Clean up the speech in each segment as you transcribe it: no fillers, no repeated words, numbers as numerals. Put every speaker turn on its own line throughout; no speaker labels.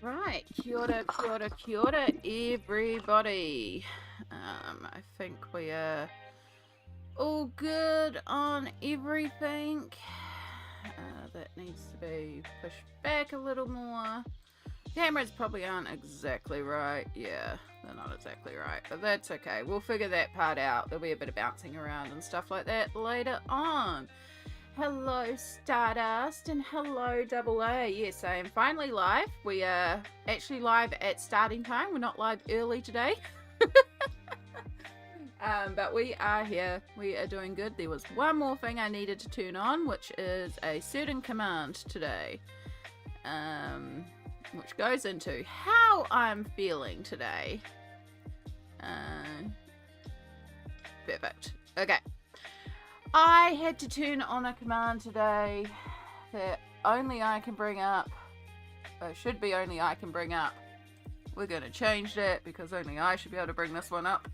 Right, kia ora, everybody. I think we are all good on everything. That needs to be pushed back a little more. Cameras probably aren't exactly right. Yeah, they're not exactly right, but that's okay. We'll figure that part out. There'll be a bit of bouncing around and stuff like that later on. Hello, Stardust, and hello, Double A. Yes, I am finally live. We are actually live at starting time. We're not live early today. But we are here. We are doing good. There was one more thing I needed to turn on, which is a certain command today. Which goes into how I'm feeling today. Perfect. Okay. I had to turn on a command today that only I can bring up. Should be only I can bring up. We're going to change that because only I should be able to bring this one up.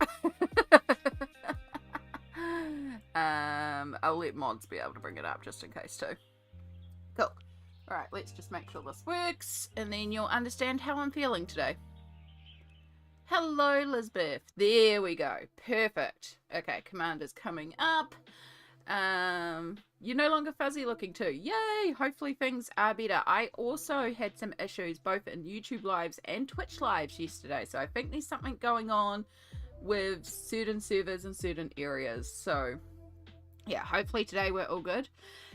I'll let mods be able to bring it up just in case too. Cool. Alright, let's just make sure this works and then you'll understand how I'm feeling today. Hello, Lisbeth. There we go. Perfect. Okay, command is coming up. You're no longer fuzzy looking too. Yay! Hopefully things are better. I also had some issues both in YouTube lives and Twitch lives yesterday, so I think there's something going on with certain servers in certain areas. So yeah, hopefully today we're all good.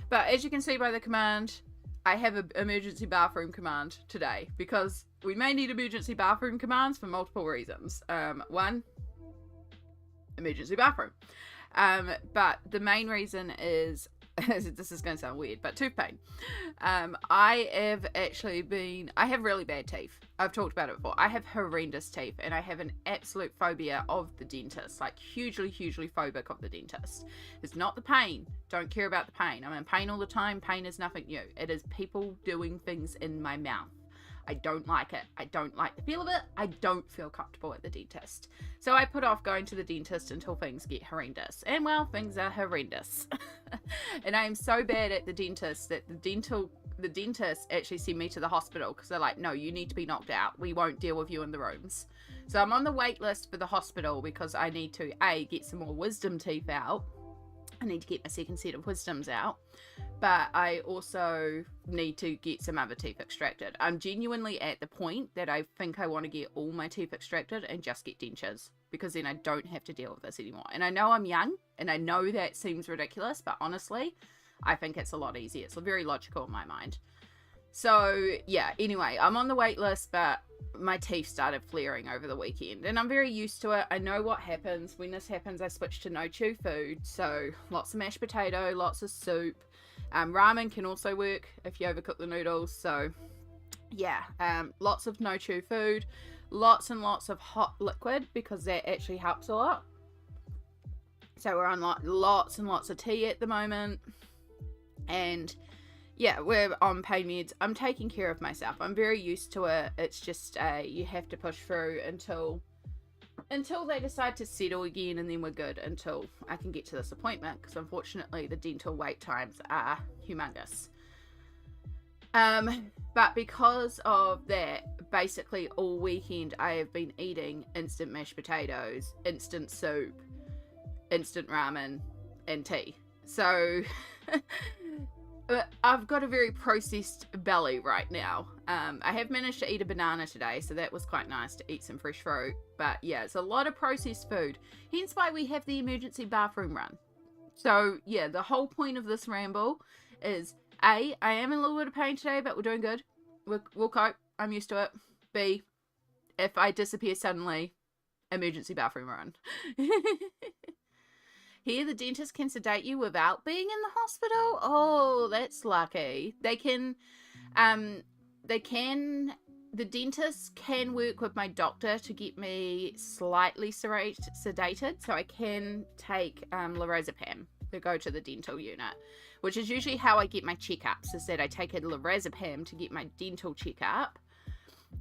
But as you can see by the command, I have an emergency bathroom command today because we may need emergency bathroom commands for multiple reasons. One, emergency bathroom. But the main reason is, this is going to sound weird, but tooth pain. I have really bad teeth. I've talked about it before. I have horrendous teeth and I have an absolute phobia of the dentist, like hugely phobic of the dentist. It's not the pain. Don't care about the pain. I'm in pain all the time. Pain is nothing new. It is people doing things in my mouth. I don't like it. I don't like the feel of it. I don't feel comfortable at the dentist. So I put off going to the dentist until things get horrendous. And well, things are horrendous. And I am so bad at the dentist that the dentist actually sent me to the hospital because they're like, no, you need to be knocked out. We won't deal with you in the rooms. So I'm on the wait list for the hospital because I need to, A, get some more wisdom teeth out. I need to get my second set of wisdoms out. But I also need to get some other teeth extracted. I'm genuinely at the point that I think I want to get all my teeth extracted and just get dentures. Because then I don't have to deal with this anymore. And I know I'm young, and I know that seems ridiculous, but honestly, I think it's a lot easier. It's very logical in my mind. So, yeah, anyway, I'm on the wait list, but my teeth started flaring over the weekend. And I'm very used to it. I know what happens. When this happens, I switch to no-chew food. So, lots of mashed potato, lots of soup. Ramen can also work if you overcook the noodles. So, yeah, lots of no-chew food. Lots and lots of hot liquid because that actually helps a lot. So, we're on lots and lots of tea at the moment. And yeah, we're on pain meds. I'm taking care of myself. I'm very used to it. It's just you have to push through until they decide to settle again, and then we're good until I can get to this appointment because unfortunately the dental wait times are humongous. But because of that, basically all weekend I have been eating instant mashed potatoes, instant soup, instant ramen, and tea. So I've got a very processed belly right now. I have managed to eat a banana today, so that was quite nice to eat some fresh fruit. But yeah, it's a lot of processed food. Hence why we have the emergency bathroom run. So yeah, the whole point of this ramble is A, I am in a little bit of pain today, but we're doing good. We'll cope. I'm used to it. B, if I disappear suddenly, emergency bathroom run. Here, the dentist can sedate you without being in the hospital. Oh, that's lucky. The dentist can work with my doctor to get me slightly sedated, so I can take lorazepam to go to the dental unit, which is usually how I get my checkups, is that I take a lorazepam to get my dental checkup.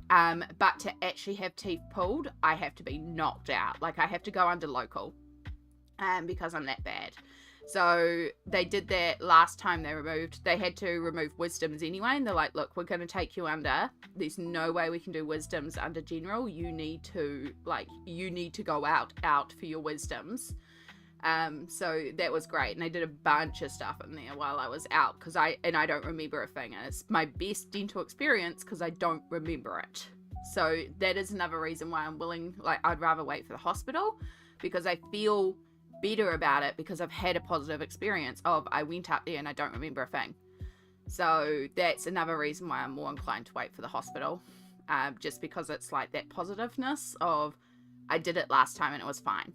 But to actually have teeth pulled, I have to be knocked out. Like, I have to go under local. Because I'm that bad. So they did that last time they had to remove wisdoms anyway. And they're like, look, we're going to take you under. There's no way we can do wisdoms under general. You need to go out for your wisdoms. So that was great. And they did a bunch of stuff in there while I was out I don't remember a thing. And it's my best dental experience because I don't remember it. So that is another reason why I'm willing, I'd rather wait for the hospital, because I feel better about it because I've had a positive experience of I went up there and I don't remember a thing. So that's another reason why I'm more inclined to wait for the hospital, just because it's like that positiveness of I did it last time and it was fine.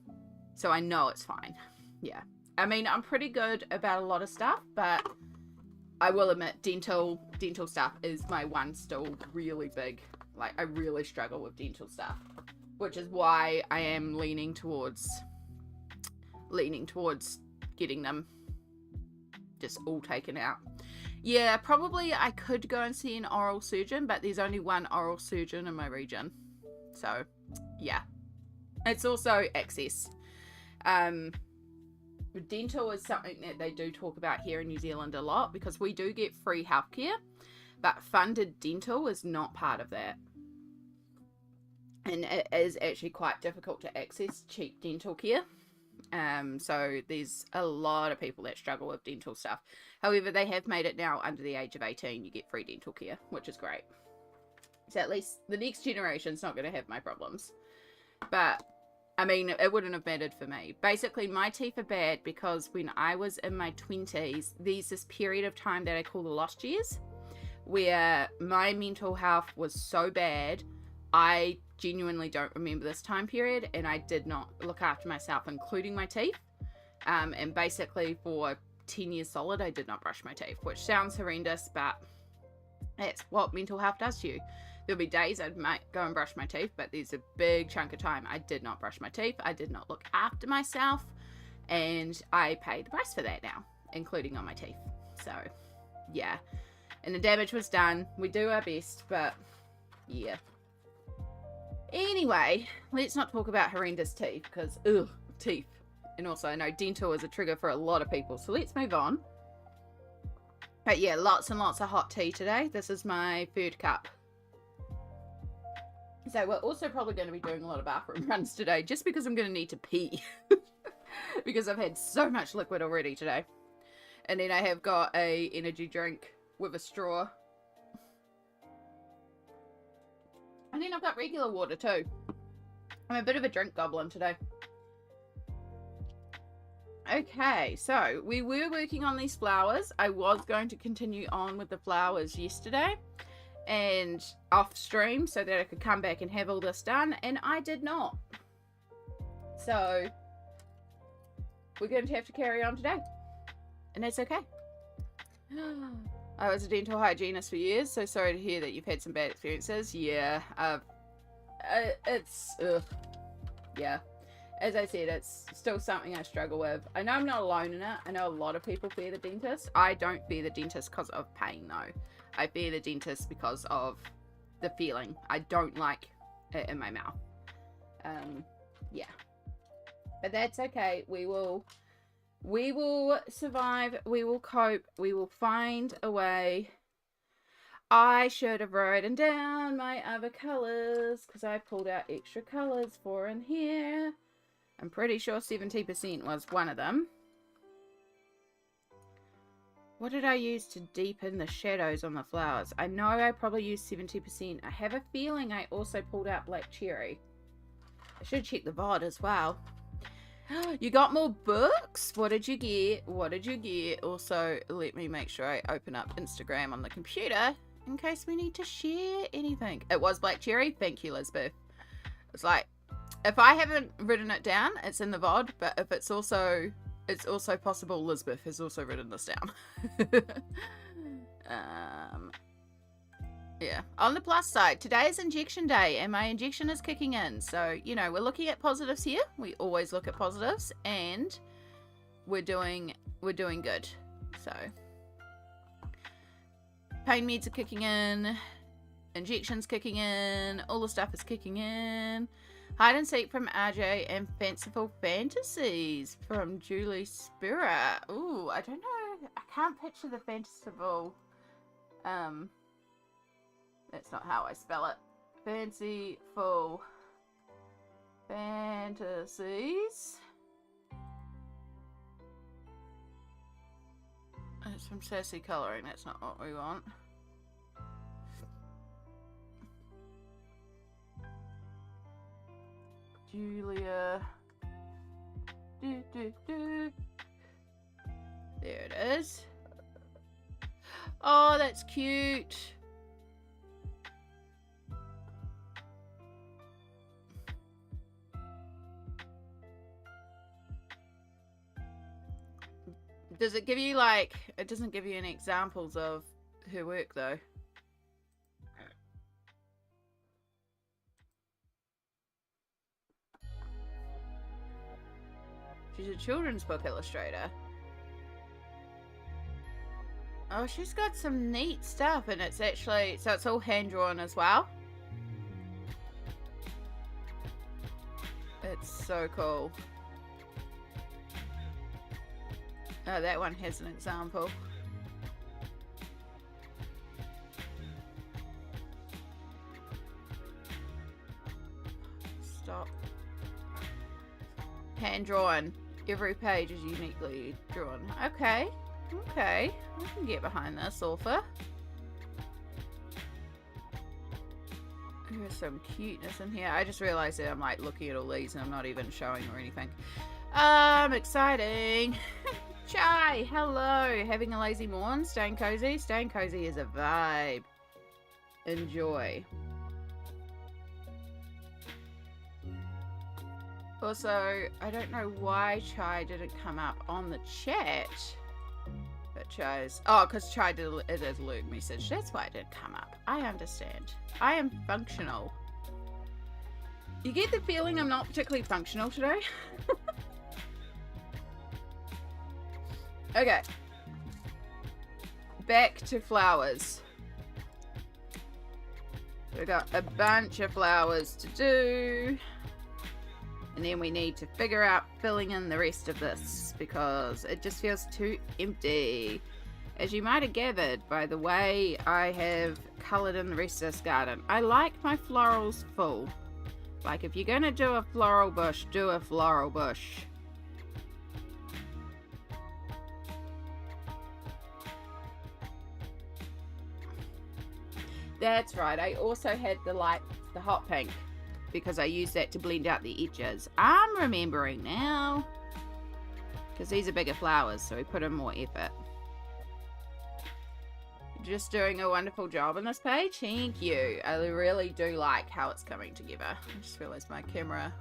So I know it's fine. Yeah. I mean, I'm pretty good about a lot of stuff, but I will admit dental stuff is my one still really big. I really struggle with dental stuff, which is why I am leaning towards getting them just all taken out. Yeah, probably I could go and see an oral surgeon, but there's only one oral surgeon in my region. So, yeah. It's also access. Dental is something that they do talk about here in New Zealand a lot, because we do get free healthcare, but funded dental is not part of that. And it is actually quite difficult to access cheap dental care. So there's a lot of people that struggle with dental stuff. However, they have made it now under the age of 18, you get free dental care, which is great. So at least the next generation's not going to have my problems. But, I mean, it wouldn't have mattered for me. Basically, my teeth are bad because when I was in my 20s, there's this period of time that I call the lost years, where my mental health was so bad, I genuinely don't remember this time period, and I did not look after myself, including my teeth. And basically for 10 years solid, I did not brush my teeth, which sounds horrendous, but it's what mental health does to you. There'll be days I might go and brush my teeth, but there's a big chunk of time I did not brush my teeth. I did not look after myself, and I pay the price for that now, including on my teeth. So, yeah. And the damage was done. We do our best, but yeah. Anyway, let's not talk about horrendous teeth, because, ugh, teeth. And also, I know dental is a trigger for a lot of people, so let's move on. But yeah, lots and lots of hot tea today. This is my third cup. So we're also probably going to be doing a lot of bathroom runs today, just because I'm going to need to pee. Because I've had so much liquid already today. And then I have got a energy drink with a straw. And then I've got regular water too. I'm a bit of a drink goblin today. Okay, so we were working on these flowers. I was going to continue on with the flowers yesterday and off stream so that I could come back and have all this done, and I did not. So we're going to have to carry on today, and that's okay. I was a dental hygienist for years, so sorry to hear that you've had some bad experiences. Yeah, yeah. As I said, it's still something I struggle with. I know I'm not alone in it. I know a lot of people fear the dentist. I don't fear the dentist because of pain, though. I fear the dentist because of the feeling. I don't like it in my mouth. Yeah. But that's okay. We will survive. We will cope. We will find a way. I should have written down my other colours because I pulled out extra colours for in here. I'm pretty sure 70% was one of them. What did I use to deepen the shadows on the flowers? I know I probably used 70%. I have a feeling I also pulled out black cherry. I should check the VOD as well. You got more books? What did you get? What did you get? Also, let me make sure I open up Instagram on the computer in case we need to share anything. It was black cherry. Thank you, Lisbeth. It's like, if I haven't written it down, it's in the VOD, but if it's also possible Lisbeth has also written this down. Yeah. On the plus side, today is injection day and my injection is kicking in. So, you know, we're looking at positives here. We always look at positives, and we're doing good. So, pain meds are kicking in, injections kicking in, all the stuff is kicking in. Hide and Seek from RJ and Fanciful Fantasies from Julie Spirit. Ooh, I don't know. I can't picture the fanciful. That's not how I spell it. Fanciful Fantasies. It's from Sassy Colouring. That's not what we want. Julia. There it is. Oh, that's cute. Does it give you like, it doesn't give you any examples of her work though. She's a children's book illustrator. Oh, she's got some neat stuff, and it's actually, so it's all hand-drawn as well. It's so cool. Oh, that one has an example. Stop. Hand-drawn. Every page is uniquely drawn. Okay. Okay. I can get behind this author. There's some cuteness in here. I just realized that I'm like looking at all these and I'm not even showing or anything. Exciting. Chai, hello. Having a lazy morn? Staying cozy? Staying cozy is a vibe. Enjoy. Also, I don't know why Chai didn't come up on the chat. But Chai's... Oh, because Chai did it as a Luke message. That's why it didn't come up. I understand. I am functional. You get the feeling I'm not particularly functional today? Okay. Back to flowers. We got a bunch of flowers to do. And then we need to figure out filling in the rest of this because it just feels too empty. As you might have gathered by the way I have coloured in the rest of this garden. I like my florals full. Like if you're going to do a floral bush, do a floral bush. That's right. I also had the hot pink because I used that to blend out the edges. I'm remembering now. Because these are bigger flowers, so we put in more effort. Just doing a wonderful job on this page. Thank you. I really do like how it's coming together. I just realized my camera.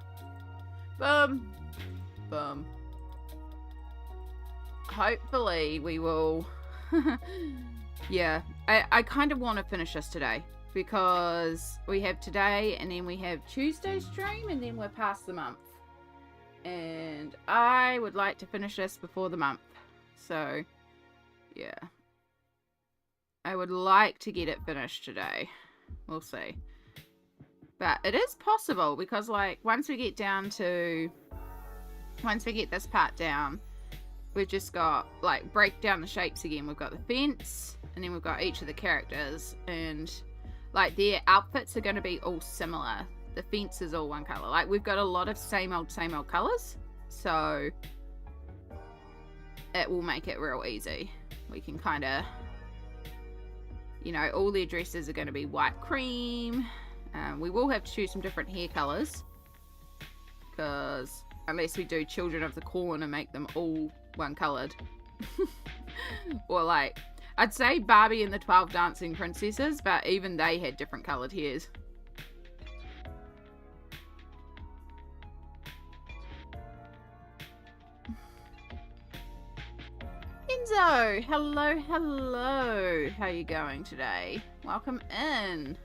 Boom. Boom. Hopefully we will... Yeah. I kind of want to finish this today. Because we have today and then we have Tuesday's stream and then we're past the month. And I would like to finish this before the month. So, yeah. I would like to get it finished today. We'll see. But it is possible because like once we get this part down, we've just got like break down the shapes again. We've got the fence and then we've got each of the characters and like their outfits are going to be all similar. The fence is all one color. Like we've got a lot of same old colors. So it will make it real easy. We can kind of, you know, all their dresses are going to be white cream. We will have to choose some different hair colors. Because unless we do Children of the Corn and make them all one colored. Or like... I'd say Barbie and the 12 Dancing Princesses, but even they had different coloured hairs. Enzo! Hello, hello! How are you going today? Welcome in!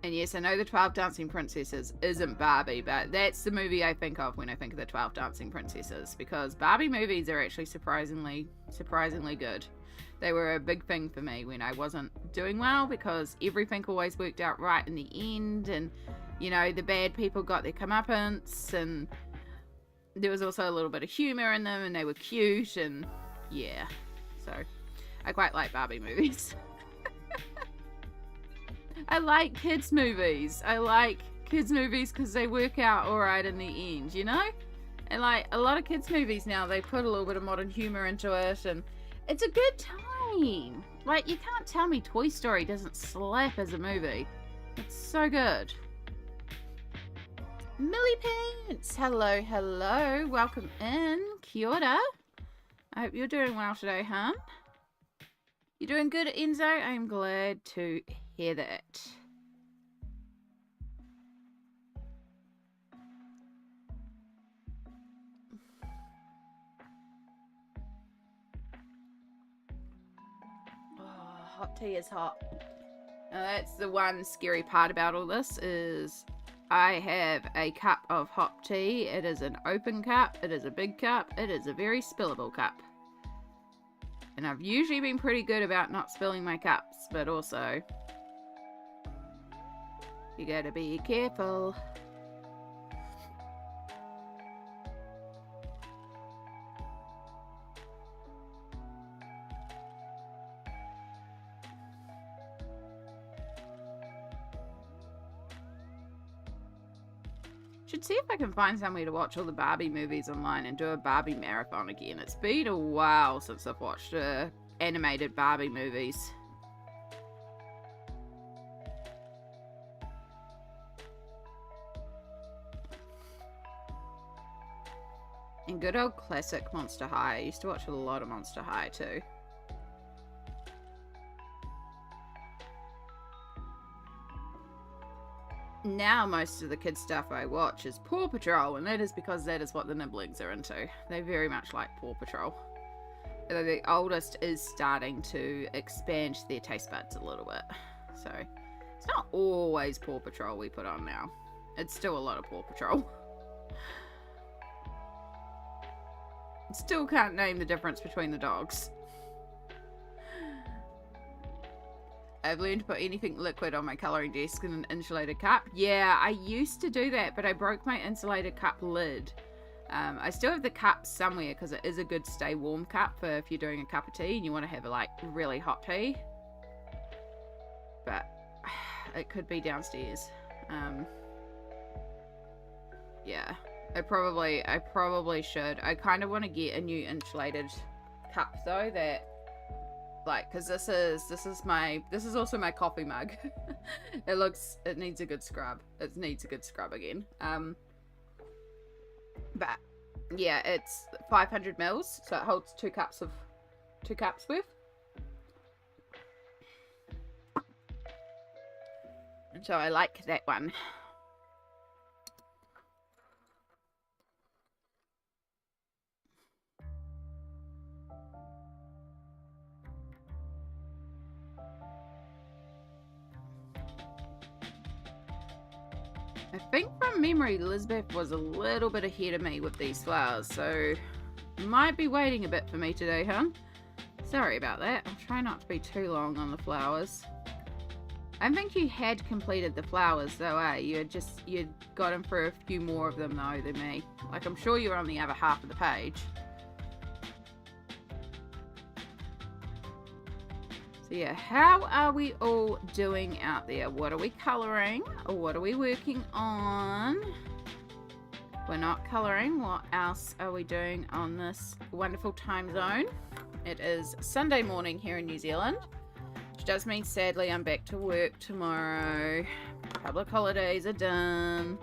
And yes, I know the 12 Dancing Princesses isn't Barbie, but that's the movie I think of when I think of the 12 Dancing Princesses, because Barbie movies are actually surprisingly good. They were a big thing for me when I wasn't doing well, because everything always worked out right in the end, and you know, the bad people got their comeuppance, and there was also a little bit of humor in them, and they were cute, and yeah, so I quite like Barbie movies. I like kids movies. I like kids movies because they work out alright in the end, you know? And like a lot of kids movies now, they put a little bit of modern humor into it, and it's a good time. Like, you can't tell me Toy Story doesn't slap as a movie. It's so good. Millie Pants! Hello, hello. Welcome in. Kia ora. I hope you're doing well today, hon. You're doing good, Enzo? I'm glad to hear that. Oh, hot tea is hot. Now that's the one scary part about all this, is I have a cup of hot tea. It is an open cup. It is a big cup. It is a very spillable cup. And I've usually been pretty good about not spilling my cups, but also you gotta be careful. Should see if I can find somewhere to watch all the Barbie movies online and do a Barbie marathon again. It's been a while since I've watched animated Barbie movies. And good old classic Monster High. I used to watch a lot of Monster High too. Now most of the kids stuff I watch is Paw Patrol, and that is because that is what the nibblings are into. They very much like Paw Patrol. Although the oldest is starting to expand their taste buds a little bit. So it's not always Paw Patrol we put on now. It's still a lot of Paw Patrol. Still can't name the difference between the dogs. I've learned to put anything liquid on my colouring desk in an insulated cup. Yeah, I used to do that, but I broke my insulated cup lid. I still have the cup somewhere because it is a good stay warm cup for if you're doing a cup of tea and you want to have a like really hot tea. But it could be downstairs. Yeah, I probably should. I kind of want to get a new insulated cup though, that like, because this is also my coffee mug. It needs a good scrub. It needs a good scrub again. But yeah, it's 500 mils, so it holds 2 cups worth. And so I like that one. I think from memory, Lisbeth was a little bit ahead of me with these flowers, so might be waiting a bit for me today, hun. Sorry about that. I'll try not to be too long on the flowers. I think you had completed the flowers though, eh? You'd gotten for a few more of them though than me. Like, I'm sure you were on the other half of the page. So yeah, how are we all doing out there? What are we colouring? Or what are we working on? We're not colouring. What else are we doing on this wonderful time zone? It is Sunday morning here in New Zealand, which does mean sadly I'm back to work tomorrow. Public holidays are done.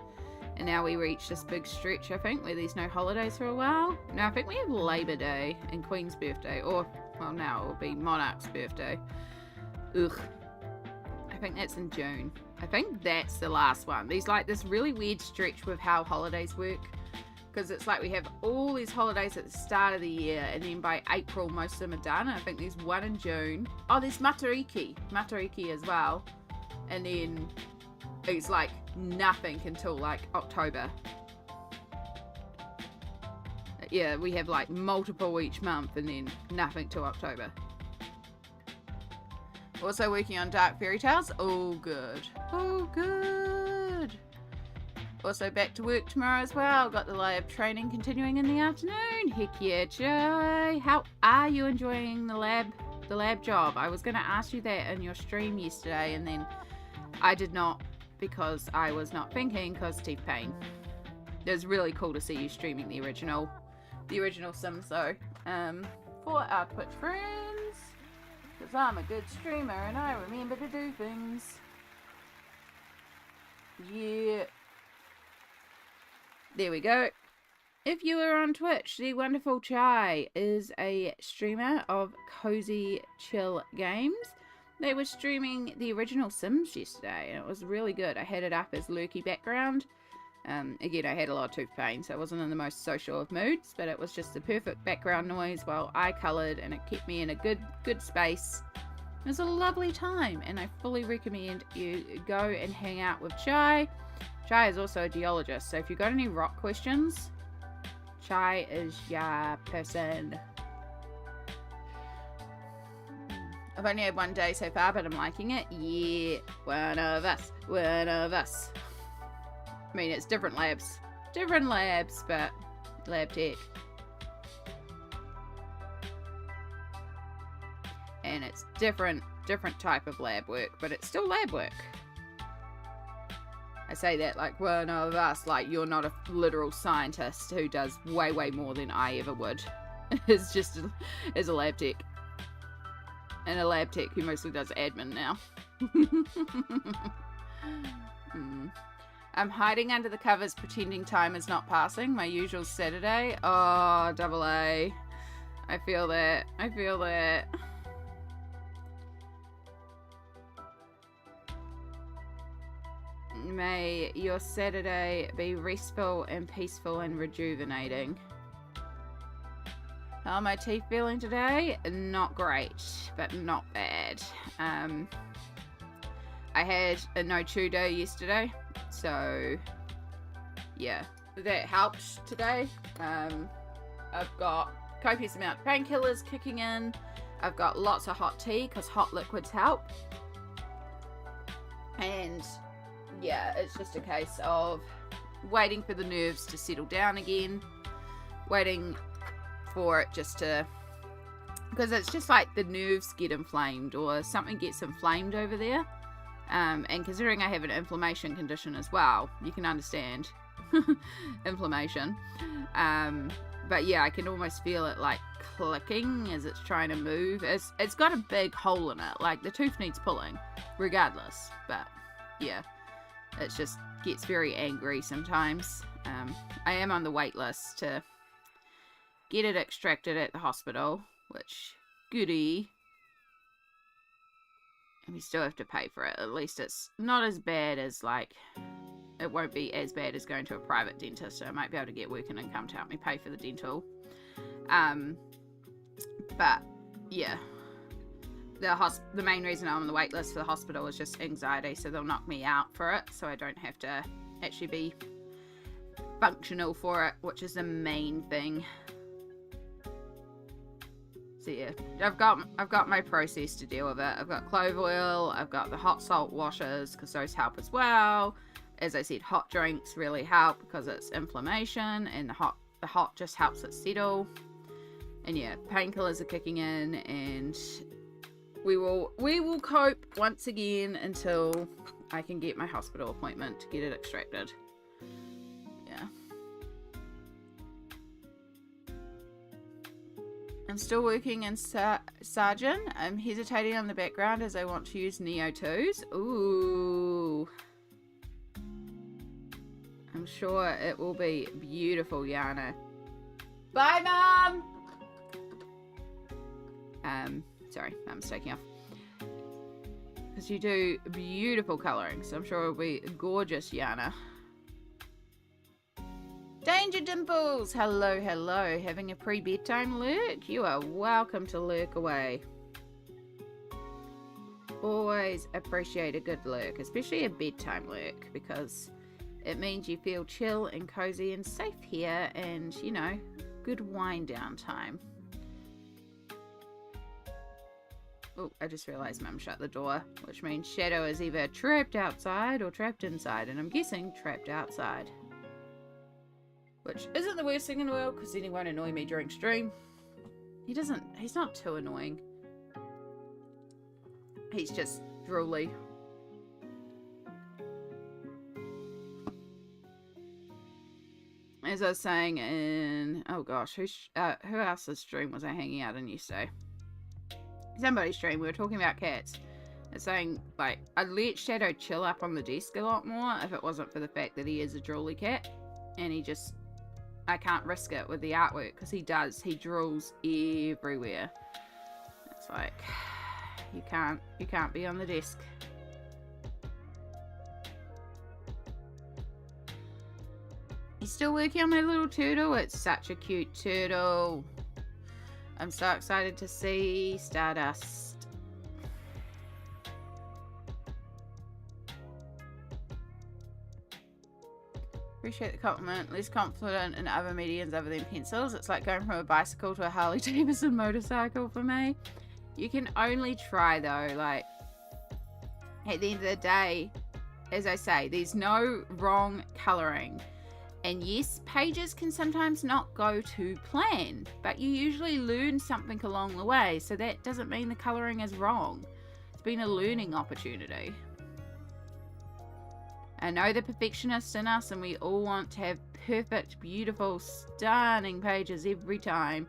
And now we reach this big stretch, I think, where there's no holidays for a while. Now, I think we have Labour Day and Queen's birthday, or, well, now it will be Monarch's birthday. Ugh. I think that's in June. I think that's the last one. There's like this really weird stretch with how holidays work. Because it's like we have all these holidays at the start of the year, and then by April, most of them are done. I think there's one in June. Oh, there's Matariki as well. And then it's like nothing until like October. Yeah, we have like multiple each month and then nothing till October. Also working on Dark Fairy Tales. Oh, good. Oh, good. Also back to work tomorrow as well. Got the lab training continuing in the afternoon. Heck yeah, Jay. How are you enjoying the lab job? I was going to ask you that in your stream yesterday, and then I did not because I was not thinking because teeth pain. It was really cool to see you streaming the original Sims though. For our Twitch friends, because I'm a good streamer and I remember to do things. Yeah. There we go. If you are on Twitch, the wonderful Chai is a streamer of Cozy Chill Games. They were streaming the original Sims yesterday, and it was really good. I had it up as lurky background. Again, I had a lot of tooth pain, so I wasn't in the most social of moods, but it was just the perfect background noise while I coloured, and it kept me in a good space. It was a lovely time, and I fully recommend you go and hang out with Chai. Chai is also a geologist, so if you've got any rock questions, Chai is your person. I've only had one day so far, but I'm liking it. Yeah, one of us. I mean, it's different labs, but lab tech. And it's different type of lab work, but it's still lab work. I say that like one of us, like you're not a literal scientist who does way more than I ever would. It's just as a lab tech. And a lab tech who mostly does admin now. I'm hiding under the covers pretending time is not passing. My usual Saturday. Oh, double A. I feel that. May your Saturday be restful and peaceful and rejuvenating. How are my teeth feeling today? Not great, but not bad. I had a no chew day yesterday, so yeah, that helped today. I've got copious amount of painkillers kicking in. I've got lots of hot tea because hot liquids help. And yeah, it's just a case of waiting for the nerves to settle down again, waiting for it just to, because it's just like the nerves get inflamed or something gets inflamed over there, and considering I have an inflammation condition as well, you can understand inflammation, but yeah, I can almost feel it like clicking as it's trying to move. It's got a big hole in it, like the tooth needs pulling regardless, but yeah, it just gets very angry sometimes. I am on the wait list to get it extracted at the hospital, which goody. And we still have to pay for it. At least it's not as bad as, like, it won't be as bad as going to a private dentist, so I might be able to get working income to help me pay for the dental. But yeah, the main reason I'm on the wait list for the hospital is just anxiety, so they'll knock me out for it, so I don't have to actually be functional for it, which is the main thing. So yeah, I've got my process to deal with it. I've got clove oil, I've got the hot salt washes because those help as well. As I said, hot drinks really help because it's inflammation, and the hot just helps it settle. And yeah, painkillers are kicking in, and we will cope once again until I can get my hospital appointment to get it extracted. Yeah. I'm still working in Sergeant. I'm hesitating on the background as I want to use Neo 2s. Ooh. I'm sure it will be beautiful, Yana. Bye, Mum! Sorry, Mum's taking off. Because you do beautiful colouring, so I'm sure it'll be gorgeous, Yana. Danger Dimples! Hello, hello. Having a pre-bedtime lurk? You are welcome to lurk away. Always appreciate a good lurk, especially a bedtime lurk, because it means you feel chill and cozy and safe here, and, you know, good wind down time. Oh, I just realised Mum shut the door, which means Shadow is either trapped outside or trapped inside, and I'm guessing trapped outside. Which isn't the worst thing in the world, because then he won't annoy me during stream. He's not too annoying. He's just drooly. As I was saying in... Oh gosh, who else's stream was I hanging out in yesterday? Somebody's stream, we were talking about cats. It's saying, like, I'd let Shadow chill up on the desk a lot more if it wasn't for the fact that he is a drooly cat. And he just... I can't risk it with the artwork, because he drools everywhere. It's like... You can't be on the desk. You still working on my little turtle? It's such a cute turtle. I'm so excited to see Stardust. Appreciate the compliment. Less confident in other mediums other than pencils. It's like going from a bicycle to a Harley Davidson motorcycle for me. You can only try though. Like, at the end of the day, as I say, there's no wrong colouring. And yes, pages can sometimes not go to plan, but you usually learn something along the way, so that doesn't mean the colouring is wrong. It's been a learning opportunity. I know the perfectionist in us, and we all want to have perfect, beautiful, stunning pages every time,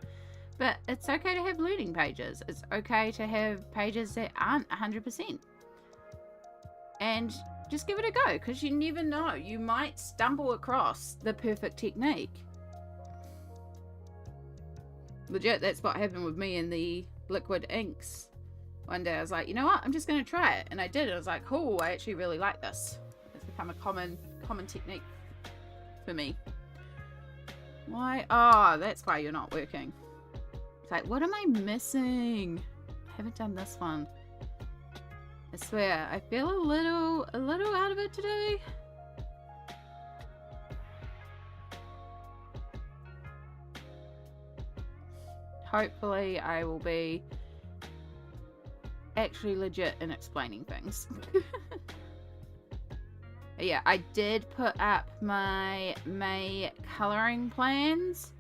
but it's okay to have learning pages. It's okay to have pages that aren't 100%. And just give it a go, because you never know. You might stumble across the perfect technique. Legit, that's what happened with me in the liquid inks. One day I was like, you know what? I'm just going to try it. And I did. I was like, oh, I actually really like this. It's become a common technique for me. Why? Oh, that's why you're not working. It's like, what am I missing? I haven't done this one. I swear, I feel a little out of it today. Hopefully, I will be actually legit in explaining things. Yeah, I did put up my May colouring plans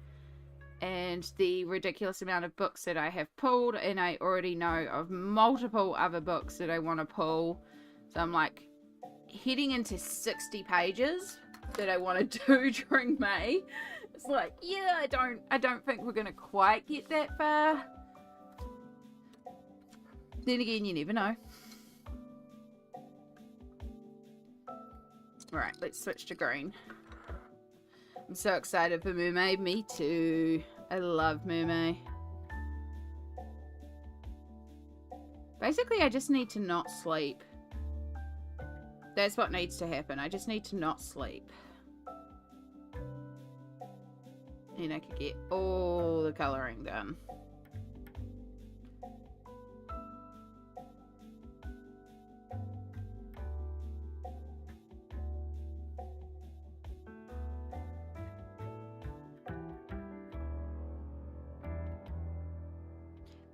and the ridiculous amount of books that I have pulled, and I already know of multiple other books that I want to pull. So I'm like heading into 60 pages that I want to do during May. It's like, yeah, I don't think we're gonna quite get that far. Then again, you never know. Alright, let's switch to green. I'm so excited for Mermaid. Me too. I love Mermaid. Basically, I just need to not sleep. That's what needs to happen. I just need to not sleep. And I could get all the colouring done.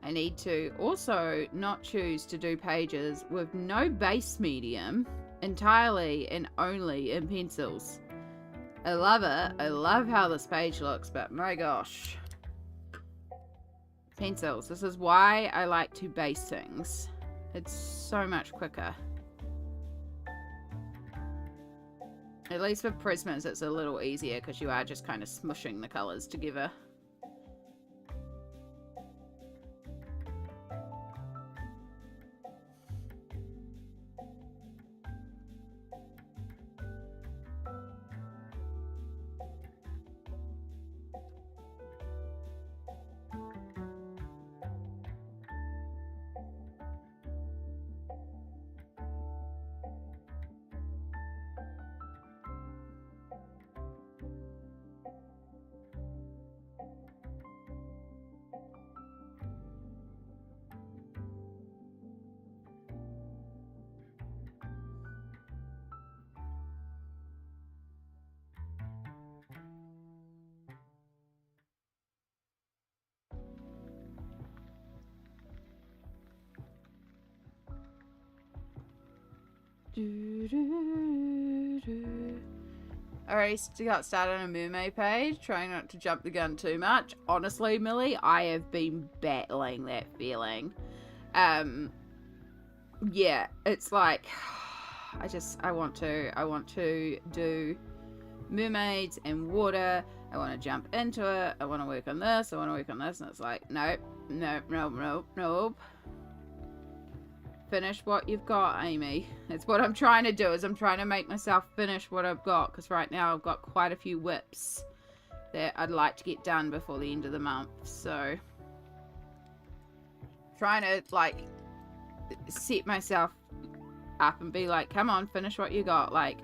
I need to also not choose to do pages with no base medium, entirely and only in pencils. I love it. I love how this page looks, but my gosh. Pencils. This is why I like to base things. It's so much quicker. At least with Prismas, it's a little easier because you are just kind of smushing the colours together. Already got started on a mermaid page, trying not to jump the gun too much. Honestly, Millie, I have been battling that feeling. Yeah, it's like I want to do mermaids and water. I want to jump into it. I want to work on this. I want to work on this, and it's like nope. Finish what you've got, Amy. That's what I'm trying to do, is I'm trying to make myself finish what I've got, because right now I've got quite a few whips that I'd like to get done before the end of the month. So trying to like set myself up and be like, come on, finish what you got. Like,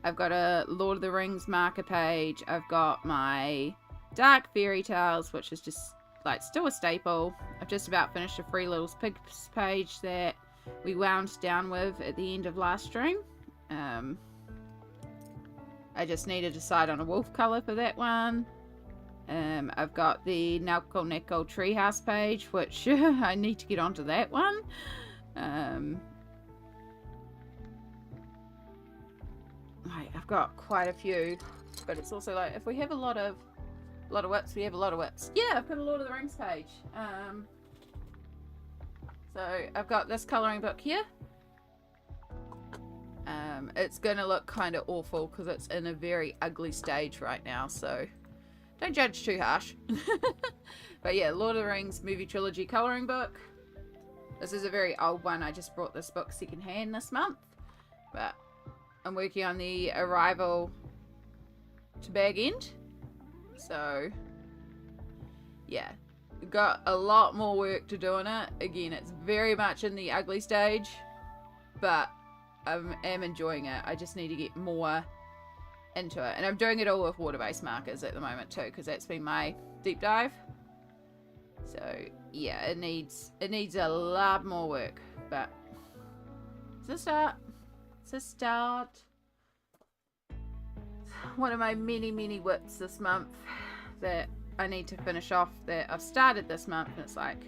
I've got a Lord of the Rings marker page. I've got my Dark Fairy Tales, which is just like still a staple. I've just about finished a Free Little Pigs page that we wound down with at the end of last stream. I just need to decide on a wolf color for that one. I've got the Nalco Neko Treehouse page, which I need to get onto that one. I've got quite a few, but it's also like if we have a lot of whips, we have a lot of whips. Yeah, I've got a Lord of the Rings page. So I've got this colouring book here. It's gonna look kind of awful because it's in a very ugly stage right now, so don't judge too harsh. But yeah, Lord of the Rings movie trilogy colouring book. This is a very old one. I just brought this book secondhand this month, but I'm working on the Arrival to Bag End. So yeah, got a lot more work to do on it. Again, it's very much in the ugly stage, but I am enjoying it. I just need to get more into it, and I'm doing it all with water-based markers at the moment too, because that's been my deep dive. So yeah, it needs a lot more work, but it's a start. It's a start. One of my many whips this month that I need to finish off, that I've started this month, and it's like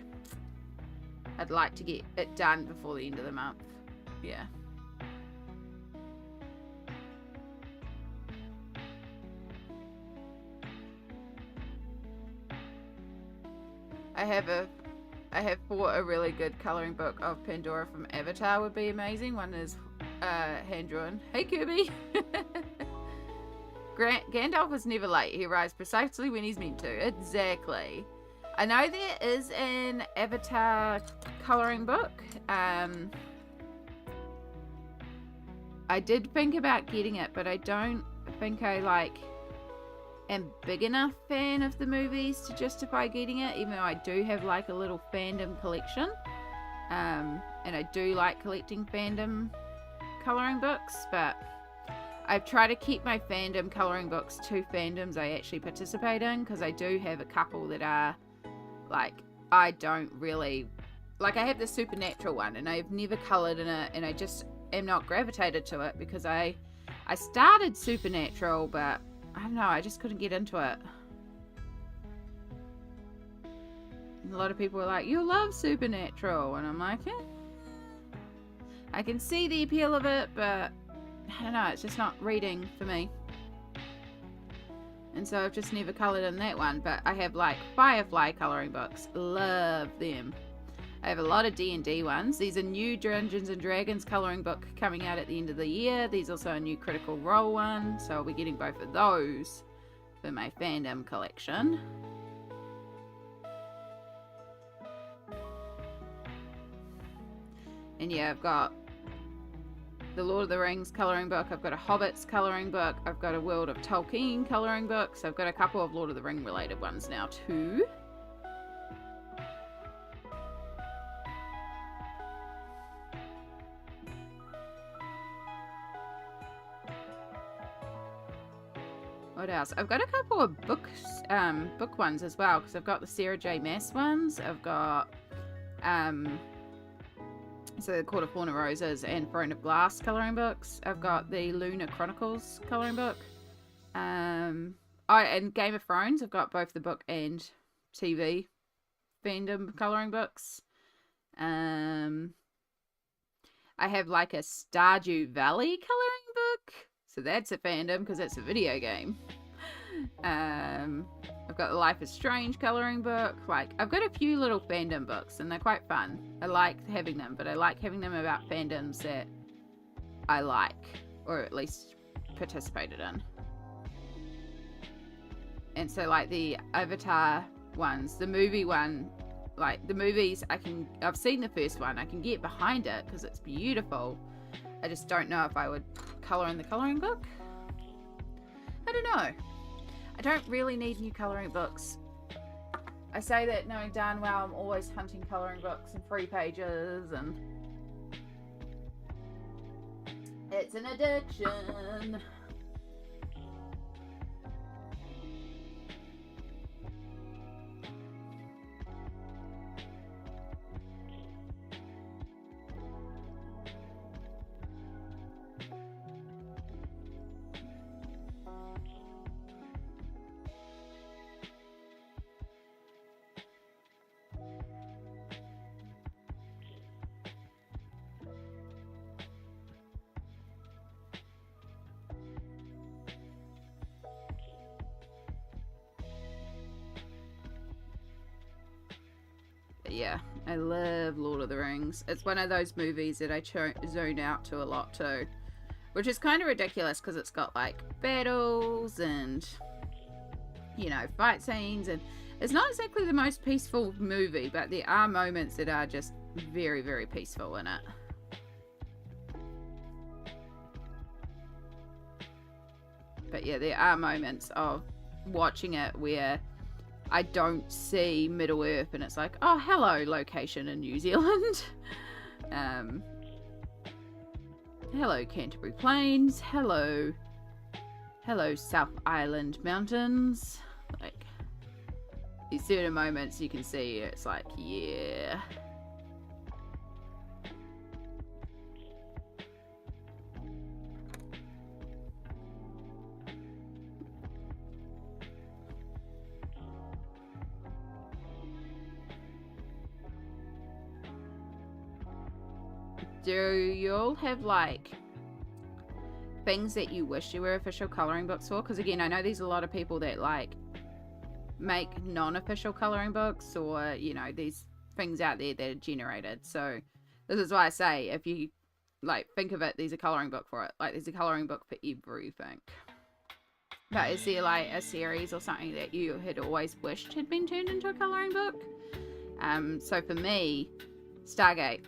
I'd like to get it done before the end of the month. Yeah. I have bought a really good colouring book of Pandora from Avatar. Would be amazing. One is hand drawn. Hey Kirby. Gandalf is never late. He arrives precisely when he's meant to. Exactly. I know there is an Avatar colouring book. I did think about getting it, but I don't think I am big enough fan of the movies to justify getting it, even though I do have like a little fandom collection. And I do like collecting fandom colouring books, but I've tried to keep my fandom colouring books to fandoms I actually participate in, because I do have a couple that are like, I don't really like. I have the Supernatural one and I've never coloured in it, and I just am not gravitated to it because I started Supernatural, but I don't know, I just couldn't get into it. And a lot of people are like, you love Supernatural, and I'm like, eh. I can see the appeal of it, but I don't know, it's just not reading for me. And so I've just never coloured in that one, but I have like Firefly colouring books. Love them. I have a lot of D&D ones. There's a new Dungeons and Dragons colouring book coming out at the end of the year. There's also a new Critical Role one, so I'll be getting both of those for my fandom collection. And yeah, I've got the Lord of the Rings colouring book. I've got a Hobbits colouring book. I've got a World of Tolkien colouring book. So I've got a couple of Lord of the Ring related ones now too. What else? I've got a couple of books, book ones as well, because I've got the Sarah J. Maas ones. I've got, so the Court of Thorn and Roses and Throne of Glass colouring books. I've got the Lunar Chronicles colouring book. And Game of Thrones. I've got both the book and TV fandom colouring books. I I have like a Stardew Valley coloring book. So that's a fandom because it's a video game. I've got the Life is Strange coloring book. Like, I've got a few little fandom books and they're quite fun. I like having them, but I like having them about fandoms that I like, or at least participated in. And so like the Avatar ones, the movie one, like the movies, I've seen the first one, I can get behind it because it's beautiful. I just don't know if I would color in the coloring book. I don't know. I don't really need new coloring books. I say that knowing darn well I'm always hunting coloring books and free pages, and it's an addiction. Yeah, I love Lord of the Rings. It's one of those movies that I zone out to a lot too, which is kind of ridiculous because it's got like battles and, you know, fight scenes, and it's not exactly the most peaceful movie, but there are moments that are just very, very peaceful in it. But yeah, there are moments of watching it where I don't see Middle Earth and it's like, oh, hello, location in New Zealand. Hello, Canterbury Plains. Hello, South Island Mountains. Like, these certain moments you can see, it's like, yeah. Do you all have like things that you wish you were official coloring books for? Because again, I know there's a lot of people that like make non-official coloring books, or you know, these things out there that are generated. So this is why I say, if you like think of it, there's a coloring book for it. Like, there's a coloring book for everything. But is there like a series or something that you had always wished had been turned into a coloring book? So for me, Stargate.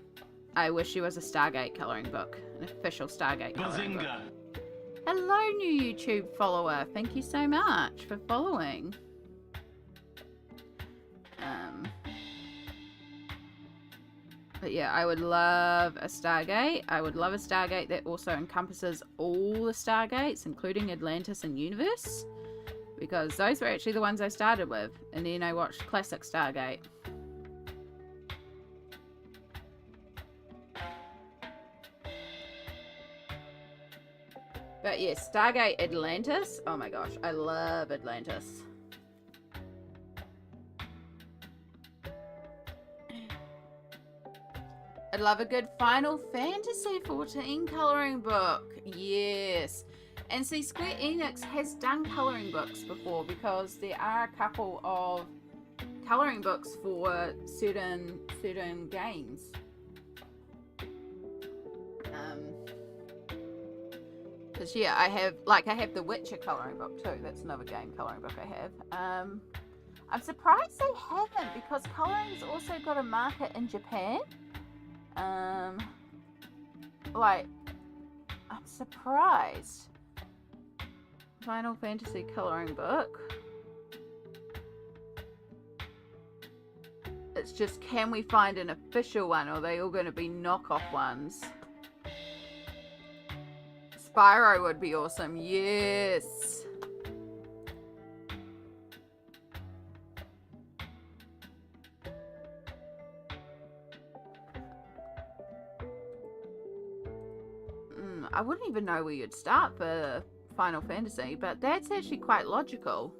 I wish there was a Stargate coloring book, an official Stargate coloring book. Hello, new YouTube follower. Thank you so much for following. But yeah, I would love a Stargate. I would love a Stargate that also encompasses all the Stargates, including Atlantis and Universe, because those were actually the ones I started with, and then I watched Classic Stargate. But yeah, Stargate Atlantis. Oh my gosh, I love Atlantis. I'd love a good Final Fantasy 14 coloring book. Yes. And see, Square Enix has done coloring books before, because there are a couple of coloring books for certain games. Because yeah, I have the Witcher coloring book too. That's another game coloring book I have. I'm surprised they haven't, because coloring's also got a market in Japan. Like, I'm surprised. Final Fantasy coloring book. It's just, can we find an official one, or are they all going to be knockoff ones? Spyro would be awesome. Yes. I wouldn't even know where you'd start for Final Fantasy, but that's actually quite logical.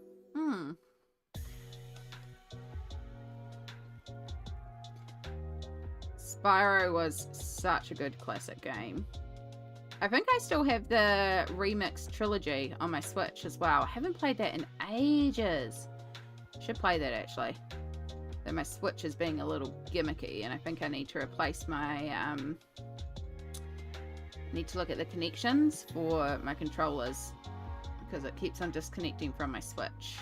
Spyro was such a good classic game. I think I still have the Remix Trilogy on my Switch as well. I haven't played that in ages. Should play that actually. Though my Switch is being a little gimmicky, and I think I need to replace my need to look at the connections for my controllers because it keeps on disconnecting from my Switch.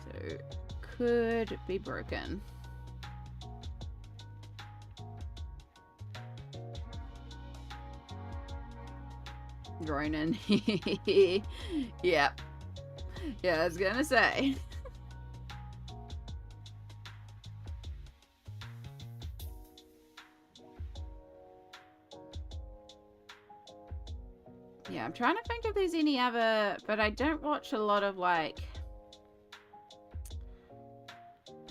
So could be broken. Ronan. Yeah. Yeah, I was gonna say. Yeah, I'm trying to think if there's any other, but I don't watch a lot of like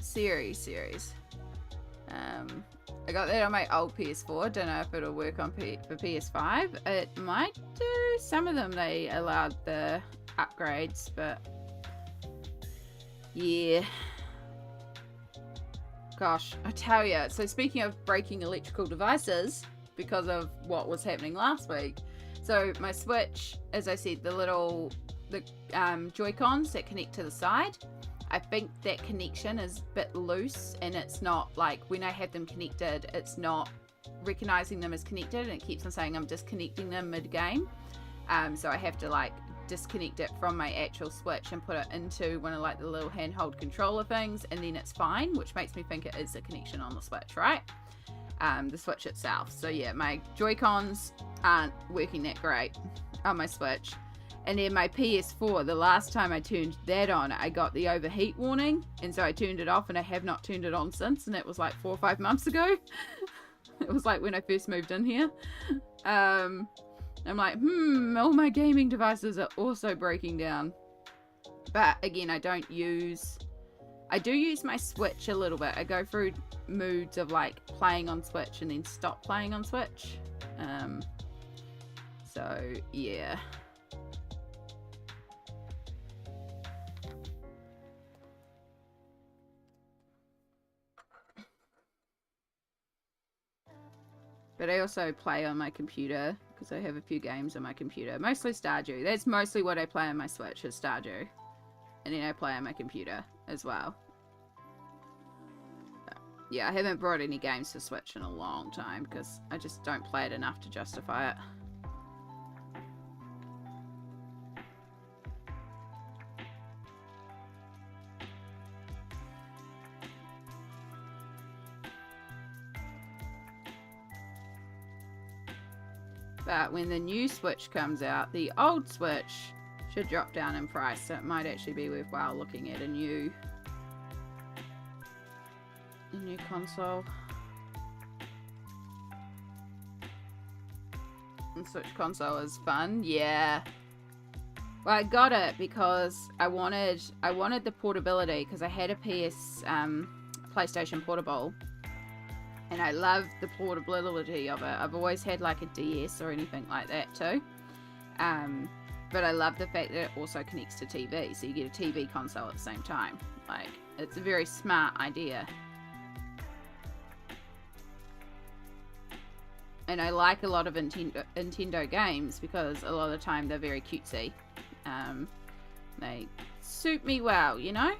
series. I got that on my old PS4. Don't know if it'll work on for PS5. It might do. Some of them they allowed the upgrades, but yeah. Gosh, I tell you. So speaking of breaking electrical devices because of what was happening last week. So my Switch, as I said, the Joy-Cons that connect to the side, I think that connection is a bit loose, and it's not like when I have them connected, it's not recognizing them as connected, and it keeps on saying I'm disconnecting them mid-game. So I have to like disconnect it from my actual Switch and put it into one of like the little handheld controller things, and then it's fine, which makes me think it is a connection on the Switch, right? The Switch itself. So yeah, my Joy-Cons aren't working that great on my Switch. And then my PS4, the last time I turned that on, I got the overheat warning, and so I turned it off, and I have not turned it on since, and that was like 4 or 5 months ago. It was like when I first moved in here. I'm like, all my gaming devices are also breaking down. But again, I do use my Switch a little bit. I go through moods of like playing on Switch and then stop playing on Switch. So yeah. But I also play on my computer because I have a few games on my computer. Mostly Stardew. That's mostly what I play on my Switch is Stardew. And then I play on my computer as well. But yeah, I haven't brought any games to Switch in a long time because I just don't play it enough to justify it. But when the new Switch comes out, the old Switch should drop down in price, so it might actually be worthwhile looking at a new console. And Switch console is fun, yeah. Well, I got it because I wanted the portability because I had a PlayStation Portable. And I love the portability of it. I've always had like a DS or anything like that too. But I love the fact that it also connects to TV. So you get a TV console at the same time. Like, it's a very smart idea. And I like a lot of Nintendo games because a lot of the time they're very cutesy. They suit me well, you know?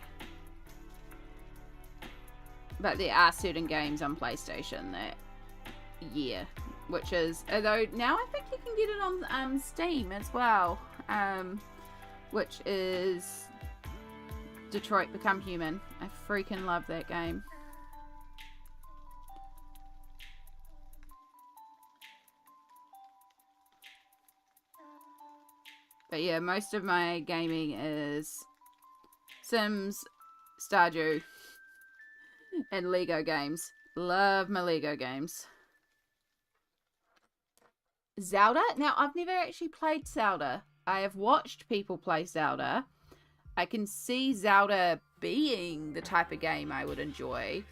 But there are certain games on PlayStation that, yeah, which is, although now I think you can get it on Steam as well, which is Detroit Become Human. I freaking love that game. But yeah, most of my gaming is Sims, Stardew, and Lego games. Love my Lego games. Zelda? Now, I've never actually played Zelda. I have watched people play Zelda. I can see Zelda being the type of game I would enjoy.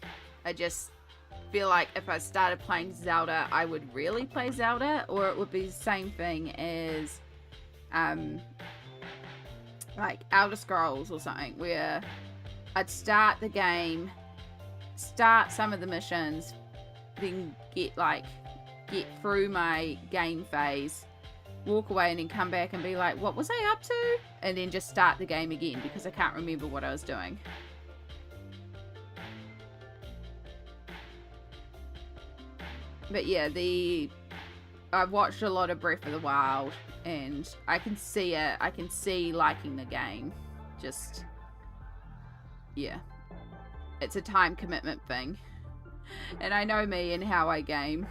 I just feel like if I started playing Zelda, I would really play Zelda, or it would be the same thing as like Elder Scrolls or something, where I'd start the game, start some of the missions, then get through my game phase, walk away, and then come back and be like, what was I up to? And then just start the game again because I can't remember what I was doing. But yeah, I've watched a lot of Breath of the Wild, and I can see it. I can see liking the game. Just, yeah. It's a time commitment thing. And I know me and how I game.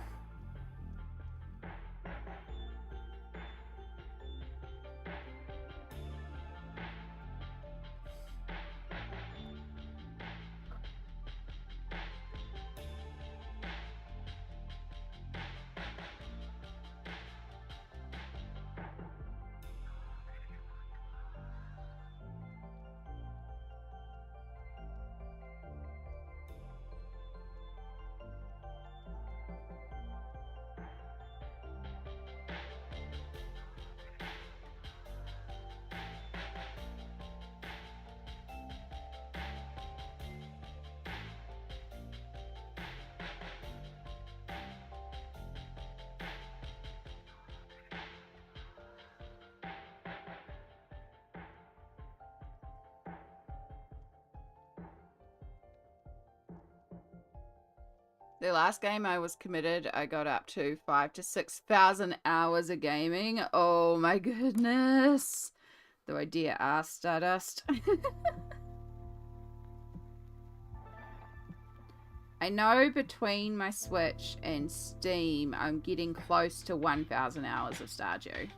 The last game I was committed, I got up to 5,000 to 6,000 hours of gaming. Oh my goodness. Though I dare ask Stardust. I know between my Switch and Steam, I'm getting close to 1,000 hours of Stardew.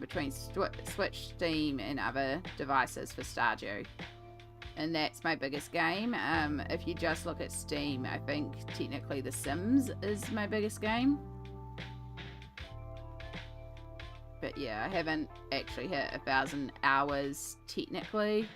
Between Switch, Steam, and other devices for Stardew. And that's my biggest game. If you just look at Steam, I think technically The Sims is my biggest game. But yeah, I haven't actually hit 1,000 hours technically.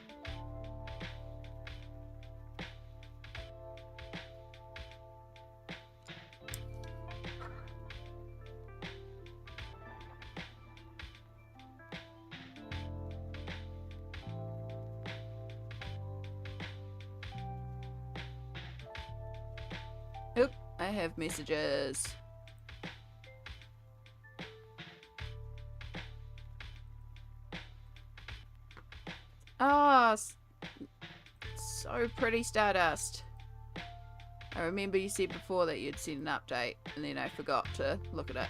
Oop, I have messages. Oh, so pretty, Stardust. I remember you said before that you'd sent an update, and then I forgot to look at it.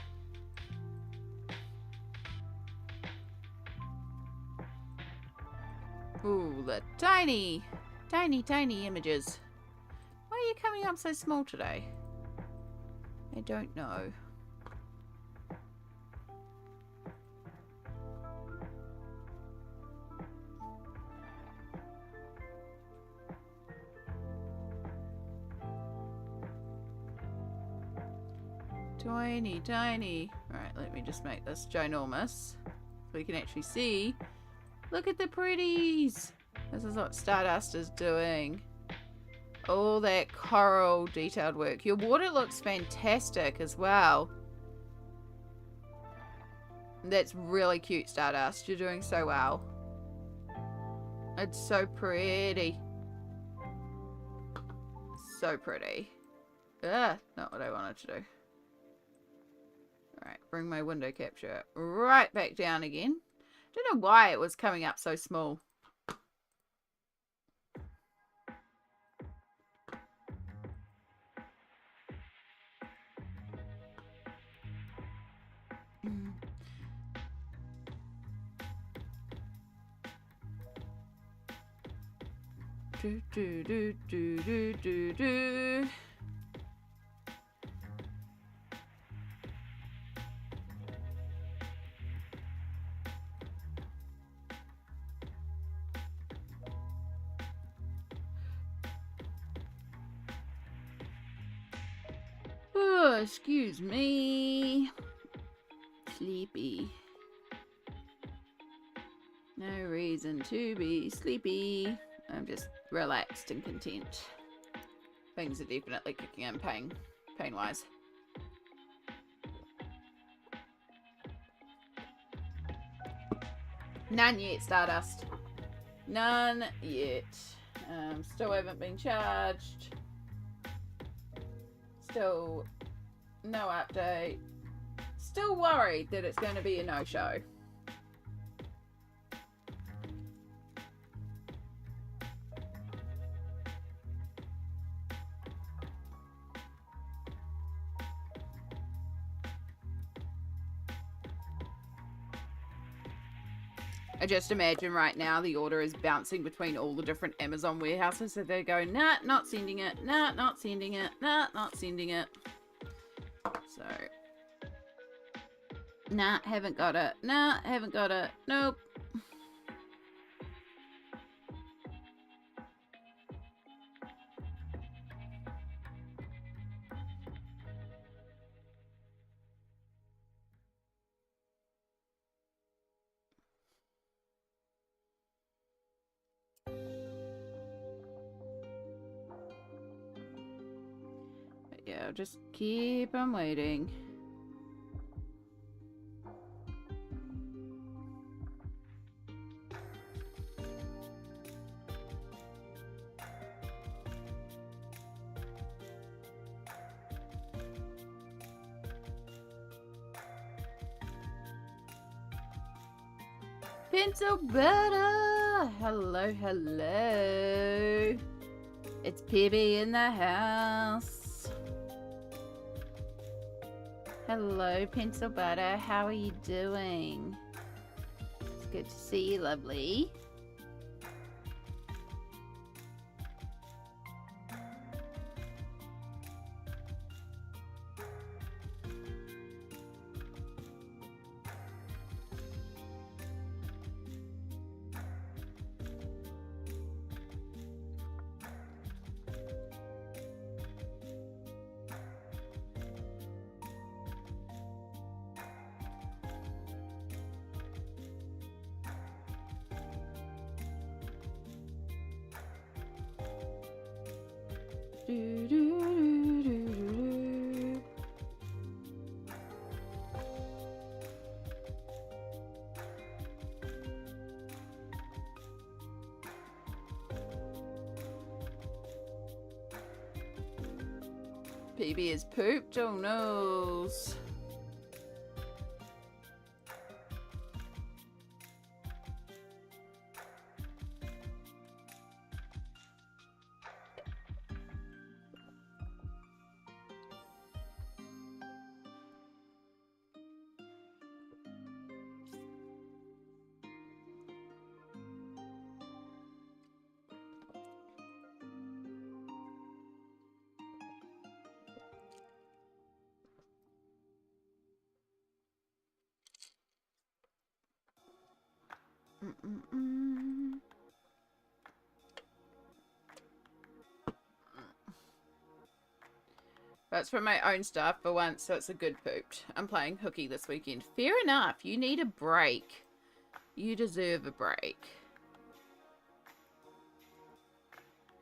Ooh, the tiny, tiny, tiny images. Why are you coming up so small today? I don't know. Tiny, tiny. Alright, let me just make this ginormous so you can actually see. Look at the pretties! This is what Stardust is doing. All that coral detailed work. Your water looks fantastic as well. That's really cute, Stardust. You're doing so well. It's so pretty. So pretty. Ugh, not what I wanted to do. Alright, bring my window capture right back down again. Don't know why it was coming up so small. Do, do, do, do, do, do, do. Oh, excuse me. Sleepy. No reason to be sleepy. I'm just relaxed and content. Things are definitely kicking in pain-wise. None yet, Stardust. None yet. Still haven't been charged. Still no update. Still worried that it's going to be a no-show. I just imagine right now the order is bouncing between all the different Amazon warehouses. So they go, nah, not sending it. Nah, not sending it. Nah, not sending it. So, nah, haven't got it. Nah, haven't got it. Nope. Yeah, I'll just keep on waiting. Pencil butter! Hello, hello. It's PB in the house. Hello, Pencil Butter. How are you doing? It's good to see you, lovely. PB is pooped. Oh no. That's from my own stuff for once, so it's a good pooped. I'm playing hooky this weekend. Fair enough. You need a break. You deserve a break.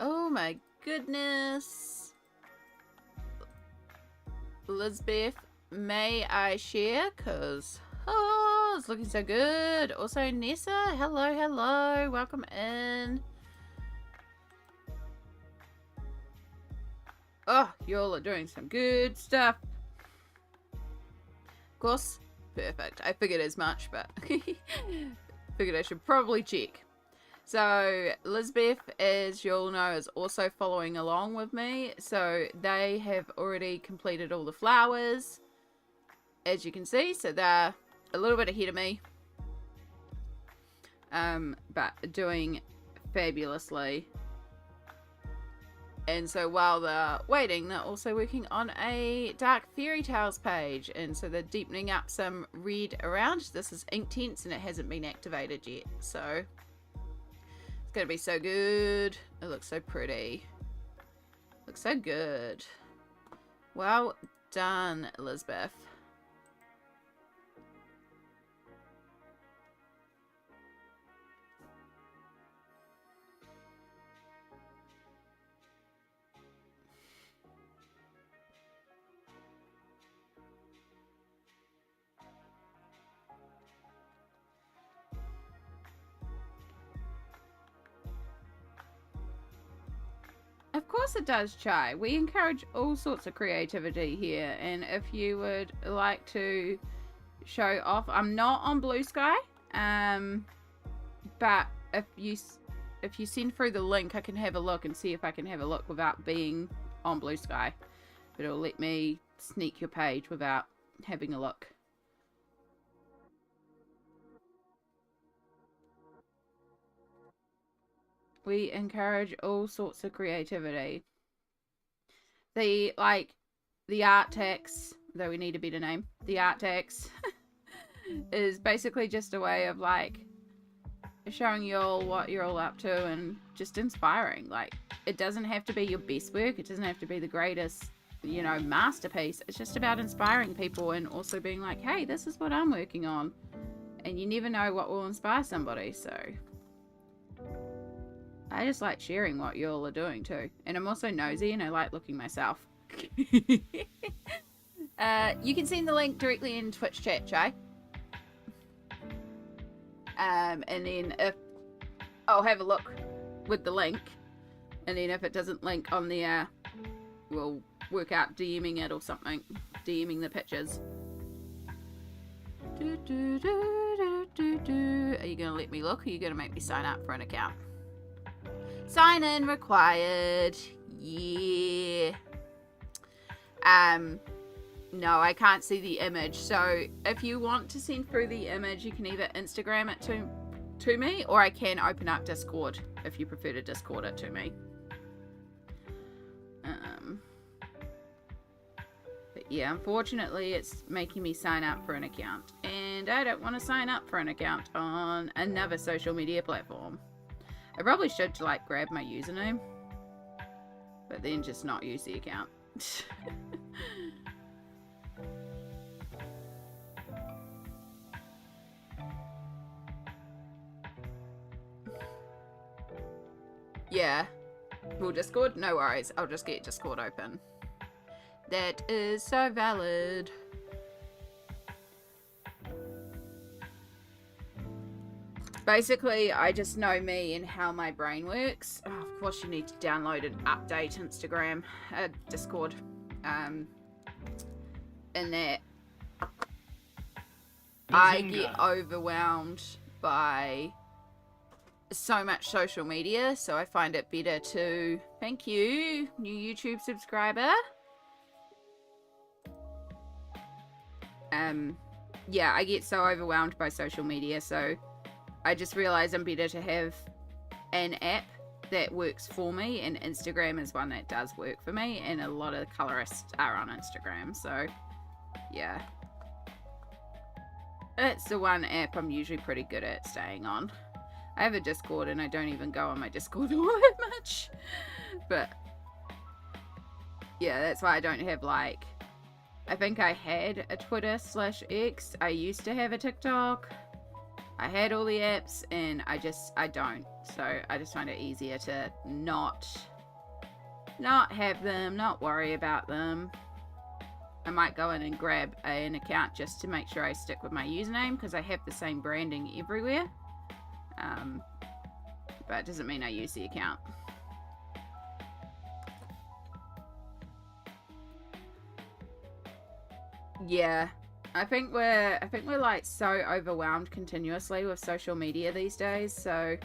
Oh my goodness. Lisbeth, may I share? Because, oh, it's looking so good. Also, Nessa, hello, hello. Welcome in. Oh, y'all are doing some good stuff. Of course, perfect. I figured as much, but figured I should probably check. So, Lisbeth, as you'll know, is also following along with me. So, they have already completed all the flowers, as you can see. So, they're a little bit ahead of me. But doing fabulously. And so while they're waiting, they're also working on a Dark Fairy Tales page. And so they're deepening up some red around. This is Inktense and it hasn't been activated yet. So it's going to be so good. It looks so pretty. Looks so good. Well done, Elizabeth. Of course it does, Chai. We encourage all sorts of creativity here, and if you would like to show off, I'm not on Blue Sky, but if you send through the link, I can have a look and see if I can have a look without being on Blue Sky. But it'll let me sneak your page without having a look. We encourage all sorts of creativity. The art tax, though we need a better name, the art tax is basically just a way of like showing you all what you're all up to and just inspiring. Like, it doesn't have to be your best work, it doesn't have to be the greatest, you know, masterpiece. It's just about inspiring people and also being like, hey, this is what I'm working on. And you never know what will inspire somebody, so I just like sharing what you all are doing too. And I'm also nosy and I like looking myself. You can send the link directly in Twitch chat, Chai. And then if I'll have a look with the link, and then if it doesn't link on there, we'll work out DMing it or something. DMing the pictures. Are you gonna let me look, or are you gonna make me sign up for an account? Sign in required. Yeah. No, I can't see the image. So if you want to send through the image, you can either Instagram it to me, or I can open up Discord if you prefer to Discord it to me. But yeah, unfortunately, it's making me sign up for an account, and I don't want to sign up for an account on another social media platform. I probably should like grab my username, but then just not use the account. Yeah. Will Discord? No worries. I'll just get Discord open. That is so valid. Basically, I just know me and how my brain works. Oh, of course, you need to download and update Instagram, Discord. And that I get overwhelmed by so much social media, so I find it better to... Thank you, new YouTube subscriber. Yeah, I get so overwhelmed by social media, so I just realize I'm better to have an app that works for me, and Instagram is one that does work for me, and a lot of colorists are on Instagram, so yeah. It's the one app I'm usually pretty good at staying on. I have a Discord and I don't even go on my Discord all that much, but yeah, that's why I don't have like... I think I had a Twitter/X. I used to have a TikTok. I had all the apps, and I don't. So I just find it easier to not have them, not worry about them. I might go in and grab an account just to make sure I stick with my username, because I have the same branding everywhere. But it doesn't mean I use the account. Yeah, I think we're like so overwhelmed continuously with social media these days. So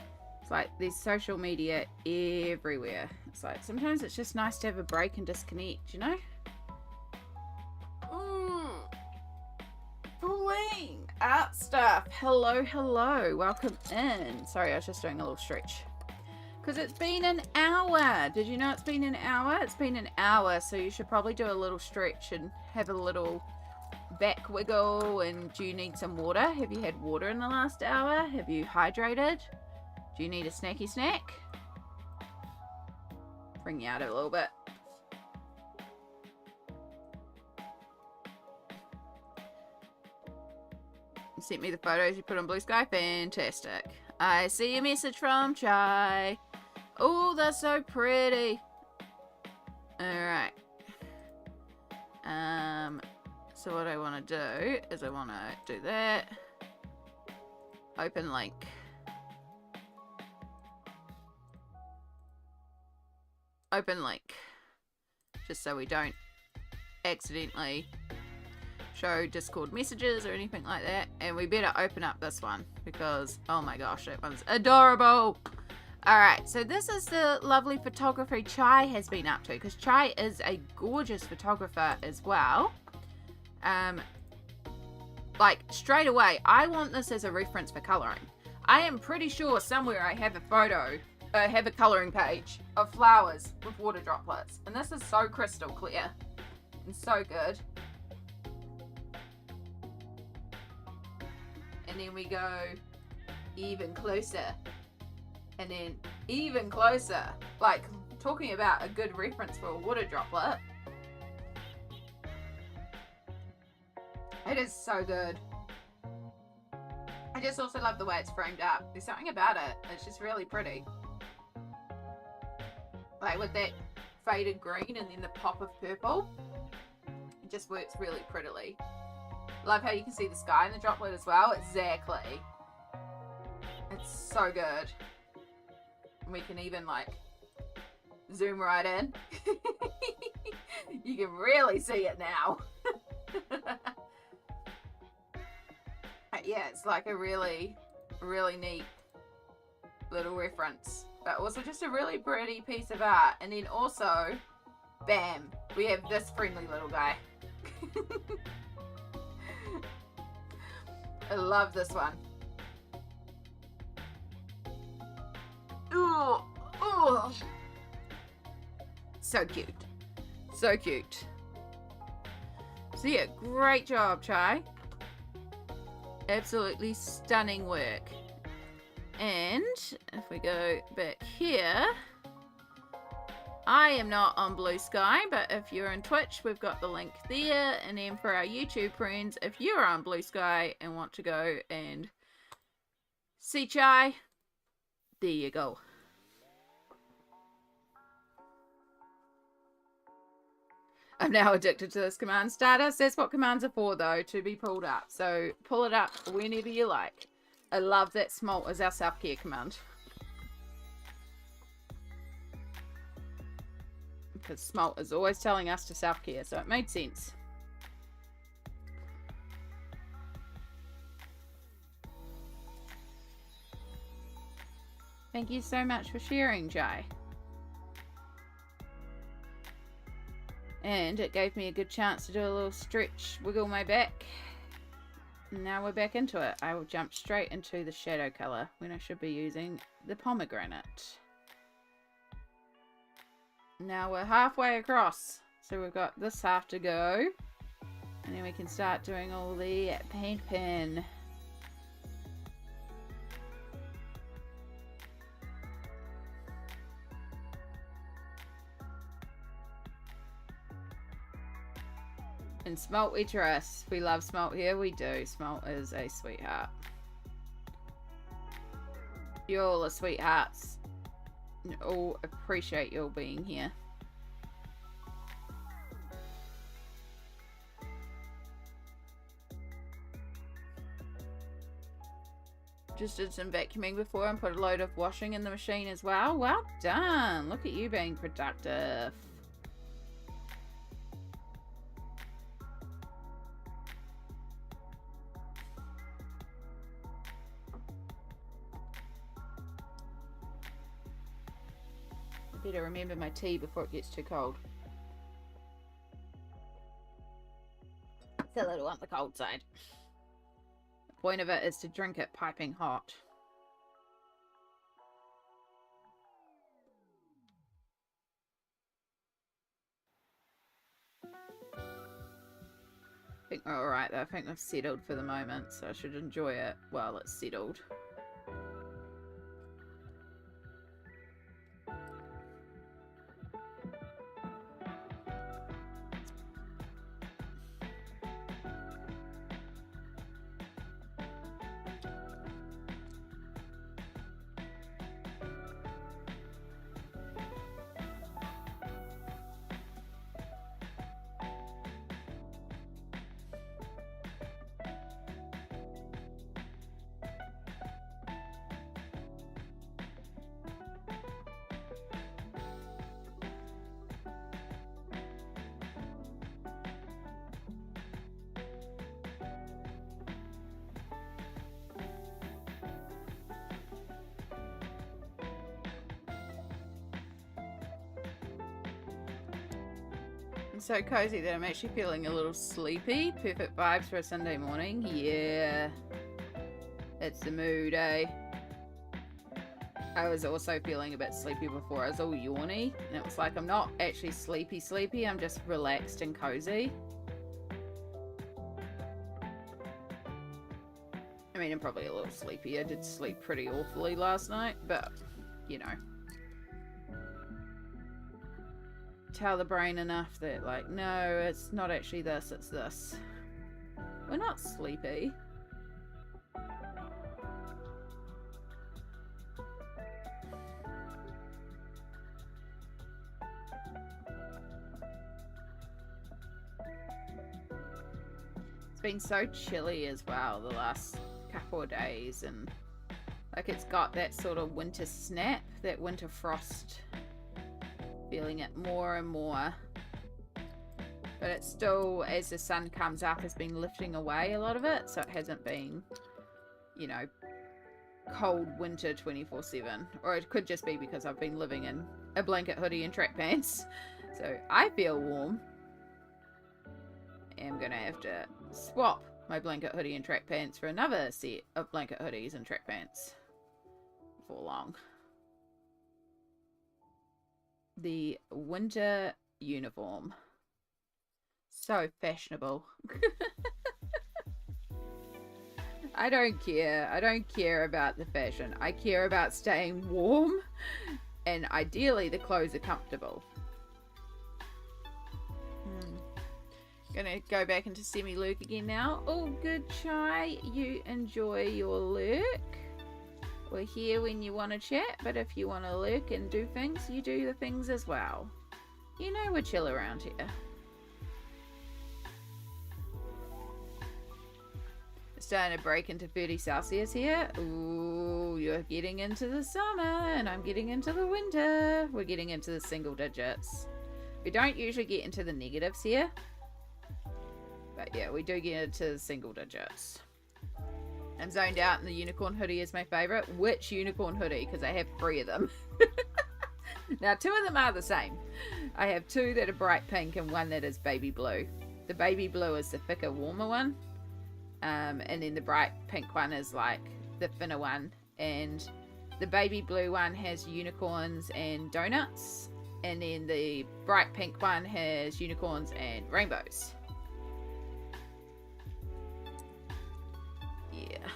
it's like there's social media everywhere. It's like sometimes it's just nice to have a break and disconnect, you know? Pauline, art stuff. Hello, hello. Welcome in. Sorry, I was just doing a little stretch. Because it's been an hour. Did you know it's been an hour? It's been an hour, so you should probably do a little stretch and have a little back wiggle. And do you need some water? Have you had water in the last hour? Have you hydrated? Do you need a snacky snack? Bring you out a little bit. You sent me the photos you put on Blue Sky. Fantastic. I see a message from Chai. Oh, that's so pretty. Alright. So what I want to do is I want to do that. Open link. open link, just so we don't accidentally show Discord messages or anything like that. And we better open up this one because, oh my gosh, that one's adorable. Alright, so this is the lovely photography Chai has been up to, because Chai is a gorgeous photographer as well. Like, straight away, I want this as a reference for colouring. I am pretty sure somewhere I have a photo, have a colouring page of flowers with water droplets. And this is so crystal clear and so good. And then we go even closer. And then even closer. Like, talking about a good reference for a water droplet. It is so good. I just also love the way it's framed up. There's something about it. It's just really pretty. Like with that faded green and then the pop of purple. It just works really prettily. Love how you can see the sky in the droplet as well. Exactly. It's so good. We can even like zoom right in. You can really see it now. Yeah, it's like a really, really neat little reference, but also just a really pretty piece of art. And then also, bam, we have this friendly little guy. I love this one. Ooh, ooh. So cute. So cute. So yeah, great job, Chai. Absolutely stunning work. And if we go back here, I am not on Blue Sky, but if you're on Twitch, we've got the link there. And then for our YouTube friends, if you're on Blue Sky and want to go and see Chai, there you go. I'm now addicted to this command status. That's what commands are for, though, to be pulled up. So pull it up whenever you like. I love that Smalt is our self-care command. Because Smalt is always telling us to self-care, so it made sense. Thank you so much for sharing, Jai. And it gave me a good chance to do a little stretch, wiggle my back. Now we're back into it. I will jump straight into the shadow colour when I should be using the pomegranate. Now we're halfway across. So we've got this half to go. And then we can start doing all the paint pen. And Smalt we trust. We love Smalt here. We do. Smalt is a sweetheart. You all are sweethearts. You all appreciate you all being here. Just did some vacuuming before and put a load of washing in the machine as well. Well done. Look at you being productive. Better remember my tea before it gets too cold. It's a little on the cold side. The point of it is to drink it piping hot. I think we're alright though. I think we've settled for the moment, so I should enjoy it while it's settled. so cozy that I'm actually feeling a little sleepy. Perfect vibes for a Sunday morning. Yeah. It's the mood, eh? I was also feeling a bit sleepy before. I was all yawny. And it was like, I'm not actually sleepy. I'm just relaxed and cozy. I mean, I'm probably a little sleepy. I did sleep pretty awfully last night. But, you know. Tell the brain enough that, like, no, it's not actually this, it's this. We're not sleepy. It's been so chilly as well the last couple of days, and like it's got that sort of winter snap, that winter frost. Feeling it more and more, but it's still, as the sun comes up, has been lifting away a lot of it, so it hasn't been, you know, cold winter 24/7. Or it could just be because I've been living in a blanket hoodie and track pants, so I feel warm. I'm gonna have to swap my blanket hoodie and track pants for another set of blanket hoodies and track pants before long. The winter uniform. So fashionable. I don't care. I don't care about the fashion. I care about staying warm, and ideally the clothes are comfortable. Gonna go back into semi-lurk again now. Oh, good, Chai. You enjoy your lurk. We're here when you want to chat, but if you want to lurk and do things, you do the things as well. You know we're chill around here. It's starting to break into 30 Celsius here. Ooh, you're getting into the summer, and I'm getting into the winter. We're getting into the single digits. We don't usually get into the negatives here. But yeah, we do get into the single digits. I'm zoned out, and the unicorn hoodie is my favorite. Which unicorn hoodie? Because I have 3 of them. Now, 2 of them are the same. I have 2 that are bright pink and 1 that is baby blue. The baby blue is the thicker, warmer one. And then the bright pink one is like the thinner one. And the baby blue one has unicorns and donuts. And then the bright pink one has unicorns and rainbows. Yeah,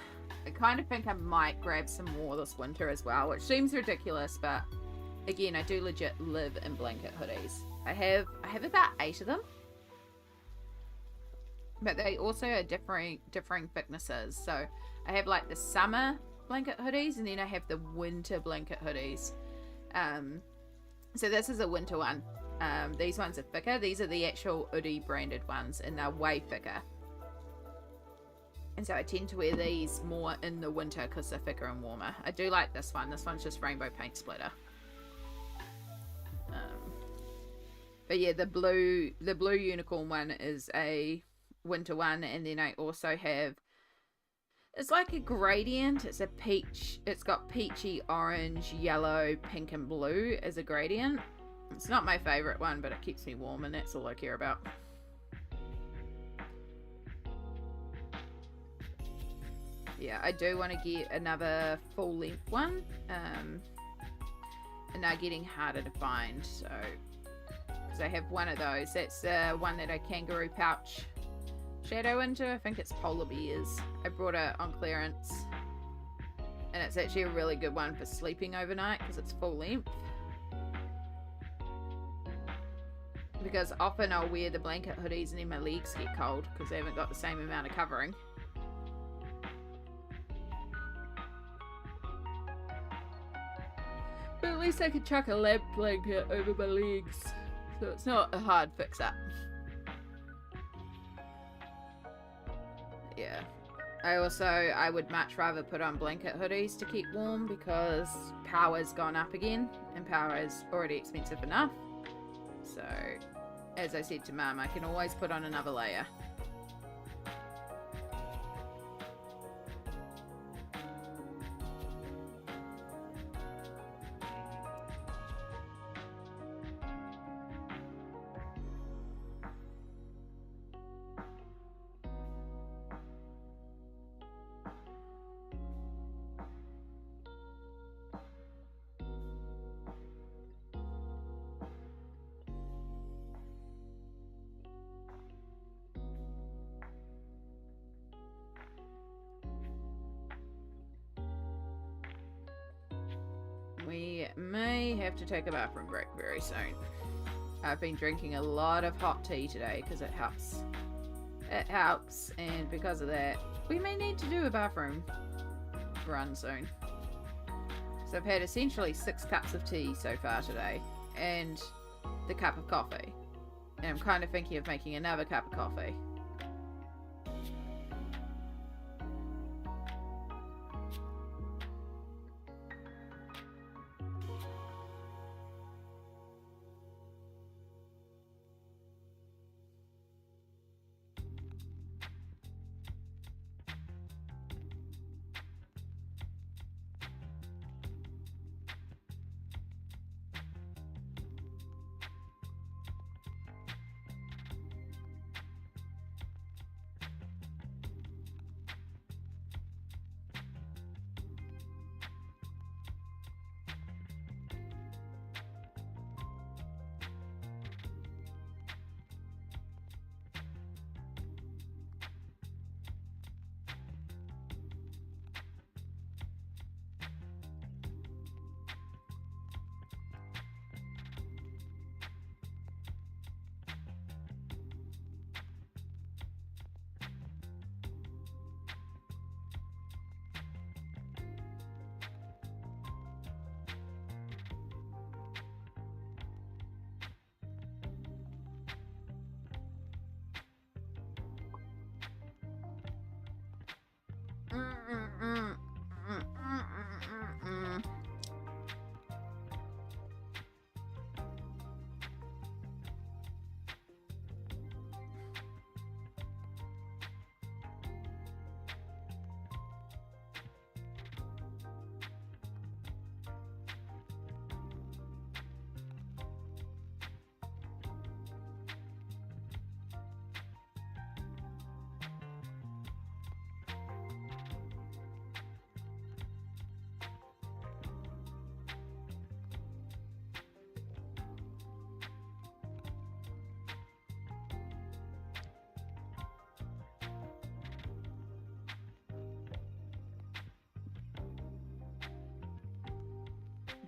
I kind of think I might grab some more this winter as well, which seems ridiculous, but again, I do legit live in blanket hoodies. I have about 8 of them, but they also are differing thicknesses. So I have like the summer blanket hoodies, and then I have the winter blanket hoodies. So this is a winter one. These ones are thicker. These are the actual Udi branded ones, and they're way thicker. And so I tend to wear these more in the winter because they're thicker and warmer. I do like this one. This one's just rainbow paint splitter. But yeah, the blue unicorn one is a winter one, and then I also have, it's like a gradient. It's a peach. It's got peachy, orange, yellow, pink, and blue as a gradient. It's not my favorite one, but it keeps me warm, and that's all I care about. Yeah, I do want to get another full length one, and they're getting harder to find, so, because I have one of those. That's the one that I kangaroo pouch shadow into. I think it's polar bears. I brought it on clearance, and it's actually a really good one for sleeping overnight because it's full length. Because often I'll wear the blanket hoodies and then my legs get cold because they haven't got the same amount of covering. But at least I can chuck a lamp blanket over my legs, so it's not a hard fix up. Yeah. I would much rather put on blanket hoodies to keep warm because power's gone up again, and power is already expensive enough. So, as I said to Mum, I can always put on another layer. may have to take a bathroom break very soon. I've been drinking a lot of hot tea today because it helps. It helps, and because of that, we may need to do a bathroom run soon. So I've had essentially 6 cups of tea so far today, and the cup of coffee. And I'm kind of thinking of making another cup of coffee.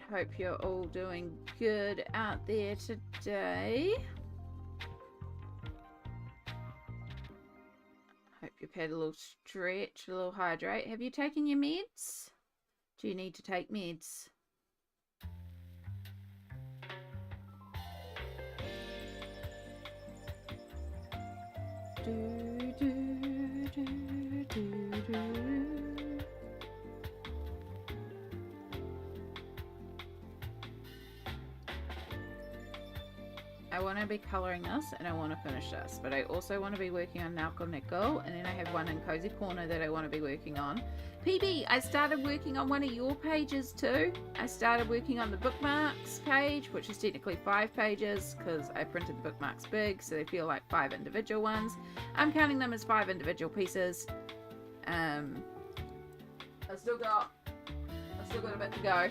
Hope you're all doing good out there today. Hope you've had a little stretch, a little hydrate. Have you taken your meds? Do you need to take meds? Do, do, do, do, do. I want to be colouring this and I want to finish this, but I also want to be working on Naoko Nickel, and then I have one in Cozy Corner that I want to be working on. PB, I started working on one of your pages too. I started working on the bookmarks page, which is technically 5 pages because I printed the bookmarks big, so they feel like 5 individual ones. I'm counting them as 5 individual pieces. I still got a bit to go.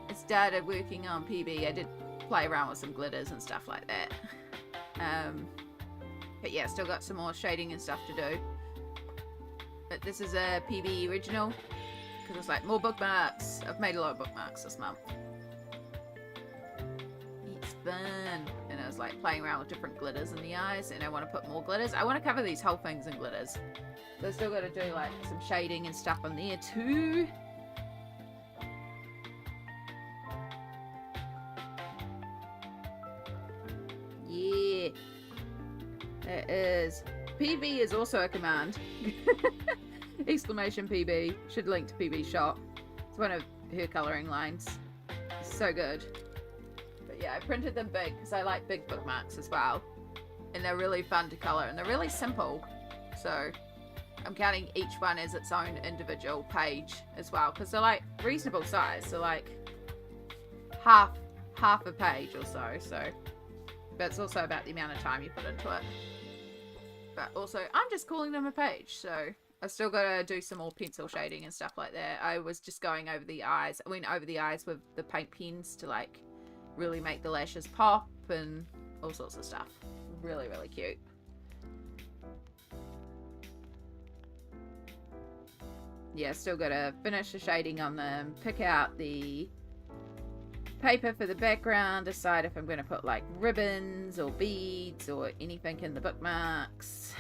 I started working on PB. I did play around with some glitters and stuff like that. But yeah, still got some more shading and stuff to do. But this is a PB original because it's like more bookmarks. I've made a lot of bookmarks this month. It's fun. And I was like playing around with different glitters in the eyes, and I want to put more glitters. I want to cover these whole things in glitters. So I still got to do like some shading and stuff on there too. Yeah, it is. PB is also a command. Exclamation PB. Should link to PB shop. It's one of her colouring lines. It's so good. But yeah, I printed them big because I like big bookmarks as well. And they're really fun to colour, and they're really simple. So I'm counting each one as its own individual page as well, because they're like reasonable size. So like half a page or so. But it's also about the amount of time you put into it. But also, I'm just calling them a page, so I still got to do some more pencil shading and stuff like that. I was just going over the eyes. I went over the eyes with the paint pens to like really make the lashes pop and all sorts of stuff. Really, really cute. yeah, still gotta finish the shading on them, pick out the paper for the background, decide if I'm going to put like ribbons or beads or anything in the bookmarks.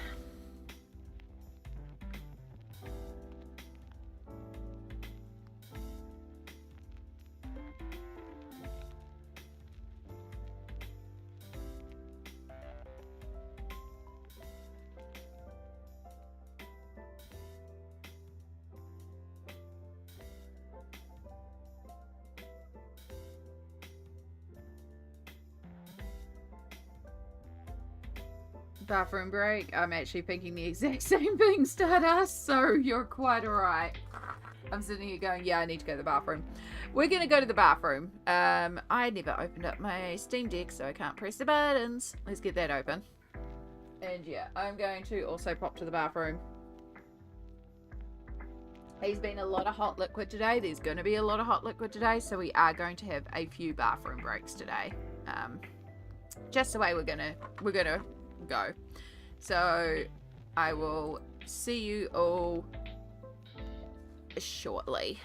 Bathroom break. I'm actually thinking the exact same thing, Stardust, so you're quite alright. I'm sitting here going, yeah, I need to go to the bathroom. We're gonna go to the bathroom. I never opened up my Steam Deck, so I can't press the buttons. Let's get that open. And yeah, I'm going to also pop to the bathroom. There's been a lot of hot liquid today. There's going to be a lot of hot liquid today, so we are going to have a few bathroom breaks today. Just the way we're gonna go. So I will see you all shortly.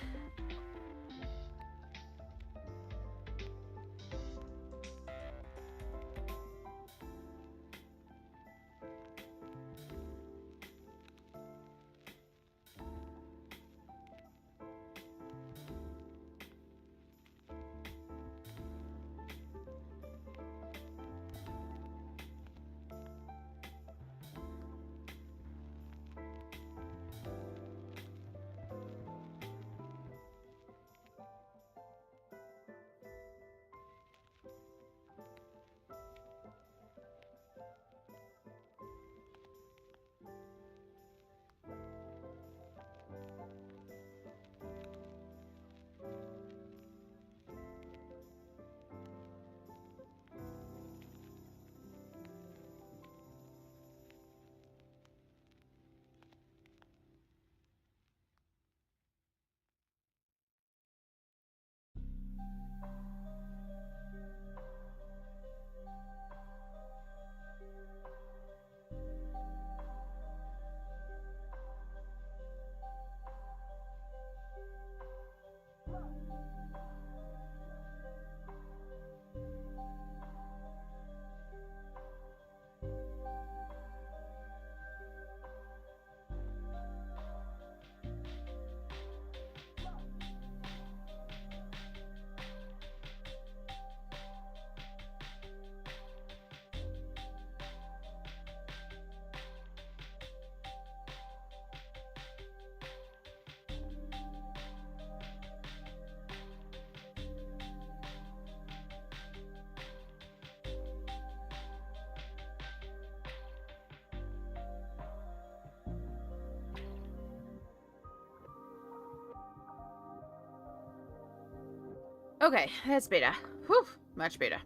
Okay, that's better. Whew, much better.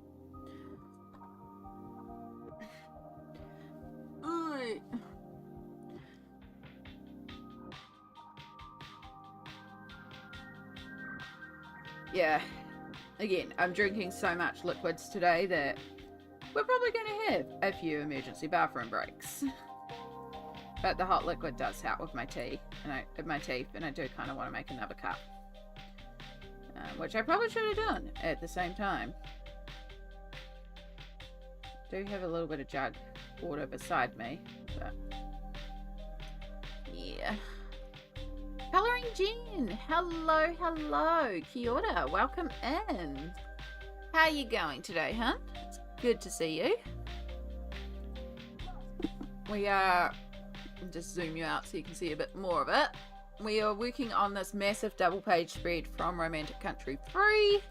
Yeah, again, I'm drinking so much liquids today that we're probably going to have a few emergency bathroom breaks. But the hot liquid does help with my tea, and my teeth, and I do kind of want to make another cup. Which I probably should have done at the same time. Do have a little bit of jug water beside me, but yeah. Colouring Jen, hello, hello, kia ora, welcome in. How are you going today, huh? It's good to see you. We are, just zoom you out so you can see a bit more of it. We are working on this massive double page spread from Romantic Country 3.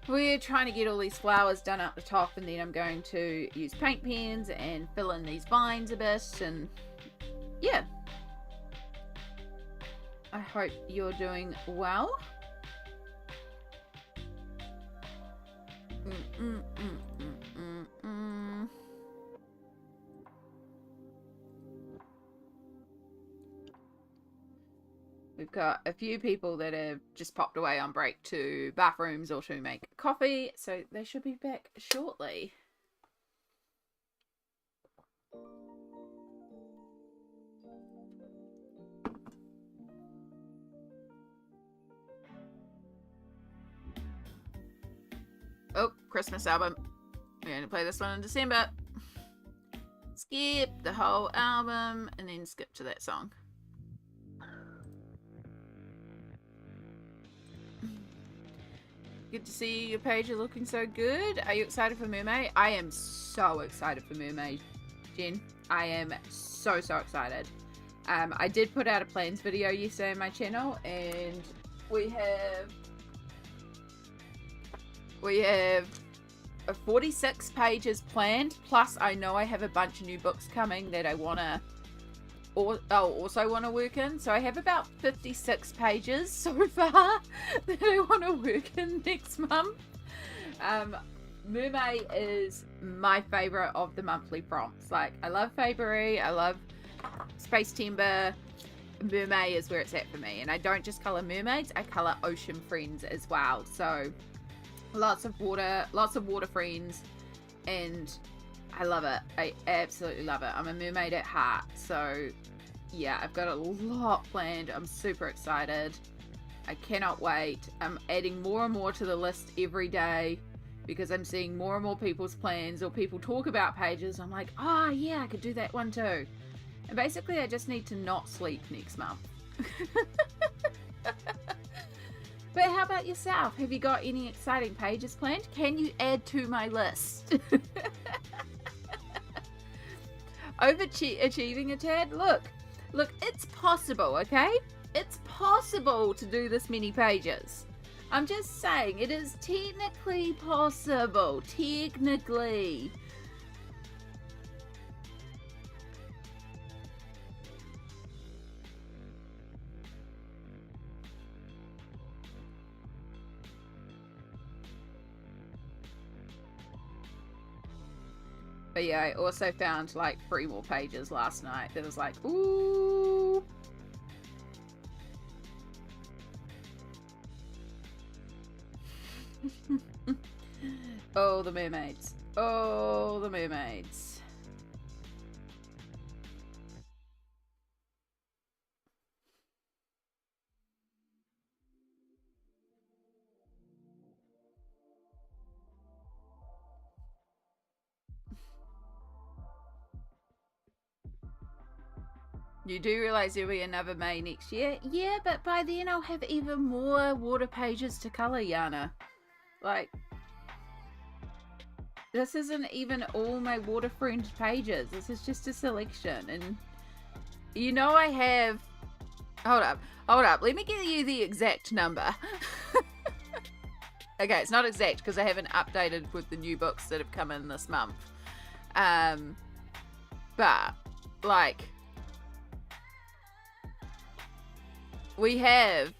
We're trying to get all these flowers done up the top, and then I'm going to use paint pens and fill in these vines a bit, and yeah. I hope you're doing well. We've got a few people that have just popped away on break to bathrooms or to make coffee, so they should be back shortly. Christmas album. We're going to play this one in December. Skip the whole album and then skip to that song. Good to see your page is looking so good. Are you excited for Mermaid? I am so excited for Mermaid, Jen. I am so excited. I did put out a plans video yesterday on my channel, and we have 46 pages planned, plus I know I have a bunch of new books coming that I'll also want to work in. So I have about 56 pages so far that I want to work in next month. Mermaid is my favorite of the monthly prompts. Like, I love Fabry, I love Space Timber. Mermaid is where it's at for me, and I don't just color mermaids, I color ocean friends as well. So lots of water friends, and I love it. I absolutely love it. I'm a mermaid at heart. So yeah, I've got a lot planned. I'm super excited. I cannot wait. I'm adding more and more to the list every day because I'm seeing more and more people's plans, or people talk about pages. I'm like, oh yeah, I could do that one too. And basically I just need to not sleep next month. But how about yourself? Have you got any exciting pages planned? Can you add to my list? Overachieving a tad? Look, it's possible, okay? It's possible to do this many pages. I'm just saying, it is technically possible. Technically. But yeah, I also found like 3 more pages last night that was like, ooh. Oh, the mermaids. Oh, the mermaids. You do realize there'll be another May next year? Yeah, but by then I'll have even more water pages to color, Yana. Like, this isn't even all my water friend pages. This is just a selection. And you know I have... Hold up. Let me give you the exact number. Okay, it's not exact because I haven't updated with the new books that have come in this month. But, like... We have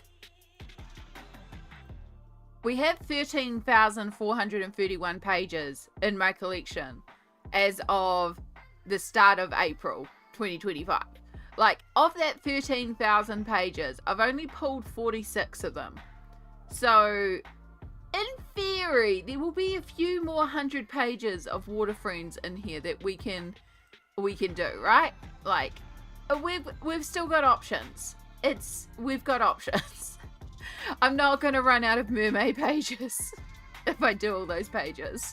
13,431 pages in my collection as of the start of April 2025. Like, of that 13,000 pages, I've only pulled 46 of them. So, in theory, there will be a few more 100 pages of water friends in here that we can do, right? Like, we've still got options. We've got options. I'm not going to run out of mermaid pages if I do all those pages.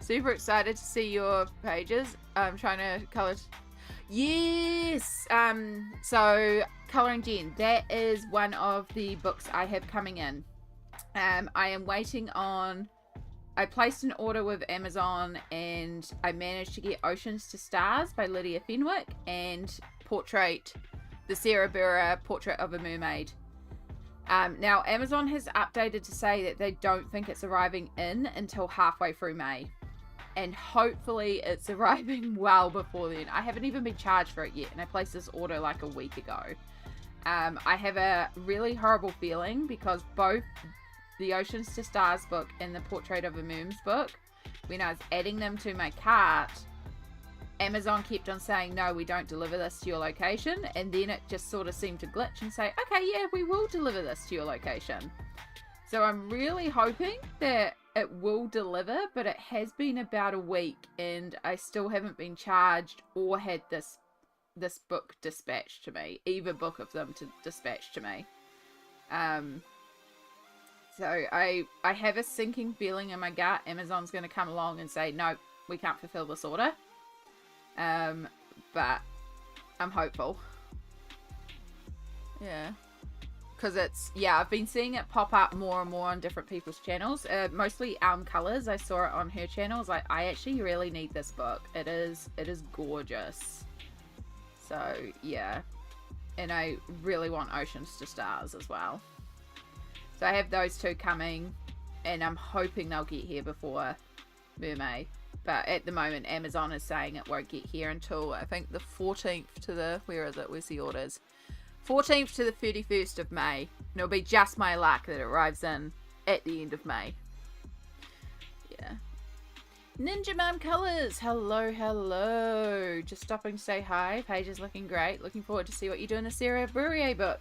Super excited to see your pages. I'm trying to color. Yes. So Coloring Jen, that is one of the books I have coming in. I am waiting on... I placed an order with Amazon, and I managed to get Oceans to Stars by Lydia Fenwick and the Sarah Burra Portrait of a Mermaid. Now, Amazon has updated to say that they don't think it's arriving in until halfway through May. And hopefully it's arriving well before then. I haven't even been charged for it yet, and I placed this order like a week ago. I have a really horrible feeling because both the Oceans to Stars book and the Portrait of a Merm's book, when I was adding them to my cart, Amazon kept on saying, no, we don't deliver this to your location, and then it just sort of seemed to glitch and say, okay, yeah, we will deliver this to your location. So I'm really hoping that it will deliver, but it has been about a week and I still haven't been charged or had this book dispatched to me, either book of them to dispatch to me. So I have a sinking feeling in my gut Amazon's going to come along and say, no, we can't fulfill this order. But I'm hopeful. Yeah. Because it's, yeah, I've been seeing it pop up more and more on different people's channels. Mostly Colors. I saw it on her channel. Like, I actually really need this book. It is gorgeous. So, yeah. And I really want Oceans to Stars as well. So I have those two coming. And I'm hoping they'll get here before Mermaid. But at the moment, Amazon is saying it won't get here until, I think, the 14th to the, where is it? Where's the orders? 14th to the 31st of May. And it'll be just my luck that it arrives in at the end of May. Yeah. Ninja Mom Colors. Hello, hello. Just stopping to say hi. Page is looking great. Looking forward to see what you do in the Eriy Burier book.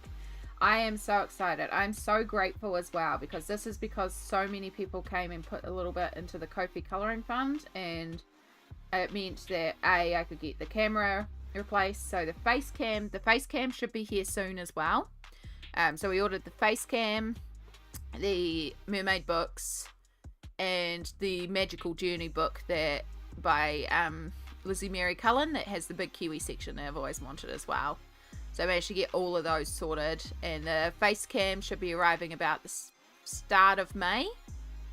I am so excited. I'm so grateful as well, because this is because so many people came and put a little bit into the Ko-fi Colouring Fund, and it meant that I could get the camera replaced. So the face cam should be here soon as well. So we ordered the face cam, the mermaid books, and the Magical Journey book that by Lizzie Mary Cullen that has the big kiwi section that I've always wanted as well. So I managed to get all of those sorted, and the face cam should be arriving about the start of May.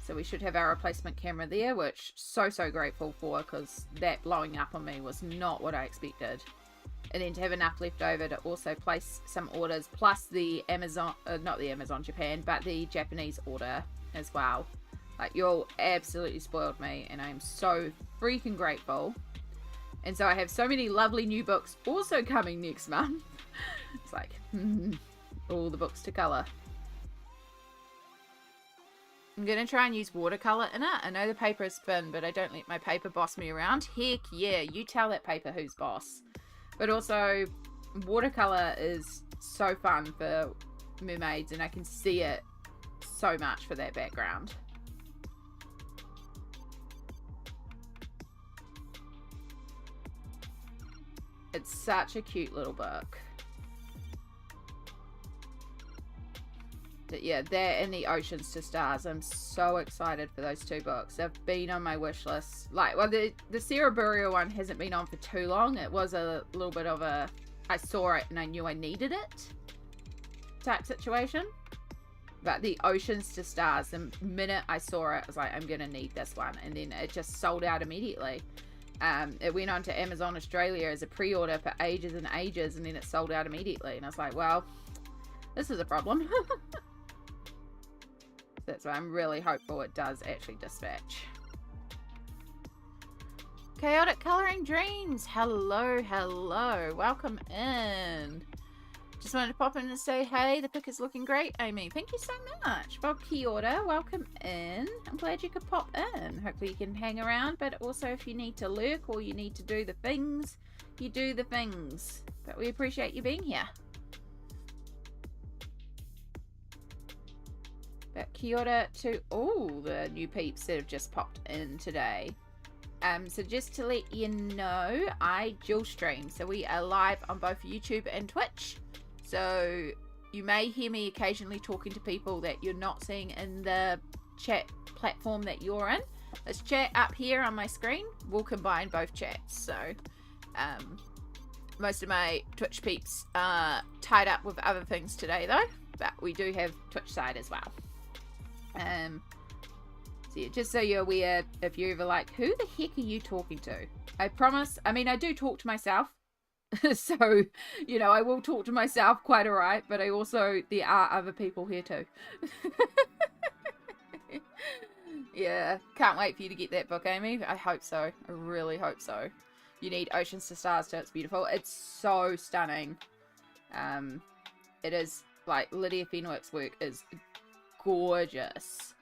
So we should have our replacement camera there, which so grateful for, because that blowing up on me was not what I expected. And then to have enough left over to also place some orders, plus the Amazon, not the Amazon Japan, but the Japanese order as well. Like, you all absolutely spoiled me, and I'm so freaking grateful. And so I have so many lovely new books also coming next month. It's like, all the books to colour. I'm going to try and use watercolour in it. I know the paper is thin, but I don't let my paper boss me around. Heck yeah, you tell that paper who's boss. But also, watercolour is so fun for mermaids, and I can see it so much for that background. It's such a cute little book. But yeah, that and the Oceans to Stars. I'm so excited for those two books. They've been on my wish list. Like, well, the Eriy Burial one hasn't been on for too long. It was a little bit of a, I saw it and I knew I needed it type situation. But the Oceans to Stars, the minute I saw it, I was like, I'm going to need this one. And then it just sold out immediately. It went on to Amazon Australia as a pre-order for ages and ages, and then it sold out immediately. And I was like, well, this is a problem. That's why I'm really hopeful it does actually dispatch. Chaotic Colouring Dreams. Hello, hello. Welcome in. Just wanted to pop in and say, hey, the pic is looking great, Amy. Thank you so much. Well, kia ora. Welcome in. I'm glad you could pop in. Hopefully you can hang around, but also if you need to lurk or you need to do the things, you do the things. But we appreciate you being here. But kia ora to all the new peeps that have just popped in today. So just to let you know, I dual stream. So we are live on both YouTube and Twitch. So you may hear me occasionally talking to people that you're not seeing in the chat platform that you're in. This chat up here on my screen will combine both chats. So most of my Twitch peeps are tied up with other things today though. But we do have Twitch side as well. So yeah, just so you're aware, if you're ever like, who the heck are you talking to? I promise, I mean, I do talk to myself. So, you know, I will talk to myself quite alright, but I also, there are other people here too. Yeah, can't wait for you to get that book, Amy. I hope so. I really hope so. You need Oceans to Stars too. It's beautiful. It's so stunning. It is, like, Lydia Fenwick's work is gorgeous.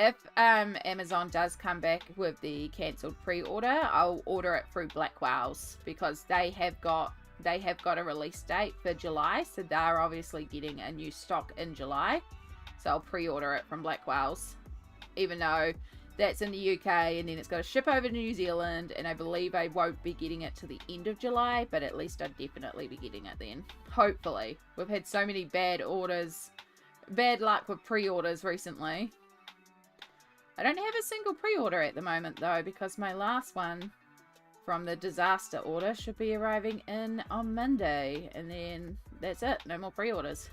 If Amazon does come back with the cancelled pre-order, I'll order it through Black Whales, because they have got a release date for July, so they're obviously getting a new stock in July. So I'll pre-order it from Black Whales, even though that's in the UK, and then it's got to ship over to New Zealand, and I believe I won't be getting it to the end of July, but at least I'll definitely be getting it then. Hopefully. We've had so many bad orders bad luck with pre-orders recently. I don't have a single pre-order at the moment though, because my last one from the disaster order should be arriving in on Monday, and then that's it. No more pre-orders.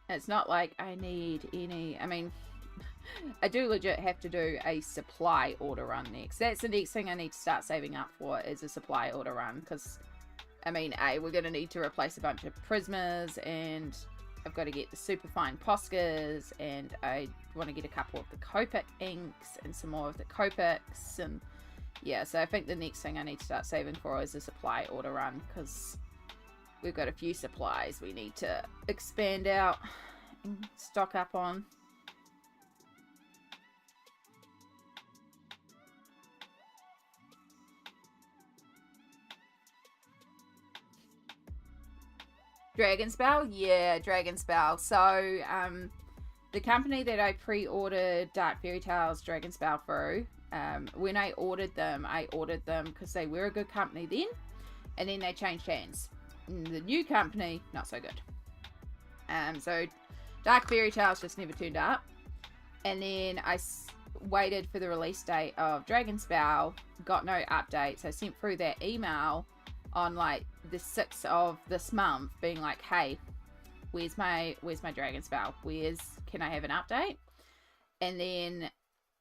It's not like I need any, I mean, I do legit have to do a supply order run next. That's the next thing I need to start saving up for, is a supply order run, because, I mean, we're going to need to replace a bunch of Prismas, and I've got to get the super fine Poscas, and I want to get a couple of the Copic inks, and some more of the Copics, and yeah, so I think the next thing I need to start saving for is a supply order run, because we've got a few supplies we need to expand out and stock up on. Dragonspell? Yeah, Dragonspell. So, the company that I pre-ordered Dark Fairy Tales Dragonspell through, when I ordered them because they were a good company then, and then they changed hands. And the new company, not so good. So, Dark Fairy Tales just never turned up. And then I waited for the release date of Dragonspell, got no updates. I sent through that email on like the 6th of this month being like, hey, where's my Dragonspell? Can I have an update? And then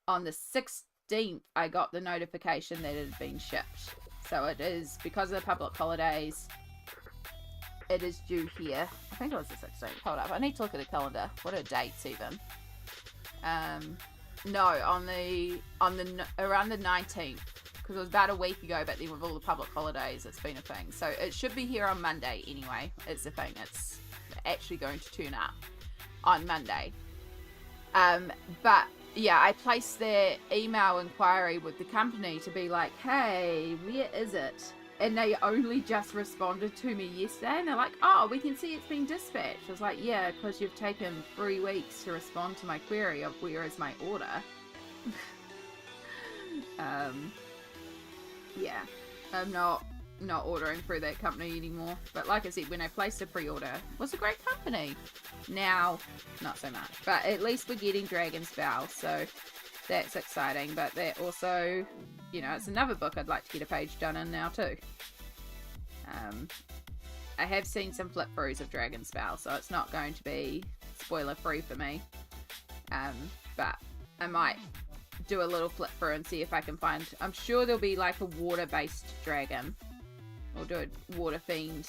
on the 16th I got the notification that it had been shipped. So it is, because of the public holidays, it is due here. I think it was the 16th. Hold up, I need to look at the calendar. What are dates even? No, on the around the 19th. Because it was about a week ago, but then with all the public holidays, it's been a thing. So it should be here on Monday anyway. It's the thing. It's actually going to turn up on Monday. But yeah, I placed their email inquiry with the company to be like, hey, where is it? And they only just responded to me yesterday. And they're like, oh, we can see it's been dispatched. I was like, yeah, because you've taken 3 weeks to respond to my query of where is my order. Yeah, I'm not ordering through that company anymore. But like I said, when I placed a pre-order, it was a great company. Now, not so much. But at least we're getting Dragonspell, so that's exciting. But that also, you know, it's another book I'd like to get a page done in now too. I have seen some flip-throughs of Dragonspell, so it's not going to be spoiler-free for me. But I might do a little flip through and see if I can find, I'm sure there'll be like a water based dragon, or do a water friend.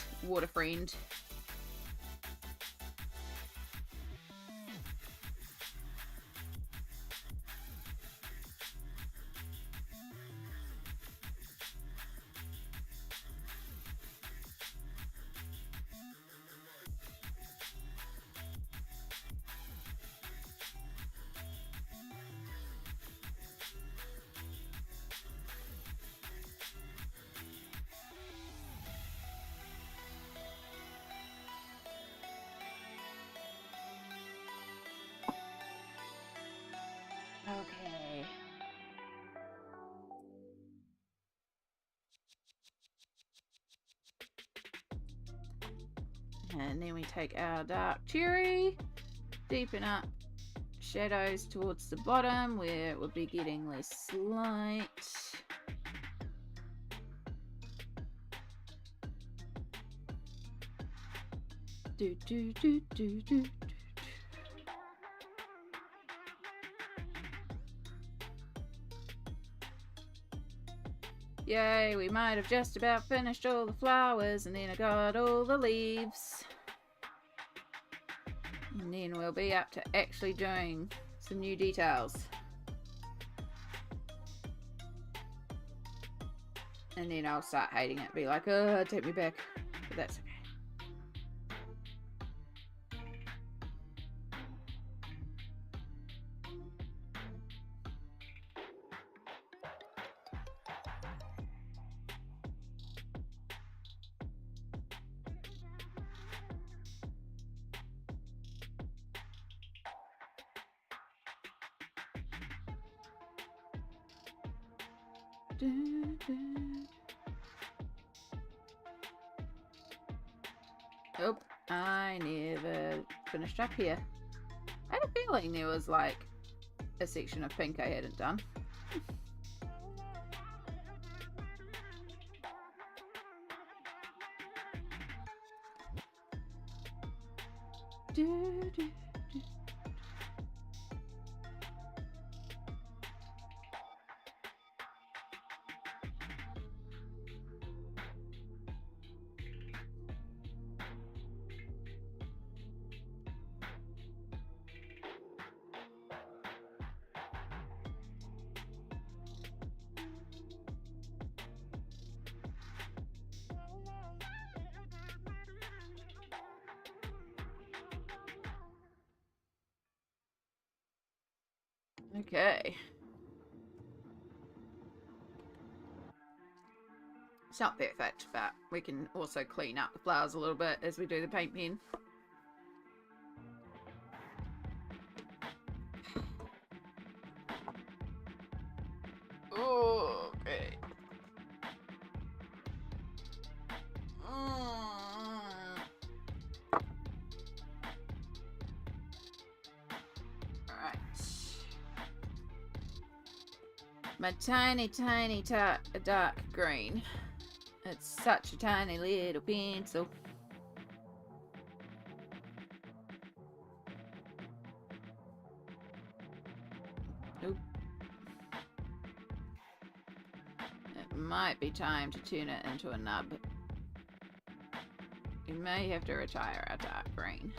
Okay. And then we take our dark cherry, deepen up shadows towards the bottom where it would be getting less light. Do do do do do. Yay, we might have just about finished all the flowers, and then I got all the leaves. And then we'll be up to actually doing some new details. And then I'll start hating it, be like, oh, take me back. But that's okay. Oh, I never finished up here. I had a feeling there was like a section of pink I hadn't done. Okay. It's not perfect, but we can also clean up the flowers a little bit as we do the paint pen. Oh, okay. Alright. My tiny, tiny dark green. It's such a tiny little pencil. Nope. It might be time to turn it into a nub. You may have to retire our dark green.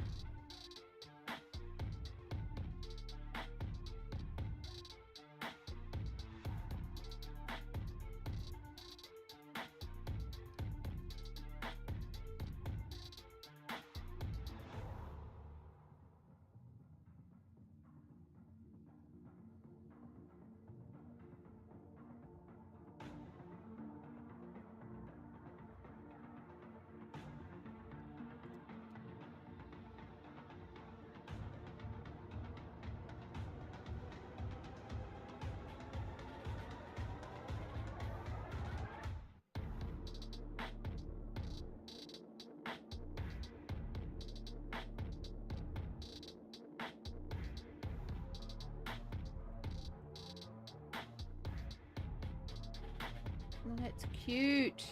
Oh, that's cute.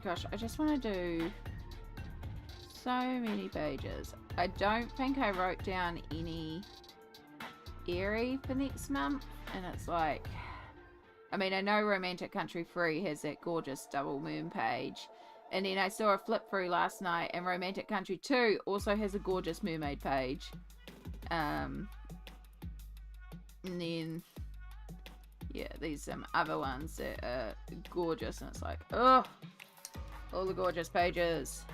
Gosh, I just want to do so many pages. I don't think I wrote down any Eriy for next month, and it's like, I mean, I know Romantic Country 3 has that gorgeous double moon page, and then I saw a flip through last night, and Romantic Country 2 also has a gorgeous mermaid page. And then, yeah, these some other ones that are gorgeous, and it's like, oh, all the gorgeous pages.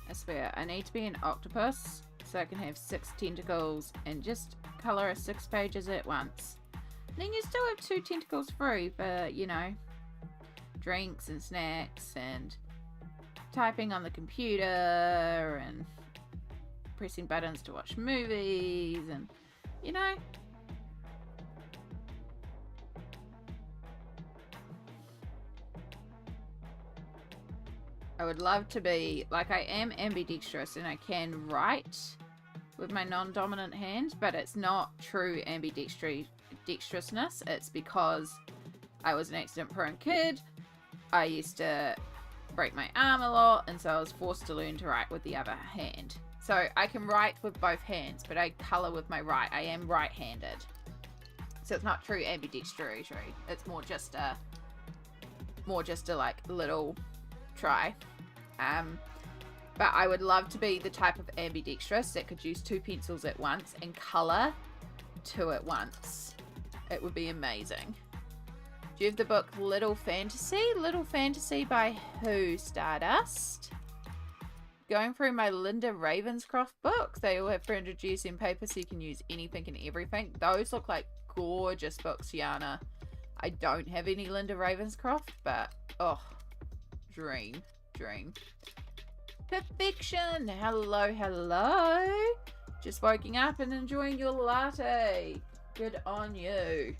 I swear, I need to be an octopus so I can have 6 tentacles and just colour 6 pages at once. And then you still have 2 tentacles free for, you know, drinks and snacks and typing on the computer and pressing buttons to watch movies and, you know. I would love to be, like, I am ambidextrous and I can write with my non-dominant hand, but it's not true ambidextrousness. It's because I was an accident-prone kid. I used to break my arm a lot, and so I was forced to learn to write with the other hand. So So I can write with both hands, but I color with my right. I am right-handed. So it's not true ambidextrous. It's more just a like little try. But I would love to be the type of ambidextrous that could use 2 pencils at once and color 2 at once. It would be amazing. Do you have the book Little Fantasy? Little Fantasy by who? Stardust? Going through my Linda Ravenscroft book. They all have 300 GSM paper, so you can use anything and everything. Those look like gorgeous books, Yana. I don't have any Linda Ravenscroft, but oh, dream. Perfection. Hello, hello. Just waking up and enjoying your latte. Good on you.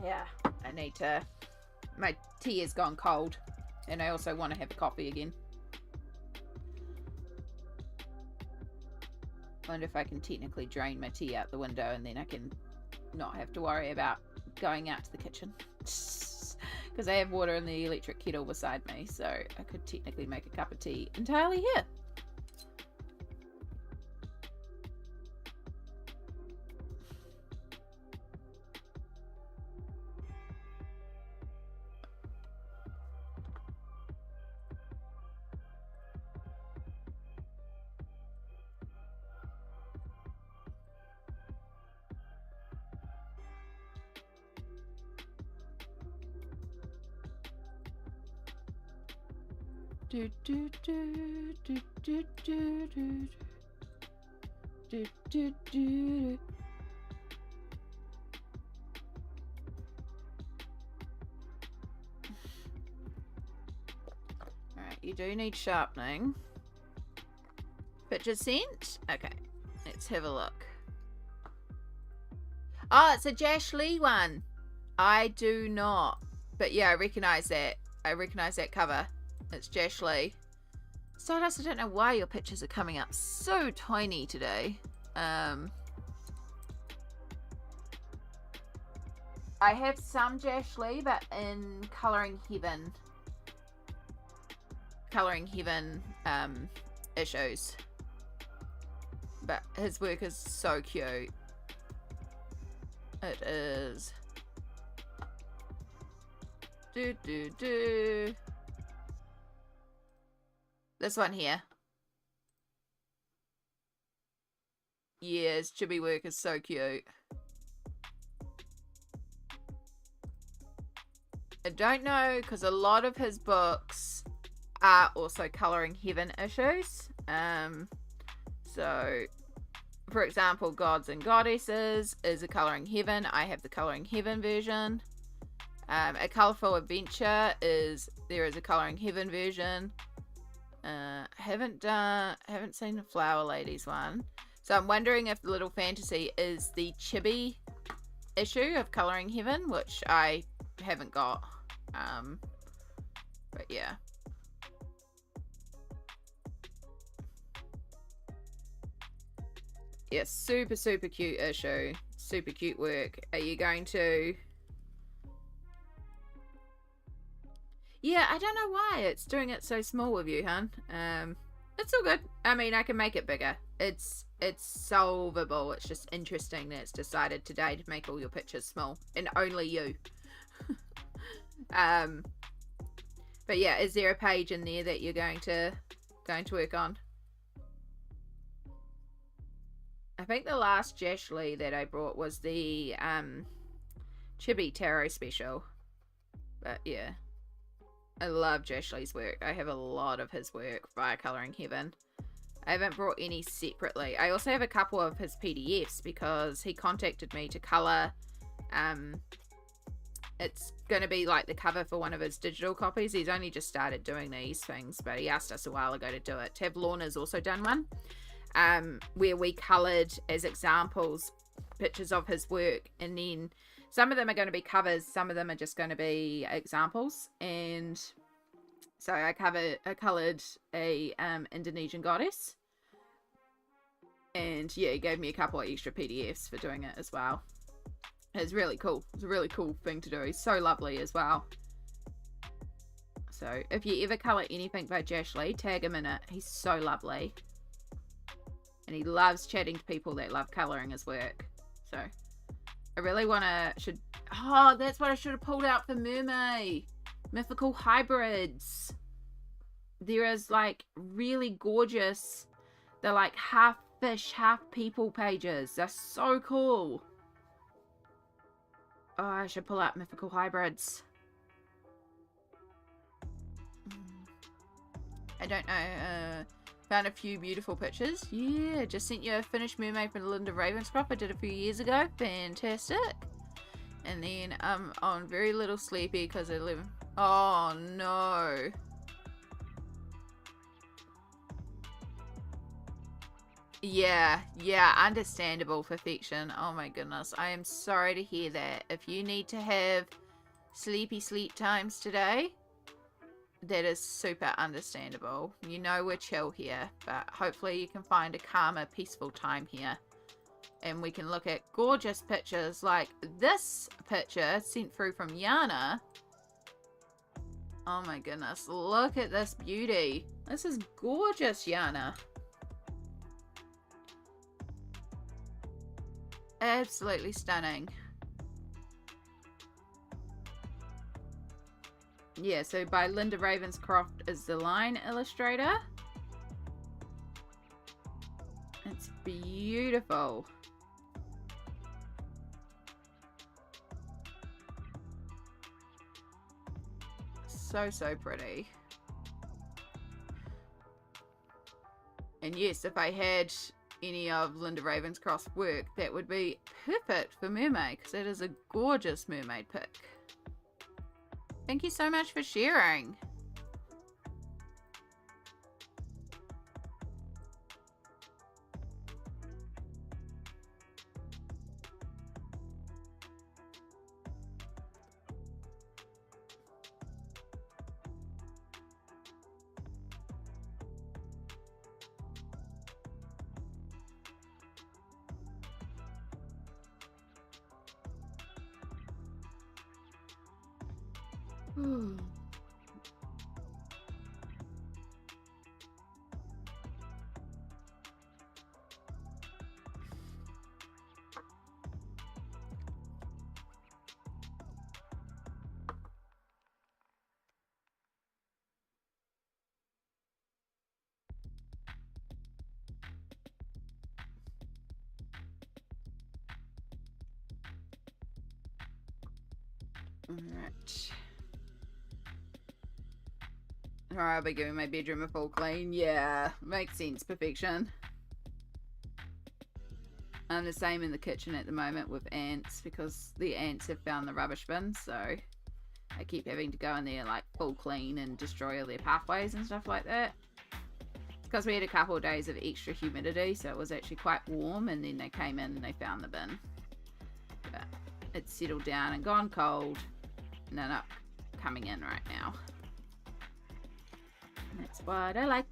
Yeah, I need to. My tea has gone cold, and I also want to have a coffee again. Wonder if I can technically drain my tea out the window, and then I can not have to worry about going out to the kitchen. Because I have water in the electric kettle beside me, so I could technically make a cup of tea entirely here. Do do do do do do do do do do. Alright, you do need sharpening. Picture sent? Okay, let's have a look. Oh, it's a Jash Lee one. I do not. But yeah, I recognize that. I recognize that cover. It's Jash Lee. Stardust, I don't know why your pictures are coming up so tiny today. I have some Jash Lee, but in Colouring Heaven issues. But his work is so cute. It is. Do do do. This one here. Yeah, his chibi work is so cute. I don't know, because a lot of his books are also Colouring Heaven issues. So, for example, Gods and Goddesses is a Colouring Heaven. I have the Colouring Heaven version. A Colourful Adventure there is a Colouring Heaven version. Haven't seen the Flower Ladies one. So I'm wondering if Little Fantasy is the chibi issue of Colouring Heaven, which I haven't got. But yeah. Yeah, super, super cute issue. Super cute work. Are you going to... Yeah, I don't know why it's doing it so small with you, hun. It's all good. I mean, I can make it bigger. It's solvable. It's just interesting that it's decided today to make all your pictures small. And only you. But yeah, is there a page in there that you're going to work on? I think the last Jash Lee that I brought was the Chibi Tarot special. But yeah. I love Jash Lee's work. I have a lot of his work via Colouring Heaven. I haven't brought any separately. I also have a couple of his PDFs because he contacted me to colour. It's going to be like the cover for one of his digital copies. He's only just started doing these things, but he asked us a while ago to do it. Tab Lorna's also done one where we coloured as examples pictures of his work, and then some of them are going to be covers, some of them are just going to be examples. And so I coloured a Indonesian goddess, and yeah, he gave me a couple of extra PDFs for doing it as well. It's really cool. It's a really cool thing to do. He's so lovely as well. So if you ever colour anything by Josh Lee, tag him in it. He's so lovely. And he loves chatting to people that love colouring his work. So I really want to... Oh, that's what I should have pulled out for Mermaid. Mythical Hybrids. There is like really gorgeous... They're like half fish, half people pages. They're so cool. Oh, I should pull out Mythical Hybrids. I don't know. Found a few beautiful pictures. Yeah, just sent you a finished mermaid from Linda Ravenscroft. I did a few years ago. Fantastic. And then I'm on very little sleepy because I live... Oh, no. Yeah, understandable perfection. Oh my goodness. I am sorry to hear that. If you need to have sleepy sleep times today, that is super understandable. You know we're chill here, but hopefully you can find a calmer, peaceful time here. And we can look at gorgeous pictures like this picture sent through from Yana. Oh my goodness, look at this beauty. This is gorgeous, Yana. Absolutely stunning. Yeah, so by Linda Ravenscroft is the line illustrator. It's beautiful. So pretty. And yes, if I had any of Linda Ravenscroft's work, that would be perfect for Mermaid, because it is a gorgeous mermaid pic. Thank you so much for sharing. Alright. Alright, I'll be giving my bedroom a full clean. Yeah, makes sense. Perfection. I'm the same in the kitchen at the moment with ants, because the ants have found the rubbish bin, so I keep having to go in there like full clean and destroy all their pathways and stuff like that. It's because we had a couple of days of extra humidity, so it was actually quite warm, and then they came in and they found the bin. But it's settled down and gone cold, and they're not coming in right now. And that's what I like.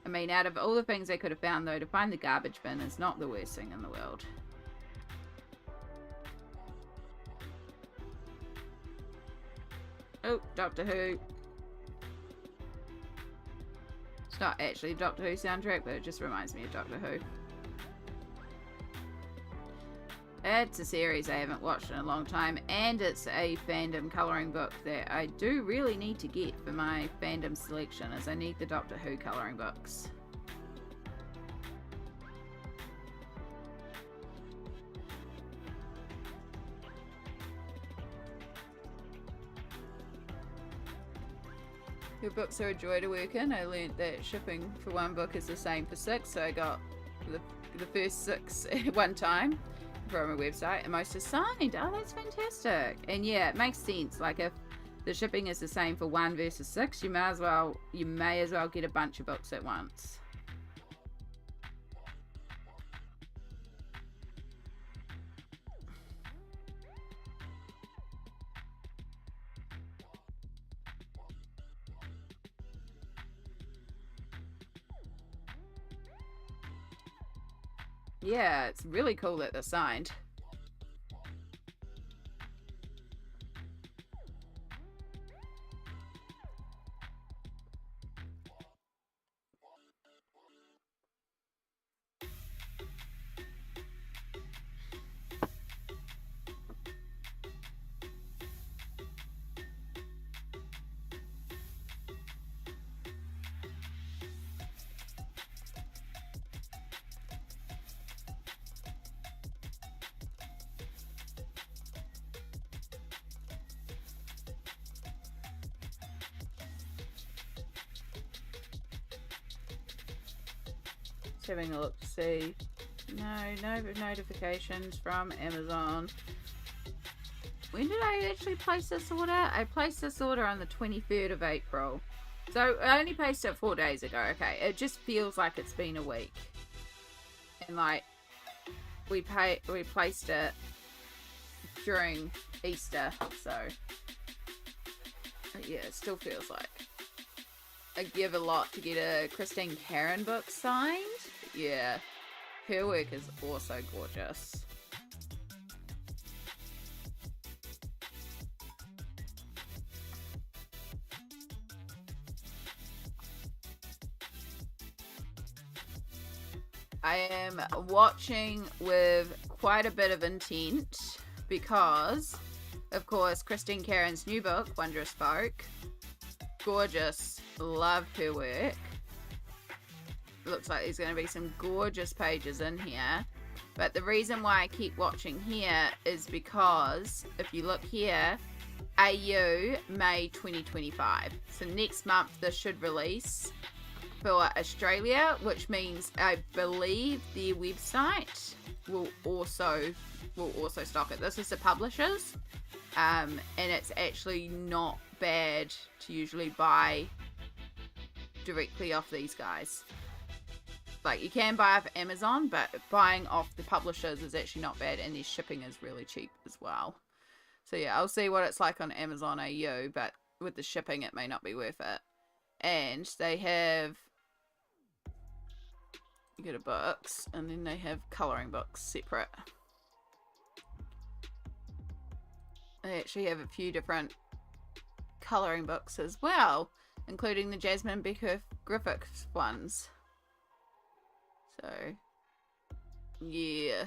I mean, out of all the things I could have found, though, to find the garbage bin is not the worst thing in the world. Oh, Doctor Who. It's not actually a Doctor Who soundtrack, but it just reminds me of Doctor Who. It's a series I haven't watched in a long time, and it's a fandom colouring book that I do really need to get for my fandom selection, as I need the Doctor Who colouring books. Your books are a joy to work in. I learnt that shipping for one book is the same for 6, so I got the first 6 at one time from a website, and most are signed. Oh, that's fantastic. And yeah, it makes sense. Like, if the shipping is the same for 1 versus 6, you may as well get a bunch of books at once. Yeah, it's really cool that they're signed. Just having a look to see. No notifications from Amazon. When did I actually place this order? I placed this order on the 23rd of April. So I only placed it 4 days ago. Okay, it just feels like it's been a week. And like, we placed it during Easter, so yeah, it still feels like I give a lot to get a Christine Karen book signed. Yeah, her work is also gorgeous. I am watching with quite a bit of intent because, of course, Christine Karen's new book, Wondrous Folk, gorgeous, love her work. Looks like there's going to be some gorgeous pages in here. But the reason why I keep watching here is because if you look here, AU May 2025. So next month this should release for Australia, which means I believe their website will also stock it. This is the publishers, and it's actually not bad to usually buy directly off these guys. Like, you can buy off Amazon, but buying off the publishers is actually not bad, and their shipping is really cheap as well. So yeah, I'll see what it's like on Amazon AU, but with the shipping it may not be worth it. And they have, you get a books, and then they have colouring books separate. They actually have a few different colouring books as well, including the Jasmine Becker Griffiths ones. So, yeah.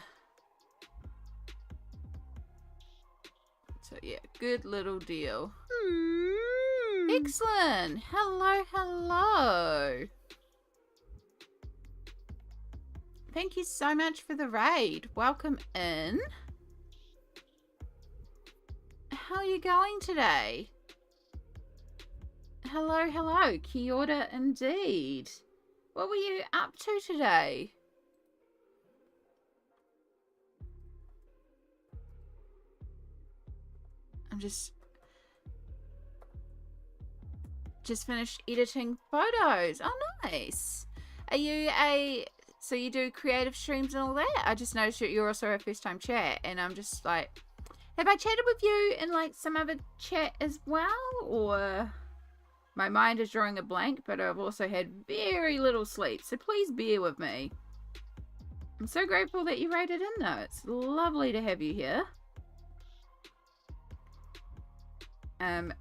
So, yeah, good little deal. Excellent. Hello, hello. Thank you so much for the raid. Welcome in. How are you going today? Hello, hello. Kia ora indeed. What were you up to today? I'm just finished editing photos. Oh, nice. Are you so you do creative streams and all that? I just noticed that you're also a first time chat, and I'm just like, have I chatted with you in like some other chat as well? Or my mind is drawing a blank, but I've also had very little sleep, so please bear with me. I'm so grateful that you raided in though. It's lovely to have you here.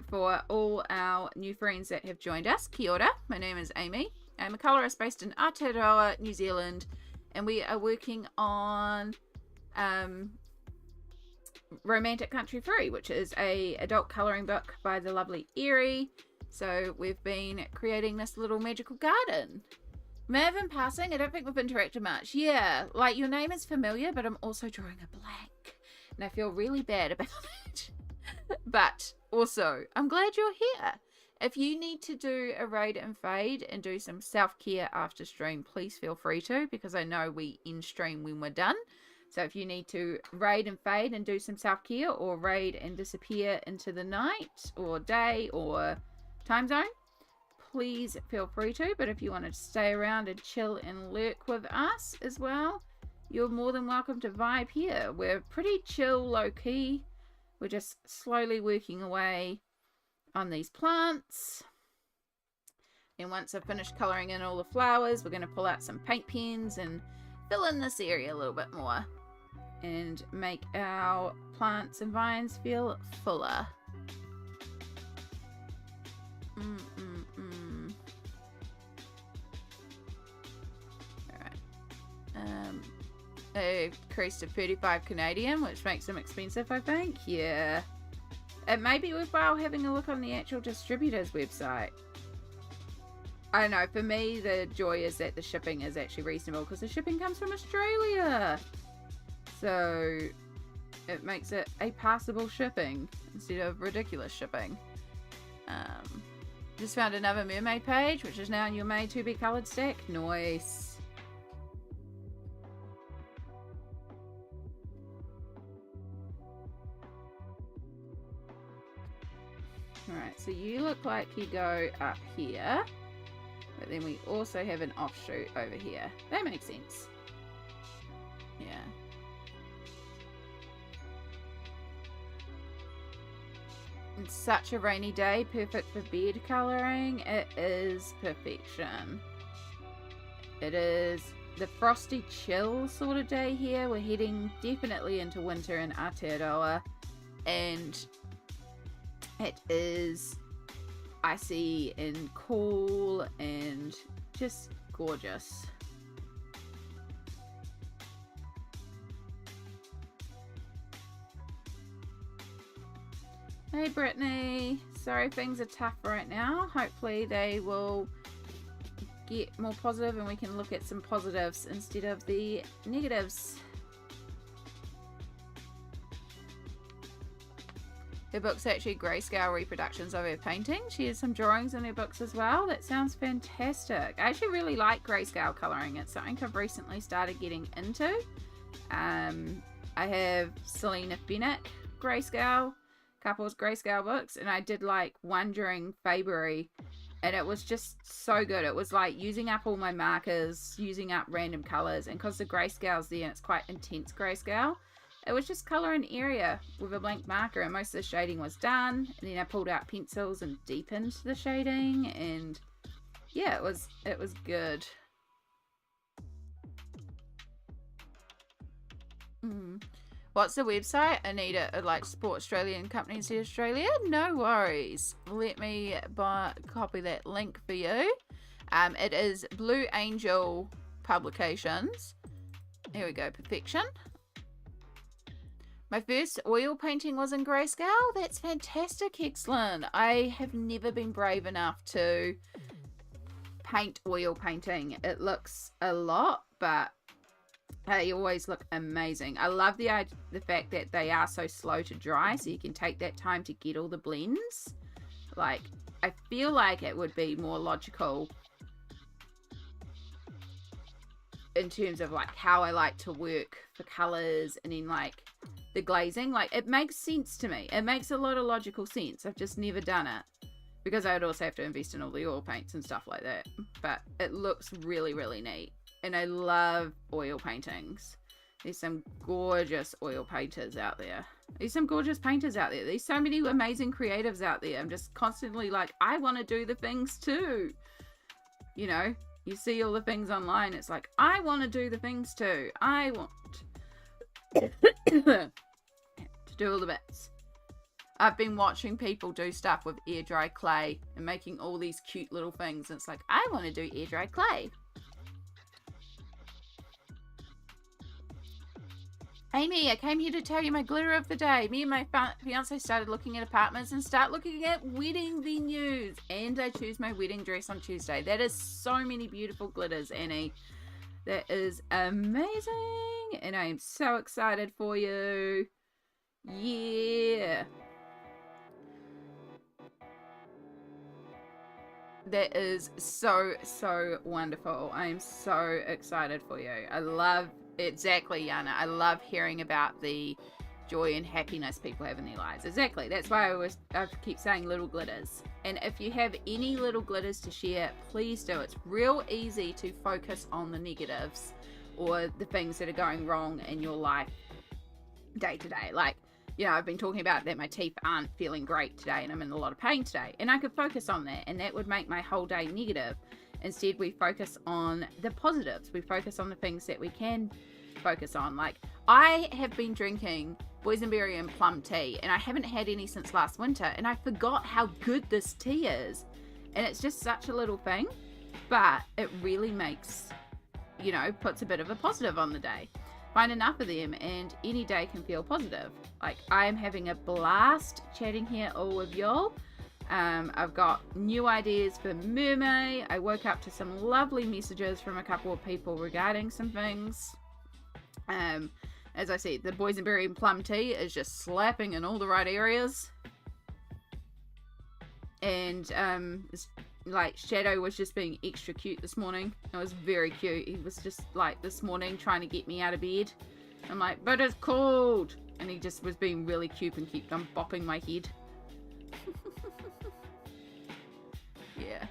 For all our new friends that have joined us, kia ora. My name is Amy. I'm a colourist based in Aotearoa, New Zealand, and we are working on Romantic Country Free, which is a adult colouring book by the lovely Eriy. So we've been creating this little magical garden. May have been passing. I don't think we've interacted much. Yeah, like your name is familiar, but I'm also drawing a blank, and I feel really bad about it. But also, I'm glad you're here. If you need to do a raid and fade and do some self-care after stream, please feel free to, because I know we end stream when we're done. So if you need to raid and fade and do some self-care, or raid and disappear into the night or day or time zone, please feel free to. But if you want to stay around and chill and lurk with us as well, you're more than welcome to vibe here. We're pretty chill, low-key. We're just slowly working away on these plants. And once I've finished colouring in all the flowers, we're going to pull out some paint pens and fill in this area a little bit more and make our plants and vines feel fuller. Alright. They increased to 35 Canadian, which makes them expensive, I think. Yeah. It may be worthwhile having a look on the actual distributor's website. I don't know, for me, the joy is that the shipping is actually reasonable, because the shipping comes from Australia. So, it makes it a passable shipping instead of ridiculous shipping. Just found another mermaid page, which is now in your May to be coloured stack. Nice. Alright, so you look like you go up here. But then we also have an offshoot over here. That makes sense. Yeah. It's such a rainy day, perfect for bed colouring. It is perfection. It is the frosty chill sort of day here. We're heading definitely into winter in Aotearoa, and it is icy and cool and just gorgeous. Hey Brittany, sorry things are tough right now. Hopefully they will get more positive and we can look at some positives instead of the negatives. Her book's actually grayscale reproductions of her painting. She has some drawings in her books as well. That sounds fantastic. I actually really like grayscale colouring. It's something I've recently started getting into. I have Selena Bennett grayscale, couples grayscale books, and I did like one during February, and it was just so good. It was like using up all my markers, using up random colours, and because the grayscale's there and it's quite intense grayscale, it was just colour an area with a blank marker, and most of the shading was done, and then I pulled out pencils and deepened the shading, and yeah, it was good. What's the website? I need it. Like support Australian companies in Australia. No worries. Let me copy that link for you. It is Blue Angel Publications. Here we go. Perfection. My first oil painting was in grayscale. That's fantastic. Excellent. I have never been brave enough to paint oil painting. It looks a lot, but they always look amazing. I love the fact that they are so slow to dry, so you can take that time to get all the blends. Like, I feel like it would be more logical in terms of like how I like to work for colors, and then like the glazing. Like, it makes sense to me. It makes a lot of logical sense. I've just never done it because I would also have to invest in all the oil paints and stuff like that. But it looks really, really neat. And I love oil paintings. There's some gorgeous oil painters out there. There's some gorgeous painters out there. There's so many amazing creatives out there. I'm just constantly like, I want to do the things too. You know, you see all the things online. It's like, I want to do the things too. I want to do all the bits. I've been watching people do stuff with air dry clay and making all these cute little things. And it's like, I want to do air dry clay. Amy, I came here to tell you my glitter of the day. Me and my fiance started looking at apartments and start looking at wedding venues. And I choose my wedding dress on Tuesday. That is so many beautiful glitters, Annie. That is amazing. And I am so excited for you. Yeah. That is so, so wonderful. I am so excited for you. I love... Exactly, Yana. I love hearing about the joy and happiness people have in their lives. Exactly. That's why I keep saying little glitters. And if you have any little glitters to share, please do. It's real easy to focus on the negatives or the things that are going wrong in your life day to day. Like, you know, I've been talking about that my teeth aren't feeling great today and I'm in a lot of pain today. And I could focus on that, and that would make my whole day negative. Instead, we focus on the positives. We focus on the things that we can focus on. Like, I have been drinking boysenberry and plum tea, and I haven't had any since last winter, and I forgot how good this tea is. And it's just such a little thing, but it really makes, you know, puts a bit of a positive on the day. Find enough of them, and any day can feel positive. Like, I am having a blast chatting here all with y'all. I've got new ideas for Mermaid. I woke up to some lovely messages from a couple of people regarding some things. As I said, the boysenberry and plum tea is just slapping in all the right areas. And like, Shadow was just being extra cute this morning. It was very cute. He was just like this morning trying to get me out of bed. I'm like, but it's cold. And he just was being really cute and kept on bopping my head. Yeah.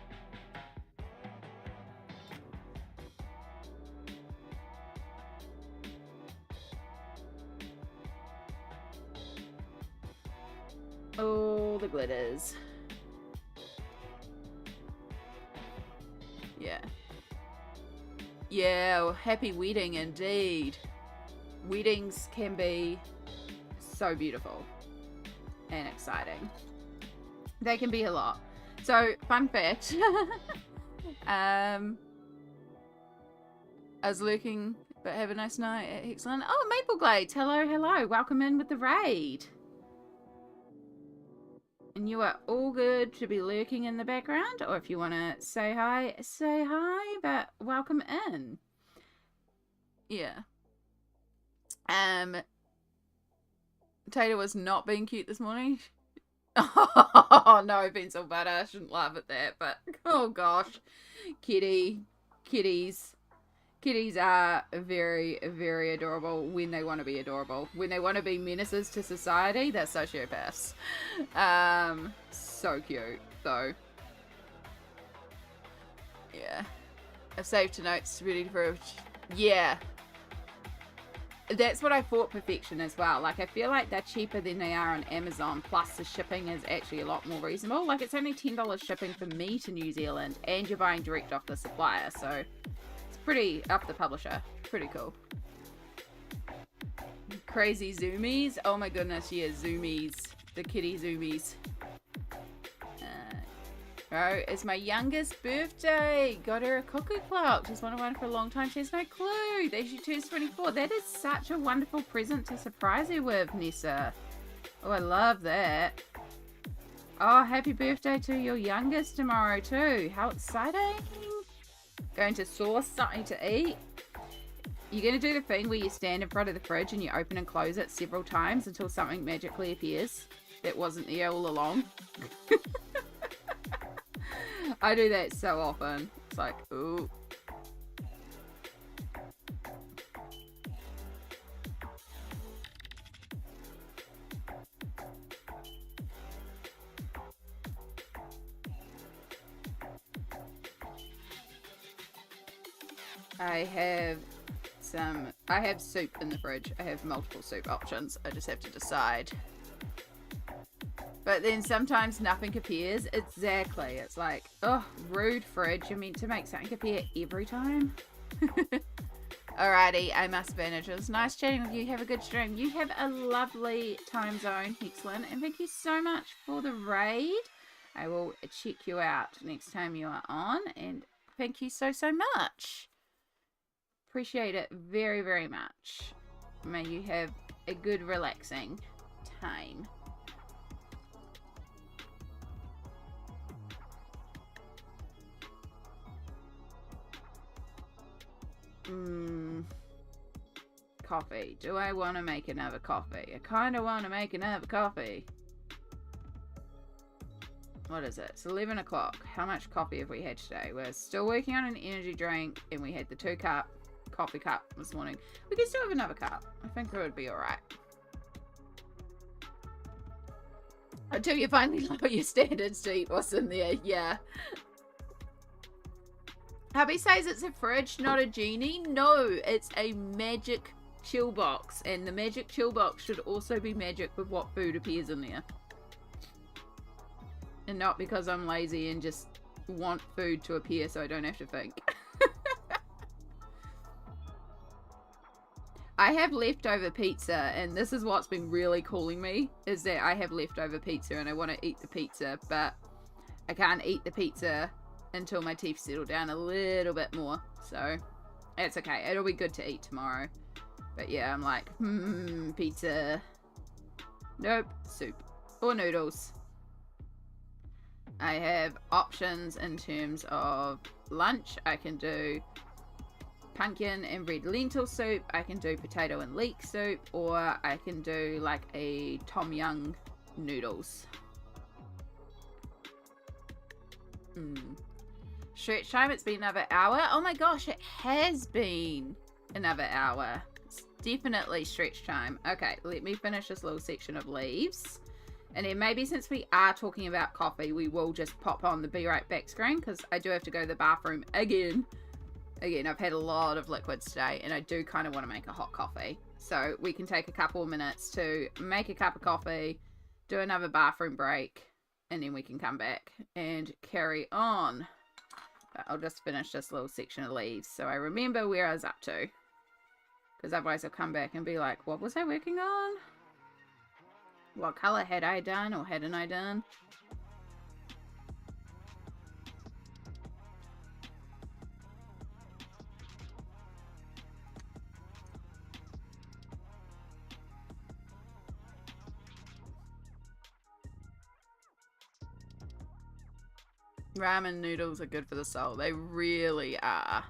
Oh, the glitters. Yeah. Yeah, well, happy wedding indeed. Weddings can be so beautiful and exciting. They can be a lot. So, fun fact. I was lurking, but have a nice night. Excellent. Oh, Maple Glades. Hello, hello. Welcome in with the raid. And you are all good to be lurking in the background, or if you want to say hi, but welcome in. Yeah. Tater was not being cute this morning. Oh, no, pencil butter. I shouldn't laugh at that, but oh gosh. Kitties are very, very adorable when they want to be adorable. When they want to be menaces to society, they're sociopaths. So cute, though. Yeah. I've saved to notes, ready for... Yeah. That's what I thought perfection as well. Like, I feel like they're cheaper than they are on Amazon, plus the shipping is actually a lot more reasonable. Like, it's only $10 shipping for me to New Zealand, and you're buying direct off the supplier, so... Pretty up the publisher. Pretty cool. Crazy zoomies. Oh my goodness, yeah, zoomies. The kitty zoomies. Oh, it's my youngest birthday. Got her a cuckoo clock. She's wanted one for a long time. She has no clue that she turns 24. That is such a wonderful present to surprise her with, Nessa. Oh, I love that. Oh, happy birthday to your youngest tomorrow too. How exciting. Going to source something to eat. You're going to do the thing where you stand in front of the fridge and you open and close it several times until something magically appears that wasn't there all along. I do that so often. It's like, ooh. I have soup in the fridge. I have multiple soup options. I just have to decide. But then sometimes nothing appears. Exactly. It's like, oh, rude fridge. You're meant to make something appear every time. Alrighty, I must finish. It was nice chatting with you. Have a good stream. You have a lovely time zone. Excellent. And thank you so much for the raid. I will check you out next time you are on. And thank you so much. Appreciate it very, very much. May you have a good, relaxing time. Coffee. Do I want to make another coffee? I kind of want to make another coffee. What is it? It's 11 o'clock. How much coffee have we had today? We're still working on an energy drink, and we had the 2-cup coffee cup this morning. We can still have another cup. I think it would be alright. Until you finally lower your standards to eat what's in there. Yeah. Hubby says it's a fridge, not a genie. No, it's a magic chill box. And the magic chill box should also be magic with what food appears in there. And not because I'm lazy and just want food to appear so I don't have to think. I have leftover pizza, and this is what's been really calling me, is that I have leftover pizza and I want to eat the pizza, but I can't eat the pizza until my teeth settle down a little bit more. So, it's okay. It'll be good to eat tomorrow. But yeah, I'm like, pizza. Nope, soup. Or noodles. I have options in terms of lunch. I can do pumpkin and red lentil soup. I can do potato and leek soup. Or I can do like a tom yum noodles. Stretch time, it's been another hour. Oh my gosh, it has been another hour. It's definitely stretch time. Okay, let me finish this little section of leaves. And then maybe since we are talking about coffee, we will just pop on the Be Right Back screen, because I do have to go to the bathroom again. Again, I've had a lot of liquids today, and I do kind of want to make a hot coffee. So we can take a couple of minutes to make a cup of coffee, do another bathroom break, and then we can come back and carry on. But I'll just finish this little section of leaves so I remember where I was up to. Because otherwise I'll come back and be like, what was I working on? What colour had I done or hadn't I done? Ramen noodles are good for the soul. They really are.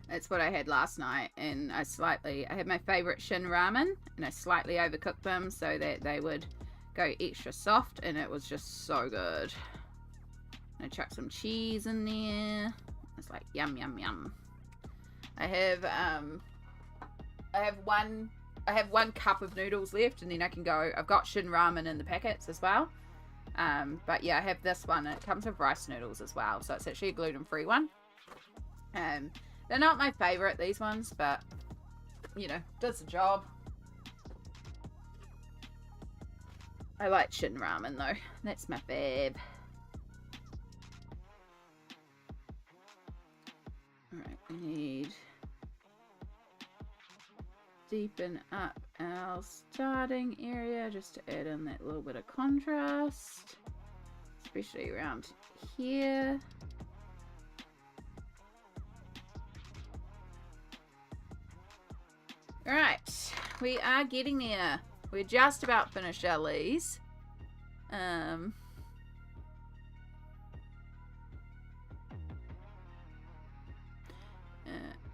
That's what I had last night, and I had my favorite Shin ramen, and I slightly overcooked them so that they would go extra soft, and it was just so good. And I chucked some cheese in there. It's like yum yum yum. I have one cup of noodles left, and then I can go. I've got Shin ramen in the packets as well. But yeah, I have this one. It comes with rice noodles as well, so it's actually a gluten-free one. They're not my favorite, these ones, but you know, does the job. I like Shin ramen though. That's my fave. Alright, we need deepen up our starting area just to add in that little bit of contrast, especially around here. Alright, we are getting there. We're just about finished our leaves.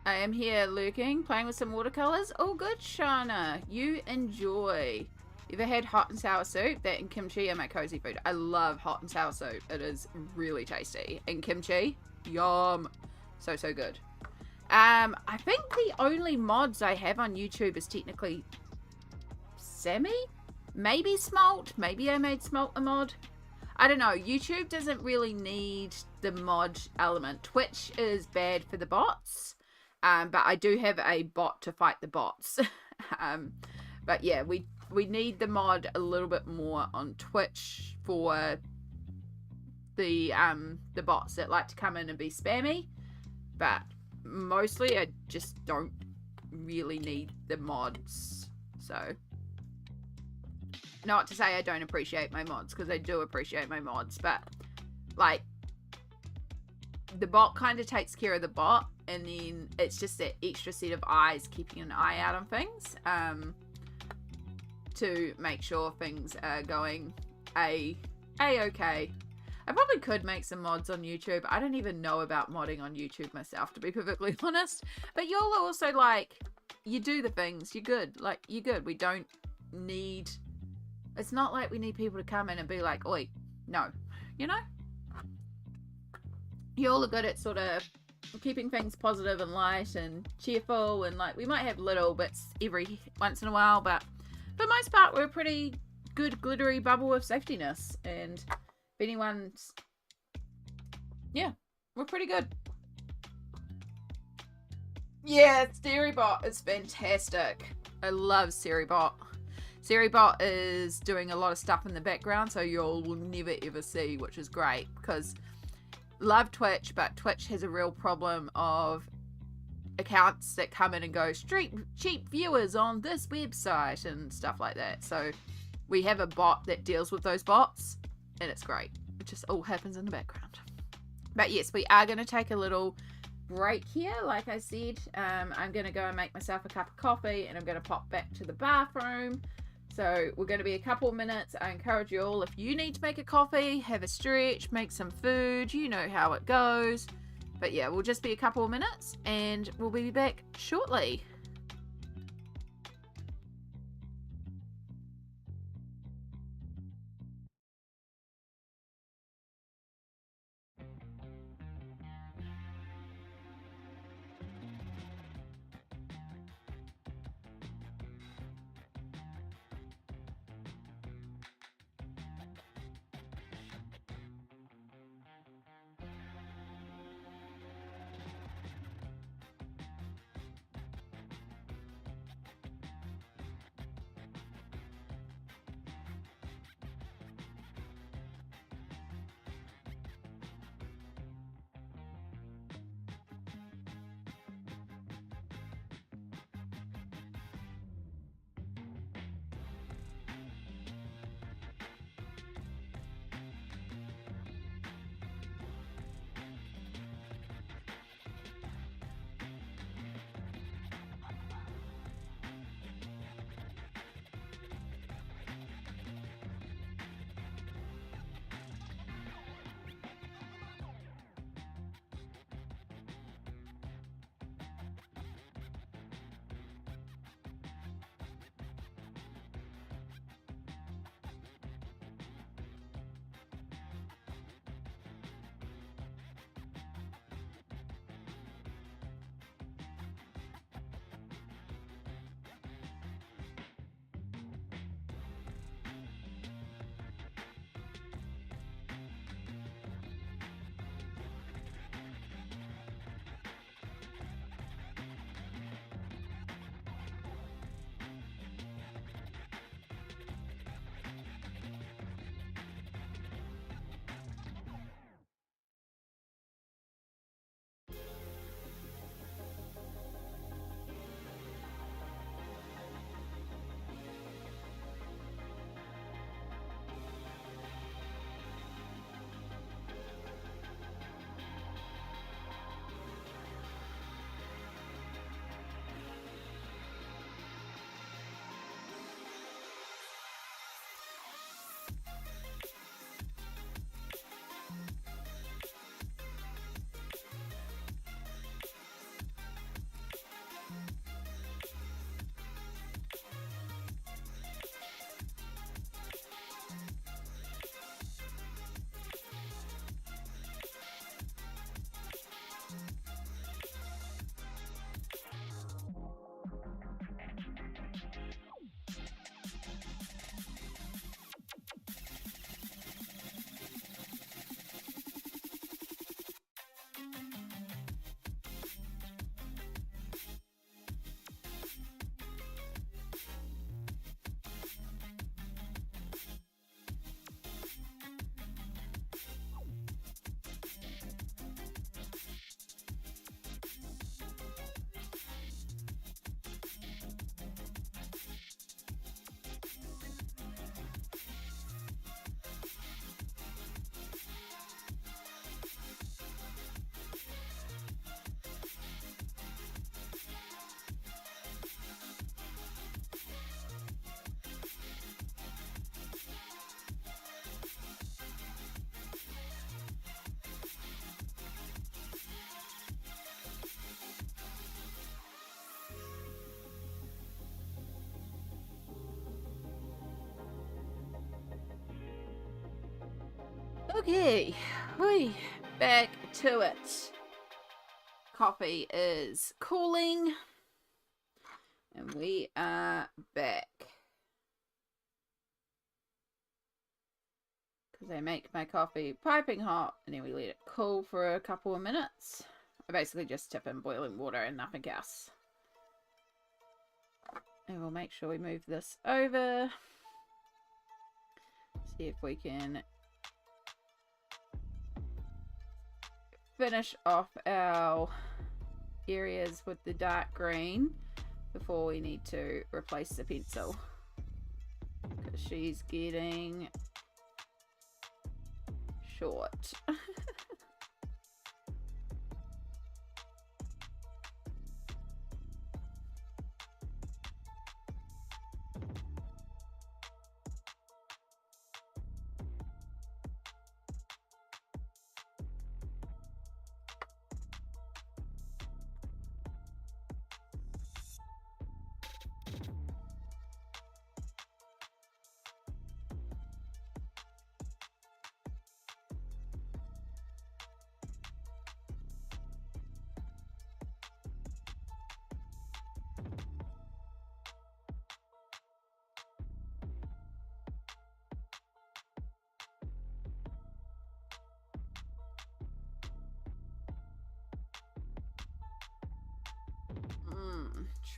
I am here lurking, playing with some watercolors. Oh, good, Shauna. You enjoy. Ever had hot and sour soup? That and kimchi are my cozy food. I love hot and sour soup. It is really tasty. And kimchi, yum. So, so good. I think the only mods I have on YouTube is technically Sammy? Maybe Smalt? Maybe I made Smalt a mod? I don't know. YouTube doesn't really need the mod element. Twitch is bad for the bots. But I do have a bot to fight the bots. But yeah, we need the mod a little bit more on Twitch for the bots that like to come in and be spammy. But mostly I just don't really need the mods. So, not to say I don't appreciate my mods, because I do appreciate my mods, but like the bot kind of takes care of the bot, and then it's just that extra set of eyes keeping an eye out on things to make sure things are going a-okay. I probably could make some mods on YouTube. I don't even know about modding on YouTube myself, to be perfectly honest. But you're also like, you do the things, you're good. Like, you're good. We don't need, it's not like we need people to come in and be like, oi, no. You know? You all are good at sort of keeping things positive and light and cheerful, and like, we might have little bits every once in a while, but for the most part, we're a pretty good glittery bubble of safetiness. And if anyone's, yeah, we're pretty good. Yeah, Seribot is fantastic. I love Seribot. Seribot is doing a lot of stuff in the background, so you'll will never ever see, which is great, because love Twitch, but Twitch has a real problem of accounts that come in and go cheap viewers on this website and stuff like that. So we have a bot that deals with those bots, and it's great. It just all happens in the background. But yes, we are going to take a little break here. Like I said, I'm going to go and make myself a cup of coffee, and I'm going to pop back to the bathroom. So we're going to be a couple of minutes. I encourage you all, if you need to make a coffee, have a stretch, make some food, you know how it goes. But yeah, we'll just be a couple of minutes, and we'll be back shortly. Okay, we back to it. Coffee is cooling, and we are back. Because I make my coffee piping hot, and then we let it cool for a couple of minutes. I basically just tip in boiling water and nothing else. And we'll make sure we move this over. See if we can finish off our areas with the dark green before we need to replace the pencil. Because she's getting short.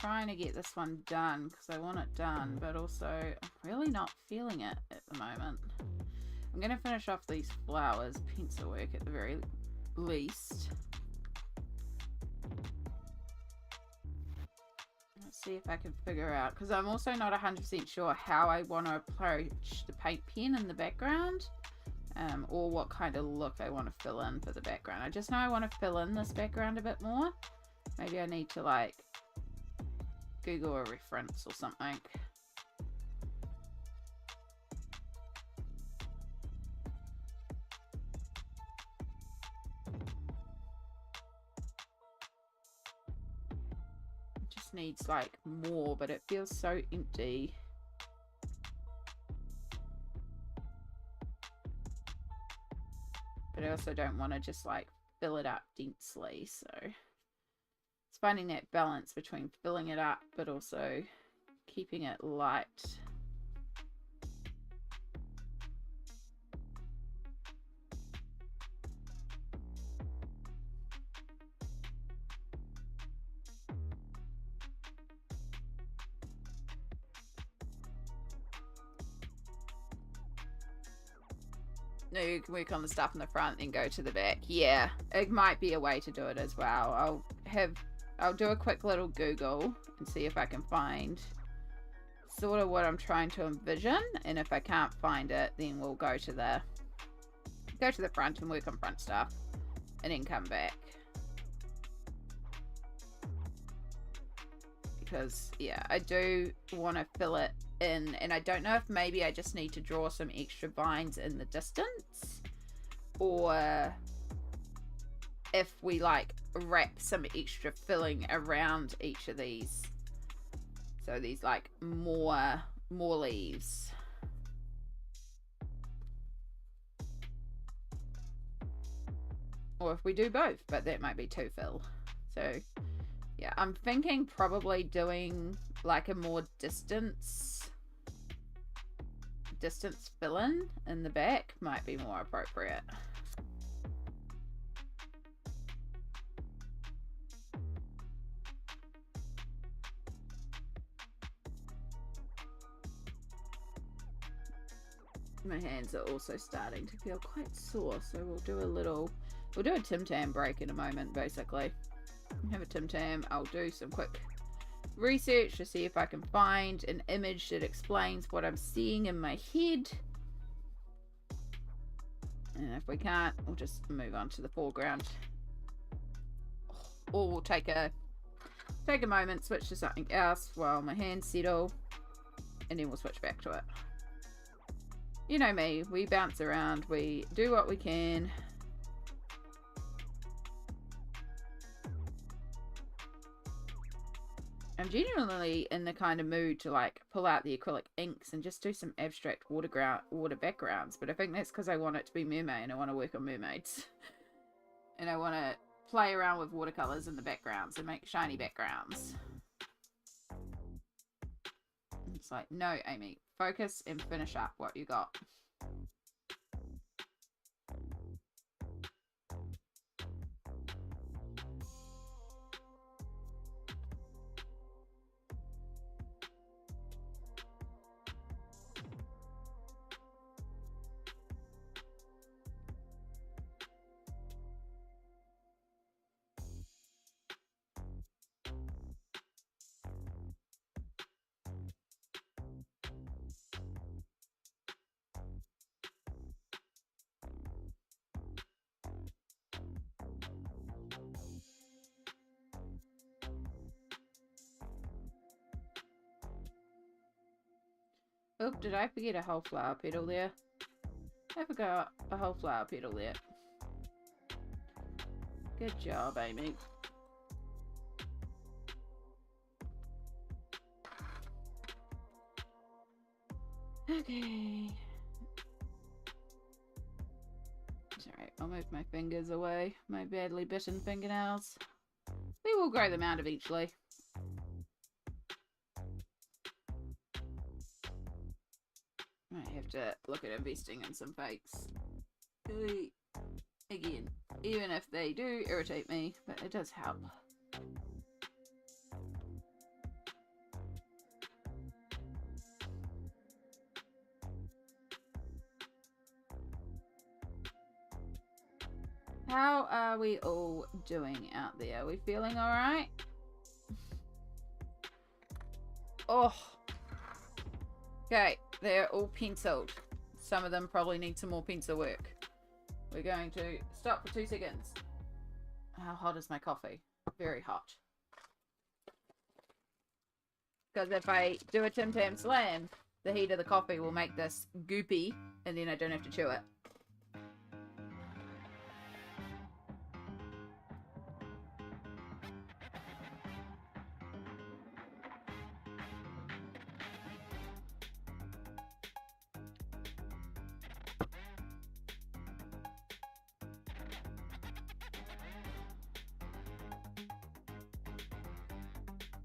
Trying to get this one done because I want it done, but also I'm really not feeling it at the moment. I'm going to finish off these flowers pencil work at the very least. Let's see if I can figure out, because I'm also not 100% sure how I want to approach the paint pen in the background, or what kind of look I want to fill in for the background. I just know I want to fill in this background a bit more. Maybe I need to like Google a reference or something. It just needs like more, but it feels so empty. But I also don't want to just like fill it up densely, so finding that balance between filling it up but also keeping it light. No, you can work on the stuff in the front and go to the back. Yeah, it might be a way to do it as well. I'll do a quick little Google and see if I can find sort of what I'm trying to envision, and if I can't find it, then we'll go to the front and work on front stuff and then come back. Because yeah, I do want to fill it in, and I don't know if maybe I just need to draw some extra vines in the distance, or if we like wrap some extra filling around each of these, so these like more leaves. Or if we do both, but that might be too fill. So yeah, I'm thinking probably doing like a more distance fill in the back might be more appropriate. My hands are also starting to feel quite sore, so we'll do a Tim Tam break in a moment. Basically, have a Tim Tam. I'll do some quick research to see if I can find an image that explains what I'm seeing in my head, and if we can't, we'll just move on to the foreground, or we'll take a moment, switch to something else while my hands settle, and then we'll switch back to it. You know me, we bounce around, we do what we can. I'm genuinely in the kind of mood to like pull out the acrylic inks and just do some abstract water backgrounds. But I think that's because I want it to be mermaid and I want to work on mermaids. And I want to play around with watercolors in the backgrounds and make shiny backgrounds. It's like, no, Amy, focus and finish up what you got. Oh, did I forget a whole flower petal there? I forgot a whole flower petal there. Good job, Amy. Okay. It's alright, I'll move my fingers away. My badly bitten fingernails. We will grow them out eventually. Might have to look at investing in some fakes. Really, again, even if they do irritate me, but it does help. How are we all doing out there? Are we feeling alright? Oh. Okay, they're all penciled. Some of them probably need some more pencil work. We're going to stop for 2 seconds. How hot is my coffee? Very hot. Because if I do a Tim Tam Slam, the heat of the coffee will make this goopy, and then I don't have to chew it.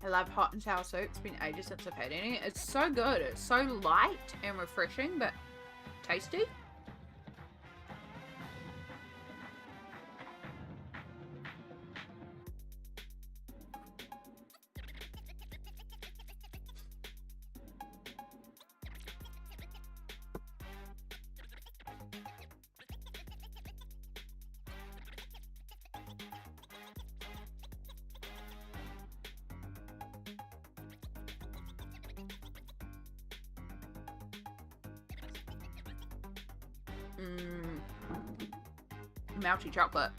I love hot and sour soup. It's been ages since I've had any. It's so good. It's so light and refreshing, but tasty. Melty chocolate.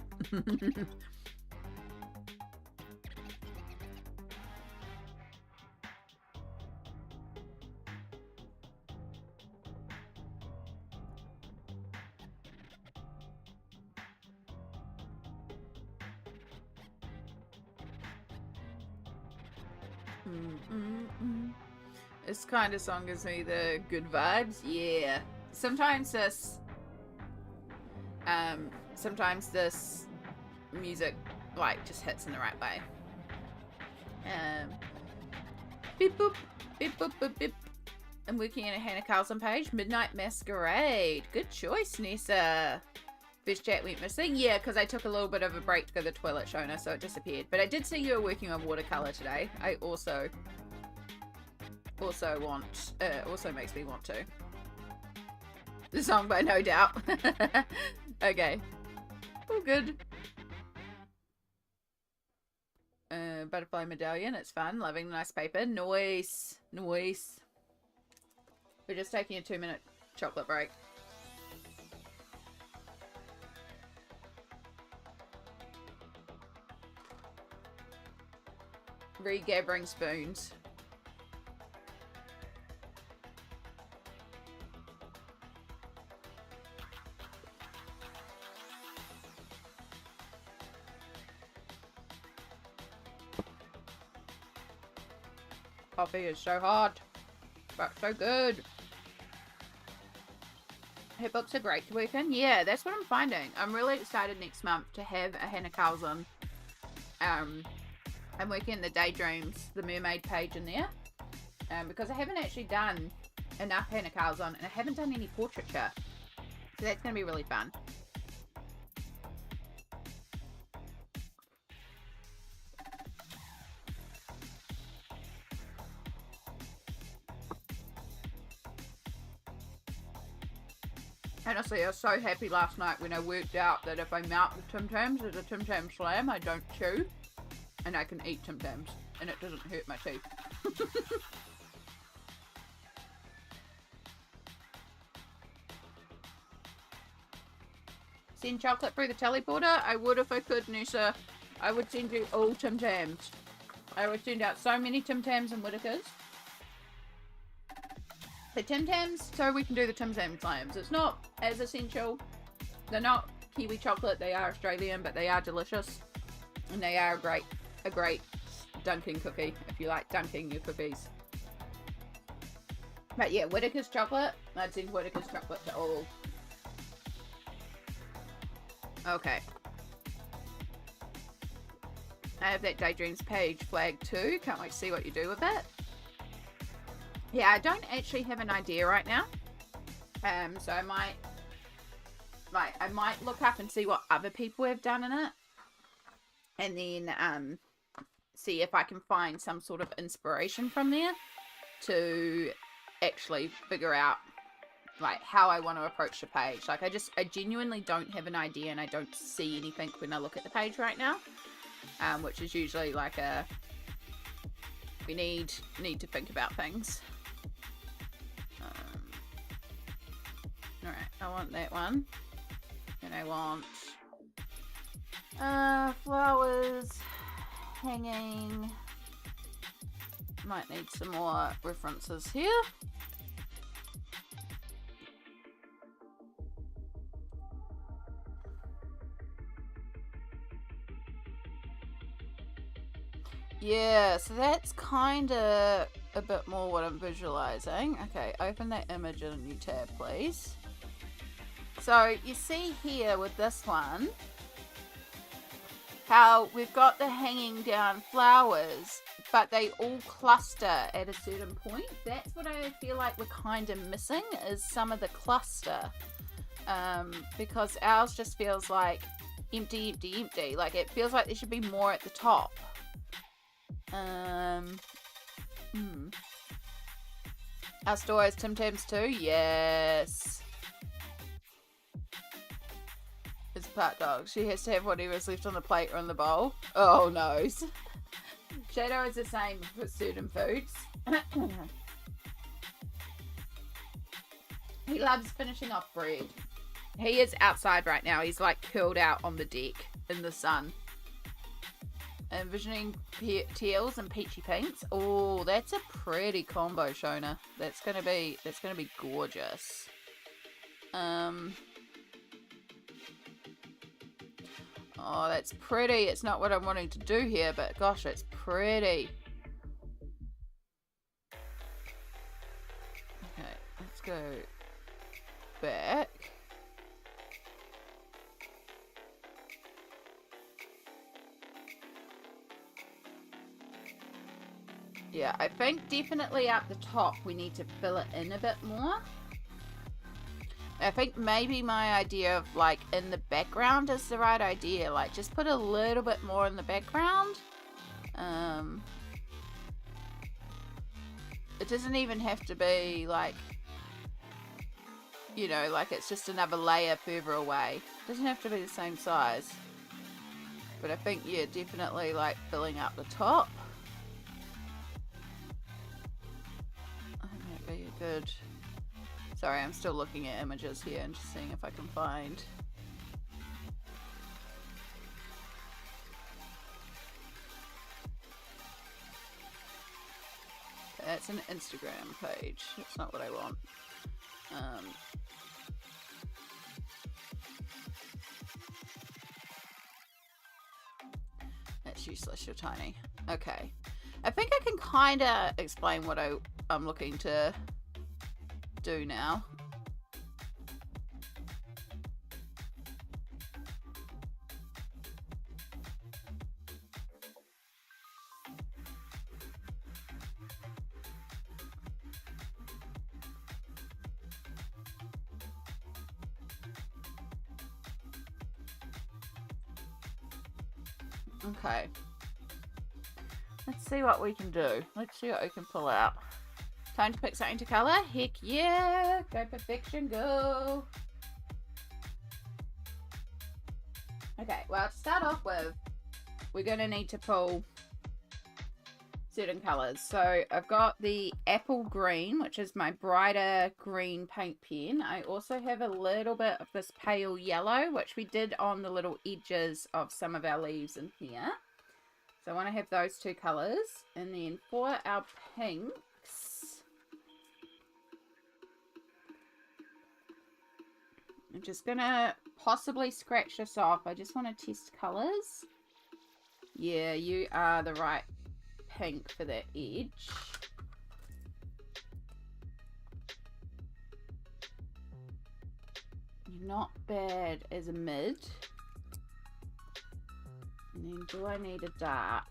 This kind of song gives me the good vibes. Yeah. Sometimes this music like just hits in the right way. Beep boop, beep boop boop beep. I'm working on a Hannah Carlson page. Midnight Masquerade. Good choice, Nessa. First chat went missing. Yeah, because I took a little bit of a break to go to the toilet, Shona, so it disappeared. But I did see you were working on watercolor today. I also makes me want to. The song by No Doubt. Okay. All good. Butterfly medallion. It's fun. Loving the nice paper. Nice. Nice. We're just taking a 2-minute chocolate break. Regathering spoons. Coffee is so hot, but so good. Her books are great to work in. Yeah, that's what I'm finding. I'm really excited next month to have a Hannah Carlson. I'm working in the Daydreams, the mermaid page in there. Because I haven't actually done enough Hannah Carlson, and I haven't done any portraiture. So that's going to be really fun. Honestly, I was so happy last night when I worked out that if I mount the Tim Tams as a Tim Tam Slam, I don't chew, and I can eat Tim Tams, and it doesn't hurt my teeth. Send chocolate through the teleporter? I would if I could, Noosa. I would send you all Tim Tams. I would send out so many Tim Tams and Whitakers. The Tim Tams, so we can do the Tim Tam Slams. It's not as essential. They're not Kiwi chocolate. They are Australian, but they are delicious. And they are a great dunking cookie, if you like dunking your cookies. But yeah, Whitaker's chocolate. I'd send Whitaker's chocolate to all. Okay. I have that Daydreams page flagged too. Can't wait to see what you do with it. Yeah, I don't actually have an idea right now. So I might look up and see what other people have done in it. And then see if I can find some sort of inspiration from there to actually figure out like how I want to approach the page. Like I genuinely don't have an idea, and I don't see anything when I look at the page right now. Which is usually like we need to think about things. Alright, I want that one. And I want flowers, hanging. Might need some more references here. Yeah, so that's kind of a bit more what I'm visualizing. Okay, open that image in a new tab, please. So you see here with this one, how we've got the hanging down flowers, but they all cluster at a certain point. That's what I feel like we're kind of missing, is some of the cluster. Because ours just feels like empty, empty, empty. Like it feels like there should be more at the top. Our store has Tim Tams too? Yes. It's part dog. She has to have whatever's left on the plate or in the bowl. Oh no. Shadow is the same with certain foods. He loves finishing off bread. He is outside right now. He's like curled out on the deck in the sun. Envisioning teals and peachy pinks. Oh, that's a pretty combo, Shona. That's gonna be gorgeous. Oh, that's pretty. It's not what I'm wanting to do here, but gosh, it's pretty. Okay, let's go back. Yeah, I think definitely up the top we need to fill it in a bit more. I think maybe my idea of like in the background is the right idea. Like just put a little bit more in the background. It doesn't even have to be like, you know, like it's just another layer further away. It doesn't have to be the same size. But I think, yeah, definitely like filling up the top. Be good. Sorry, I'm still looking at images here and just seeing if I can find. That's an Instagram page. That's not what I want. That's useless. You're tiny. Okay. I think I can kind of explain what I'm looking to do now. Okay. Let's see what we can do. Let's see what we can pull out. Time to pick something to colour? Heck yeah! Go perfection, go! Okay, well to start off with, we're going to need to pull certain colours. So I've got the apple green, which is my brighter green paint pen. I also have a little bit of this pale yellow, which we did on the little edges of some of our leaves in here. So I want to have those two colours. And then for our pinks, I'm just going to possibly scratch this off. I just want to test colours. Yeah, you are the right pink for that edge. You're not bad as a mid. And then do I need a dark?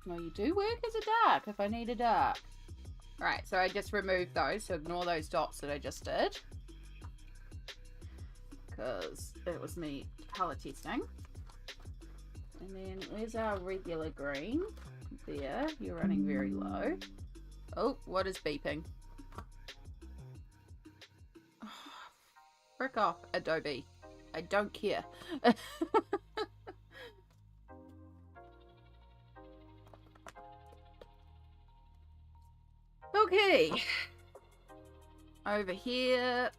No, you do work as a dark if I need a dark. Right, so I just removed those, so ignore those dots that I just did. Because it was me colour testing. And then where's our regular green? There, you're running very low. Oh, what is beeping? Oh, frick off, Adobe. I don't care. Okay. Over here.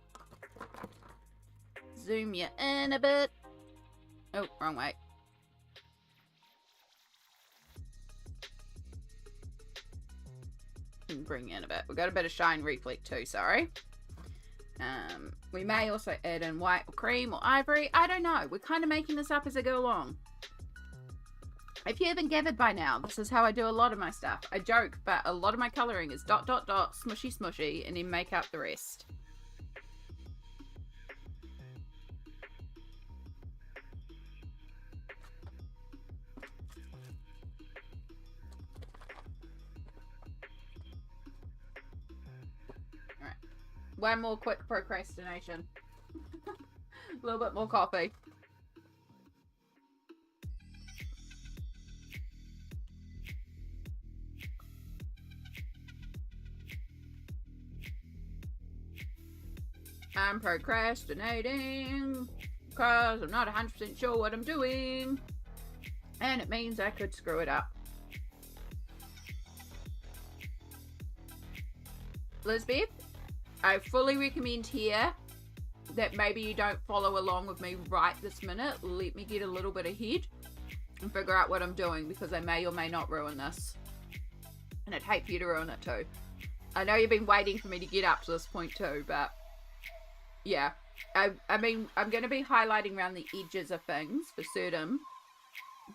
Zoom you in a bit. Oh, wrong way. Bring in a bit. We've got a bit of shine reflect too, sorry. We may also add in white or cream or ivory. I don't know. We're kind of making this up as I go along. If you haven't gathered by now, this is how I do a lot of my stuff. I joke, but a lot of my colouring is dot, dot, dot, smushy, smushy, and then make up the rest. Alright. One more quick procrastination. A little bit more coffee. I'm procrastinating because I'm not 100% sure what I'm doing, and it means I could screw it up. Lisbeth, I fully recommend here that maybe you don't follow along with me right this minute. Let me get a little bit ahead and figure out what I'm doing, because I may or may not ruin this, and I'd hate for you to ruin it too. I know you've been waiting for me to get up to this point too, but yeah, I mean, I'm going to be highlighting around the edges of things for certain,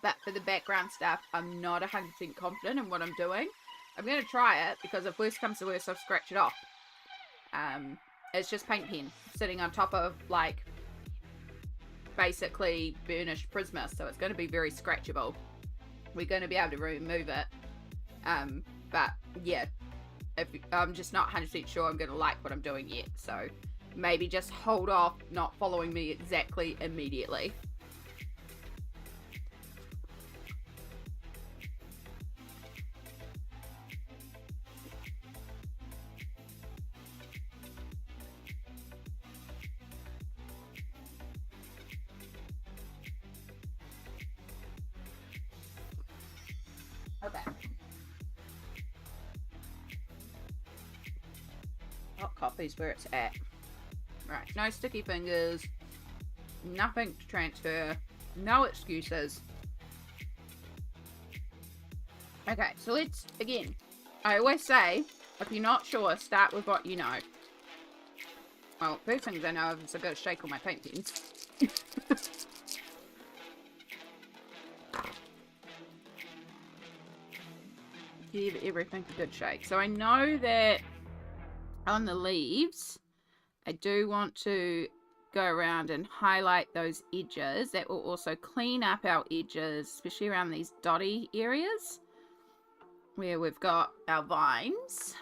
but for the background stuff, I'm not 100% confident in what I'm doing. I'm going to try it, because if worst comes to worst, I'll scratch it off. It's just paint pen sitting on top of, like, basically burnished Prisma, so it's going to be very scratchable. We're going to be able to remove it, but yeah, I'm just not 100% sure I'm going to like what I'm doing yet, so maybe just hold off not following me exactly immediately. Okay. Hot coffee's where it's at. Right, no sticky fingers, nothing to transfer, no excuses. Okay, so let's, again, I always say, if you're not sure, start with what you know. Well, first things I know is I've got to shake all my paint pens. give everything a good shake. So I know that on the leaves, I do want to go around and highlight those edges. That will also clean up our edges, especially around these dotty areas where we've got our vines.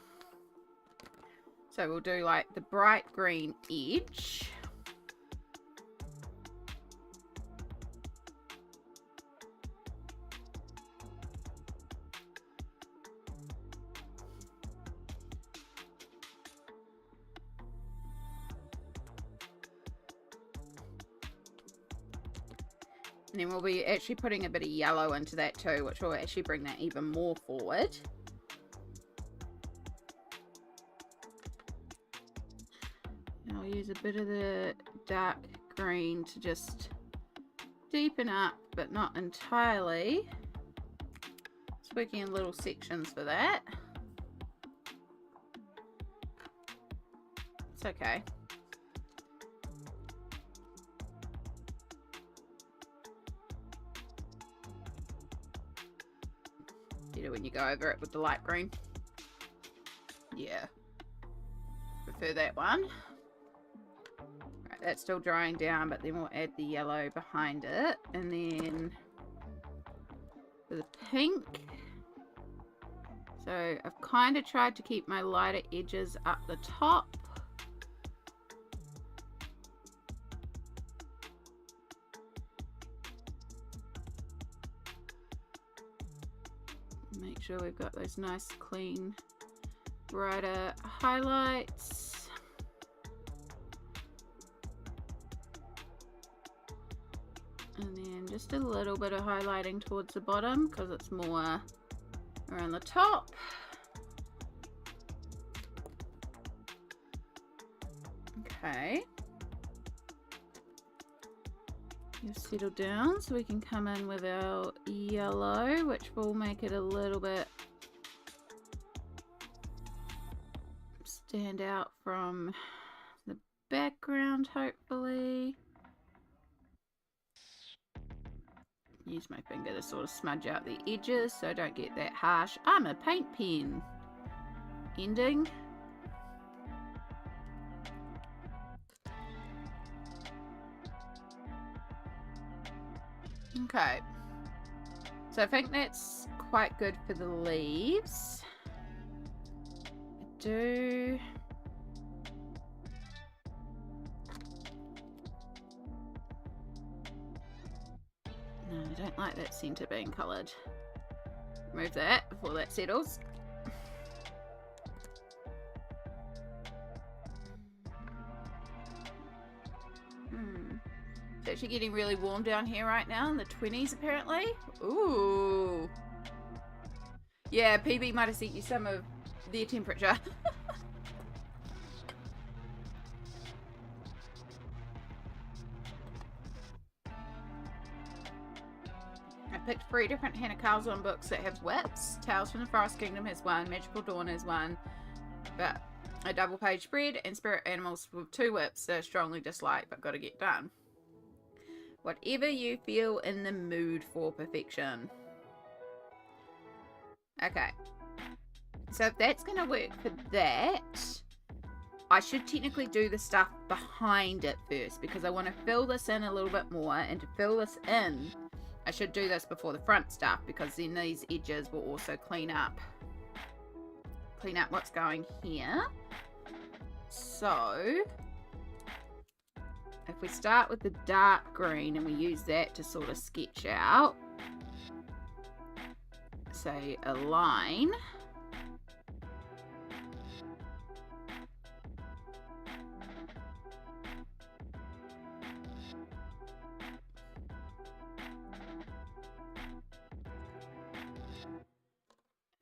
So we'll do like the bright green edge. And then we'll be actually putting a bit of yellow into that too, which will actually bring that even more forward. And I'll use a bit of the dark green to just deepen up, but not entirely. Just working in little sections for that. It's okay. Better when you go over it with the light green. Yeah. Prefer that one. Right, that's still drying down, but then we'll add the yellow behind it. And then for the pink. So I've kind of tried to keep my lighter edges up the top. Make sure we've got those nice, clean, brighter highlights. And then just a little bit of highlighting towards the bottom because it's more around the top. Okay. You've settled down, so we can come in with our yellow, which will make it a little bit stand out from the background, hopefully. Use my finger to sort of smudge out the edges so I don't get that harsh "I'm a paint pen" ending. Okay, so I think that's quite good for the leaves. No, I don't like that center being coloured. Remove that before that settles. It's actually getting really warm down here right now, in the 20s apparently. Ooh. Yeah, PB might have sent you some of their temperature. I picked 3 different Hannah Carlson books that have whips. Tales from the Forest Kingdom has one, Magical Dawn has one, but a double page spread, and Spirit Animals with 2 whips that I strongly dislike but got to get done. Whatever you feel in the mood for perfection. Okay. So if that's going to work for that, I should technically do the stuff behind it first because I want to fill this in a little bit more, and to fill this in, I should do this before the front stuff because then these edges will also clean up what's going here. So if we start with the dark green and we use that to sort of sketch out, say, a line.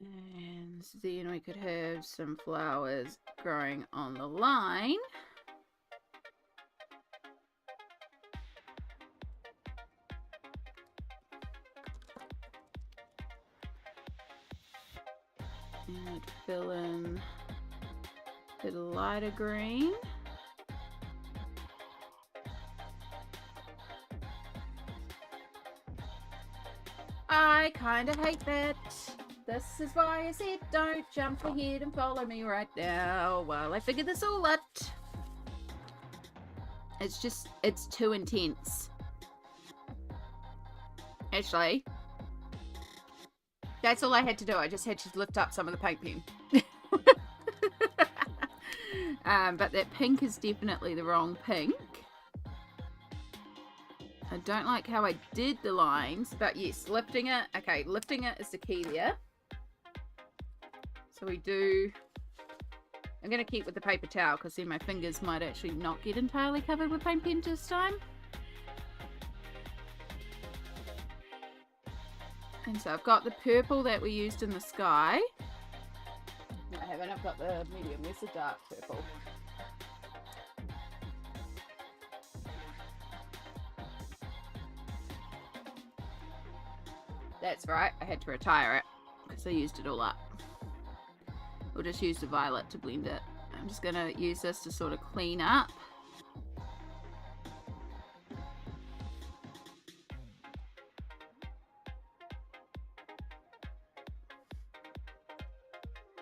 And then we could have some flowers growing on the line. And fill in a bit of lighter green. I kind of hate that. This is why I said don't jump ahead and follow me right now while I figure this all out. It's too intense. Actually, that's all I had to do. I just had to lift up some of the paint pen. But that pink is definitely the wrong pink. I don't like how I did the lines, but yes, lifting it. Okay, lifting it is the key there. So we do... I'm going to keep with the paper towel because then my fingers might actually not get entirely covered with paint pen this time. And so I've got the purple that we used in the sky. No, I haven't. I've got the medium. Where's the dark purple? That's right. I had to retire it because I used it all up. We'll just use the violet to blend it. I'm just going to use this to sort of clean up.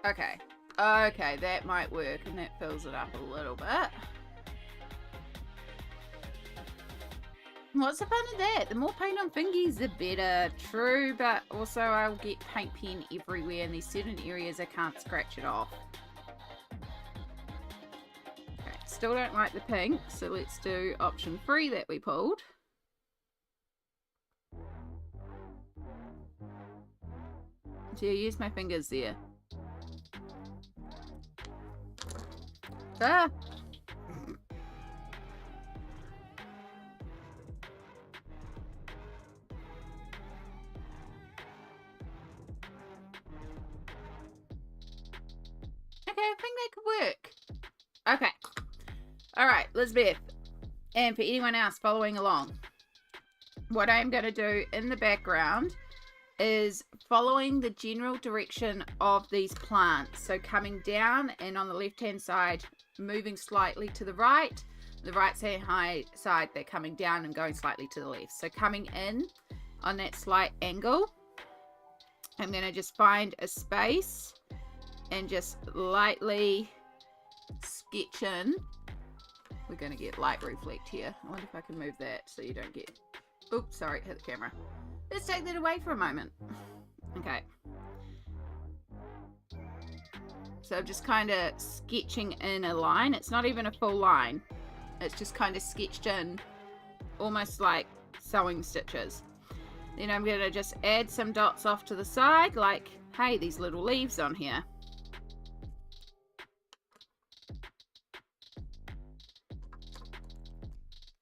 Okay. Okay, that might work and that fills it up a little bit. What's the fun of that? The more paint on fingies, the better. True, but also I'll get paint pen everywhere and there's certain areas I can't scratch it off. Okay, still don't like the pink, so let's do option 3 that we pulled. So I use my fingers there. Ah! Okay, I think that could work. Okay. Alright, Elizabeth. And for anyone else following along, what I'm going to do in the background is following the general direction of these plants. So coming down and on the left hand side, moving slightly to the right. The right side, they're coming down and going slightly to the left. So coming in on that slight angle, I'm going to just find a space and just lightly sketch in. We're going to get light reflect here. I wonder if I can move that so you don't get... Oops, sorry, hit the camera. Let's take that away for a moment. Okay. So I'm just kind of sketching in a line. It's not even a full line. It's just kind of sketched in, almost like sewing stitches. Then I'm going to just add some dots off to the side, like, hey, these little leaves on here.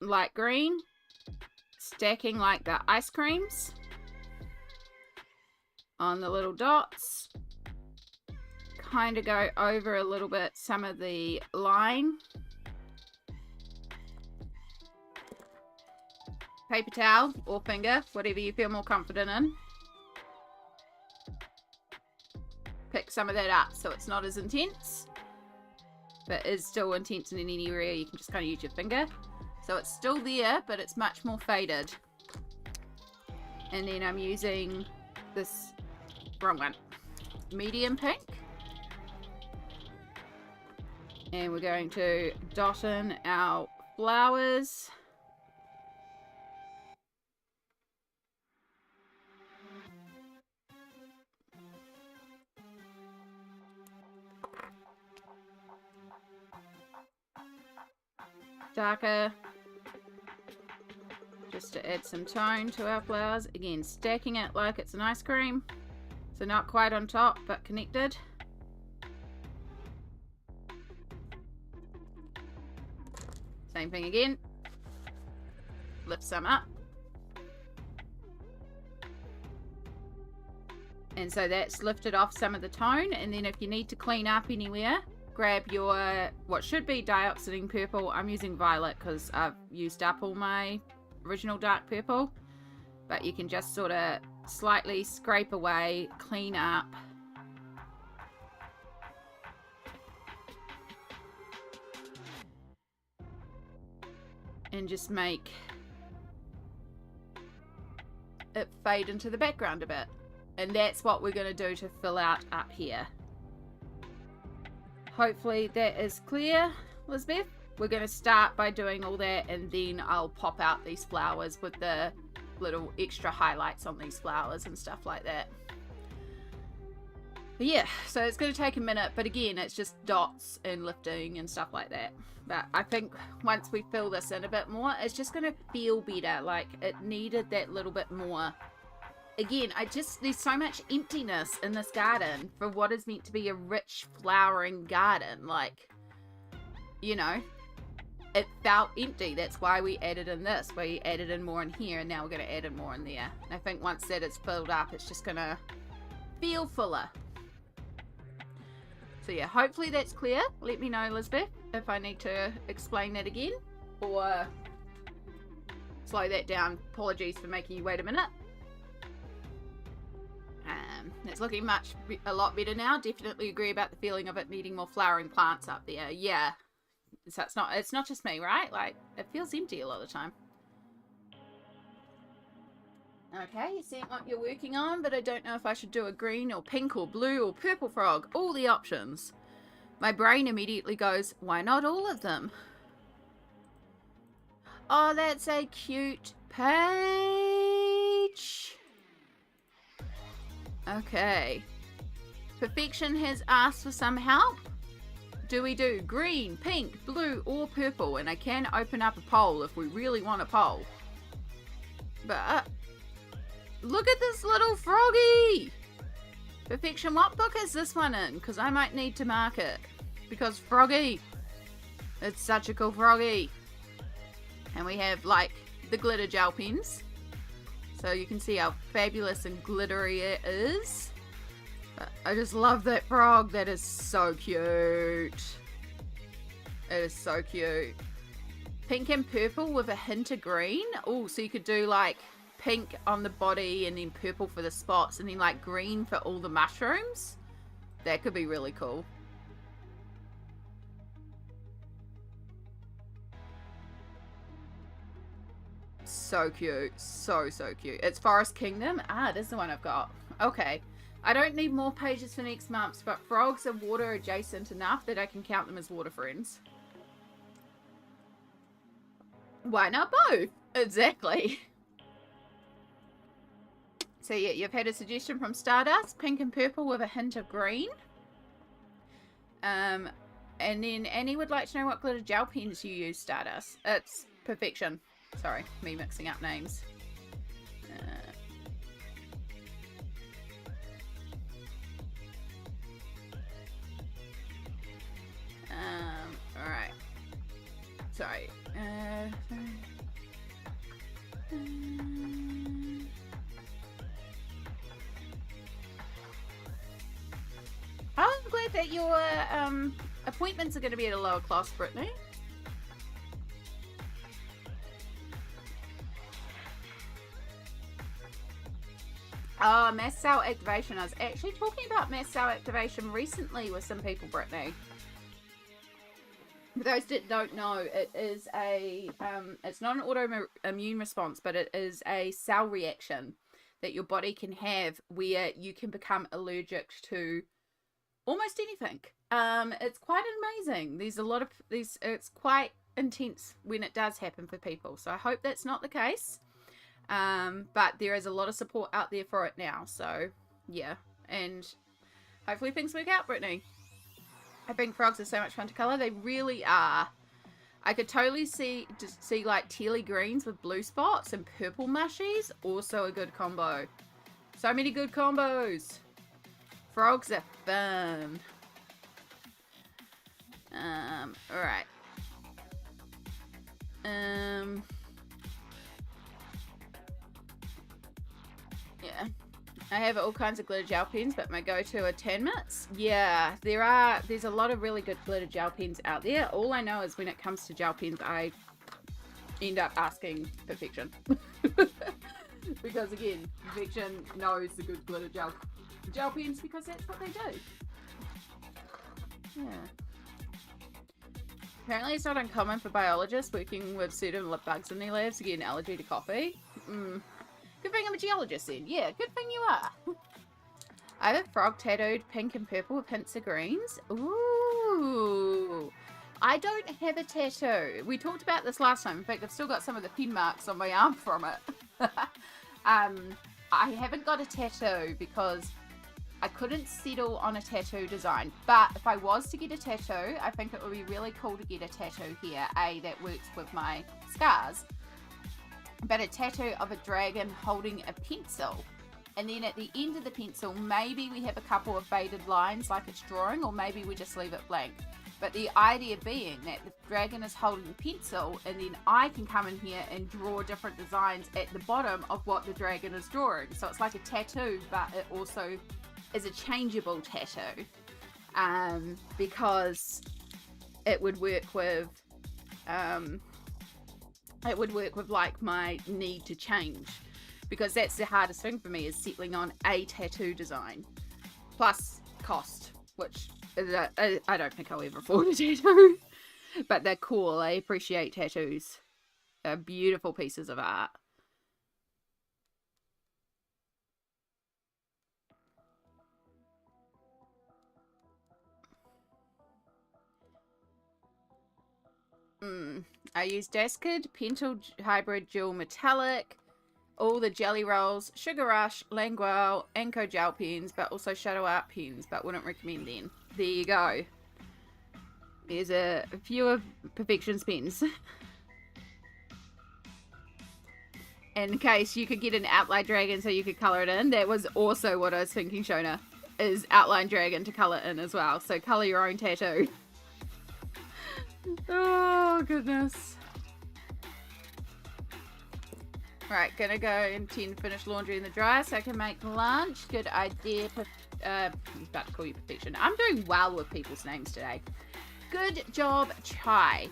Light green, stacking like the ice creams on the little dots. Kind of go over a little bit some of the line. Paper towel or finger, whatever you feel more confident in. Pick some of that up so it's not as intense, but is still intense in any area. You can just kind of use your finger. So it's still there, but it's much more faded. And then I'm using this, wrong one, medium pink. And we're going to dot in our flowers. Darker, just to add some tone to our flowers. Again, stacking it like it's an ice cream, so not quite on top but connected. Same thing again, lift some up, and so that's lifted off some of the tone. And then if you need to clean up anywhere, grab your, what should be dioxazine purple. I'm using violet because I've used up all my original dark purple. But you can just sort of slightly scrape away, clean up. And just make it fade into the background a bit. And that's what we're going to do to fill out up here. Hopefully that is clear, Elizabeth. We're going to start by doing all that, and then I'll pop out these flowers with the little extra highlights on these flowers and stuff like that. But yeah, so it's going to take a minute, but again, it's just dots and lifting and stuff like that. But I think once we fill this in a bit more, it's just going to feel better. Like, it needed that little bit more. Again, there's so much emptiness in this garden for what is meant to be a rich flowering garden. Like, you know, it felt empty. That's why we added in this. We added in more in here, and now we're going to add in more in there. And I think once that is filled up, it's just going to feel fuller. So yeah, hopefully that's clear. Let me know, Elizabeth, if I need to explain that again or slow that down. Apologies for making you wait a minute. It's looking a lot better now. Definitely agree about the feeling of it needing more flowering plants up there. Yeah. So it's not just me, right? Like, it feels empty a lot of the time. Okay, you see what you're working on, but I don't know if I should do a green or pink or blue or purple frog. All the options. My brain immediately goes, why not all of them? Oh, that's a cute page. Okay. Perfection has asked for some help. Do we do green, pink, blue, or purple? And I can open up a poll if we really want a poll. But look at this little froggy. Perfection, what book is this one in? Because I might need to mark it. Because froggy. It's such a cool froggy. And we have, like, the glitter gel pens. So you can see how fabulous and glittery it is. But I just love that frog. That is so cute. It is so cute. Pink and purple with a hint of green. Oh, so you could do like pink on the body and then purple for the spots and then like green for all the mushrooms. That could be really cool. So cute. So cute. It's Forest Kingdom. Ah, this is the one I've got. Okay. I don't need more pages for next month, but frogs are water adjacent enough that I can count them as water friends. Why not both? Exactly. So yeah, you've had a suggestion from Stardust. Pink and purple with a hint of green. And then Annie would like to know what glitter gel pens you use, Stardust. It's Perfection. Sorry, me mixing up names. Alright. Sorry. I'm glad that your appointments are going to be at a lower cost, Brittany. Oh, mass cell activation. I was actually talking about mass cell activation recently with some people, Brittany. For those that don't know, it is a, it's not an autoimmune response, but it is a cell reaction that your body can have where you can become allergic to almost anything. It's quite amazing. There's a lot of these, it's quite intense when it does happen for people. So I hope that's not the case. But there is a lot of support out there for it now. So yeah, and hopefully things work out, Brittany. I think frogs are so much fun to color. They really are. I could totally see like tealy greens with blue spots and purple mushies. Also a good combo. So many good combos. Frogs are fun. Alright. Yeah. I have all kinds of glitter gel pens, but my go-to are Tan Mitts. Yeah, there's a lot of really good glitter gel pens out there. All I know is when it comes to gel pens, I end up asking Perfection. Because again, Perfection knows the good glitter gel pens because that's what they do. Yeah. Apparently it's not uncommon for biologists working with certain bugs in their labs to get an allergy to coffee. Good thing I'm a geologist then. Yeah, good thing you are. I have a frog tattooed pink and purple with hints of greens. Ooh. I don't have a tattoo. We talked about this last time. In fact, I've still got some of the pin marks on my arm from it. I haven't got a tattoo because I couldn't settle on a tattoo design. But if I was to get a tattoo, I think it would be really cool to get a tattoo here, that works with my scars. But a tattoo of a dragon holding a pencil. And then at the end of the pencil, maybe we have a couple of faded lines like it's drawing, or maybe we just leave it blank. But the idea being that the dragon is holding the pencil, and then I can come in here and draw different designs at the bottom of what the dragon is drawing. So it's like a tattoo, but it also is a changeable tattoo. Because it would work with like my need to change. Because that's the hardest thing for me, is settling on a tattoo design. Plus cost, which I don't think I'll ever afford a tattoo. But they're cool. I appreciate tattoos. They're beautiful pieces of art. I use Daskid, Pentel Hybrid Dual Metallic, all the Jelly Rolls, Sugar Rush, Languel, Anko gel pens, but also Shadow Art pens, but wouldn't recommend them. There you go. There's a few of Perfection's pens. In case you could get an outline dragon so you could colour it in. That was also what I was thinking, Shona, is outline dragon to colour in as well. So colour your own tattoo. Oh, goodness. Right, gonna go and finish laundry in the dryer so I can make lunch. Good idea. I'm about to call you Perfection. I'm doing well with people's names today. Good job, Chai.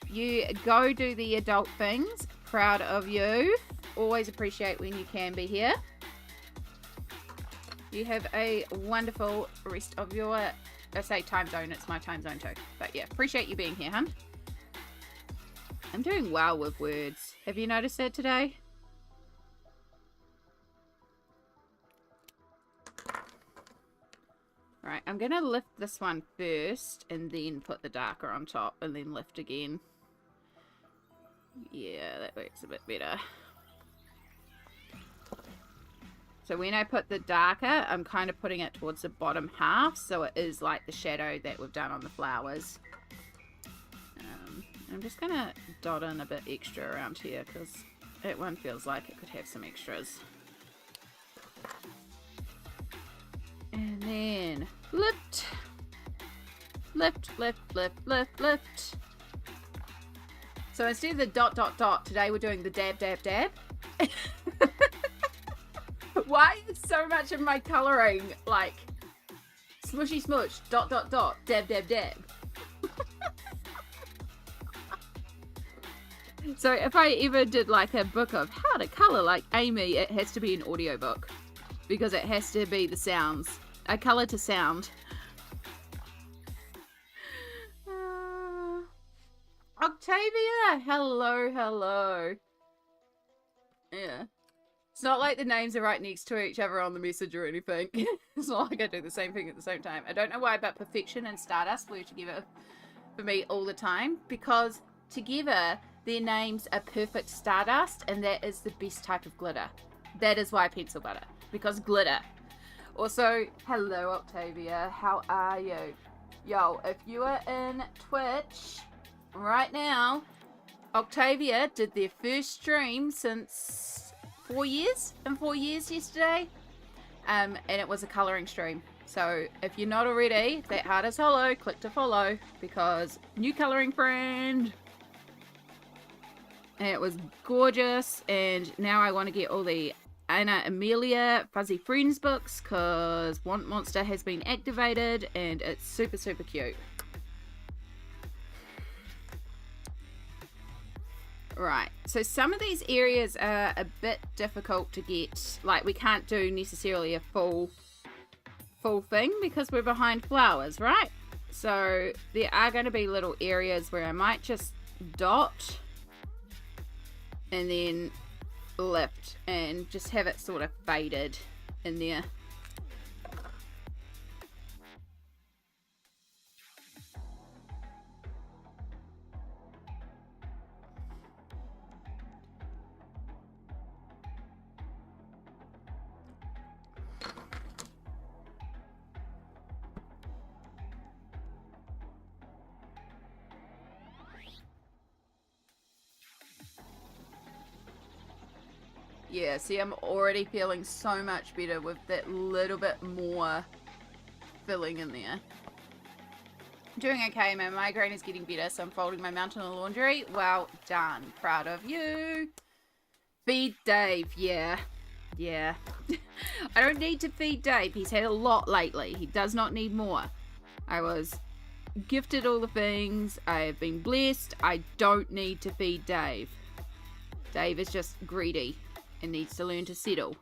You go do the adult things. Proud of you. Always appreciate when you can be here. You have a wonderful rest of your, I say time zone, it's my time zone too. But yeah, appreciate you being here, hun. I'm doing well with words. Have you noticed that today? Right, I'm going to lift this one first and then put the darker on top and then lift again. Yeah, that works a bit better. So when I put the darker, I'm kind of putting it towards the bottom half, so it is like the shadow that we've done on the flowers. I'm just going to dot in a bit extra around here because that one feels like it could have some extras. And then lift. Lift, lift, lift, lift, lift. So instead of the dot, dot, dot, today we're doing the dab, dab, dab. Why is so much of my colouring like smushy smush, dot, dot, dot, dab, dab, dab? So if I ever did like a book of how to colour like Amy, it has to be an audiobook because it has to be the sounds. I colour to sound. Octavia, hello, hello. Yeah. It's not like the names are right next to each other on the message or anything. It's not like I do the same thing at the same time. I don't know why, but Perfection and Stardust were together for me all the time because together their names are perfect Stardust, and that is the best type of glitter. That is why pencil butter, because glitter. Also, hello Octavia, how are you? Yo, if you are in Twitch right now, Octavia did their first stream since 4 years, in 4 years yesterday, and it was a colouring stream. So if you're not already, that heart is hollow, click to follow, because new colouring friend. And it was gorgeous, and now I want to get all the Anna Amelia Fuzzy Friends books because Want Monster has been activated and it's super, super cute. Right, so some of these areas are a bit difficult to get. Like, we can't do necessarily a full thing because we're behind flowers, right? So there are going to be little areas where I might just dot and then lift and just have it sort of faded in there. Yeah, see, I'm already feeling so much better with that little bit more filling in there. Doing okay, my migraine is getting better, so I'm folding my mountain of laundry. Well done. Proud of you. Feed Dave. Yeah. Yeah. I don't need to feed Dave. He's had a lot lately. He does not need more. I was gifted all the things. I have been blessed. I don't need to feed Dave. Dave is just greedy and needs to learn to settle.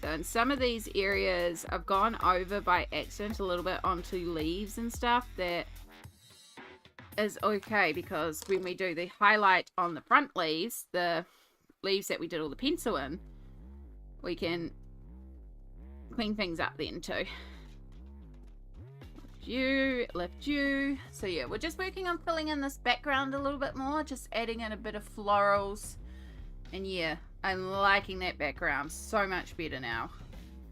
So in some of these areas, I've gone over by accident a little bit onto leaves and stuff. That is okay, because when we do the highlight on the front leaves, the leaves that we did all the pencil in, we can clean things up then too. Lift you. So yeah, we're just working on filling in this background a little bit more, just adding in a bit of florals. And yeah, I'm liking that background so much better now.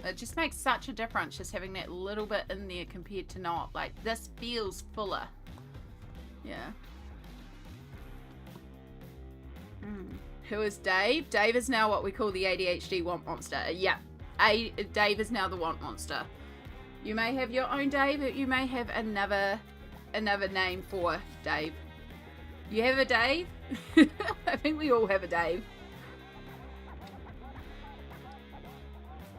It just makes such a difference just having that little bit in there compared to not. Like, this feels fuller. Yeah. Who is Dave? Dave is now what we call the ADHD want monster. Yeah. Dave is now the want monster. You may have your own Dave, but you may have another name for Dave. You have a Dave? I think we all have a Dave.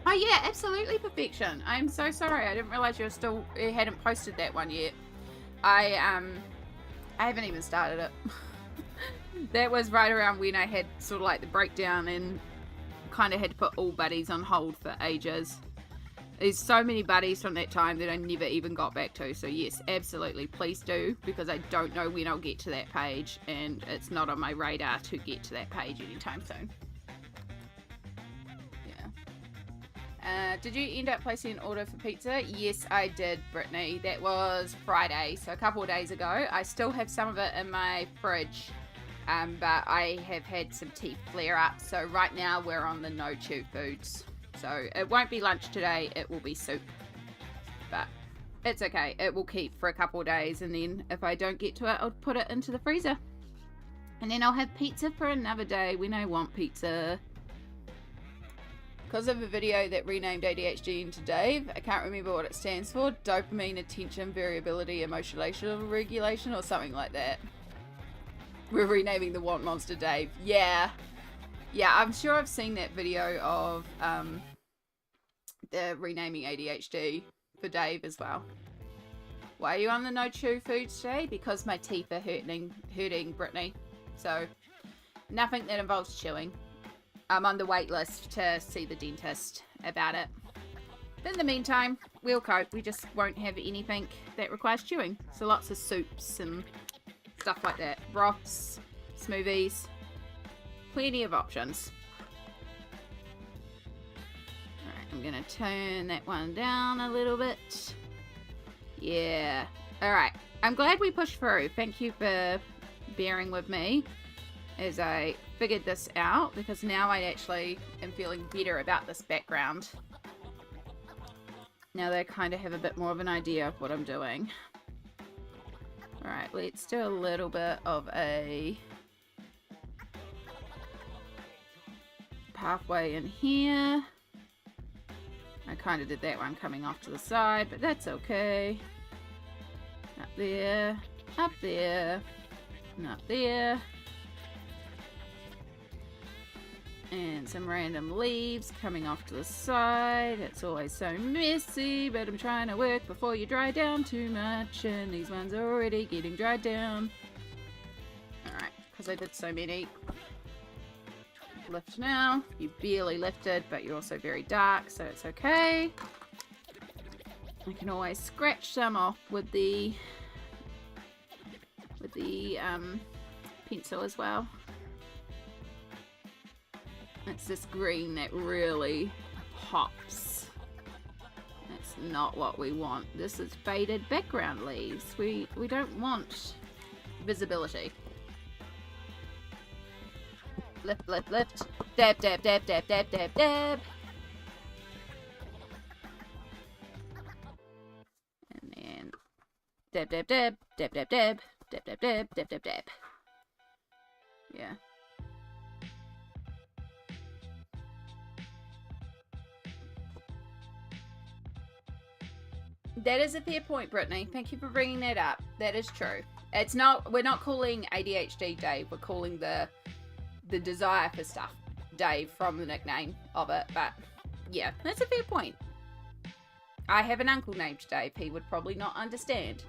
Oh yeah, absolutely perfection. I'm so sorry. I didn't realize you hadn't posted that one yet. I haven't even started it. That was right around when I had sort of like the breakdown and kind of had to put all buddies on hold for ages. There's so many buddies from that time that I never even got back to. So yes, absolutely, please do, because I don't know when I'll get to that page, and it's not on my radar to get to that page anytime soon. Did you end up placing an order for pizza? Yes, I did, Brittany. That was Friday, so a couple of days ago. I still have some of it in my fridge, but I have had some teeth flare up. So right now we're on the no chew foods. So it won't be lunch today, it will be soup. But it's okay, it will keep for a couple of days, and then if I don't get to it, I'll put it into the freezer. And then I'll have pizza for another day when I want pizza. Because of a video that renamed ADHD into Dave, I can't remember what it stands for. Dopamine, attention, variability, emotional regulation, or something like that. We're renaming the want monster Dave. Yeah. Yeah, I'm sure I've seen that video of the renaming ADHD for Dave as well. Why are you on the no chew foods today? Because my teeth are hurting, Brittany. So, nothing that involves chewing. I'm on the wait list to see the dentist about it. But in the meantime, we'll cope. We just won't have anything that requires chewing. So lots of soups and stuff like that. Broths, smoothies, plenty of options. Alright, I'm going to turn that one down a little bit. Yeah. Alright, I'm glad we pushed through. Thank you for bearing with me as I figured this out, because now I actually am feeling better about this background. Now they kind of have a bit more of an idea of what I'm doing. Alright, let's do a little bit of a pathway in here. I kind of did that one coming off to the side, but that's okay. Up there, and up there. And some random leaves coming off to the side. It's always so messy, but I'm trying to work before you dry down too much. And these ones are already getting dried down. Alright, because I did so many. Lift now. You barely lifted, but you're also very dark, so it's okay. I can always scratch some off with the pencil as well. It's this green that really pops. That's not what we want. This is faded background leaves. We don't want visibility. Lift, lift, lift. Dab, dab, dab, dab, dab, dab, dab. Dab, dab, dab, dab, dab, dab, dab, dab, dab, dab, dab, dab. Yeah. That is a fair point, Brittany. Thank you for bringing that up. That is true. It's not, we're not calling ADHD Dave, we're calling the desire for stuff Dave from the nickname of it, but yeah, that's a fair point. I have an uncle named Dave. He would probably not understand.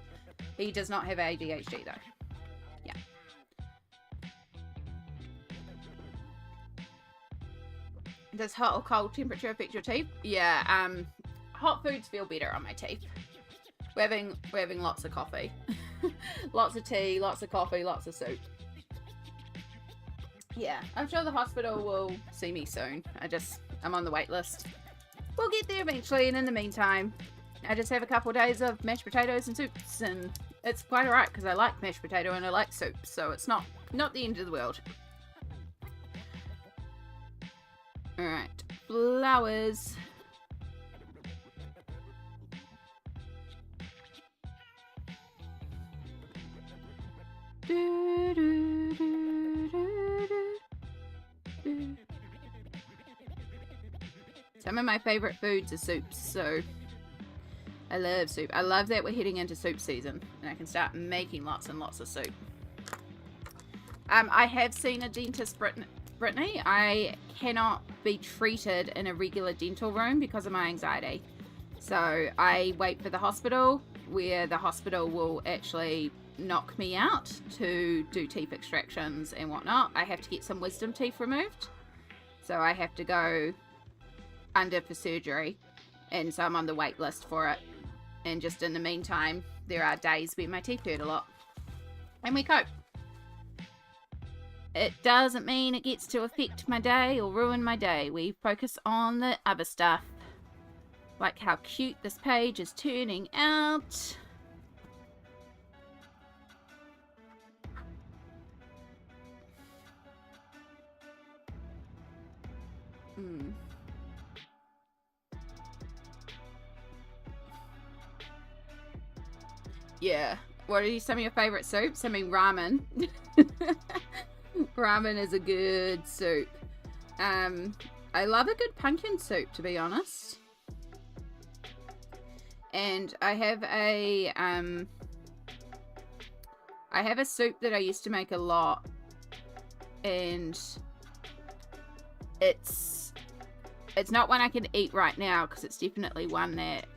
He does not have ADHD though. Yeah. Does hot or cold temperature affect your teeth? Yeah, hot foods feel better on my teeth. We're having lots of coffee. Lots of tea, lots of coffee, lots of soup. Yeah, I'm sure the hospital will see me soon. I'm on the wait list. We'll get there eventually, and in the meantime, I just have a couple of days of mashed potatoes and soups, and it's quite alright because I like mashed potato and I like soup, so it's not the end of the world. Alright, flowers. Some of my favorite foods are soups, so I love soup. I love that we're heading into soup season and I can start making lots and lots of soup. I have seen a dentist, Brittany. I cannot be treated in a regular dental room because of my anxiety. So I wait for the hospital, where the hospital will actually knock me out to do teeth extractions and whatnot. I have to get some wisdom teeth removed, so I have to go under for surgery, and so I'm on the wait list for it. And just in the meantime, there are days where my teeth hurt a lot, and we cope. It doesn't mean it gets to affect my day or ruin my day. We focus on the other stuff, like how cute this page is turning out. Yeah. What are some of your favorite soups? I mean, ramen. Ramen is a good soup. I love a good pumpkin soup, to be honest. And I have a soup that I used to make a lot, and it's not one I can eat right now because it's definitely one that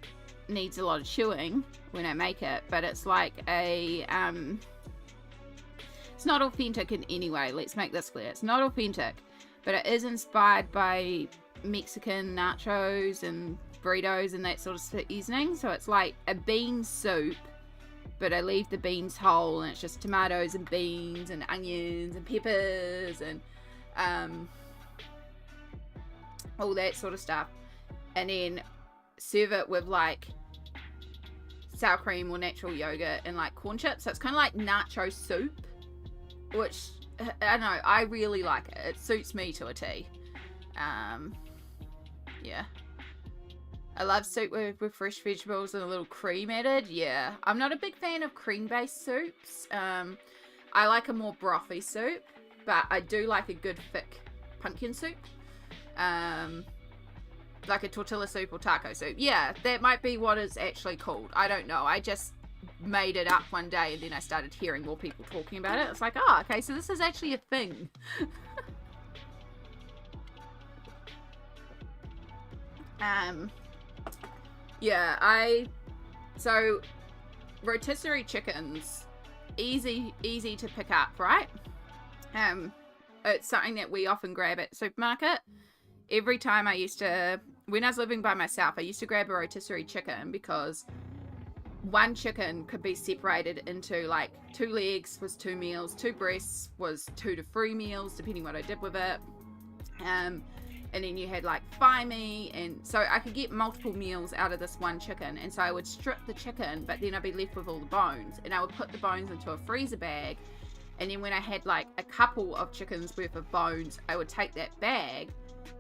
needs a lot of chewing when I make it, but it's like a it's not authentic in any way. Let's make this clear. It's not authentic, but it is inspired by Mexican nachos and burritos and that sort of seasoning. So it's like a bean soup, but I leave the beans whole, and it's just tomatoes and beans and onions and peppers and all that sort of stuff, and then serve it with like sour cream or natural yogurt and like corn chips. So it's kind of like nacho soup, which I don't know, I really like it. It suits me to a T. Yeah, I love soup with fresh vegetables and a little cream added. Yeah, I'm not a big fan of cream based soups. I like a more brothy soup, but I do like a good thick pumpkin soup. Like a tortilla soup or taco soup. Yeah, that might be what it's actually called. I don't know. I just made it up one day, and then I started hearing more people talking about it. It's like, oh, okay, so this is actually a thing. Yeah, so rotisserie chickens, easy to pick up, right? It's something that we often grab at the supermarket. Every time when I was living by myself, I used to grab a rotisserie chicken because one chicken could be separated into like 2 legs was 2 meals, 2 breasts was 2 to 3 meals, depending what I did with it. And then you had like thigh meat, and so I could get multiple meals out of this one chicken. And so I would strip the chicken, but then I'd be left with all the bones, and I would put the bones into a freezer bag. And then when I had like a couple of chickens worth of bones, I would take that bag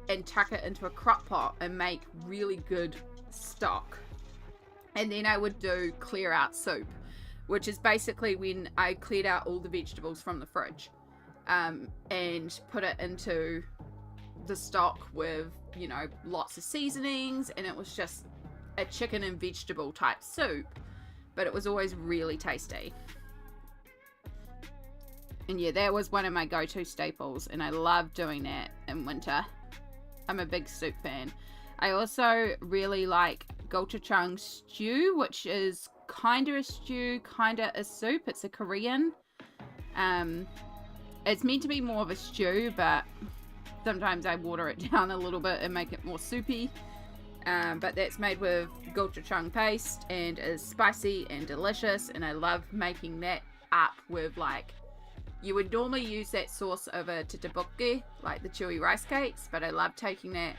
and tuck it into a crock pot and make really good stock. And then I would do clear out soup which is basically when I cleared out all the vegetables from the fridge, and put it into the stock with, you know, lots of seasonings, and it was just a chicken and vegetable type soup, but it was always really tasty. And yeah, that was one of my go-to staples, and I love doing that in winter. I'm a big soup fan. I also really like gochujang stew, which is kind of a stew, kind of a soup. It's a Korean. It's meant to be more of a stew, but sometimes I water it down a little bit and make it more soupy. But that's made with gochujang paste and is spicy and delicious, and I love making that up with, like, you would normally use that sauce over tteokbokki, like the chewy rice cakes, but I love taking that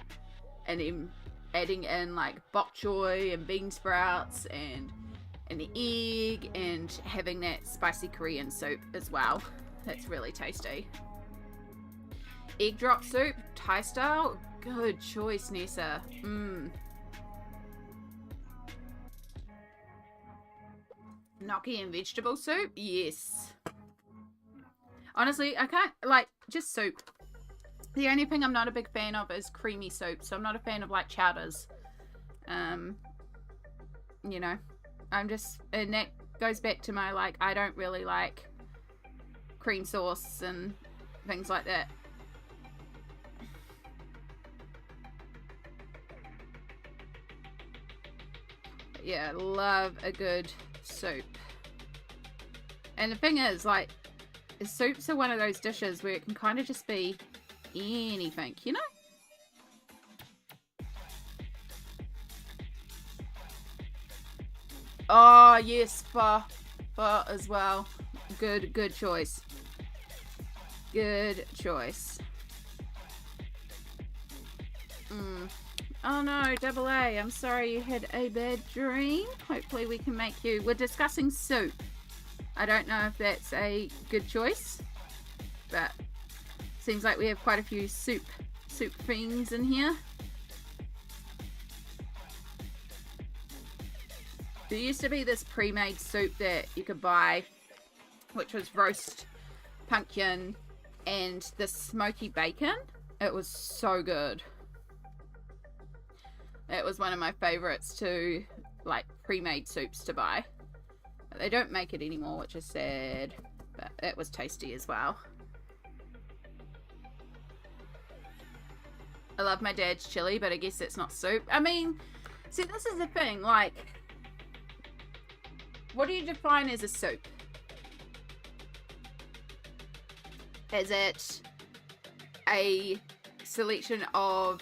and then adding in like bok choy and bean sprouts and an egg and having that spicy Korean soup as well. That's really tasty. Egg drop soup, Thai style. Good choice, Nessa. Gnocchi and vegetable soup? Yes. Honestly, I can't, like, just soup. The only thing I'm not a big fan of is creamy soup, so I'm not a fan of, like, chowders. You know, I'm just, and that goes back to my, like, I don't really like cream sauce and things like that. But yeah, love a good soup. And the thing is, like, soups are one of those dishes where it can kind of just be anything, you know? Oh, yes, pho as well. Good choice. Good choice. Oh no, Double A, I'm sorry you had a bad dream. Hopefully we can make you... We're discussing soup. I don't know if that's a good choice, but seems like we have quite a few soup fiends in here. There used to be this pre-made soup that you could buy, which was roast pumpkin and the smoky bacon. It was so good. It was one of my favorites to, like, pre-made soups to buy. But they don't make it anymore, which is sad, but it was tasty as well. I love my dad's chili, but I guess it's not soup. I mean, see, this is the thing, like, what do you define as a soup? Is it a selection of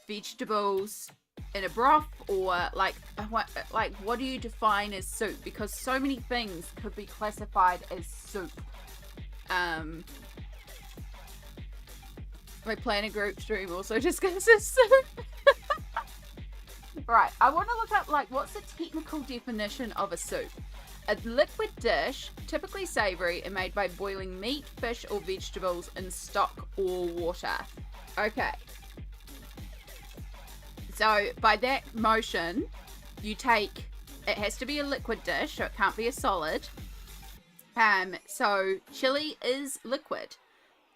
vegetables in a broth, or like what do you define as soup? Because so many things could be classified as soup. My planner group stream also discusses soup. Right, I want to look up, like, what's the technical definition of a soup? A liquid dish, typically savory and made by boiling meat, fish or vegetables in stock or water. Okay. So by that motion, you take, it has to be a liquid dish, so it can't be a solid. So chili is liquid.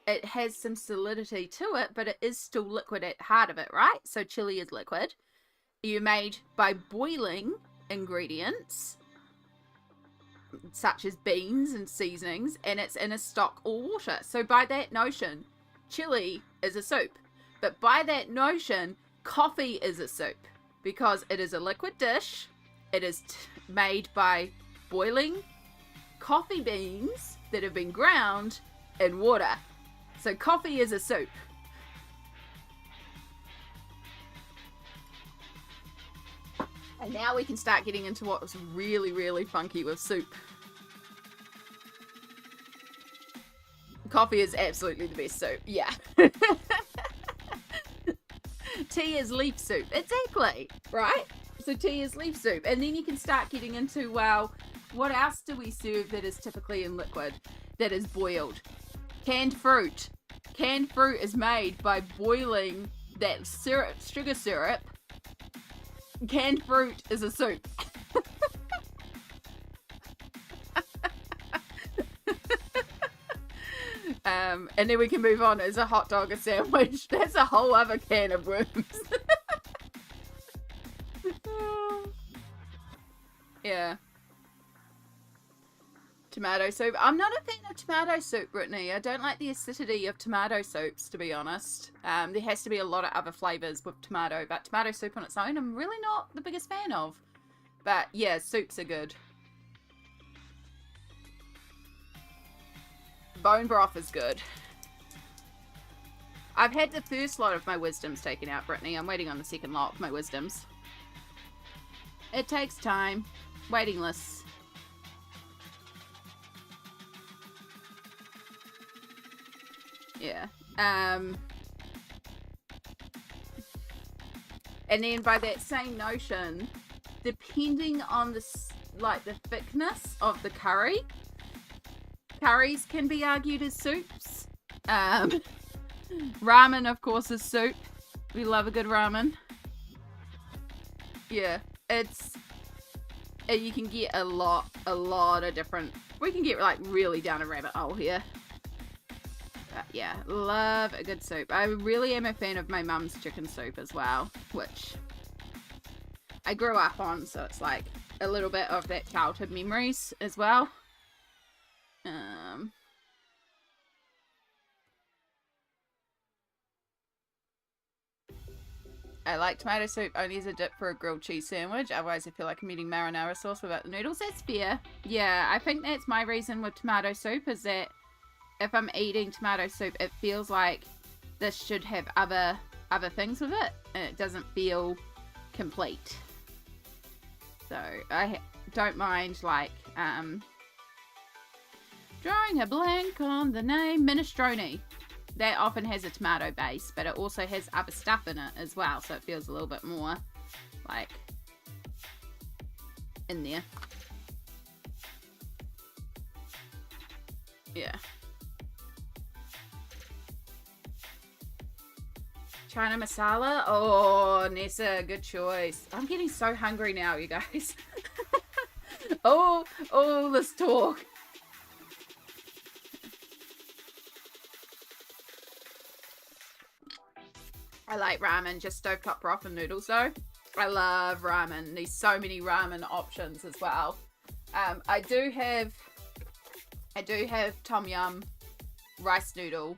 It has some solidity to it, but it is still liquid at the heart of it, right? So chili is liquid. You're made by boiling ingredients, such as beans and seasonings, and it's in a stock or water. So by that notion, chili is a soup. But by that notion, coffee is a soup, because it is a liquid dish. It is made by boiling coffee beans that have been ground in water. So coffee is a soup. And now we can start getting into what was really, really funky with soup. Coffee is absolutely the best soup. Yeah. Tea is leaf soup. Exactly. Right? So tea is leaf soup. And then you can start getting into, well, what else do we serve that is typically in liquid, that is boiled? Canned fruit. Canned fruit is made by boiling that syrup, sugar syrup. Canned fruit is a soup. And then we can move on. Is a hot dog a sandwich? That's a whole other can of worms. Yeah. Tomato soup. I'm not a fan of tomato soup, Brittany. I don't like the acidity of tomato soups, to be honest. There has to be a lot of other flavours with tomato, but tomato soup on its own, I'm really not the biggest fan of. But yeah, soups are good. Bone broth is good. I've had the first lot of my wisdoms taken out, Brittany. I'm waiting on the second lot of my wisdoms. It takes time. Waiting lists. Yeah. And then by that same notion, depending on the thickness of the curry, curries can be argued as soups. Ramen, of course, is soup. We love a good ramen. Yeah, you can get a lot of different. We can get like really down a rabbit hole here. But yeah, love a good soup. I really am a fan of my mum's chicken soup as well, which I grew up on, so it's like a little bit of that childhood memories as well. I like tomato soup only as a dip for a grilled cheese sandwich. Otherwise, I feel like I'm eating marinara sauce without the noodles. That's fair. Yeah, I think that's my reason with tomato soup is that if I'm eating tomato soup, it feels like this should have other things with it, and it doesn't feel complete. So I don't mind like drawing a blank on the name minestrone. That often has a tomato base, but it also has other stuff in it as well, so it feels a little bit more like in there. Yeah. China masala? Oh, Nessa, good choice. I'm getting so hungry now, you guys. oh, let's talk. I like ramen, just stovetop broth and noodles though. I love ramen. There's so many ramen options as well. I do have tom yum rice noodle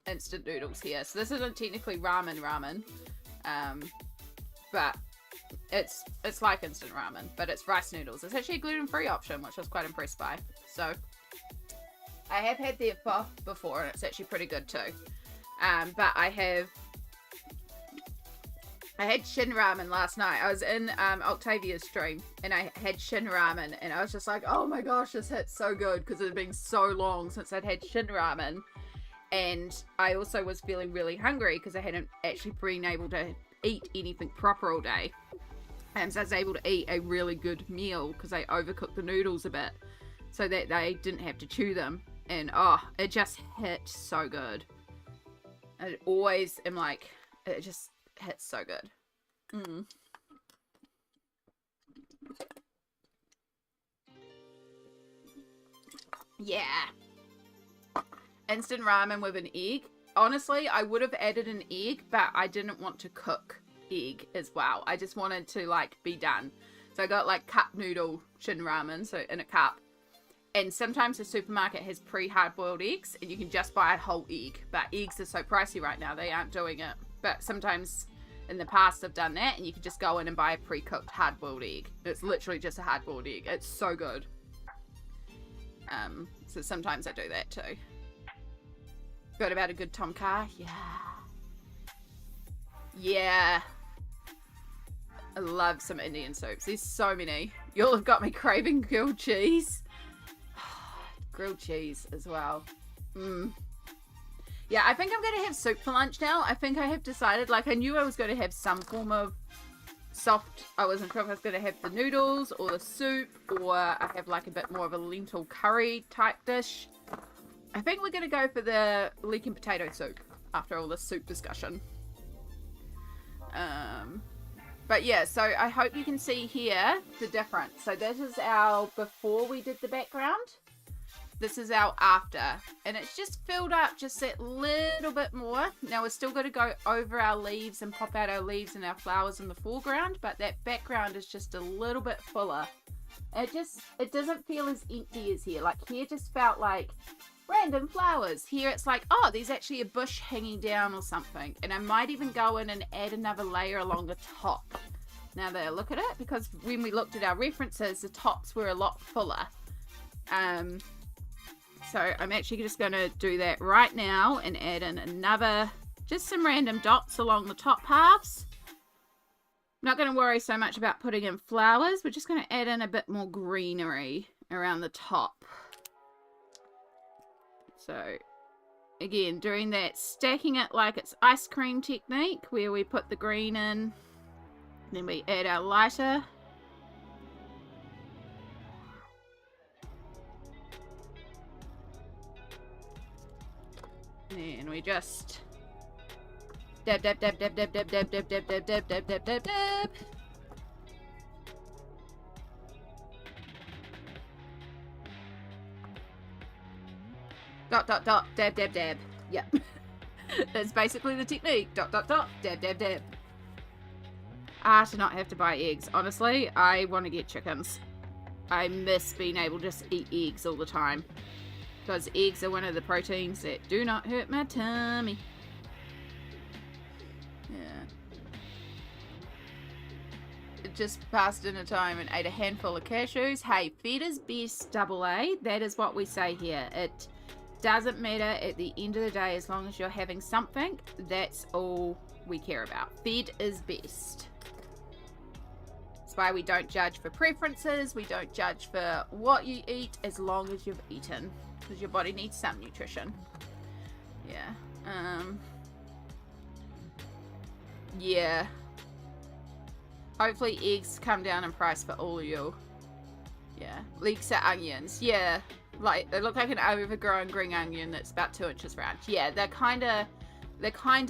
instant noodles here. So this isn't technically ramen, but it's like instant ramen, but it's rice noodles. It's actually a gluten-free option, which I was quite impressed by. So I have had their pho before, and it's actually pretty good too. But I had shin ramen last night. I was in Octavia's stream and I had shin ramen and I was just like, oh my gosh, this hits so good because it had been so long since I'd had shin ramen. And I also was feeling really hungry because I hadn't actually been able to eat anything proper all day. And so I was able to eat a really good meal because I overcooked the noodles a bit so that they didn't have to chew them. And oh, it just hit so good. I always am like, it just hits so good. Yeah. Instant ramen with an egg. Honestly, I would have added an egg, but I didn't want to cook egg as well. I just wanted to like be done. So I got like cup noodle shin ramen, so in a cup. And sometimes the supermarket has pre-hard-boiled eggs and you can just buy a whole egg. But eggs are so pricey right now, they aren't doing it. But sometimes in the past I've done that and you can just go in and buy a pre-cooked hard-boiled egg. It's literally just a hard-boiled egg. It's so good. So sometimes I do that too. Got about a good tom kha? Yeah. Yeah. I love some Indian soups. There's so many. Y'all have got me craving grilled cheese. Grilled cheese as well. Yeah, I think I'm going to have soup for lunch now. I think I have decided, like I knew I was going to have some form of soft, I wasn't sure if I was going to have the noodles or the soup or I have like a bit more of a lentil curry type dish. I think we're going to go for the leek and potato soup after all this soup discussion. But yeah, so I hope you can see here the difference. So this is our before we did the background. This is our after. And it's just filled up just that little bit more. Now we're still going to go over our leaves and pop out our leaves and our flowers in the foreground. But that background is just a little bit fuller. It doesn't feel as empty as here. Like here just felt like random flowers. Here it's like, oh, there's actually a bush hanging down or something. And I might even go in and add another layer along the top. Now that I look at it, because when we looked at our references, the tops were a lot fuller. So I'm actually just going to do that right now and add in another, just some random dots along the top halves. I'm not going to worry so much about putting in flowers. We're just going to add in a bit more greenery around the top. So again, doing that, stacking it like it's ice cream technique, where we put the green in, then we add our lighter. And we just dab, dab, dab, dab, dab, dab, dab, dab, dab, dab, dab, dab, dab, dab, dab. Dot, dot, dot, dab, dab, dab. Yep. That's basically the technique. Dot, dot, dot, dab, dab, dab. To not have to buy eggs. Honestly, I want to get chickens. I miss being able to just eat eggs all the time. Because eggs are one of the proteins that do not hurt my tummy. Yeah. It just passed dinner time and ate a handful of cashews. Hey, fed is best, double A. That is what we say here. It doesn't matter at the end of the day, as long as you're having something. That's all we care about. Fed is best. That's why we don't judge for preferences. We don't judge for what you eat, as long as you've eaten. Because your body needs some nutrition. Yeah. Yeah. Hopefully eggs come down in price for all of you. Yeah. Leeks are onions. Yeah. Like, they look like an overgrown green onion that's about 2 inches round. Yeah, they're kind of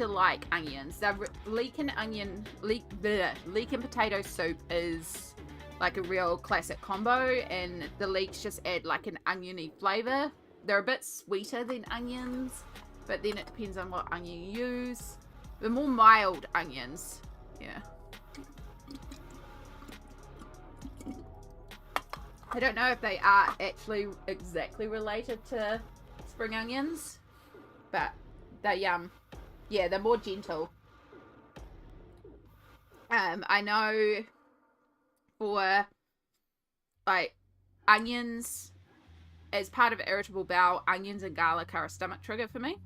like onions. Leek and potato soup is like a real classic combo, and the leeks just add like an oniony flavor. They're a bit sweeter than onions, but then it depends on what onion you use. They're more mild onions. Yeah. I don't know if they are actually exactly related to spring onions, but they're yeah, they're more gentle. I know for like onions, as part of irritable bowel, onions and garlic are a stomach trigger for me.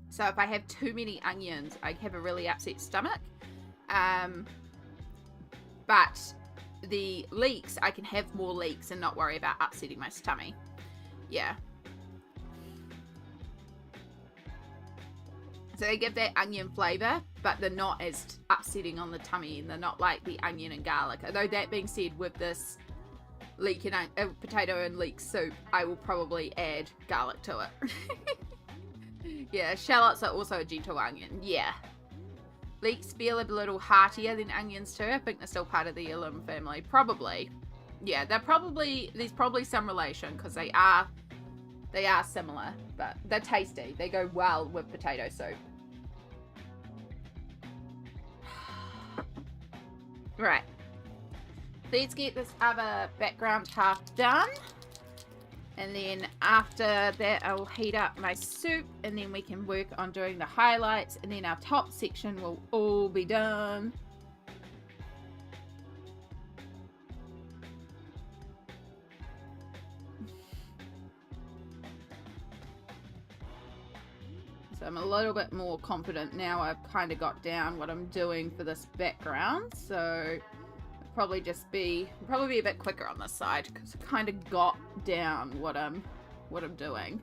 So if I have too many onions, I have a really upset stomach. But the leeks, I can have more leeks and not worry about upsetting my tummy. Yeah. So they give that onion flavor, but they're not as upsetting on the tummy, and they're not like the onion and garlic. Although that being said, with this leek and potato and leek soup, I will probably add garlic to it. Yeah, shallots are also a gentle onion. Yeah. Leeks feel a little heartier than onions too. I think they're still part of the alum family. Probably. Yeah, there's probably some relation, because they are similar, but they're tasty. They go well with potato soup. Right. Let's get this other background half done. And then after that, I'll heat up my soup, and then we can work on doing the highlights, and then our top section will all be done. So I'm a little bit more confident now. I've kind of got down what I'm doing for this background. So probably be a bit quicker on this side, because I kind of got down what I'm doing.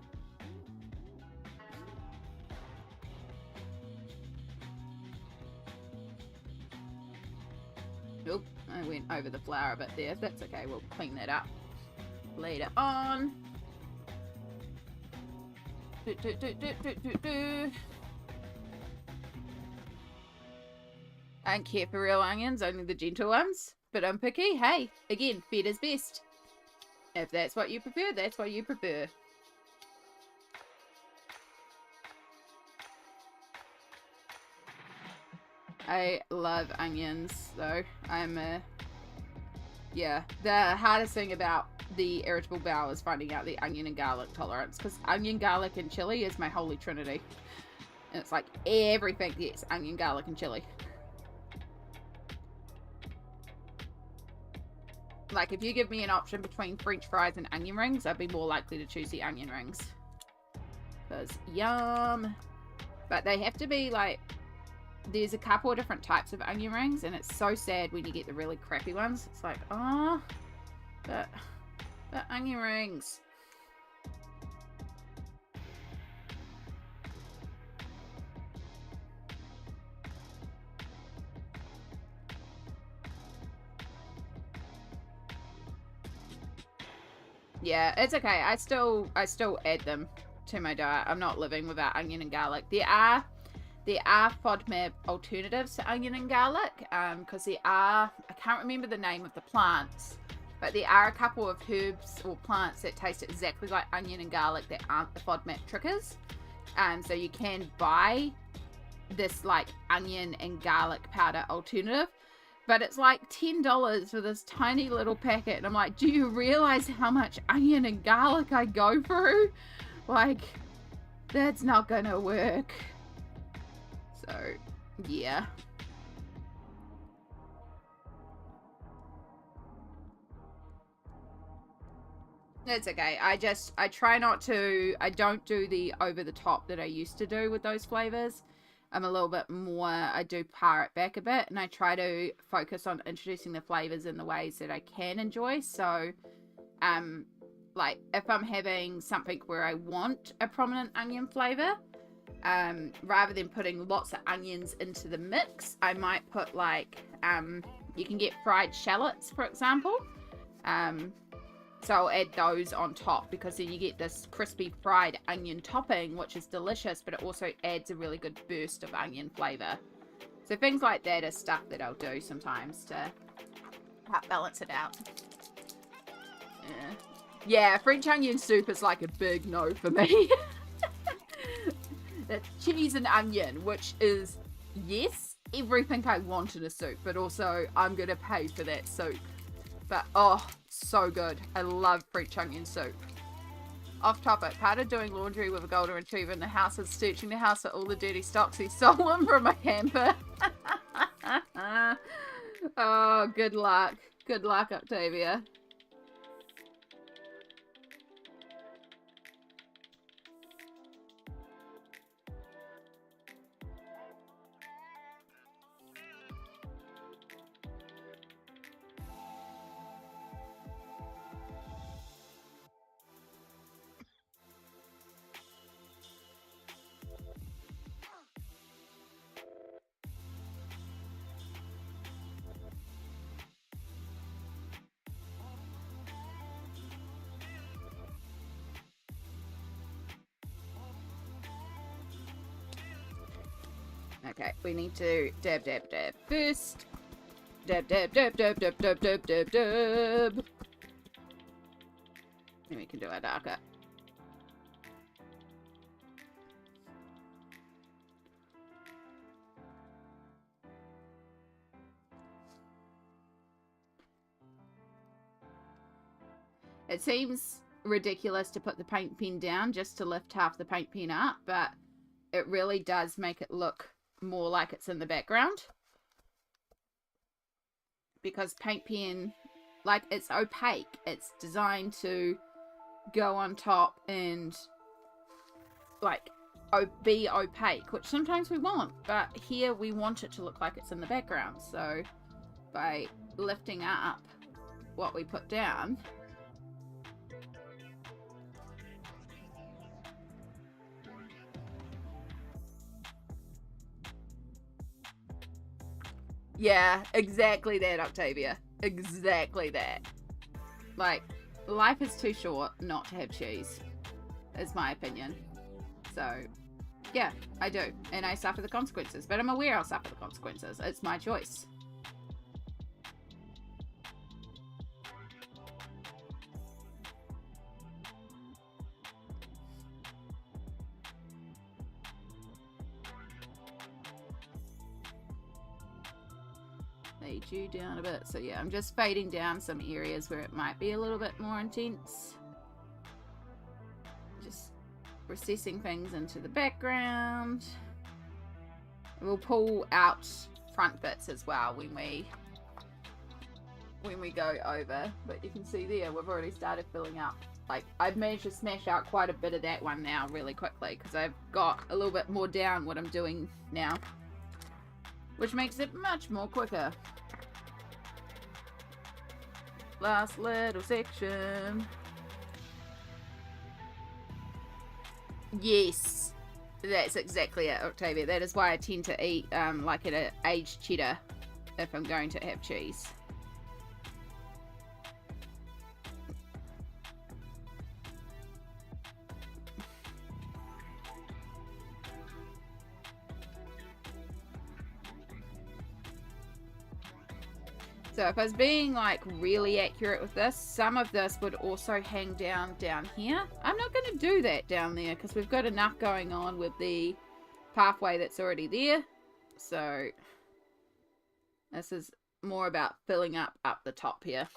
Oop, I went over the flower a bit there. That's okay, we'll clean that up later on. I don't care for real onions, only the gentle ones. But I'm picky. Hey, again, fed is best. If that's what you prefer, that's what you prefer. I love onions, though. Yeah, the hardest thing about the irritable bowel is finding out the onion and garlic tolerance, because onion, garlic, and chili is my holy trinity. And it's like everything gets onion, garlic, and chili. Like, if you give me an option between French fries and onion rings, I'd be more likely to choose the onion rings. Because, yum. But they have to be, like, there's a couple of different types of onion rings, and it's so sad when you get the really crappy ones. It's like, oh, but onion rings. Yeah, it's okay. I still add them to my diet. I'm not living without onion and garlic. There are FODMAP alternatives to onion and garlic, because I can't remember the name of the plants, but there are a couple of herbs or plants that taste exactly like onion and garlic that aren't the FODMAP triggers. So you can buy this like onion and garlic powder alternative, but it's like $10 for this tiny little packet, and I'm like, do you realize how much onion and garlic I go through? Like, that's not gonna work. So, yeah. It's okay. I try not to, I don't do the over the top that I used to do with those flavors. I'm a little bit more, I do pare it back a bit, and I try to focus on introducing the flavors in the ways that I can enjoy. So, like, if I'm having something where I want a prominent onion flavor, rather than putting lots of onions into the mix, I might put, like, you can get fried shallots, for example. So I'll add those on top, because then you get this crispy fried onion topping, which is delicious, but it also adds a really good burst of onion flavor. So things like that are stuff that I'll do sometimes to help balance it out. Yeah, French onion soup is like a big no for me. It's cheese and onion, which is, yes, everything I want in a soup, but also I'm going to pay for that soup. But, oh, so good. I love French onion soup. Off topic, part of doing laundry with a golden retriever in the house is searching the house for all the dirty stocks he's stolen from my hamper. Oh, good luck. Good luck, Octavia. Okay, we need to dab, dab, dab first. Dab, dab, dab, dab, dab, dab, dab, dab, dab. Then we can do our darker. It seems ridiculous to put the paint pen down just to lift half the paint pen up, but it really does make it look more like it's in the background. Because paint pen, like, it's opaque. It's designed to go on top and, like, be opaque, which sometimes we want. But here we want it to look like it's in the background. So by lifting up what we put down, yeah, exactly that, Octavia. Exactly that. Like, life is too short not to have cheese, is my opinion. So, yeah, I do. And I suffer the consequences. But I'm aware I'll suffer the consequences. It's my choice. fade you down a bit. So yeah, I'm just fading down some areas where it might be a little bit more intense. Just recessing things into the background. We'll pull out front bits as well when we go over, but you can see there we've already started filling up. Like, I've managed to smash out quite a bit of that one now really quickly because I've got a little bit more down what I'm doing now, which makes it much more quicker. Last little section. Yes, that's exactly it, Octavia. That is why I tend to eat like an aged cheddar if I'm going to have cheese. So if I was being like really accurate with this, some of this would also hang down here. I'm not going to do that down there because we've got enough going on with the pathway that's already there. So this is more about filling up the top here.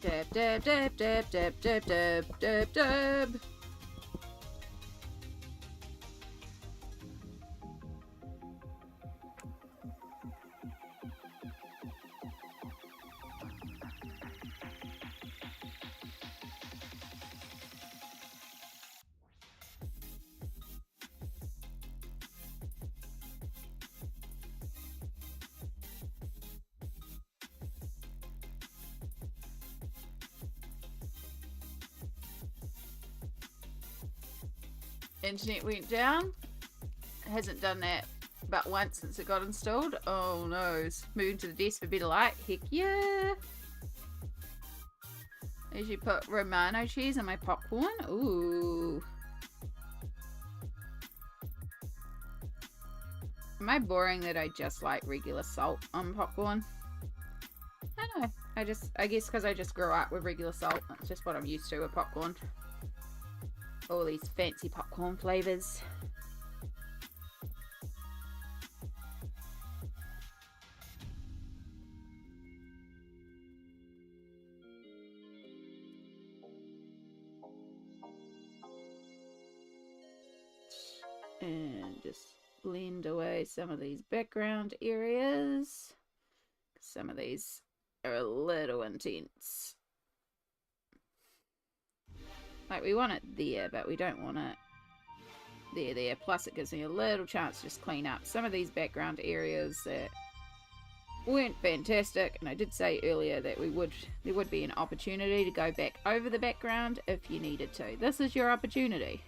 Dab, dab, dab, dab, dab, dab, dab, dab, dab. Internet went down. It hasn't done that but once since it got installed. Oh no, it's moving to the desk for better light. Heck yeah. I usually put Romano cheese on my popcorn. Ooh. Am I boring that I just like regular salt on popcorn? I don't know. I guess because I just grew up with regular salt. That's just what I'm used to with popcorn. All these fancy popcorn flavors. And just blend away some of these background areas. Some of these are a little intense. Like, we want it there, but we don't want it there. Plus, it gives me a little chance to just clean up some of these background areas that weren't fantastic. And I did say earlier that there would be an opportunity to go back over the background if you needed to. This is your opportunity.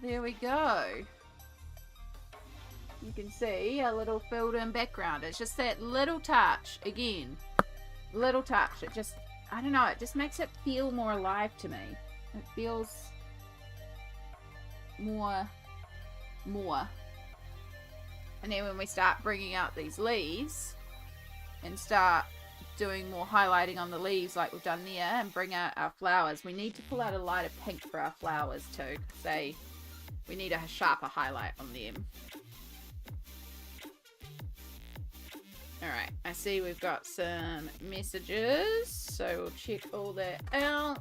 There we go. You can see a little filled in background. It's just that little touch, again, little touch. It just, I don't know, it just makes it feel more alive to me. It feels more. And then when we start bringing out these leaves and start doing more highlighting on the leaves like we've done there and bring out our flowers, we need to pull out a lighter pink for our flowers too. Say, we need a sharper highlight on them. Alright, I see we've got some messages, so we'll check all that out.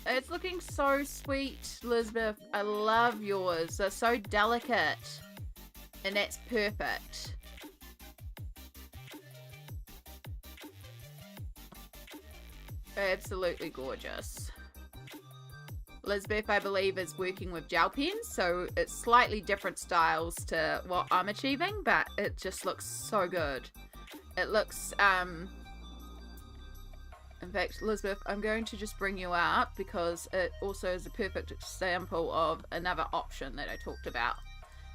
It's looking so sweet, Elizabeth. I love yours. They're so delicate. And that's perfect. Absolutely gorgeous. Elizabeth, I believe, is working with gel pens, so it's slightly different styles to what I'm achieving, but it just looks so good. It looks, I'm In fact, Elizabeth, I'm going to just bring you up because it also is a perfect example of another option that I talked about.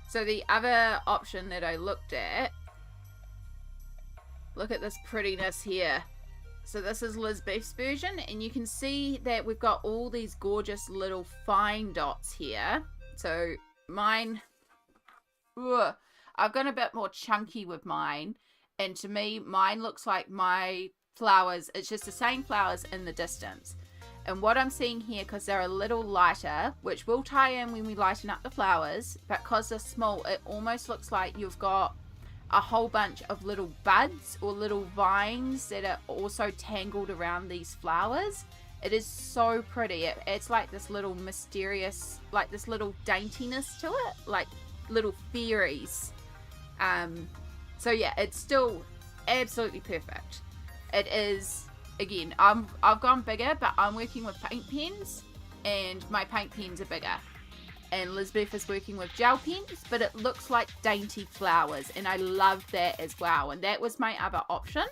So the other option that I looked at, look at this prettiness here. So this is Lisbeth's version, and you can see that we've got all these gorgeous little fine dots here. So mine, I've gone a bit more chunky with mine, and to me, mine looks like my flowers, it's just the same flowers in the distance. And what I'm seeing here, because they're a little lighter, which will tie in when we lighten up the flowers, but because they're small, it almost looks like you've got a whole bunch of little buds or little vines that are also tangled around these flowers. It is so pretty. It's like this little mysterious, like this little daintiness to it, like little fairies. So yeah, it's still absolutely perfect. It is, again, I've gone bigger, but I'm working with paint pens, and my paint pens are bigger. And Lisbeth is working with gel pens, but it looks like dainty flowers, and I love that as well. And that was my other option.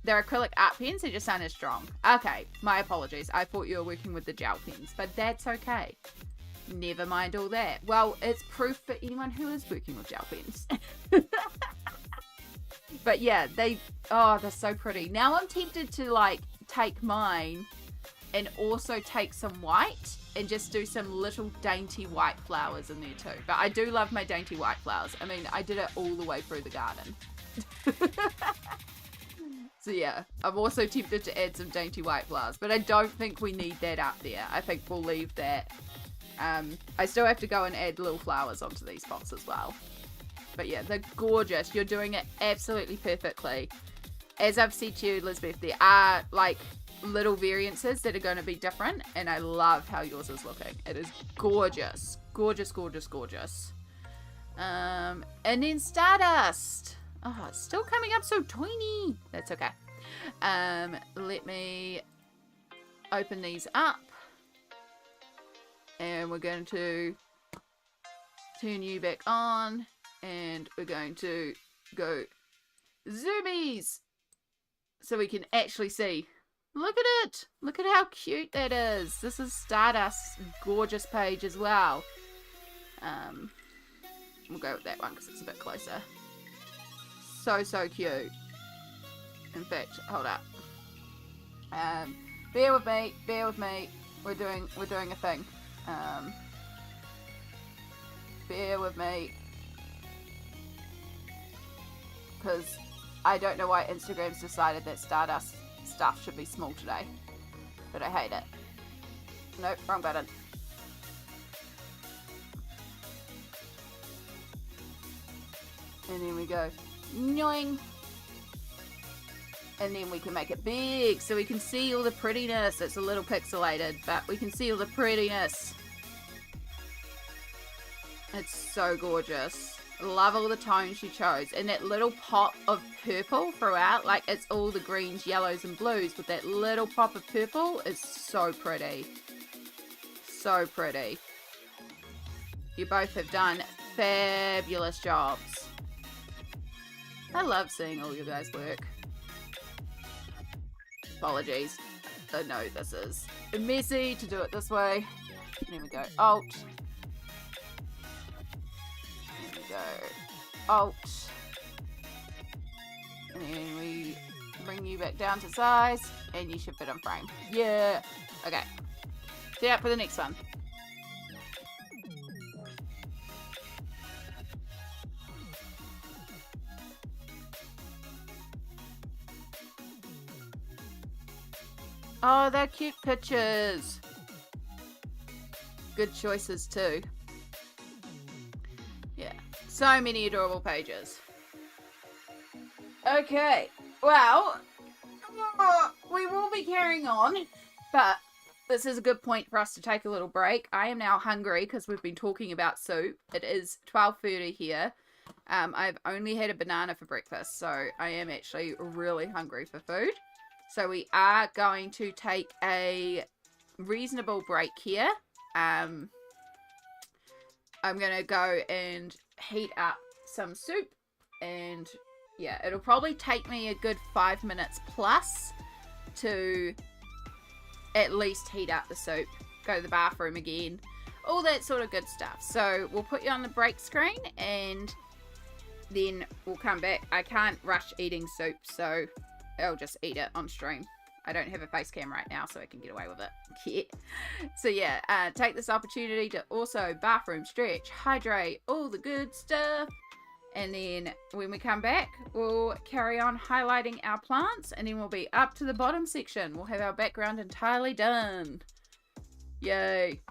They're acrylic art pens, they just aren't as strong. Okay, my apologies. I thought you were working with the gel pens, but that's okay. Never mind all that. Well, it's proof for anyone who is working with gel pens. But yeah, they're so pretty. Now I'm tempted to like take mine and also take some white and just do some little dainty white flowers in there too. But I do love my dainty white flowers. I mean, I did it all the way through the garden. So yeah, I'm also tempted to add some dainty white flowers, but I don't think we need that up there. I think we'll leave that. I still have to go and add little flowers onto these pots as well. But yeah, they're gorgeous. You're doing it absolutely perfectly. As I've said to you, Elizabeth, there are like little variances that are going to be different, and I love how yours is looking. It is gorgeous. Gorgeous, gorgeous, gorgeous. And then Stardust. Oh, it's still coming up so tiny. That's okay. Let me open these up. And we're going to turn you back on. And we're going to go zoomies. So we can actually see. Look at it. Look at how cute that is. This is Stardust's gorgeous page as well. We'll go with that one because it's a bit closer. So cute. In fact, hold up. Bear with me. We're doing a thing. Bear with me. Because I don't know why Instagram's decided that Stardust stuff should be small today. But I hate it. Nope, wrong button. And then we go, Noing. And then we can make it big so we can see all the prettiness. It's a little pixelated, but we can see all the prettiness. It's so gorgeous. Love all the tones she chose. And that little pop of purple throughout, like it's all the greens, yellows, and blues, but that little pop of purple is so pretty. So pretty. You both have done fabulous jobs. I love seeing all you guys work. Apologies. I know this is messy to do it this way. There we go. Alt. There we go. Alt. And then we bring you back down to size, and you should fit on frame. Yeah. Okay. See out for the next one. Oh, they're cute pictures. Good choices too. Yeah, so many adorable pages. Okay, well, we will be carrying on, but this is a good point for us to take a little break. I am now hungry because we've been talking about soup. It is 12:30 here. I've only had a banana for breakfast, so I am actually really hungry for food. So we are going to take a reasonable break here. I'm going to go and heat up some soup. And yeah, it'll probably take me a good 5 minutes plus to at least heat up the soup, go to the bathroom again, all that sort of good stuff. So we'll put you on the break screen and then we'll come back. I can't rush eating soup, so I'll just eat it on stream. I don't have a face cam right now, so I can get away with it. Yeah. So yeah, take this opportunity to also bathroom, stretch, hydrate, all the good stuff. And then when we come back, we'll carry on highlighting our plants, and then we'll be up to the bottom section. We'll have our background entirely done. Yay.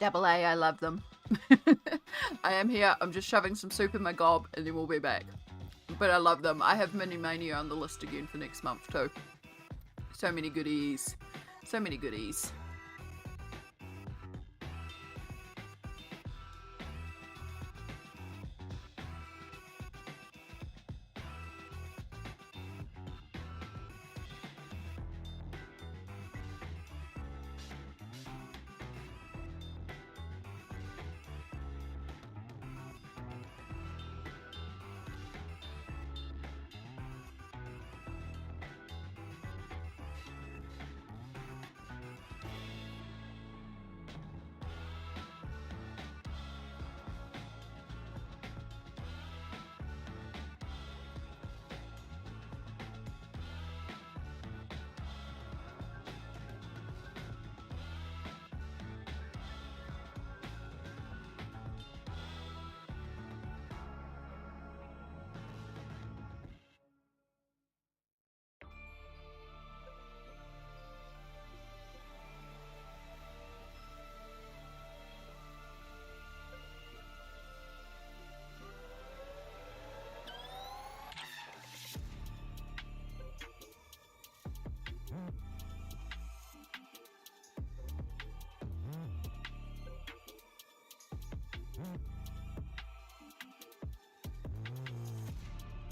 Double A, I love them. I am here. I'm just shoving some soup in my gob and then we'll be back. But I love them. I have Mini Mania on the list again for next month too. So many goodies. So many goodies.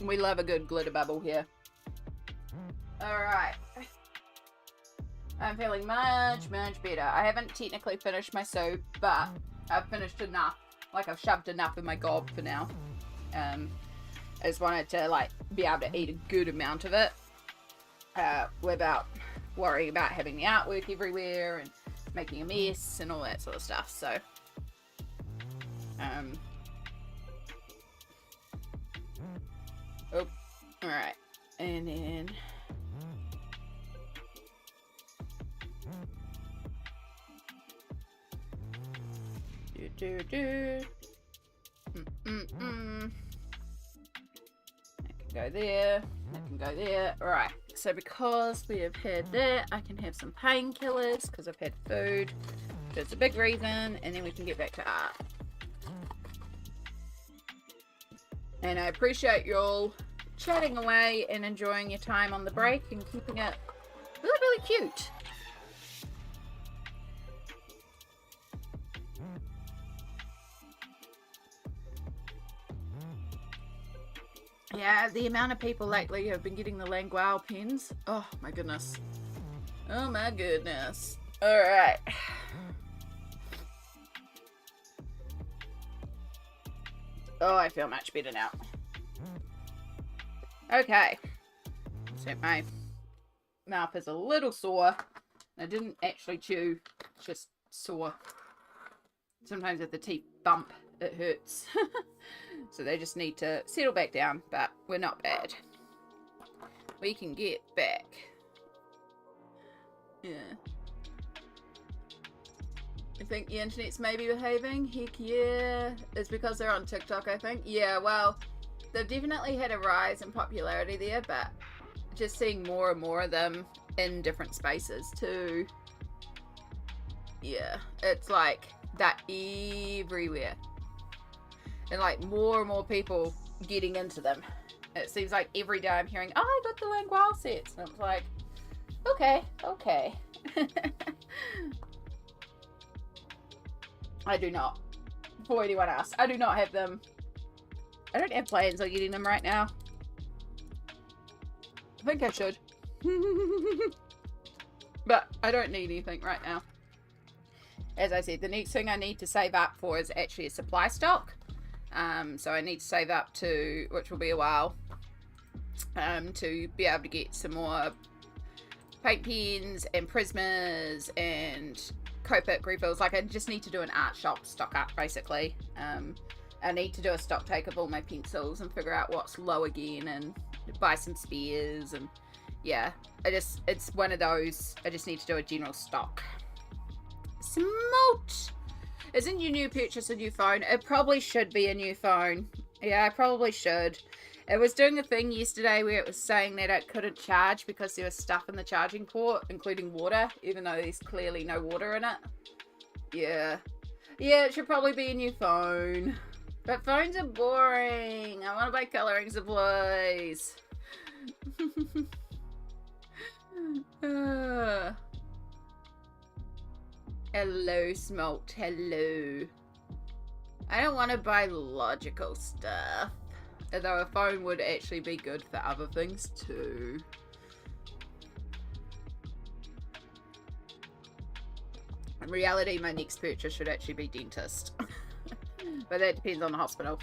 We love a good glitter bubble here. Alright. I'm feeling much, much better. I haven't technically finished my soup, but I've finished enough. Like, I've shoved enough in my gob for now. I just wanted to, like, be able to eat a good amount of it. Without worrying about having the artwork everywhere and making a mess and all that sort of stuff. So, oh, alright. And then that can go there, that can go there. Alright, so because we have had that, I can have some painkillers because I've had food. That's a big reason, and then we can get back to art. And I appreciate you all chatting away and enjoying your time on the break and keeping it really, really cute. Yeah, the amount of people lately who have been getting the Langual pens. Oh my goodness. Oh my goodness. Alright. Oh, I feel much better now. Okay. So my mouth is a little sore. I didn't actually chew, just sore. Sometimes if the teeth bump, it hurts. So they just need to settle back down, but we're not bad. We can get back. Yeah. I think the internet's maybe behaving. Heck yeah. It's because they're on TikTok, I think. Yeah, well, they've definitely had a rise in popularity there, but just seeing more and more of them in different spaces too. Yeah, it's like that everywhere. And like more and more people getting into them. It seems like every day I'm hearing, oh, I got the Langual sets. And I'm like, okay, okay. I do not. For anyone else, I do not have them. I don't have plans on getting them right now. I think I should. But I don't need anything right now. As I said, the next thing I need to save up for is actually a supply stock. So I need to save up to, which will be a while, to be able to get some more paint pens and Prismas and Copic refills. Like, I just need to do an art shop stock up, basically. I need to do a stock take of all my pencils and figure out what's low again and buy some spares. And yeah, it's one of those, I just need to do a general stock. Smote! Isn't your new purchase a new phone? It probably should be a new phone. Yeah, I probably should. It was doing a thing yesterday where it was saying that it couldn't charge because there was stuff in the charging port, including water, even though there's clearly no water in it. Yeah. Yeah, it should probably be a new phone. But phones are boring. I want to buy coloring supplies. Hello, Smoked. Hello. I don't want to buy logical stuff. Although a phone would actually be good for other things too. In reality, my next purchase should actually be dentist. But that depends on the hospital.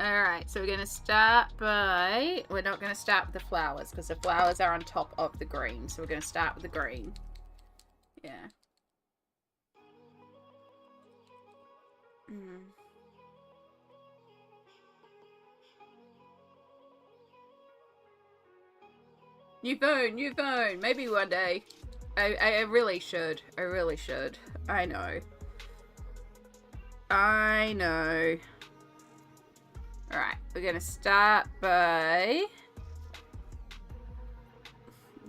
Alright, so we're going to start by... We're not going to start with the flowers, because the flowers are on top of the green. So we're going to start with the green. Yeah. New phone! Maybe one day. I really should. I really should. I know. I know. Alright, we're going to start by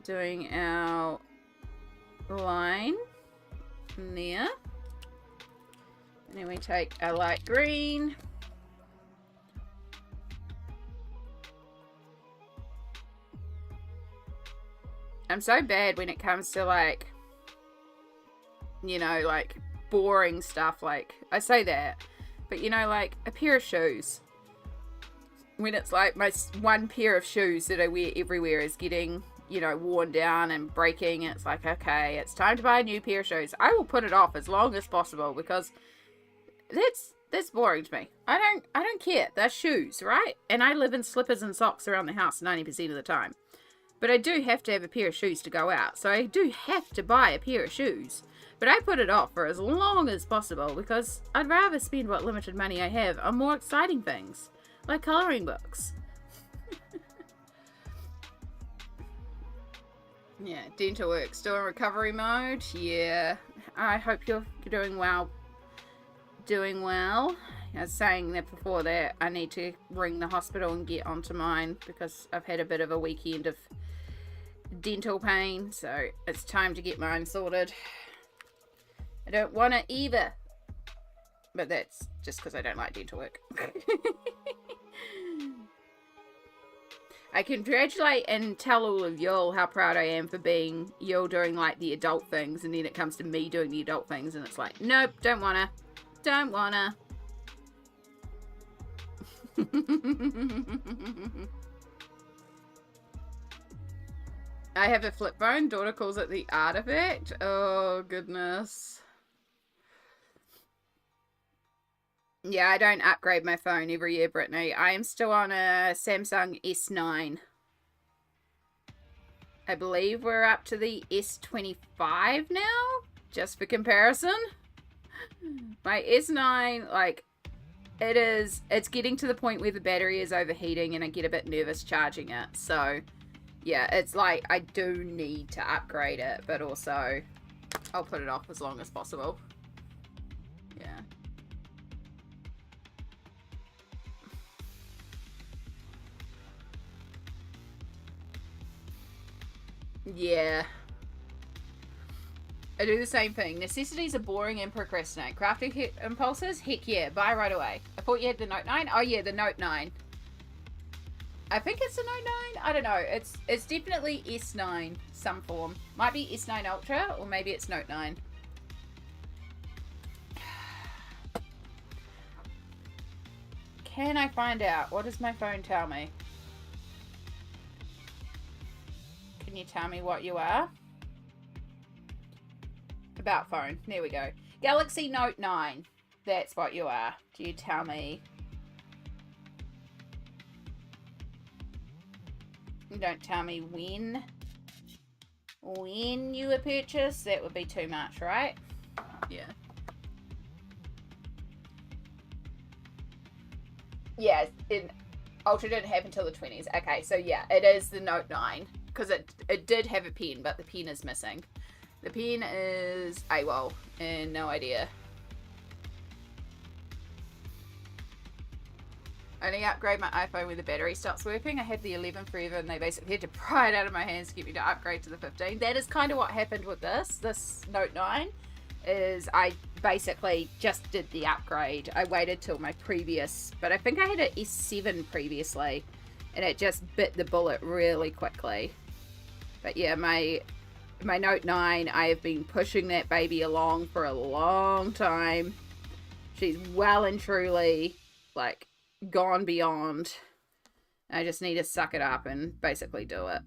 doing our line from there. And then we take our light green. I'm so bad when it comes to, like, you know, like, boring stuff. Like, I say that, but, you know, like, a pair of shoes. When it's, like, my one pair of shoes that I wear everywhere is getting, you know, worn down and breaking. And it's like, okay, it's time to buy a new pair of shoes. I will put it off as long as possible because that's boring to me. I don't care. They're shoes, right? And I live in slippers and socks around the house 90% of the time. But I do have to have a pair of shoes to go out. So I do have to buy a pair of shoes. But I put it off for as long as possible because I'd rather spend what limited money I have on more exciting things. Like colouring books. Yeah, dental work. Still in recovery mode? Yeah. I hope you're doing well. Doing well. I was saying that before that I need to ring the hospital and get onto mine because I've had a bit of a weekend of dental pain, so it's time to get mine sorted. I don't want it either, but that's just because I don't like dental work. I congratulate and tell all of y'all how proud I am for being y'all doing like the adult things, and then it comes to me doing the adult things and it's like, nope, don't wanna. I have a flip phone. Daughter calls it the artifact. Oh, goodness. Yeah, I don't upgrade my phone every year, Brittany. I am still on a Samsung S9. I believe we're up to the S25 now, just for comparison. My S9, like, it's getting to the point where the battery is overheating and I get a bit nervous charging it. So, yeah, it's like I do need to upgrade it, but also I'll put it off as long as possible. Yeah. Yeah. I do the same thing. Necessities are boring and procrastinate. Crafty impulses? Heck yeah. Buy right away. I thought you had the Note 9. Oh yeah, the Note 9. I think it's the Note 9. I don't know. It's definitely S9 some form. Might be S9 Ultra or maybe it's Note 9. Can I find out? What does my phone tell me? Can you tell me what you are? About phone. There we go. Galaxy Note 9. That's what you are. Do you tell me? You don't tell me when you were purchased. That would be too much, right? Yeah. Yeah, Ultra didn't happen until the 20s. Okay, so yeah, it is the Note 9. Because it did have a pen, but the pen is missing. The pen is AWOL, and no idea. Only upgrade my iPhone when the battery stops working. I had the 11 forever, and they basically had to pry it out of my hands to get me to upgrade to the 15. That is kind of what happened with this Note 9. is I basically just did the upgrade. I waited till my previous, but I think I had an S7 previously, and it just bit the bullet really quickly. But yeah, my Note 9, I have been pushing that baby along for a long time. She's well and truly, like, gone beyond. I just need to suck it up and basically do it.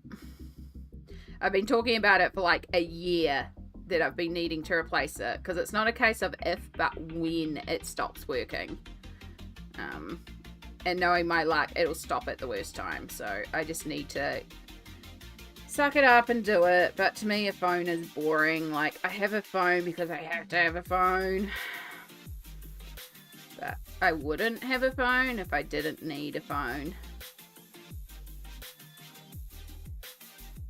I've been talking about it for like a year that I've been needing to replace it, because it's not a case of if, but when it stops working. And knowing my luck, it'll stop at the worst time. So I just need to suck it up and do it. But to me, a phone is boring. Like, I have a phone because I have to have a phone. But I wouldn't have a phone if I didn't need a phone.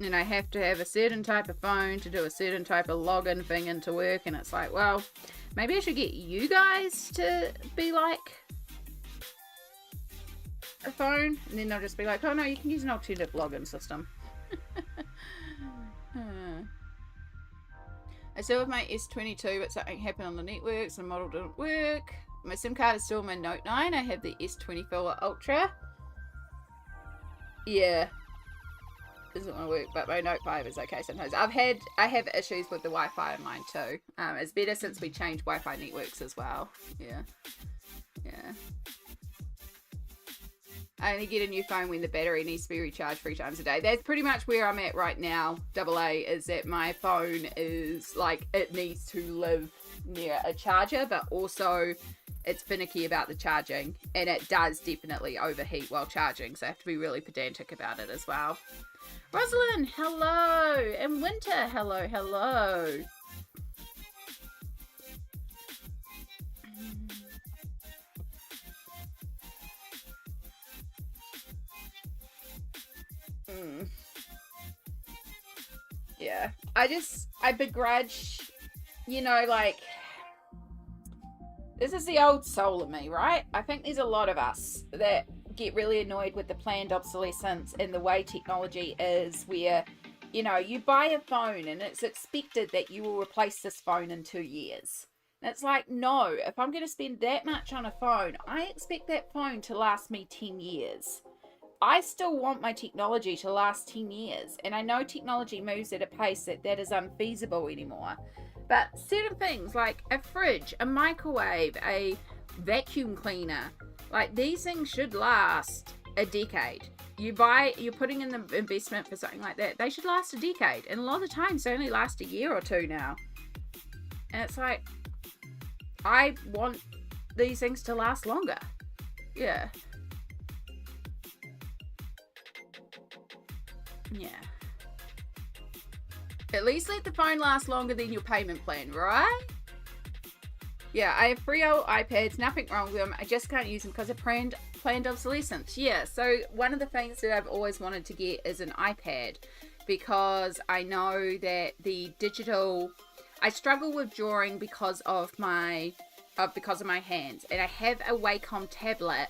And I have to have a certain type of phone to do a certain type of login thing into work. And it's like, well, maybe I should get you guys to be like a phone. And then they'll just be like, oh no, you can use an alternative login system. I still have my S22, but something happened on the network, so the model didn't work. My SIM card is still my Note 9. I have the S24 Ultra. Yeah. Doesn't want to work, but my Note 5 is okay sometimes. I have issues with the Wi-Fi on mine too. It's better since we changed Wi-Fi networks as well. Yeah. I only get a new phone when the battery needs to be recharged 3 times a day. That's pretty much where I'm at right now, AA, is that my phone is like, it needs to live near a charger, but also it's finicky about the charging, and it does definitely overheat while charging, so I have to be really pedantic about it as well. Rosalind, hello! And Winter, hello. Yeah, I begrudge, you know, like, this is the old soul of me, right? I think there's a lot of us that get really annoyed with the planned obsolescence and the way technology is, where, you know, you buy a phone and it's expected that you will replace this phone in 2 years. And it's like, no, if I'm going to spend that much on a phone, I expect that phone to last me 10 years. I still want my technology to last 10 years. And I know technology moves at a pace that is unfeasible anymore. But certain things like a fridge, a microwave, a vacuum cleaner, like, these things should last a decade. You're putting in the investment for something like that, they should last a decade. And a lot of the times they only last a year or two now. And it's like, I want these things to last longer. Yeah. At least let the phone last longer than your payment plan, right? Yeah, I have 3 old iPads, nothing wrong with them. I just can't use them because of planned obsolescence. Yeah, so one of the things that I've always wanted to get is an iPad, because I know that the digital, I struggle with drawing because of my hands, and I have a Wacom tablet,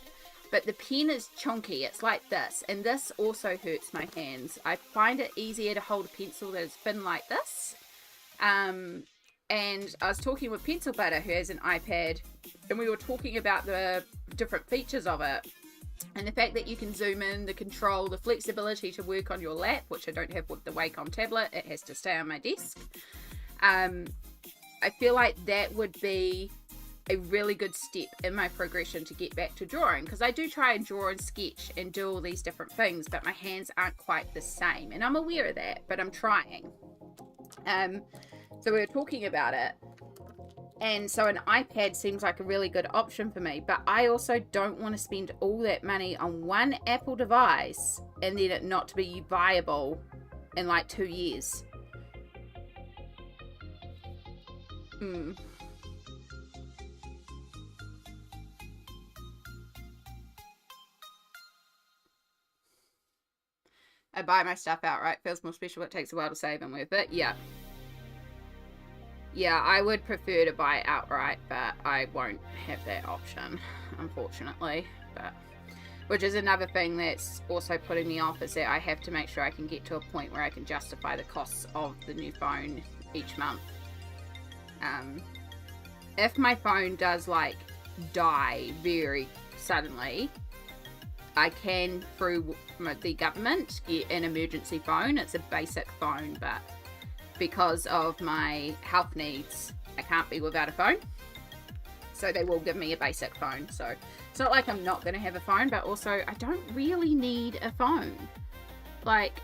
but the pen is chunky. It's like this, and this also hurts my hands. I find it easier to hold a pencil that is thin like this. And I was talking with Pencil Butter, who has an iPad, and we were talking about the different features of it, and the fact that you can zoom in, the control, the flexibility to work on your lap, which I don't have with the Wacom tablet. It has to stay on my desk. I feel like that would be a really good step in my progression to get back to drawing, because I do try and draw and sketch and do all these different things, but my hands aren't quite the same, and I'm aware of that, but I'm trying. So we were talking about it, and so an iPad seems like a really good option for me, but I also don't want to spend all that money on one Apple device and then it not to be viable in like 2 years. I buy my stuff outright. Feels more special. It takes a while to save and with it. Yeah. Yeah, I would prefer to buy outright, but I won't have that option, unfortunately. But which is another thing that's also putting me off, is that I have to make sure I can get to a point where I can justify the costs of the new phone each month. If my phone does like die very suddenly, I can, through the government, get an emergency phone. It's a basic phone, but because of my health needs, I can't be without a phone. So they will give me a basic phone. So it's not like I'm not going to have a phone, but also I don't really need a phone. Like,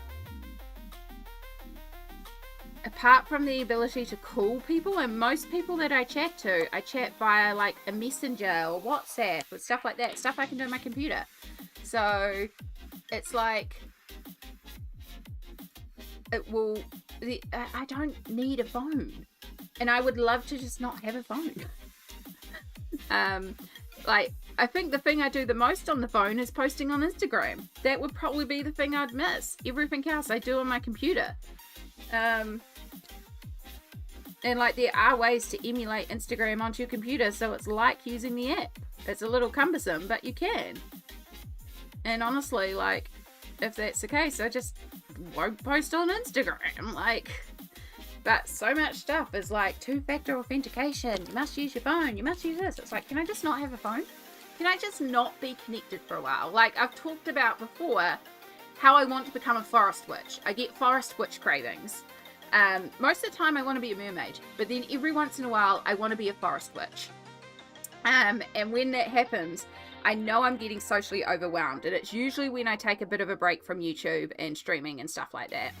apart from the ability to call people, and most people that I chat to, I chat via like a messenger or WhatsApp or stuff like that, stuff I can do on my computer. So it's like, I don't need a phone, and I would love to just not have a phone. Like, I think the thing I do the most on the phone is posting on Instagram. That would probably be the thing I'd miss. Everything else I do on my computer. And like, there are ways to emulate Instagram onto your computer, so it's like using the app. It's a little cumbersome, but you can. And honestly, like, if that's the case, I just won't post on Instagram. Like, but so much stuff is like two-factor authentication. You must use your phone. You must use this. It's like, can I just not have a phone? Can I just not be connected for a while? Like, I've talked about before how I want to become a forest witch. I get forest witch cravings. Most of the time I want to be a mermaid, but then every once in a while I want to be a forest witch. And when that happens, I know I'm getting socially overwhelmed, and it's usually when I take a bit of a break from YouTube and streaming and stuff like that,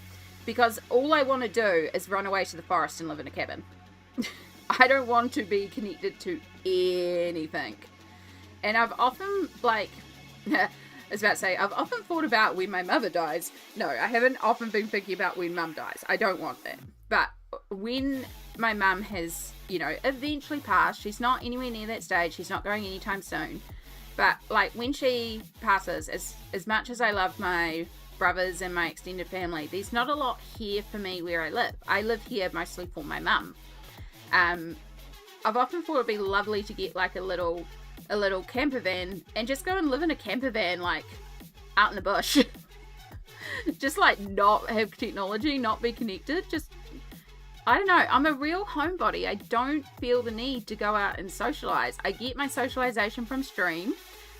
because all I want to do is run away to the forest and live in a cabin. I don't want to be connected to anything. And I've often, like, I was about to say, I've often thought about when my mother dies. No, I haven't often been thinking about when mum dies. I don't want that. But when my mum has, you know, eventually passed, she's not anywhere near that stage. She's not going anytime soon. But, like, when she passes, as much as I love my brothers and my extended family, there's not a lot here for me where I live. I live here mostly for my mum. I've often thought it'd be lovely to get, like, a little camper van and just go and live in a camper van, like, out in the bush. Just, like, not have technology, not be connected. Just, I don't know. I'm a real homebody. I don't feel the need to go out and socialize. I get my socialization from stream.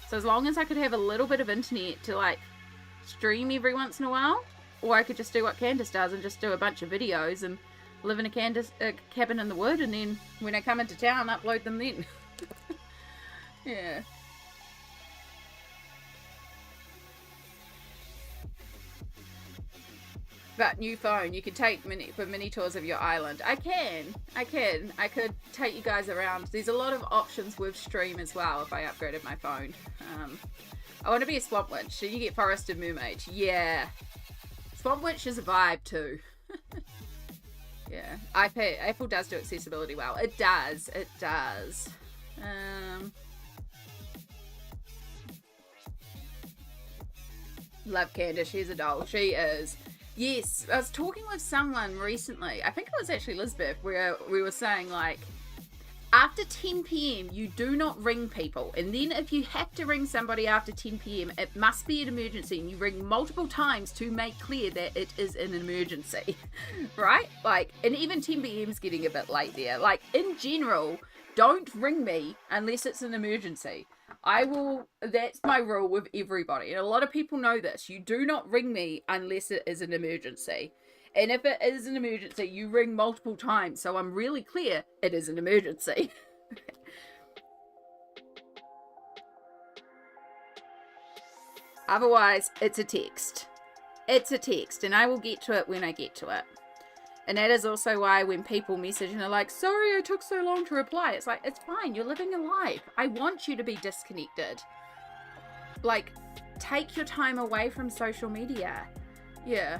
So as long as I could have a little bit of internet to, like, stream every once in a while, or I could just do what Candace does and just do a bunch of videos and live in a cabin in the wood, and then when I come into town, upload them then. Yeah. But new phone, you can take mini tours of your island. I could take you guys around. There's a lot of options with stream as well if I upgraded my phone. I want to be a swamp witch, so you get forested mermaid. Yeah. Swamp witch is a vibe too. Yeah. Apple does do accessibility well. It does. Love Candace, she's a doll. She is. Yes, I was talking with someone recently, I think it was actually Elizabeth, where we were saying, like, after 10 p.m, you do not ring people. And then if you have to ring somebody after 10 p.m, it must be an emergency. And you ring multiple times to make clear that it is an emergency. Right? Like, and even 10 p.m. is getting a bit late there. Like, in general, don't ring me unless it's an emergency. That's my rule with everybody. And a lot of people know this. You do not ring me unless it is an emergency. And if it is an emergency, you ring multiple times. So I'm really clear it is an emergency. Otherwise, it's a text. It's a text, and I will get to it when I get to it. And that is also why when people message and they're like, sorry I took so long to reply, it's like, it's fine, you're living a life. I want you to be disconnected. Like, take your time away from social media. Yeah.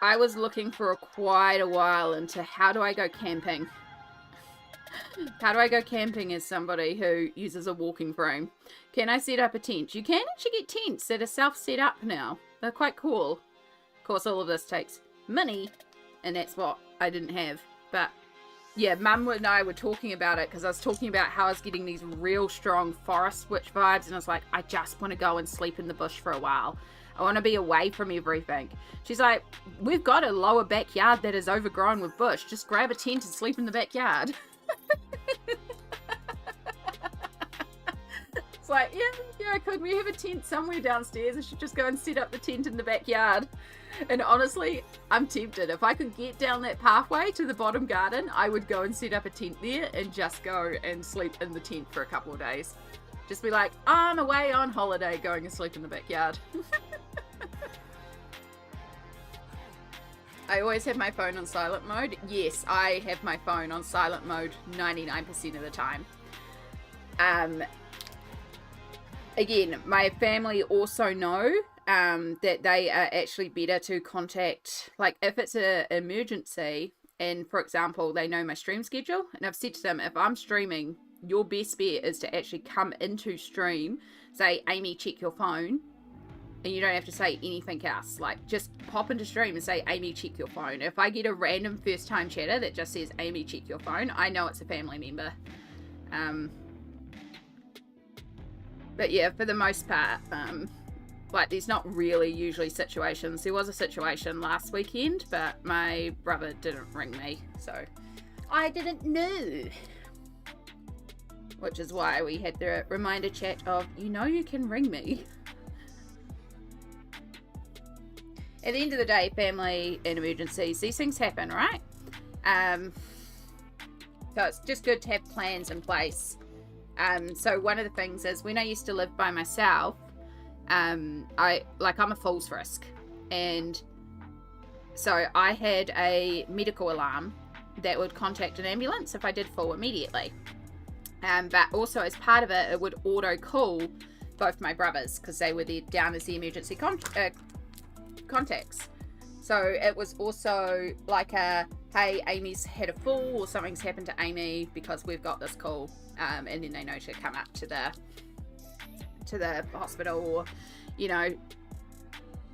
I was looking for quite a while into how do I go camping. How do I go camping as somebody who uses a walking frame? Can I set up a tent? You can actually get tents that are self-set up now. They're quite cool. Of course, all of this takes money, and that's what I didn't have. But yeah, Mum and I were talking about it because I was talking about how I was getting these real strong forest witch vibes, and I was like, I just want to go and sleep in the bush for a while. I want to be away from everything. She's like, we've got a lower backyard that is overgrown with bush. Just grab a tent and sleep in the backyard. It's like, yeah, could we have a tent somewhere downstairs? I should just go and set up the tent in the backyard. And honestly, I'm tempted. If I could get down that pathway to the bottom garden, I would go and set up a tent there and just go and sleep in the tent for a couple of days. Just be like, I'm away on holiday, going and sleep in the backyard. I always have my phone on silent mode. Yes, I have my phone on silent mode 99% of the time. Again, my family also know that they are actually better to contact, like if it's an emergency, and for example, they know my stream schedule, and I've said to them, if I'm streaming, your best bet is to actually come into stream, say, Amy, check your phone, and you don't have to say anything else. Like, just pop into stream and say, Amy, check your phone. If I get a random first time chatter that just says, Amy, check your phone, I know it's a family member. But yeah, for the most part, like, there's not really usually situations. There was a situation last weekend, but my brother didn't ring me, so I didn't know. Which is why we had the reminder chat of, you know you can ring me. At the end of the day, family and emergencies, these things happen, right? So it's just good to have plans in place. So one of the things is, when I used to live by myself, I'm a fool's risk, and so I had a medical alarm that would contact an ambulance if I did fall immediately. But also as part of it, it would auto call both my brothers because they were there down as the emergency contacts. So it was also like a, hey, Amy's had a fall or something's happened to Amy because we've got this call, and then they know to come up to the hospital. Or, you know,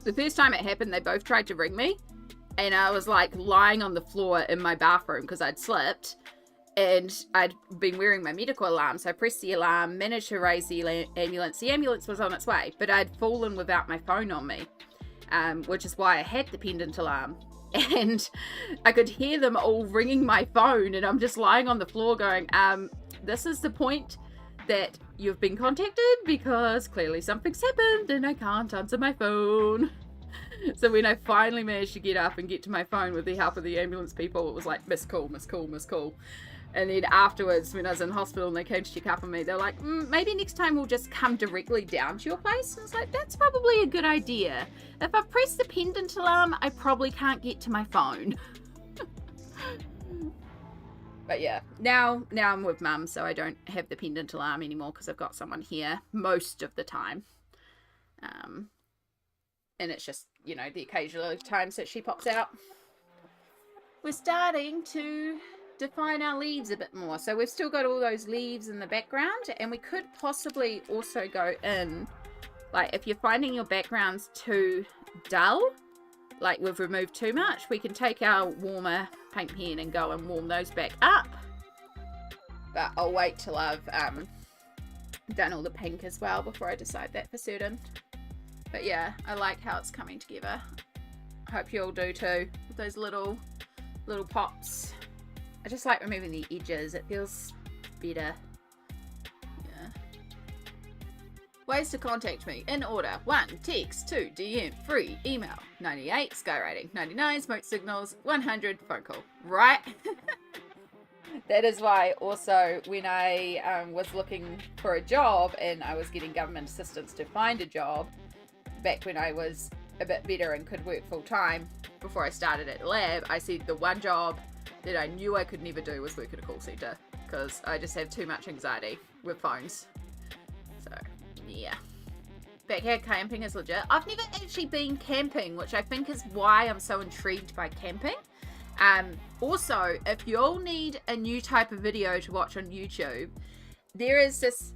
the first time it happened, they both tried to ring me, and I was like lying on the floor in my bathroom because I'd slipped and I'd been wearing my medical alarm. So I pressed the alarm, managed to raise the ambulance. The ambulance was on its way, but I'd fallen without my phone on me, which is why I had the pendant alarm. And I could hear them all ringing my phone, and I'm just lying on the floor going, this is the point that you've been contacted because clearly something's happened and I can't answer my phone. So when I finally managed to get up and get to my phone with the help of the ambulance people, it was like, missed call, missed call, missed call. And then afterwards, when I was in hospital and they came to check up on me, they're like, maybe next time we'll just come directly down to your place. And I was like, that's probably a good idea. If I press the pendant alarm, I probably can't get to my phone. But yeah, now I'm with Mum, so I don't have the pendant alarm anymore because I've got someone here most of the time. And it's just, you know, the occasional times that she pops out. We're starting to define our leaves a bit more. So we've still got all those leaves in the background, and we could possibly also go in, like, if you're finding your backgrounds too dull, like we've removed too much, we can take our warmer paint pen and go and warm those back up. But I'll wait till I've done all the pink as well before I decide that for certain. But yeah, I like how it's coming together. I hope you all do too, with those little pops. I just like removing the edges, it feels better. Yeah. Ways to contact me in order: 1, text; 2, DM; 3, email; 98, skywriting; 99, smoke signals; 100, phone call. Right? That is why also when I was looking for a job and I was getting government assistance to find a job, back when I was a bit better and could work full time before I started at the lab, I said the one job that I knew I could never do was work at a call center because I just have too much anxiety with phones. So yeah, backyard camping is legit. I've never actually been camping, which I think is why I'm so intrigued by camping. Also, if you all need a new type of video to watch on YouTube, there is this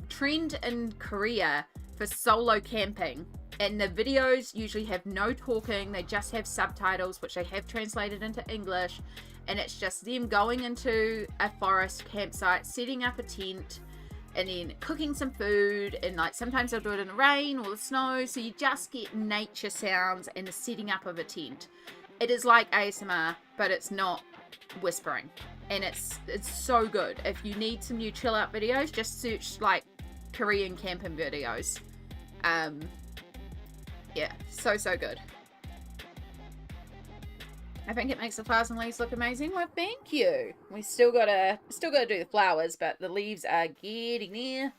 trend in Korea for solo camping, and the videos usually have no talking, they just have subtitles which they have translated into English, and it's just them going into a forest campsite, setting up a tent, and then cooking some food, and like sometimes they'll do it in the rain or the snow, so you just get nature sounds and the setting up of a tent. It is like ASMR, but it's not whispering, and it's so good. If you need some new chill out videos, just search like Korean camping videos. Yeah, so good. I think it makes the flowers and leaves look amazing. Well, thank you. We still gotta do the flowers, but the leaves are getting there.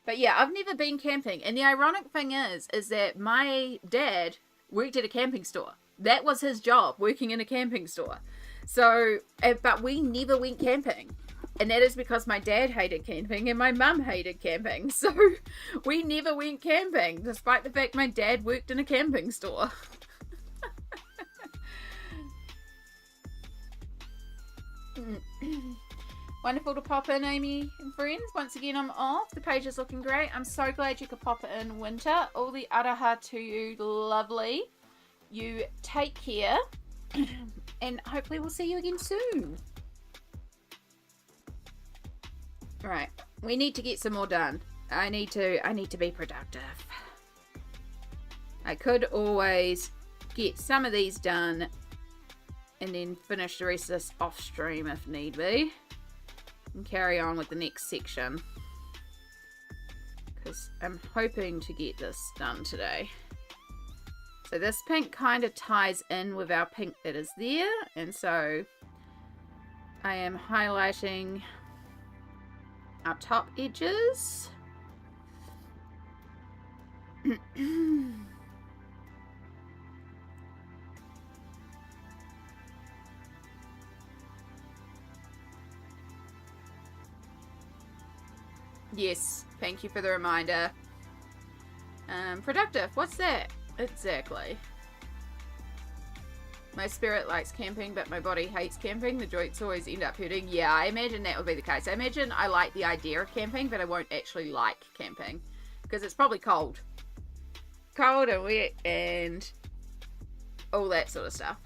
But yeah, I've never been camping, and the ironic thing is that my dad worked at a camping store. That was his job, working in a camping store. So, but we never went camping. And that is because my dad hated camping and my mum hated camping. So we never went camping, despite the fact my dad worked in a camping store. Wonderful to pop in, Amy and friends. Once again, I'm off. The page is looking great. I'm so glad you could pop it in, Winter. All the araha to you, lovely. You take care. And hopefully we'll see you again soon. Right, we need to get some more done. I need to be productive. I could always get some of these done and then finish the rest of this off stream if need be, and carry on with the next section, because I'm hoping to get this done today. So this pink kind of ties in with our pink that is there, and so I am highlighting our top edges. Yes, thank you for the reminder. Productive, what's that? Exactly. My spirit likes camping, but my body hates camping. The joints always end up hurting. Yeah, I imagine that would be the case. I imagine I like the idea of camping, but I won't actually like camping, because it's probably cold. Cold and wet and all that sort of stuff.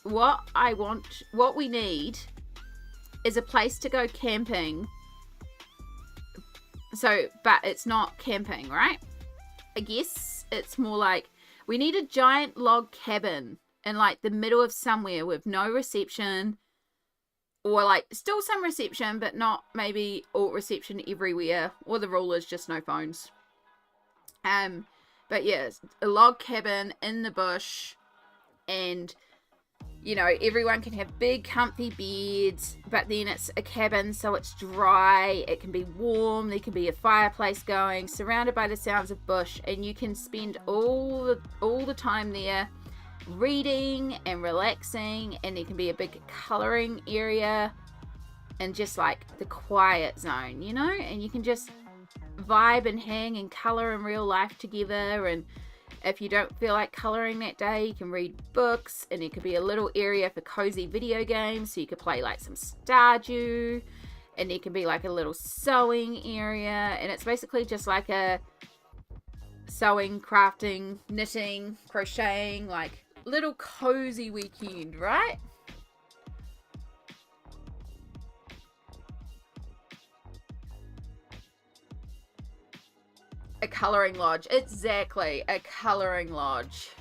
What we need is a place to go camping. So, but it's not camping, right? I guess it's more like we need a giant log cabin in like the middle of somewhere with no reception, or like still some reception, but not maybe all reception everywhere, or the rule is just no phones. But yeah, a log cabin in the bush, and you know, everyone can have big comfy beds, but then it's a cabin, so it's dry, it can be warm, there can be a fireplace going, surrounded by the sounds of bush, and you can spend all the time there reading and relaxing, and there can be a big colouring area and just like the quiet zone, you know, and you can just vibe and hang and colour in real life together. And if you don't feel like colouring that day, you can read books, and it could be a little area for cozy video games, so you could play like some Stardew, and there can be like a little sewing area, and it's basically just like a sewing, crafting, knitting, crocheting, like little cozy weekend, right? A colouring lodge. Exactly. A colouring lodge.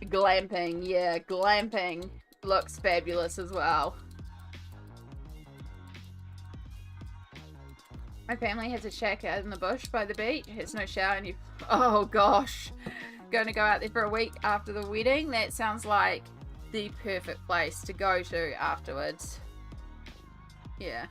Glamping. Yeah, glamping looks fabulous as well. My family has a shack out in the bush by the beach. It has no shower, and you... Oh, gosh. Going to go out there for a week after the wedding. That sounds like the perfect place to go to afterwards. Yeah.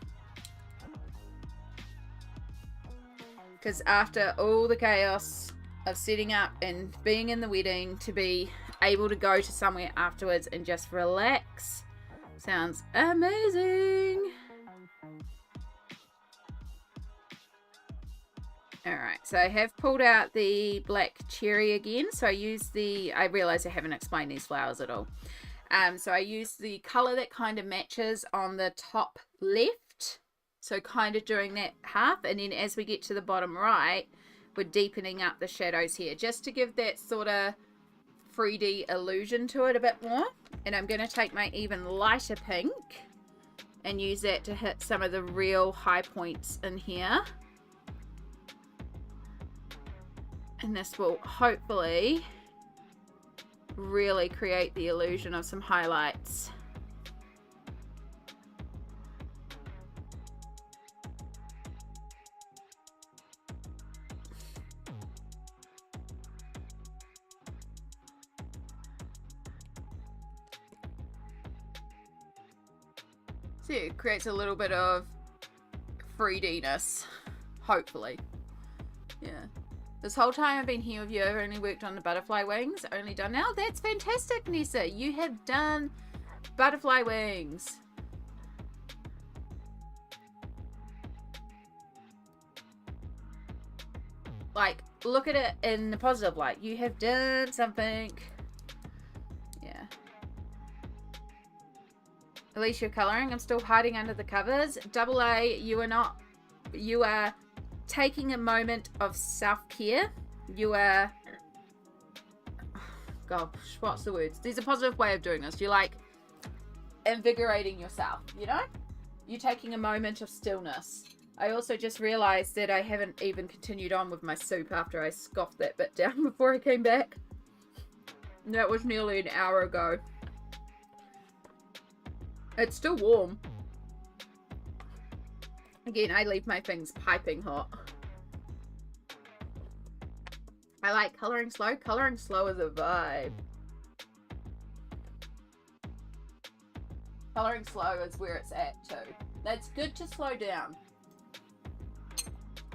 Because after all the chaos of setting up and being in the wedding, to be able to go to somewhere afterwards and just relax sounds amazing. Alright, so I have pulled out the black cherry again. So I use I realise I haven't explained these flowers at all. So I use the color that kind of matches on the top left. So kind of doing that half. And then as we get to the bottom right, we're deepening up the shadows here, just to give that sort of 3D illusion to it a bit more. And I'm going to take my even lighter pink and use that to hit some of the real high points in here. And this will hopefully really create the illusion of some highlights. So it creates a little bit of 3D-ness, hopefully. Yeah. This whole time I've been here with you, I've only worked on the butterfly wings. Only done now. That's fantastic, Nessa. You have done butterfly wings. Like, look at it in the positive light. You have done something. Yeah. At least you're coloring. I'm still hiding under the covers. Double A, you are not. You are taking a moment of self-care. You are, gosh, what's the words? There's a positive way of doing this. You're like invigorating yourself, you know? You're taking a moment of stillness. I also just realized that I haven't even continued on with my soup after I scoffed that bit down before I came back. That was nearly an hour ago. It's still warm. Again, I leave my things piping hot. I like coloring slow. Coloring slow is a vibe. Coloring slow is where it's at too. That's good to slow down.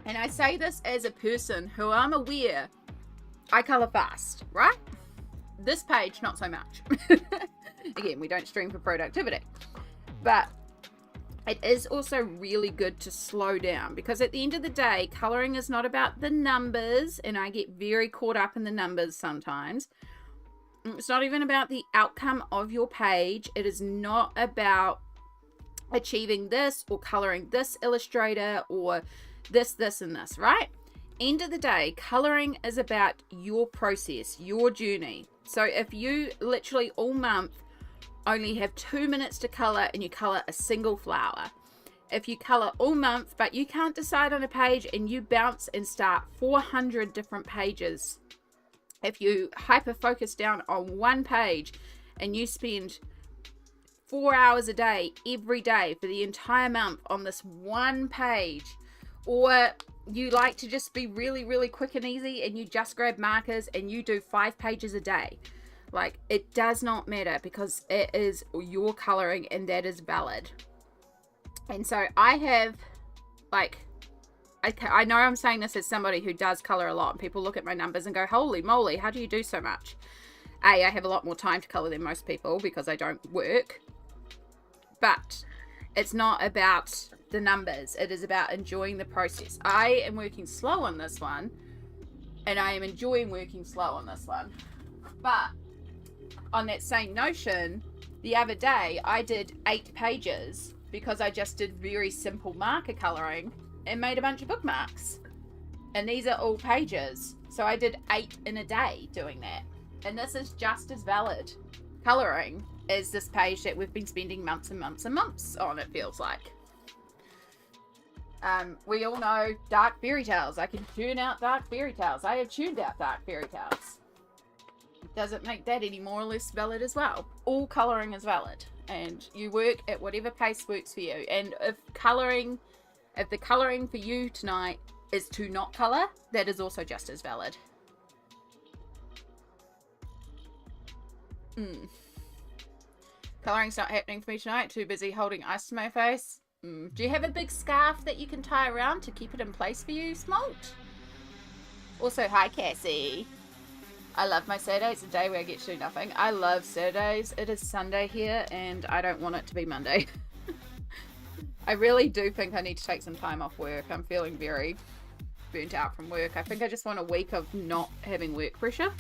And I say this as a person who I'm aware I color fast, right? This page, not so much. Again, we don't stream for productivity. But it is also really good to slow down, because at the end of the day, coloring is not about the numbers, and I get very caught up in the numbers sometimes. It's not even about the outcome of your page. It is not about achieving this or coloring this illustrator or this, and this, right? End of the day, coloring is about your process, your journey. So if you literally all month only have 2 minutes to color and you color a single flower, if you color all month but you can't decide on a page and you bounce and start 400 different pages, if you hyper focus down on one page and you spend 4 hours a day every day for the entire month on this one page, or you like to just be really, really quick and easy and you just grab markers and you do 5 pages a day, like, it does not matter, because it is your coloring and that is valid. And so I have, like, I know I'm saying this as somebody who does color a lot, and people look at my numbers and go, holy moly, how do you do so much? I have a lot more time to color than most people because I don't work. But it's not about the numbers. It is about enjoying the process. I am working slow on this one, and I am enjoying working slow on this one. But on that same notion, the other day I did 8 pages because I just did very simple marker coloring and made a bunch of bookmarks. And these are all pages. So I did 8 in a day doing that. And this is just as valid coloring as this page that we've been spending months and months and months on, it feels like. We all know dark fairy tales. I can tune out dark fairy tales. I have tuned out dark fairy tales. Doesn't make that any more or less valid as well. All coloring is valid, and you work at whatever pace works for you. And if the coloring for you tonight is to not color, that is also just as valid. Coloring's not happening for me tonight. Too busy holding ice to my face. Do you have a big scarf that you can tie around to keep it in place for you, Smolt? Also, hi Cassie. I love my Saturdays, the day where I get to do nothing. I love Saturdays. It is Sunday here and I don't want it to be Monday. I really do think I need to take some time off work. I'm feeling very burnt out from work. I think I just want a week of not having work pressure.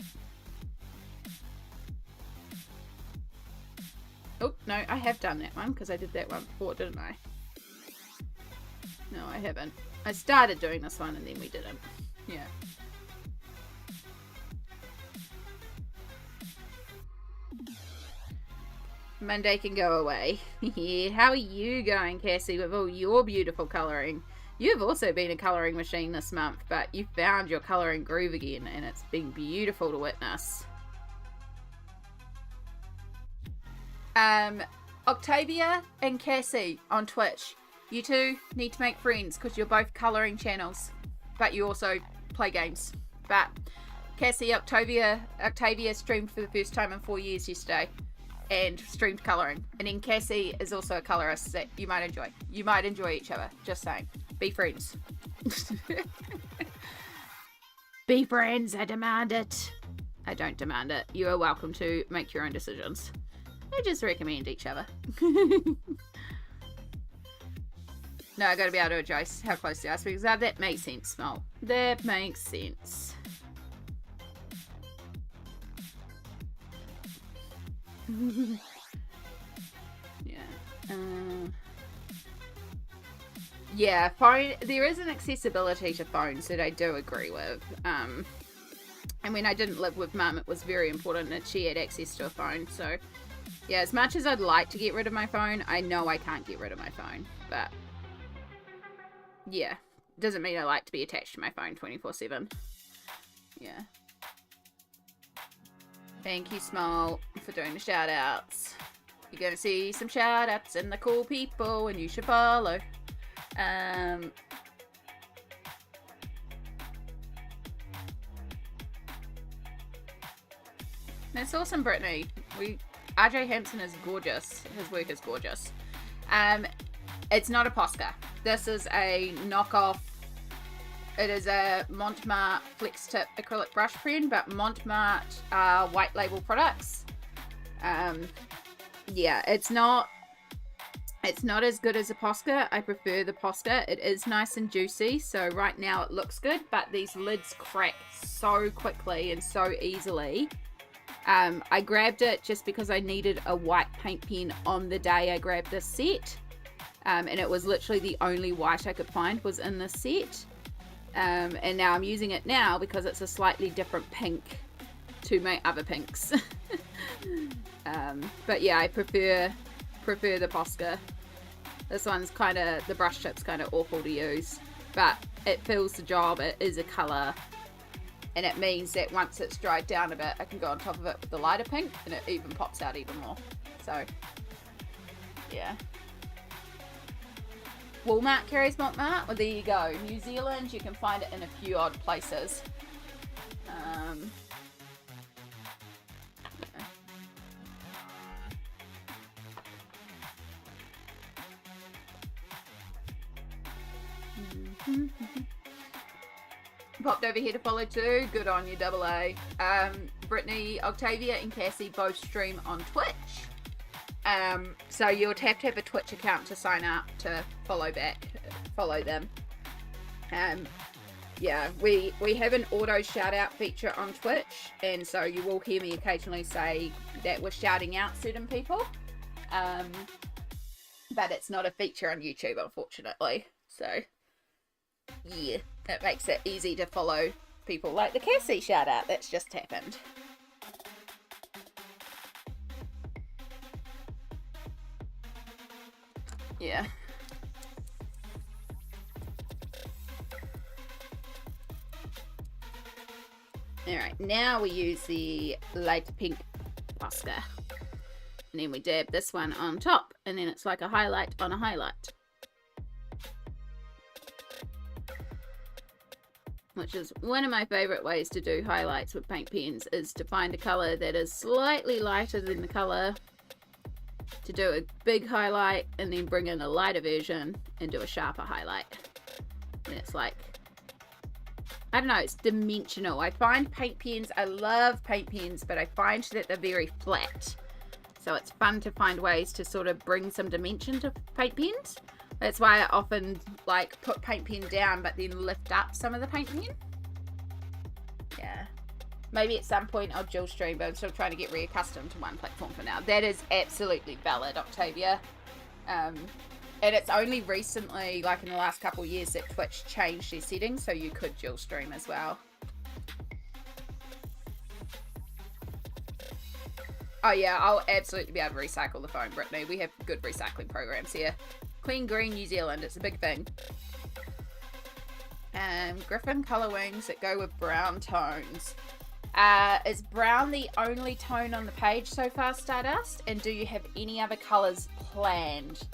Oh, no, I have done that one because I did that one before, didn't I? No, I haven't. I started doing this one and then we didn't. Yeah. Monday can go away. How are you going, Cassie, with all your beautiful colouring? You've also been a colouring machine this month, but you found your colouring groove again, and it's been beautiful to witness. Octavia and Cassie on Twitch. You two need to make friends because you're both colouring channels, but you also play games. But Cassie, Octavia streamed for the first time in 4 years yesterday and streamed colouring. And then Cassie is also a colourist that you might enjoy. You might enjoy each other. Just saying. Be friends. Be friends, I demand it. I don't demand it. You are welcome to make your own decisions. I just recommend each other. No, I gotta be able to adjust how close they are because that makes sense, Small. That makes sense. Yeah. Yeah, phone. There is an accessibility to phones that I do agree with. And when I didn't live with Mum, it was very important that she had access to a phone. So, yeah, as much as I'd like to get rid of my phone, I know I can't get rid of my phone. But, yeah, doesn't mean I like to be attached to my phone 24/7. Yeah. Thank you, Small, for doing the shout-outs. You're going to see some shout-outs and the cool people, and you should follow. That's awesome, Brittany. RJ Hampson is gorgeous. His work is gorgeous. It's not a Posca. This is a knockoff. It is a Montmart Flex Tip acrylic brush pen, but Montmart are white label products. Yeah, it's not as good as a Posca. I prefer the Posca. It is nice and juicy, so right now it looks good, but these lids crack so quickly and so easily. I grabbed it just because I needed a white paint pen on the day I grabbed this set. And it was literally the only white I could find was in this set. And now I'm using it now because it's a slightly different pink to my other pinks. But yeah, I prefer the Posca. This one's kind of, the brush tip's kind of awful to use, but it fills the job. It is a colour, and it means that once it's dried down a bit, I can go on top of it with the lighter pink, and it even pops out even more. So, yeah. Walmart carries Montmart. Well, there you go. New Zealand, you can find it in a few odd places. Popped over here to follow too. Good on you, double A. Brittany, Octavia, and Cassie both stream on Twitch. So you would have to have a Twitch account to sign up to follow them. Yeah, we have an auto shout out feature on Twitch, and so you will hear me occasionally say that we're shouting out certain people. But it's not a feature on YouTube, unfortunately. So yeah, that makes it easy to follow people like the Cassie shout out that's just happened. Yeah. Alright, now we use the light pink Posca. And then we dab this one on top, and then it's like a highlight on a highlight. Which is one of my favourite ways to do highlights with paint pens, is to find a colour that is slightly lighter than the colour, to do a big highlight, and then bring in a lighter version and do a sharper highlight. And it's like, I don't know, it's dimensional. I find paint pens, I love paint pens, but I find that they're very flat. So it's fun to find ways to sort of bring some dimension to paint pens. That's why I often like put paint pen down but then lift up some of the paint pen. Yeah. Maybe at some point I'll dual stream, but I'm still trying to get reaccustomed to one platform for now. That is absolutely valid, Octavia. And it's only recently, like in the last couple of years, that Twitch changed their settings so you could dual stream as well. Oh yeah, I'll absolutely be able to recycle the phone, Brittany. We have good recycling programs here. Queen Green, New Zealand, it's a big thing. Griffin colour wings that go with brown tones. Is brown the only tone on the page so far, Stardust? And do you have any other colours planned?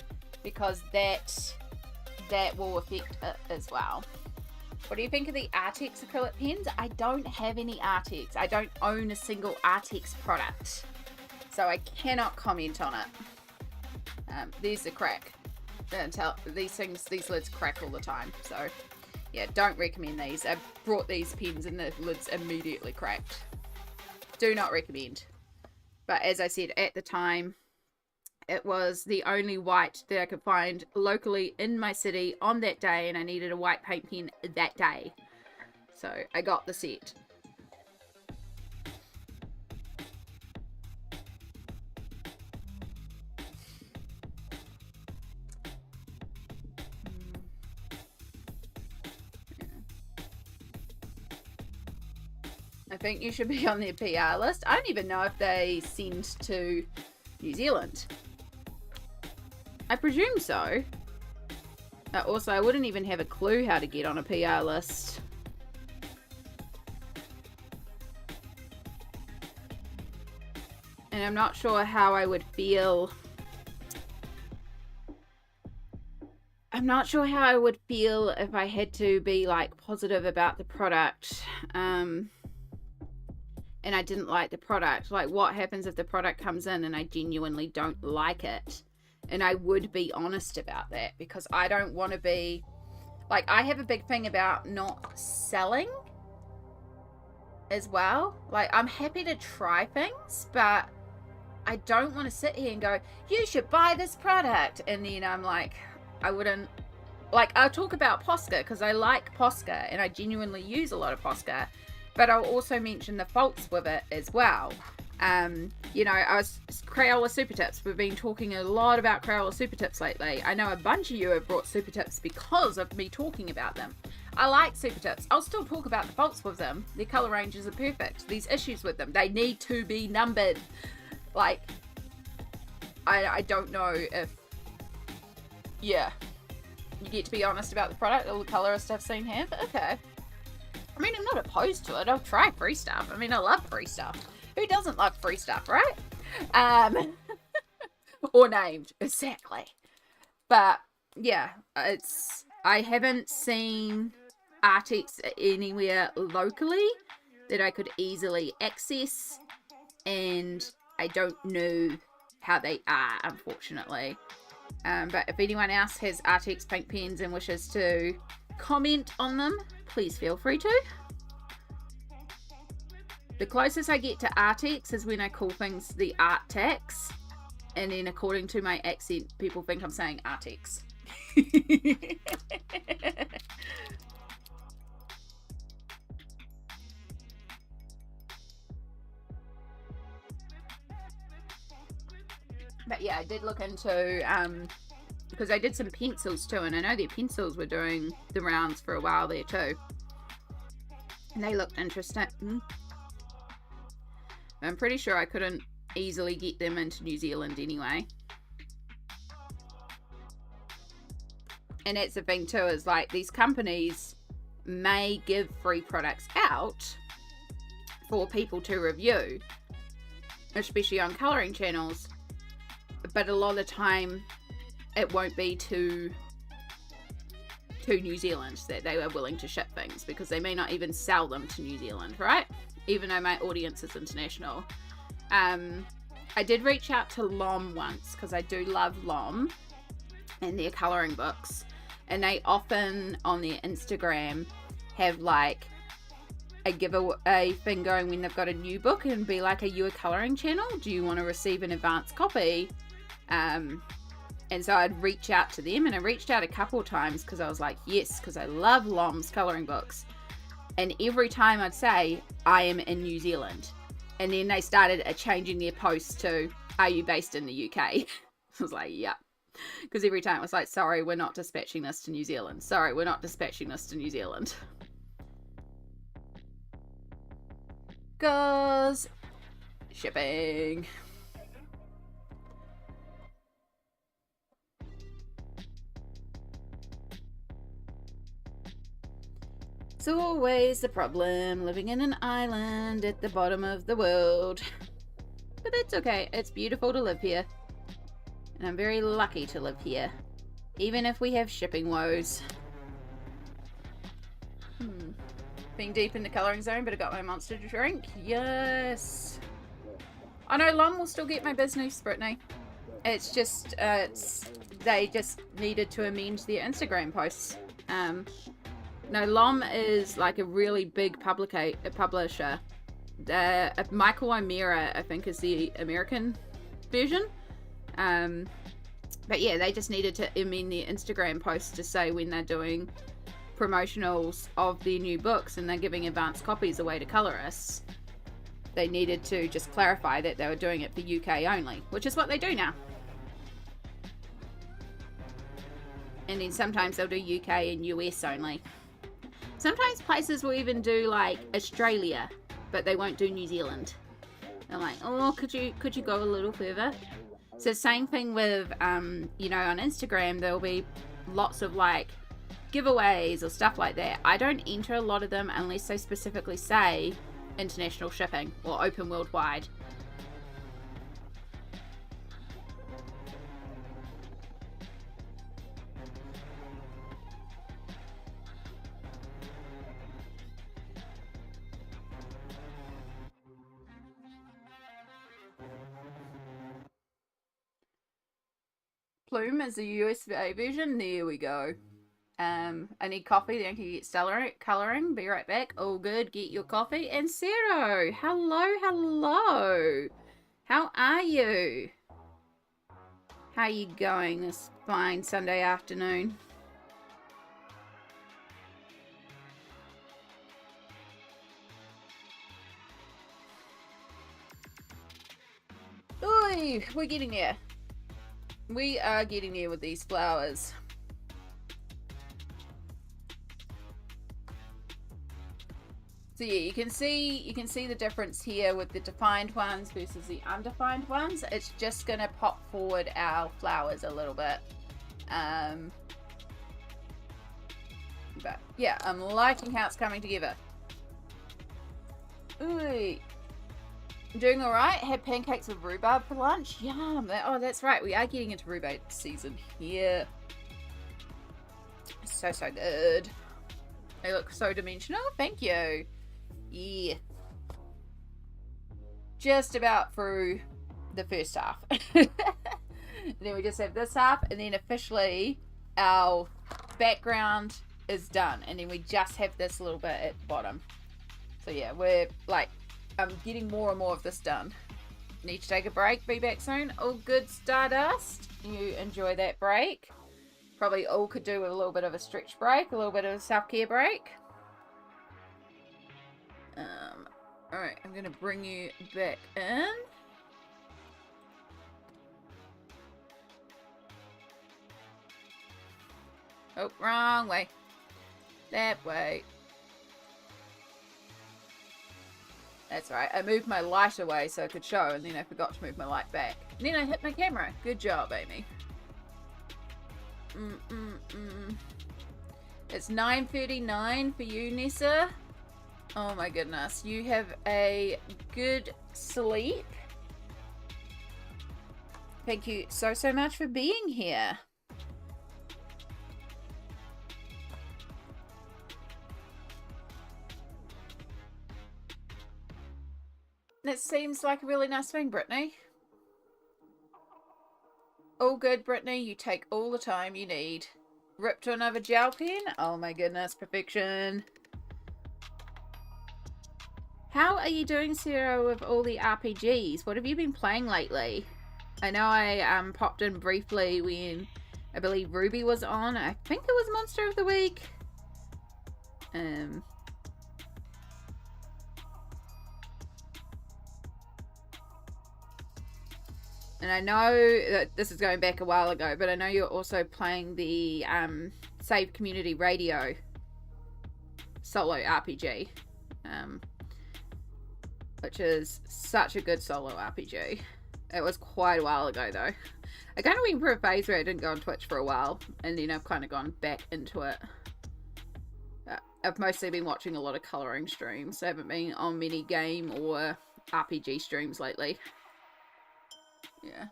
Because that will affect it as well. What do you think of the Artex acrylic pens? I don't have any Artex. I don't own a single Artex product, so I cannot comment on it. There's the crack. These lids crack all the time, so yeah, don't recommend these. I brought these pens and the lids immediately cracked. Do not recommend. But as I said, at the time, it was the only white that I could find locally in my city on that day, and I needed a white paint pen that day. So I got the set. I think you should be on their PR list. I don't even know if they send to New Zealand. I presume so. Also, I wouldn't even have a clue how to get on a PR list. And I'm not sure how I would feel. I'm not sure how I would feel if I had to be like positive about the product. And I didn't like the product. Like, what happens if the product comes in and I genuinely don't like it? And I would be honest about that, because I don't want to be like, I have a big thing about not selling as well. Like, I'm happy to try things, but I don't want to sit here and go, you should buy this product, and then I'm like, I wouldn't. Like, I'll talk about Posca because I like Posca and I genuinely use a lot of Posca. But I'll also mention the faults with it as well. You know, Crayola Super Tips. We've been talking a lot about Crayola Super Tips lately. I know a bunch of you have brought Super Tips because of me talking about them. I like Super Tips. I'll still talk about the faults with them. Their colour ranges are perfect. These issues with them, they need to be numbered. Like, I don't know if... Yeah. You get to be honest about the product. All the colorists I've seen have. Okay. I mean, I'm not opposed to it. I'll try free stuff. I mean, I love free stuff. Who doesn't love free stuff, right? Or named, exactly. But yeah, I haven't seen Artex anywhere locally that I could easily access, and I don't know how they are, unfortunately. But if anyone else has Artex paint pens and wishes to comment on them, please feel free to. The closest I get to Artex is when I call things the art tax, and then according to my accent, people think I'm saying Artex. But yeah, I did look into because I did some pencils too, and I know their pencils were doing the rounds for a while there too, and they looked interesting. I'm pretty sure I couldn't easily get them into New Zealand anyway. And that's the thing too, is like, these companies may give free products out for people to review, especially on colouring channels, but a lot of the time it won't be to New Zealand that they are willing to ship things, because they may not even sell them to New Zealand, right? Even though my audience is international. I did reach out to LOM once, because I do love LOM and their colouring books, and they often on their Instagram have like a giveaway thing going when they've got a new book, and be like, are you a colouring channel? Do you want to receive an advance copy? And so I'd reach out to them, and I reached out a couple times because I was like, yes, because I love LOM's colouring books. And every time I'd say, I am in New Zealand. And then they started changing their posts to, are you based in the UK? I was like, yeah. Because every time it was like, sorry, we're not dispatching this to New Zealand. Sorry, we're not dispatching this to New Zealand. Because shipping. It's always the problem, living in an island at the bottom of the world. But that's okay, it's beautiful to live here. And I'm very lucky to live here. Even if we have shipping woes. Being deep in the colouring zone, but I got my monster to drink. Yes! I know Lum will still get my business, Brittany. It's just, they just needed to amend their Instagram posts. No, Lom is like a really big publisher. Michael O'Meara, I think, is the American version. But yeah, they just needed to amend their Instagram posts to say when they're doing promotionals of their new books and they're giving advanced copies away to colorists. They needed to just clarify that they were doing it for UK only, which is what they do now. And then sometimes they'll do UK and US only. Sometimes places will even do like Australia, but they won't do New Zealand. They're like, oh, could you go a little further? So same thing with, you know, on Instagram, there'll be lots of like giveaways or stuff like that. I don't enter a lot of them unless they specifically say international shipping or open worldwide. Plume is the USA version. There we go. I need coffee, then I can get colouring. Be right back. All good. Get your coffee. And Zero. Hello. How are you? How are you going this fine Sunday afternoon? Ooh, we're getting there. We are getting there with these flowers. So yeah, you can see the difference here with the defined ones versus the undefined ones. It's just gonna pop forward our flowers a little bit. But yeah, I'm liking how it's coming together. Ooh. Doing alright. Had pancakes with rhubarb for lunch. Yum. Oh, that's right. We are getting into rhubarb season here. So good. They look so dimensional. Thank you. Yeah. Just about through the first half. Then we just have this half, and then officially our background is done. And then we just have this little bit at the bottom. So yeah, we're like, I'm getting more and more of this done. Need to take a break. Be back soon. All good, Stardust. You enjoy that break. Probably all could do with a little bit of a stretch break, a little bit of a self-care break. Alright, I'm going to bring you back in. Oh, wrong way. That way. That's right. I moved my light away so I could show, and then I forgot to move my light back. And then I hit my camera. Good job, Amy. It's 9:39 for you, Nessa. Oh my goodness. You have a good sleep. Thank you so much for being here. That seems like a really nice thing, Brittany. All good, Brittany. You take all the time you need. Rip to another gel pen? Oh my goodness, perfection. How are you doing, Sarah, with all the RPGs? What have you been playing lately? I know I popped in briefly when I believe Ruby was on. I think it was Monster of the Week. And I know that this is going back a while ago, but I know you're also playing the Save Community Radio solo RPG, which is such a good solo RPG. It was quite a while ago though. I kind of went for a phase where I didn't go on Twitch for a while, and then I've kind of gone back into it. I've mostly been watching a lot of colouring streams. I haven't been on many game or RPG streams lately. Yeah.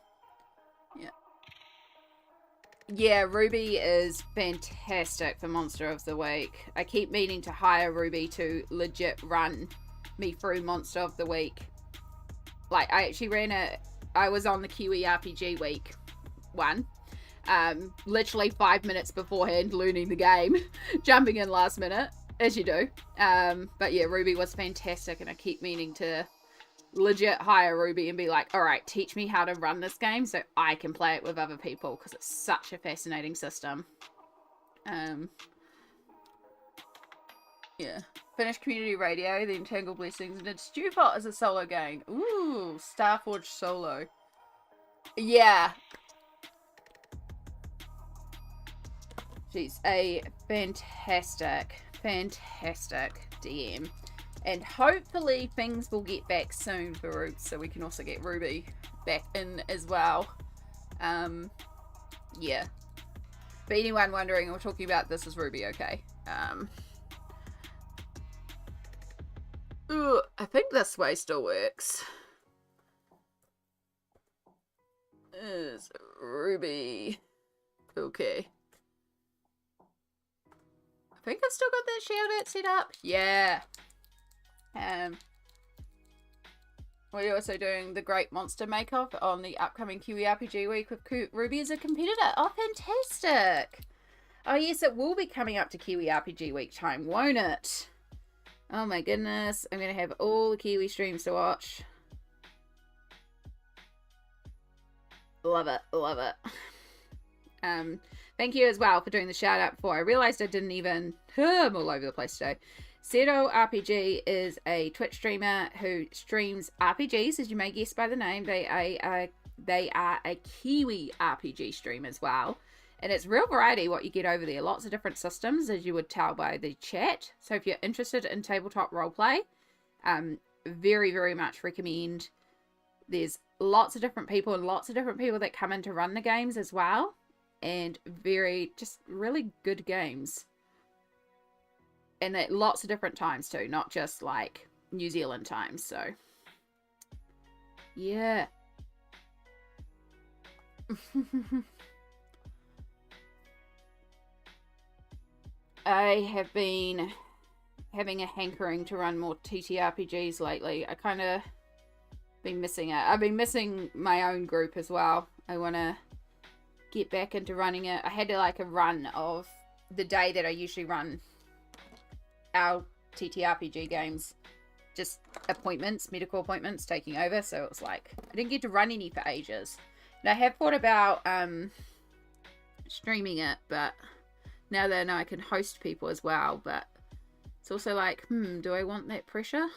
Yeah, Ruby is fantastic for Monster of the Week. I keep meaning to hire Ruby to legit run me through Monster of the Week. Like, I actually I was on the Kiwi RPG Week one. Literally 5 minutes beforehand, learning the game. Jumping in last minute, as you do. But yeah, Ruby was fantastic, and I keep meaning to legit hire Ruby and be like, alright, teach me how to run this game so I can play it with other people, because it's such a fascinating system. Yeah. Finished Community Radio, then Tangle Blessings, and did Stewpot as a solo game. Ooh, Starforge solo. Yeah. She's a fantastic DM. And hopefully things will get back soon for Roots, so we can also get Ruby back in as well. Yeah. For anyone wondering, we're talking about This Is Ruby, okay? Ooh, I think this way still works. Is Ruby. Okay. I think I've still got that shout out set up. Yeah. We're also doing the Great Monster Make-Off on the upcoming Kiwi RPG Week with Ruby as a competitor. Oh, fantastic. Oh, yes, it will be coming up to Kiwi RPG Week time, won't it? Oh, my goodness. I'm going to have all the Kiwi streams to watch. Love it. Love it. Thank you as well for doing the shout out before. I realized I didn't even... I'm all over the place today. Seto RPG is a Twitch streamer who streams RPGs, as you may guess by the name. They are a Kiwi RPG stream as well. And it's real variety what you get over there. Lots of different systems, as you would tell by the chat. So if you're interested in tabletop roleplay, very, very much recommend. There's lots of different people and lots of different people that come in to run the games as well. And just really good games. And at lots of different times too, not just like New Zealand times. So, yeah. I have been having a hankering to run more TTRPGs lately. I kind of been missing it. I've been missing my own group as well. I want to get back into running it. I had a run of the day that I usually run our TTRPG games, just appointments, medical appointments taking over, so it was like I didn't get to run any for ages. And I have thought about streaming it, but now that I know I can host people as well, but it's also like, do I want that pressure?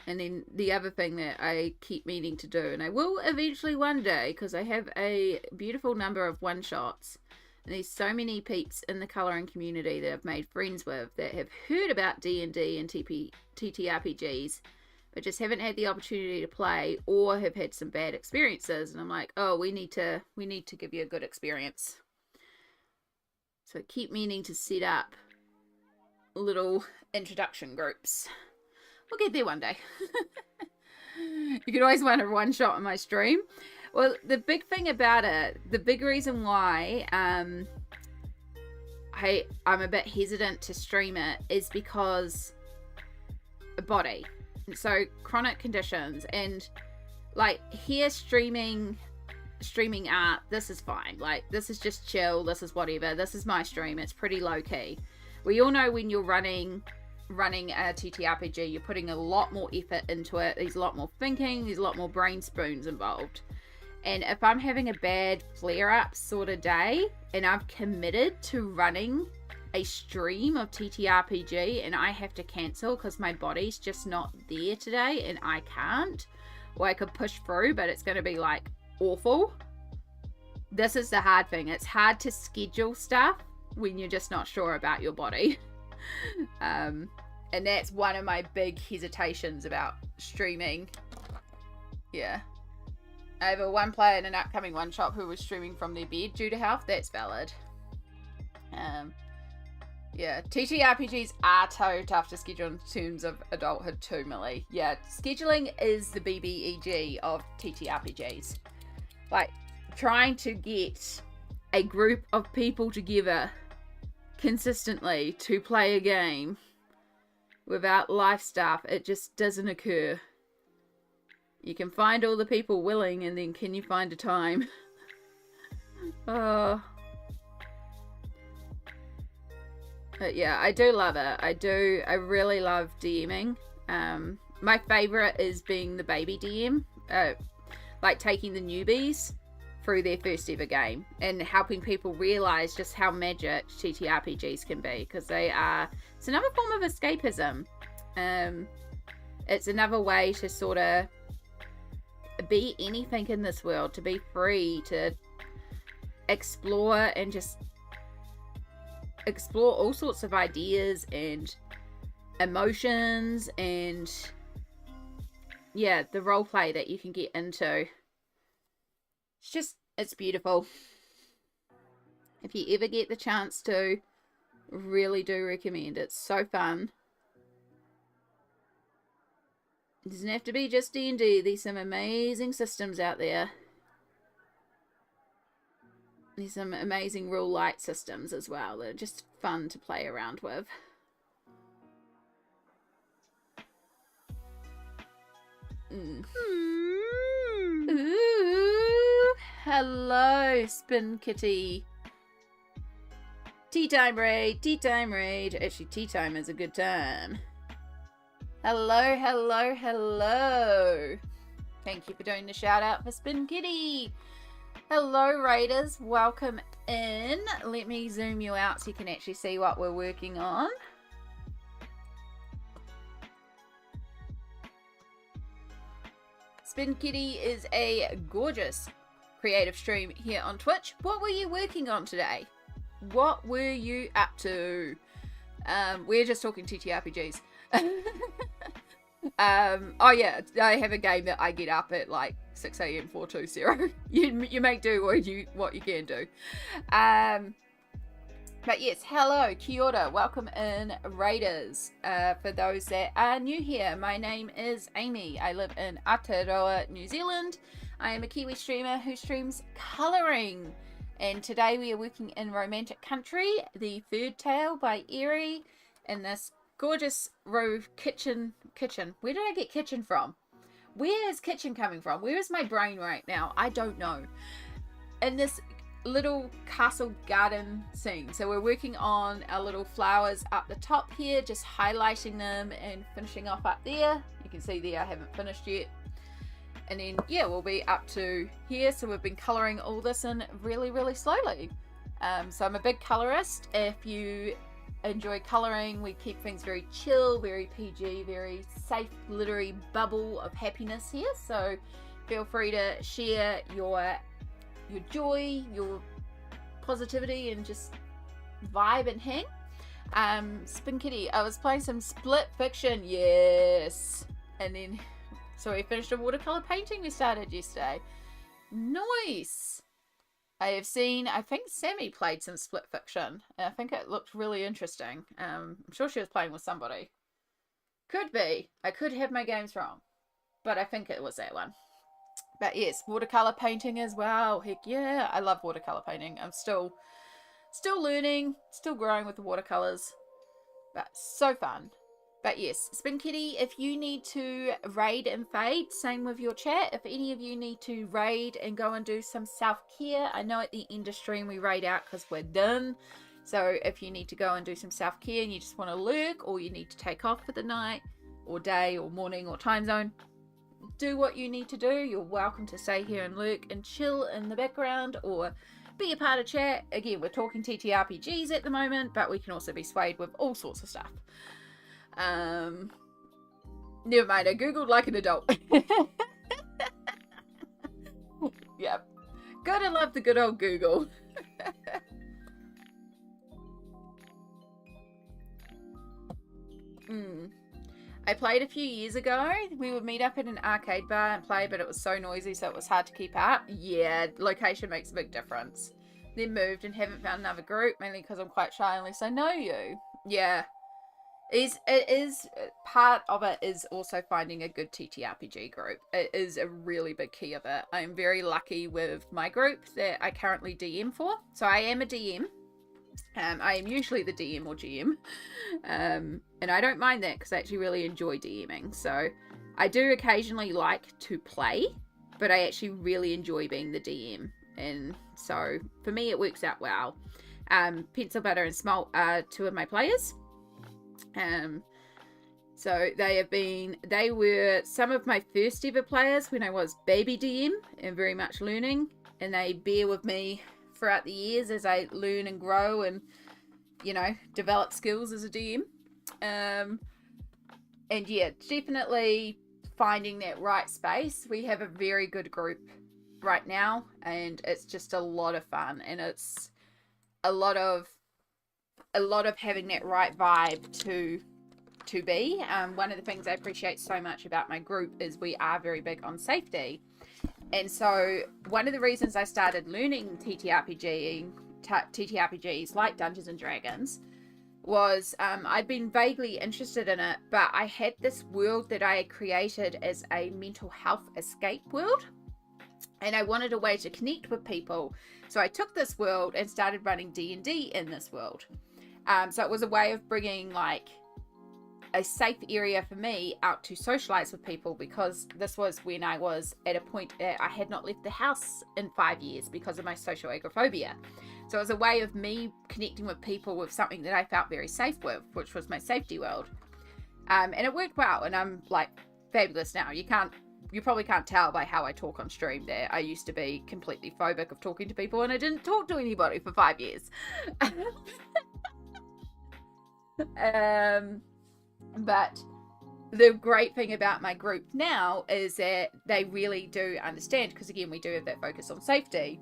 And then the other thing that I keep meaning to do, and I will eventually one day, because I have a beautiful number of one-shots. And there's so many peeps in the colouring community that I've made friends with that have heard about D&D and TTRPGs, but just haven't had the opportunity to play or have had some bad experiences. And I'm like, oh, we need to give you a good experience. So I keep meaning to set up little introduction groups. We'll get there one day. You can always win a one shot on my stream. Well, the big thing about it, the big reason why I'm a bit hesitant to stream it is because body. So chronic conditions, and like here streaming art, this is fine. Like this is just chill, this is whatever. This is my stream. It's pretty low key. We all know when you're running a TTRPG, you're putting a lot more effort into it. There's a lot more thinking, there's a lot more brain spoons involved. And if I'm having a bad flare-up sort of day and I've committed to running a stream of TTRPG and I have to cancel because my body's just not there today and I can't, or I could push through, but it's going to be like awful. This is the hard thing. It's hard to schedule stuff when you're just not sure about your body. And that's one of my big hesitations about streaming. Yeah. I have a one player in an upcoming one shop who was streaming from their bed due to health. That's valid. Yeah, TTRPGs are so tough to schedule in terms of adulthood too, Millie. Yeah, scheduling is the BBEG of TTRPGs. Like, trying to get a group of people together consistently to play a game without life stuff, it just doesn't occur. You can find all the people willing, and then can you find a time? Oh. But yeah, I do love it. I really love DMing. My favorite is being the baby DM. Like taking the newbies through their first ever game and helping people realize just how magic TTRPGs can be, because it's another form of escapism. It's another way to sort of be anything in this world, to be free, to explore and just explore all sorts of ideas and emotions, and yeah, the role play that you can get into. It's beautiful. If you ever get the chance to, really do recommend. It's so fun. It doesn't have to be just D&D. There's some amazing systems out there. There's some amazing rule light systems as well. They're just fun to play around with. Ooh, hello, Spin Kitty. Tea time raid, tea time raid. Actually, tea time is a good time. Hello, hello, hello. Thank you for doing the shout out for Spin Kitty. Hello, Raiders. Welcome in. Let me zoom you out so you can actually see what we're working on. Spin Kitty is a gorgeous creative stream here on Twitch. What were you working on today? What were you up to? We're just talking TTRPGs. Oh yeah, I have a game that I get up at like 6 a.m. 420. You make do what you can do. But yes, hello, kia ora, welcome in, Raiders. For those that are new here, my name is Amy. I live in Aotearoa, New Zealand. I am a Kiwi streamer who streams colouring. And today we are working in Romantic Country, the third tale by Eriy, in this gorgeous row kitchen. Where did I get kitchen from? Where is kitchen coming from? Where is my brain right now? I don't know. In this little castle garden scene. So we're working on our little flowers up the top here, just highlighting them and finishing off up there. You can see there I haven't finished yet. And then yeah, we'll be up to here. So we've been colouring all this in really, really slowly. So I'm a big colourist. If you enjoy colouring, we keep things very chill, very PG, very safe, glittery bubble of happiness here. So feel free to share your joy, your positivity, and just vibe and hang. Spin Kitty, I was playing some Split Fiction, yes. And then, so we finished a watercolor painting we started yesterday. Nice. I think Sammy played some Split Fiction, and I think it looked really interesting. I'm sure she was playing with somebody. Could be. I could have my games wrong, but I think it was that one. But yes, watercolor painting as well. Heck yeah, I love watercolor painting. I'm still learning, still growing with the watercolors, but so fun. But yes, Spin Kitty, if you need to raid and fade, same with your chat. If any of you need to raid and go and do some self-care, I know at the end of stream we raid out because we're done. So if you need to go and do some self-care and you just want to lurk, or you need to take off for the night or day or morning or time zone, do what you need to do. You're welcome to stay here and lurk and chill in the background or be a part of chat. Again, we're talking TTRPGs at the moment, but we can also be swayed with all sorts of stuff. Never mind, I googled like an adult. Yep. Gotta love the good old Google. I played a few years ago. We would meet up at an arcade bar and play, but it was so noisy, so it was hard to keep up. Yeah, location makes a big difference. Then moved and haven't found another group, mainly because I'm quite shy unless I know you. Yeah. It is part of it is also finding a good TTRPG group. It is a really big key of it. I am very lucky with my group that I currently DM for. So I am a DM. I am usually the DM or GM. And I don't mind that because I actually really enjoy DMing. So I do occasionally like to play, but I actually really enjoy being the DM. And so for me, it works out well. Pencil Butter and Smalt are two of my players. So they were some of my first ever players when I was baby DM and very much learning, and they bear with me throughout the years as I learn and grow and, you know, develop skills as a DM. And yeah, definitely finding that right space. We have a very good group right now, and it's just a lot of fun, and it's a lot of having that right vibe to be. One of the things I appreciate so much about my group is we are very big on safety. And so one of the reasons I started learning TTRPGs like Dungeons and Dragons was I'd been vaguely interested in it, but I had this world that I had created as a mental health escape world, and I wanted a way to connect with people. So I took this world and started running D&D in this world. So it was a way of bringing like a safe area for me out to socialize with people, because this was when I was at a point that I had not left the house in 5 years because of my social agoraphobia. So it was a way of me connecting with people with something that I felt very safe with, which was my safety world. And it worked well, and I'm like fabulous now. You probably can't tell by how I talk on stream that I used to be completely phobic of talking to people, and I didn't talk to anybody for 5 years. But the great thing about my group now is that they really do understand, because again, we do have that focus on safety,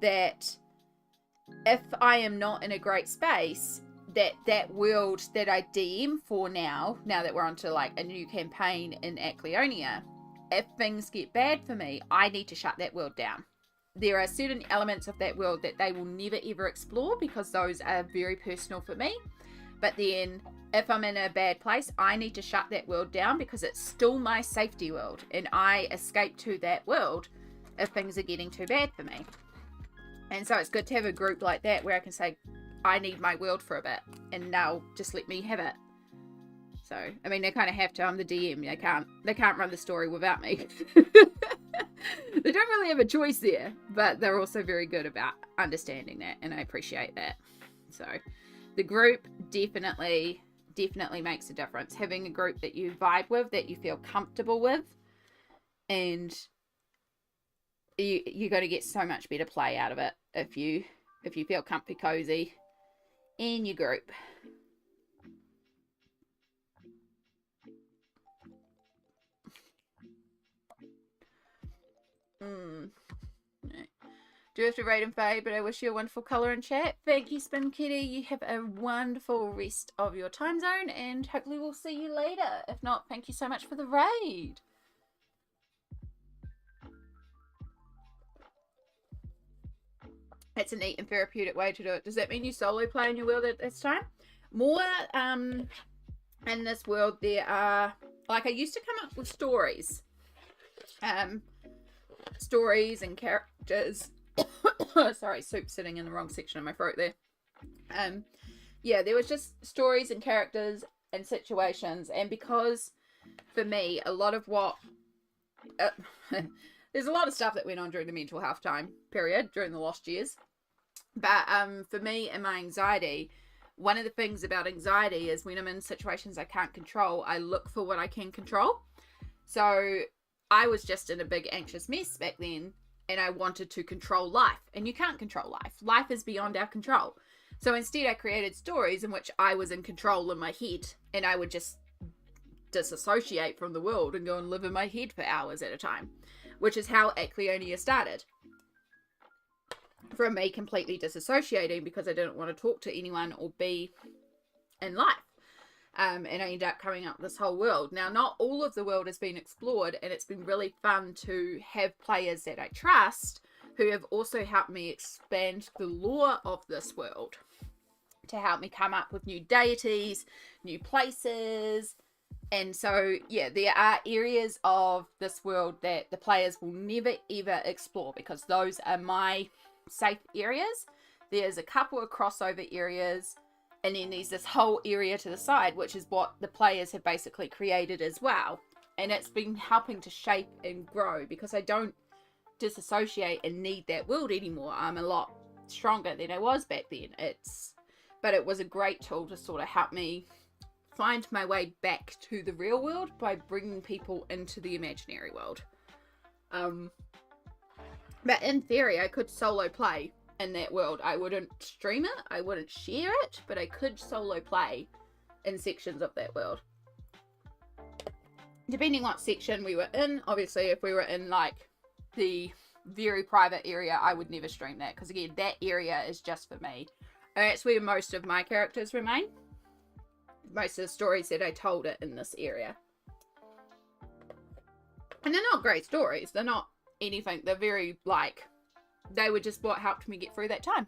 that if I am not in a great space, that world that I DM for now that we're onto like a new campaign in Acrylic, if things get bad for me, I need to shut that world down. There are certain elements of that world that they will never ever explore because those are very personal for me. But then if I'm in a bad place, I need to shut that world down because it's still my safety world, and I escape to that world if things are getting too bad for me. And so it's good to have a group like that where I can say, I need my world for a bit, and now just let me have it. So, I mean, they kind of have to. I'm the DM. They can't run the story without me. They don't really have a choice there, but they're also very good about understanding that, and I appreciate that. So the group definitely makes a difference. Having a group that you vibe with, that you feel comfortable with, and you're going to get so much better play out of it if you feel comfy cozy in your group. Do have to rate and fade, but I wish you a wonderful colour and chat. Thank you, Spin Kitty. You have a wonderful rest of your time zone, and hopefully we'll see you later. If not, thank you so much for the raid. It's a neat and therapeutic way to do it. Does that mean you solo play in your world at this time? More, in this world, there are, like, I used to come up with stories. Stories and characters. Sorry, soup sitting in the wrong section of my throat there. Yeah, there was just stories and characters and situations, and because for me, a lot of what there's a lot of stuff that went on during the mental health time period during the lost years, but for me and my anxiety, one of the things about anxiety is when I'm in situations I can't control, I look for what I can control. So I was just in a big anxious mess back then, and I wanted to control life, and you can't control life. Life is beyond our control. So instead I created stories in which I was in control in my head, and I would just disassociate from the world and go and live in my head for hours at a time, which is how Acrylic started. from me completely disassociating because I didn't want to talk to anyone or be in life. And I ended up coming up with this whole world. Now, not all of the world has been explored, and it's been really fun to have players that I trust who have also helped me expand the lore of this world, to help me come up with new deities, new places. And so, yeah, there are areas of this world that the players will never ever explore because those are my safe areas. There's a couple of crossover areas, and then there's this whole area to the side, which is what the players have basically created as well. And it's been helping to shape and grow because I don't disassociate and need that world anymore. I'm a lot stronger than I was back then. But it was a great tool to sort of help me find my way back to the real world by bringing people into the imaginary world. But in theory, I could solo play in that world. I wouldn't stream it, I wouldn't share it, but I could solo play in sections of that world. Depending what section we were in, obviously if we were in like the very private area, I would never stream that because again, that area is just for me. And that's where most of my characters remain. Most of the stories that I told are in this area. And they're not great stories. They're not anything. They're very, like, they were just what helped me get through that time.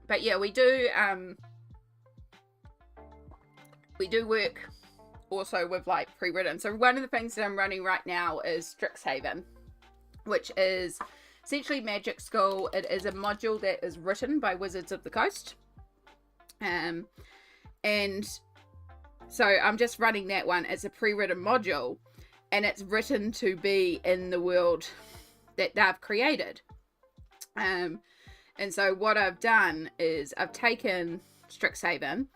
But yeah, we do work also with like pre-written. So one of the things that I'm running right now is Strixhaven, which is essentially Magic School. It is a module that is written by Wizards of the Coast. And so I'm just running that one as a pre-written module, and it's written to be in the world that they've created. And so what I've done is I've taken Strixhaven,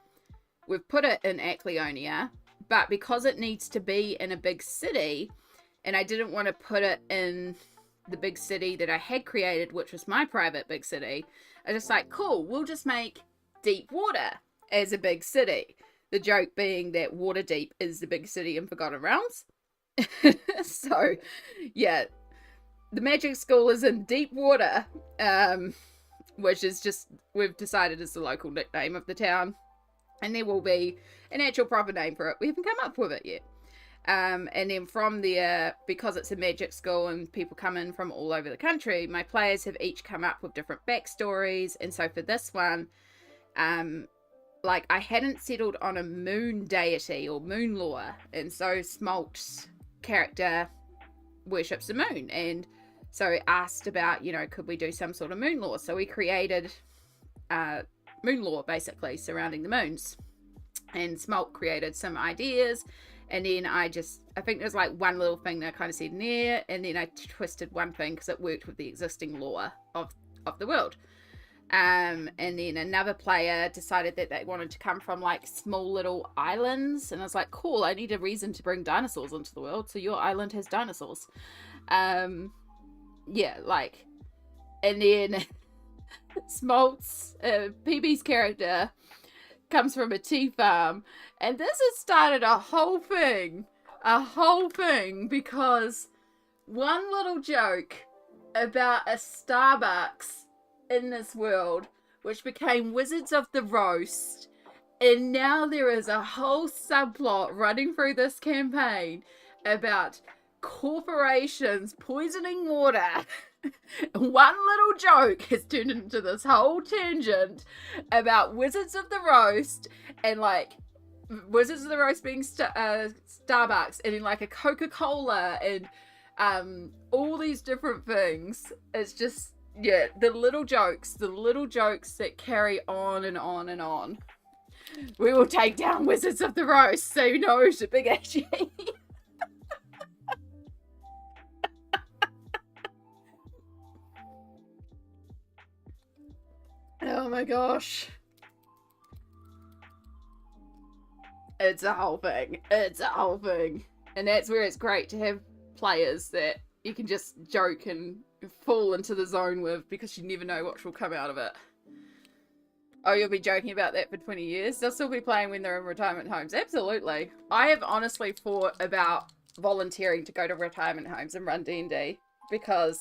we've put it in Acrylic, but because it needs to be in a big city, and I didn't want to put it in the big city that I had created, which was my private big city, I just like, cool, we'll just make Deep Water as a big city. The joke being that Waterdeep is the big city in Forgotten Realms. So, yeah, the Magic School is in Deep Water, which is just, we've decided is the local nickname of the town. And there will be an actual proper name for it. We haven't come up with it yet. And then from there, because it's a magic school and people come in from all over the country, my players have each come up with different backstories. And so for this one, like I hadn't settled on a moon deity or moon lore. And so Smolt's character worships the moon. And so I asked about, you know, could we do some sort of moon lore? So we created moon lore basically surrounding the moons. And Smolt created some ideas. And then I think there's like one little thing that I kind of said in there. And then I twisted one thing because it worked with the existing lore of the world. And then another player decided that they wanted to come from like small little islands. And I was like, cool, I need a reason to bring dinosaurs into the world. So your island has dinosaurs. Yeah, like, and then Smolt's, PB's character comes from a tea farm. And this has started a whole thing because one little joke about a Starbucks in this world, which became Wizards of the Roast, and now there is a whole subplot running through this campaign about corporations poisoning water. One little joke has turned into this whole tangent about Wizards of the Roast, and like Wizards of the Roast being Starbucks, and then like a Coca-Cola, and all these different things. It's just, yeah, the little jokes that carry on and on and on. We will take down Wizards of the Roast, so no to Big AG. Oh my gosh. It's a whole thing. And that's where it's great to have players that you can just joke and fall into the zone with, because you never know what will come out of it. Oh, you'll be joking about that for 20 years? They'll still be playing when they're in retirement homes. Absolutely. I have honestly thought about volunteering to go to retirement homes and run D&D because,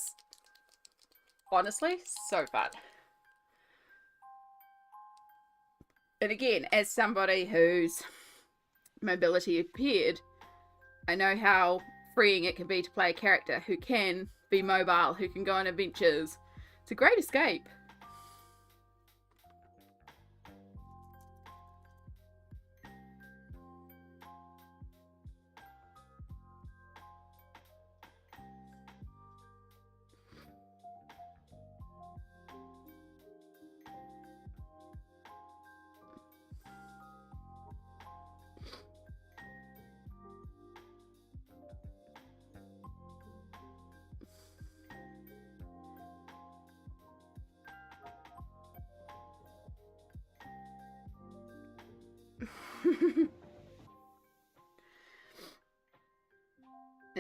honestly, so fun. And again, as somebody whose mobility impaired, I know how freeing it can be to play a character who can be mobile, who can go on adventures. It's a great escape.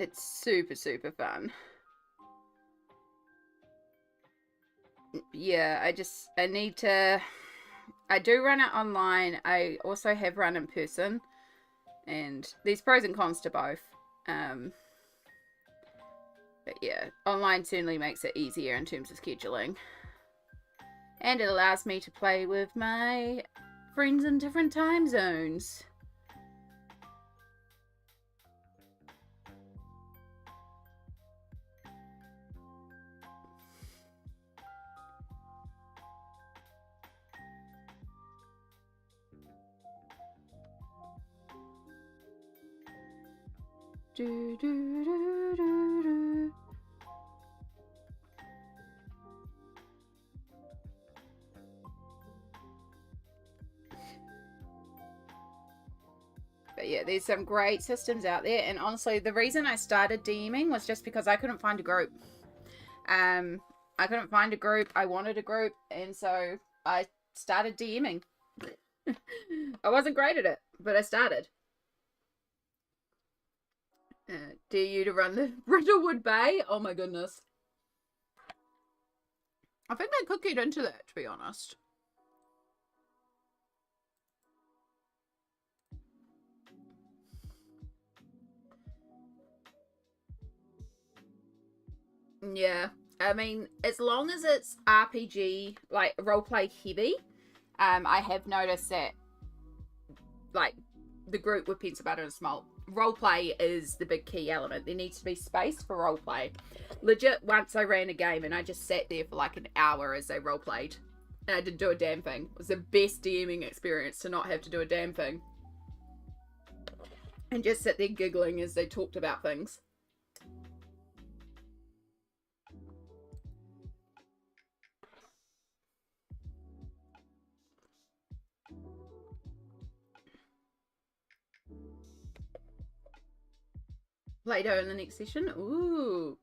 It's super, super fun. Yeah, I need to, I do run it online. I also have run in person, and there's pros and cons to both. But yeah, online certainly makes it easier in terms of scheduling. And it allows me to play with my friends in different time zones. Do, do, do, do, do. But yeah, there's some great systems out there, and honestly, the reason I started DMing was just because I couldn't find a group. I couldn't find a group. I wanted a group, and so I started DMing. I wasn't great at it, but I started. Dare you to run the Brittlewood Bay? Oh my goodness. I think they could get into that, to be honest. Yeah, I mean, as long as it's RPG, like roleplay heavy, I have noticed that, like, the group with pencil, butter, and smoke, roleplay is the big key element. There needs to be space for roleplay. Legit, once I ran a game and I just sat there for like an hour as they roleplayed, and I didn't do a damn thing. It was the best DMing experience to not have to do a damn thing. And just sit there giggling as they talked about things. Play-Doh in the next session. Ooh.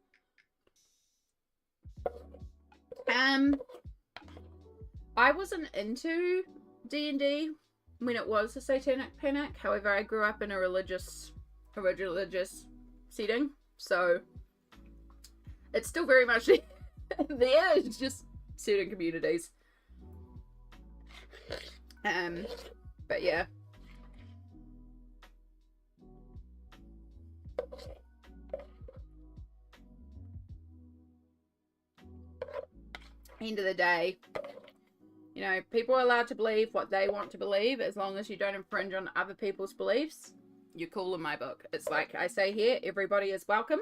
I wasn't into D&D when it was a Satanic Panic. However, I grew up in a religious setting, so it's still very much there. It's just certain communities. But yeah. End of the day, you know, people are allowed to believe what they want to believe as long as you don't infringe on other people's beliefs. You're cool in my book. It's like I say here, everybody is welcome.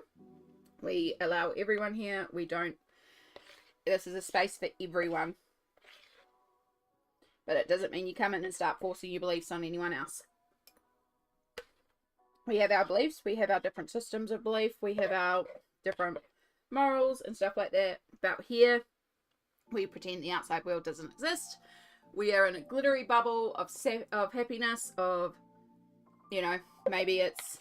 We allow everyone here. We don't, this is a space for everyone. But it doesn't mean you come in and start forcing your beliefs on anyone else. We have our beliefs. We have our different systems of belief. We have our different morals and stuff like that. But here, we pretend the outside world doesn't exist. We are in a glittery bubble of happiness, of, you know, maybe it's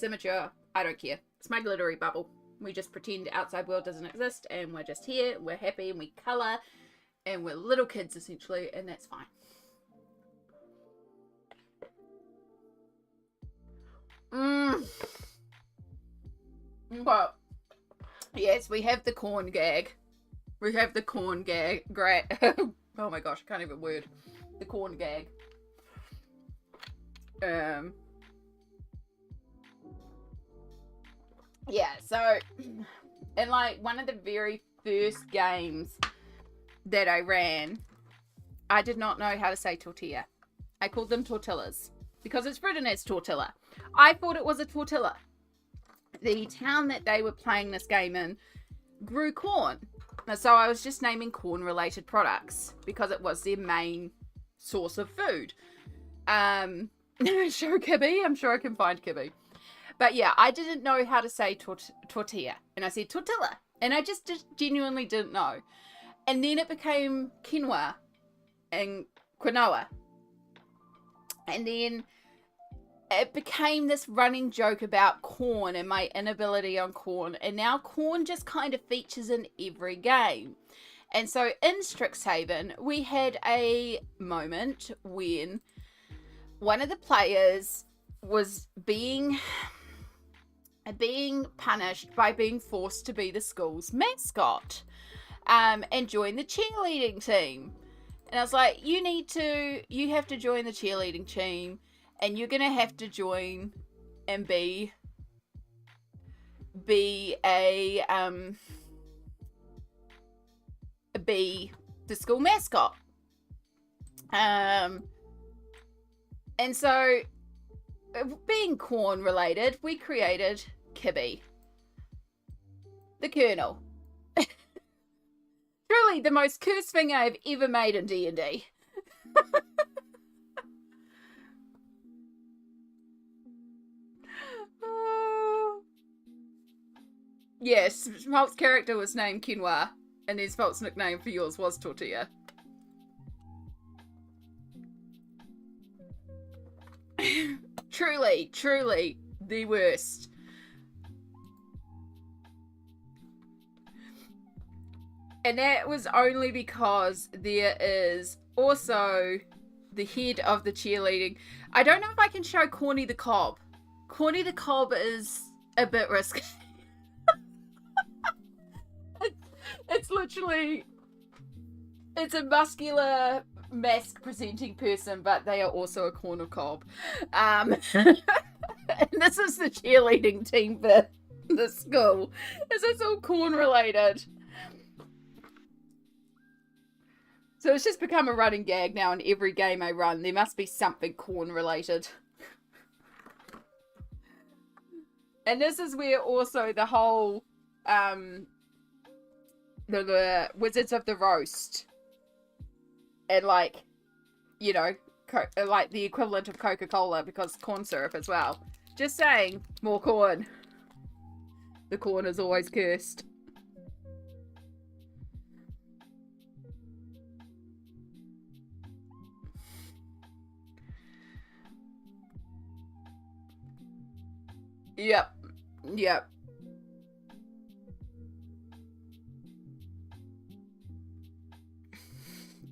immature. I don't care. It's my glittery bubble. We just pretend the outside world doesn't exist, and we're just here, we're happy, and we colour, and we're little kids, essentially, and that's fine. Well, yes, we have the corn gag. We have the corn gag. Great. Oh my gosh, I can't even word the corn gag. Yeah, so in like one of the very first games that I ran, I did not know how to say tortilla. I called them tortillas because it's written as tortilla. I thought it was a tortilla. The town that they were playing this game in grew corn. So I was just naming corn related products because it was their main source of food. Show Kibby. I'm sure I can find Kibby. But yeah, I didn't know how to say tortilla. And I said tortilla. And I just genuinely didn't know. And then it became quinoa and quinoa. And then it became this running joke about corn and my inability on corn. And now corn just kind of features in every game. And so in Strixhaven, we had a moment when one of the players was being punished by being forced to be the school's mascot and join the cheerleading team. And I was like, you have to join the cheerleading team, and you're gonna have to join and be the school mascot. And so, being corn related, we created Kibby, the Colonel. Truly the most cursed thing I've ever made in D&D. Yes, Smalt's character was named Quinoa, and then Smalt's nickname for yours was Tortilla. Truly the worst. And that was only because there is also the head of the cheerleading. I don't know if I can show Corny the Cob. Corny the Cob is a bit risky. It's literally, it's a muscular mask presenting person, but they are also a corner cob. And this is the cheerleading team for the school. It's all corn related. So it's just become a running gag now in every game I run. There must be something corn related. And this is where also the whole the Wizards of the Roast and like, you know, like the equivalent of Coca-Cola because corn syrup as well. Just saying, more corn. The corn is always cursed. Yep.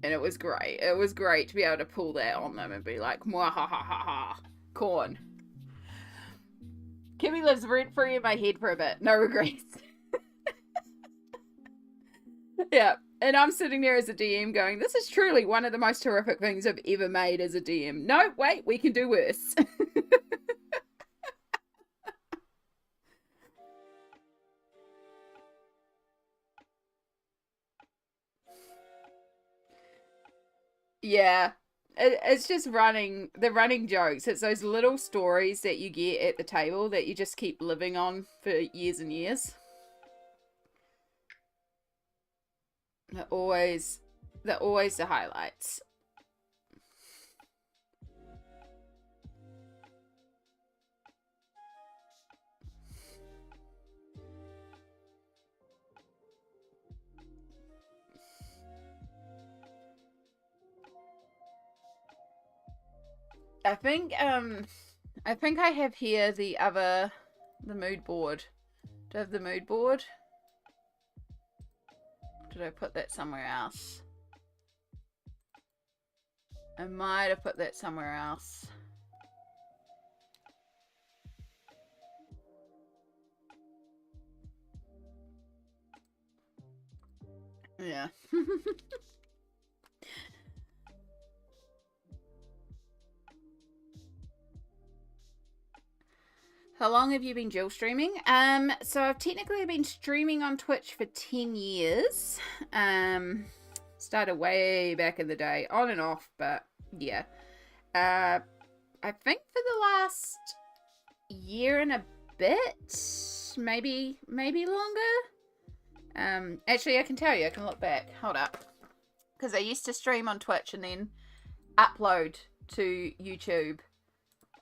And it was great. It was great to be able to pull that on them and be like, mwah ha ha ha ha. Corn. Kimmy lives rent free in my head for a bit. No regrets. Yeah. And I'm sitting there as a DM going, this is truly one of the most horrific things I've ever made as a DM. No, wait, we can do worse. Yeah. It's just the running jokes. It's those little stories that you get at the table that you just keep living on for years and years. They're always the highlights. I think I have here the mood board. Do I have the mood board? Did I put that somewhere else? I might have put that somewhere else. Yeah. How long have you been dual streaming? So I've technically been streaming on Twitch for 10 years. Started way back in the day, on and off, but yeah. I think for the last year and a bit, maybe longer. Actually, I can tell you, I can look back. Hold up. Because I used to stream on Twitch and then upload to YouTube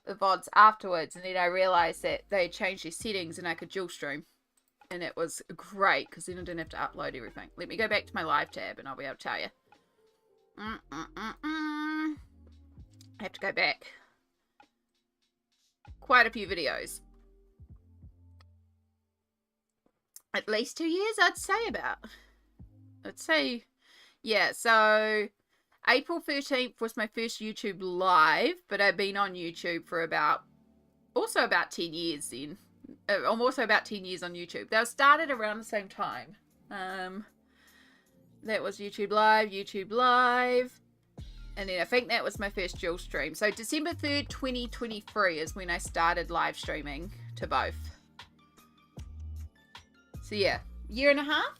the VODs afterwards, and then I realised that they had changed their settings and I could dual stream. And it was great, because then I didn't have to upload everything. Let me go back to my live tab and I'll be able to tell you. I have to go back. Quite a few videos. At least 2 years, I'd say about. I'd say, yeah, so April 13th was my first YouTube live, but I've been on YouTube for about 10 years then. I'm also about 10 years on YouTube. They were started around the same time. That was YouTube Live. And then I think that was my first dual stream. So December 3rd, 2023 is when I started live streaming to both. So yeah, year and a half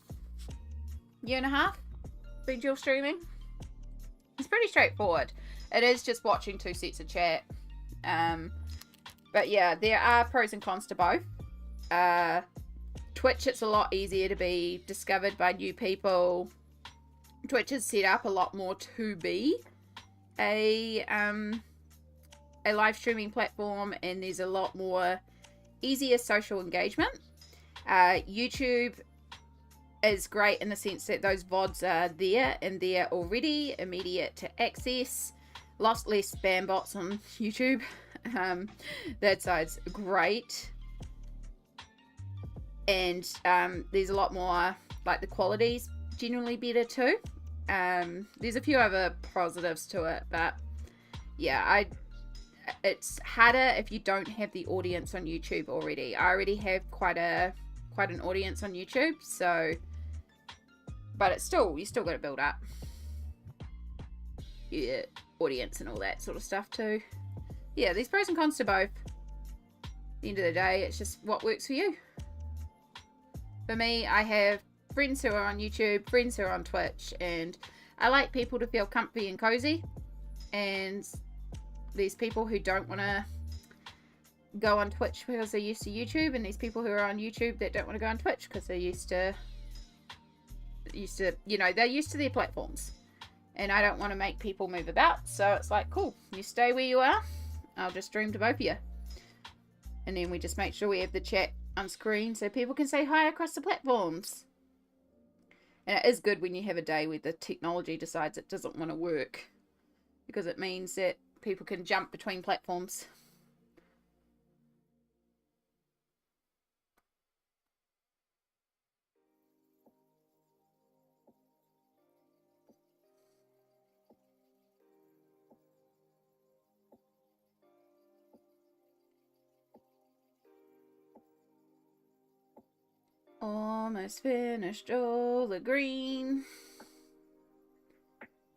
been dual streaming. It's pretty straightforward. It is just watching two sets of chat. But yeah, there are pros and cons to both. Twitch, it's a lot easier to be discovered by new people. Twitch is set up a lot more to be a live streaming platform, and there's a lot more easier social engagement. YouTube is great in the sense that those VODs are there and they're already immediate to access. Lots less spam bots on YouTube. That side's great. And there's a lot more, like, the quality's generally better too. There's a few other positives to it, but yeah, it's harder if you don't have the audience on YouTube already. I already have quite an audience on YouTube, so, but it's still, you still got to build up your audience and all that sort of stuff too. Yeah, there's pros and cons to both. At the end of the day, it's just what works for you. For me, I have friends who are on YouTube, friends who are on Twitch, and I like people to feel comfy and cozy. And there's people who don't want to go on Twitch because they're used to YouTube, and there's people who are on YouTube that don't want to go on Twitch because they're used to, you know, they're used to their platforms. And I don't want to make people move about, so it's like, cool, you stay where you are, I'll just stream to both of you. And then we just make sure we have the chat on screen so people can say hi across the platforms. And it is good when you have a day where the technology decides it doesn't want to work, because it means that people can jump between platforms. Almost finished all the green.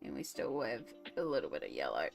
And we still have a little bit of yellow.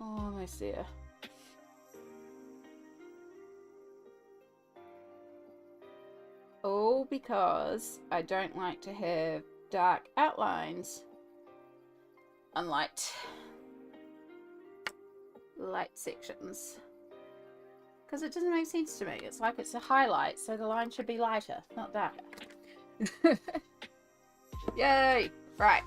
Almost there. All because I don't like to have dark outlines on light sections. Because it doesn't make sense to me. It's like it's a highlight, so the line should be lighter, not darker. Yay! Right.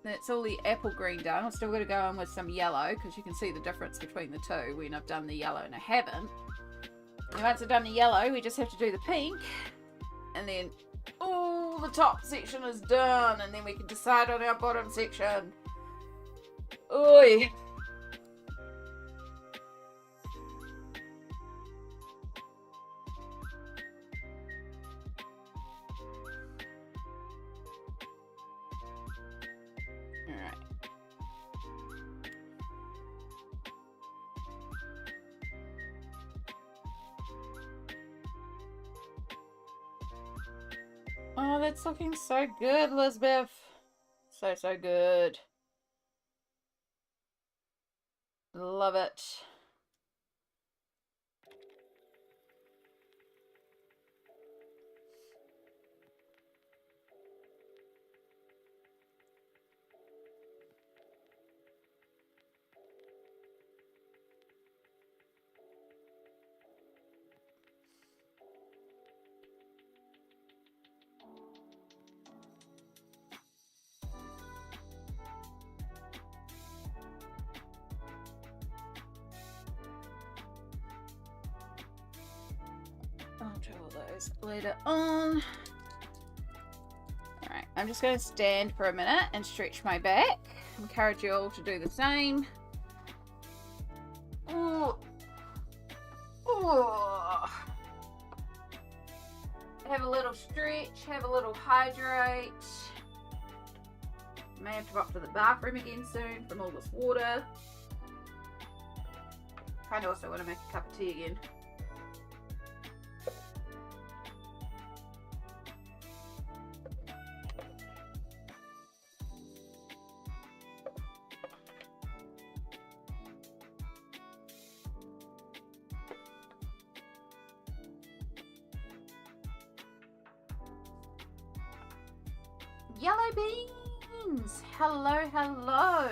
That's all the apple green done. I'm still going to go in with some yellow because you can see the difference between the two when I've done the yellow and I haven't. And once I've done the yellow, we just have to do the pink. And then, oh, the top section is done. And then we can decide on our bottom section. Oi! Oh, that's looking so good, Elizabeth. So good. Love it. I'll try all those later on. Alright, I'm just going to stand for a minute and stretch my back. Encourage you all to do the same. Ooh. Ooh. Have a little stretch, have a little hydrate. May have to go up to the bathroom again soon from all this water. Kind of also want to make a cup of tea again. Yellow beans! Hello, hello!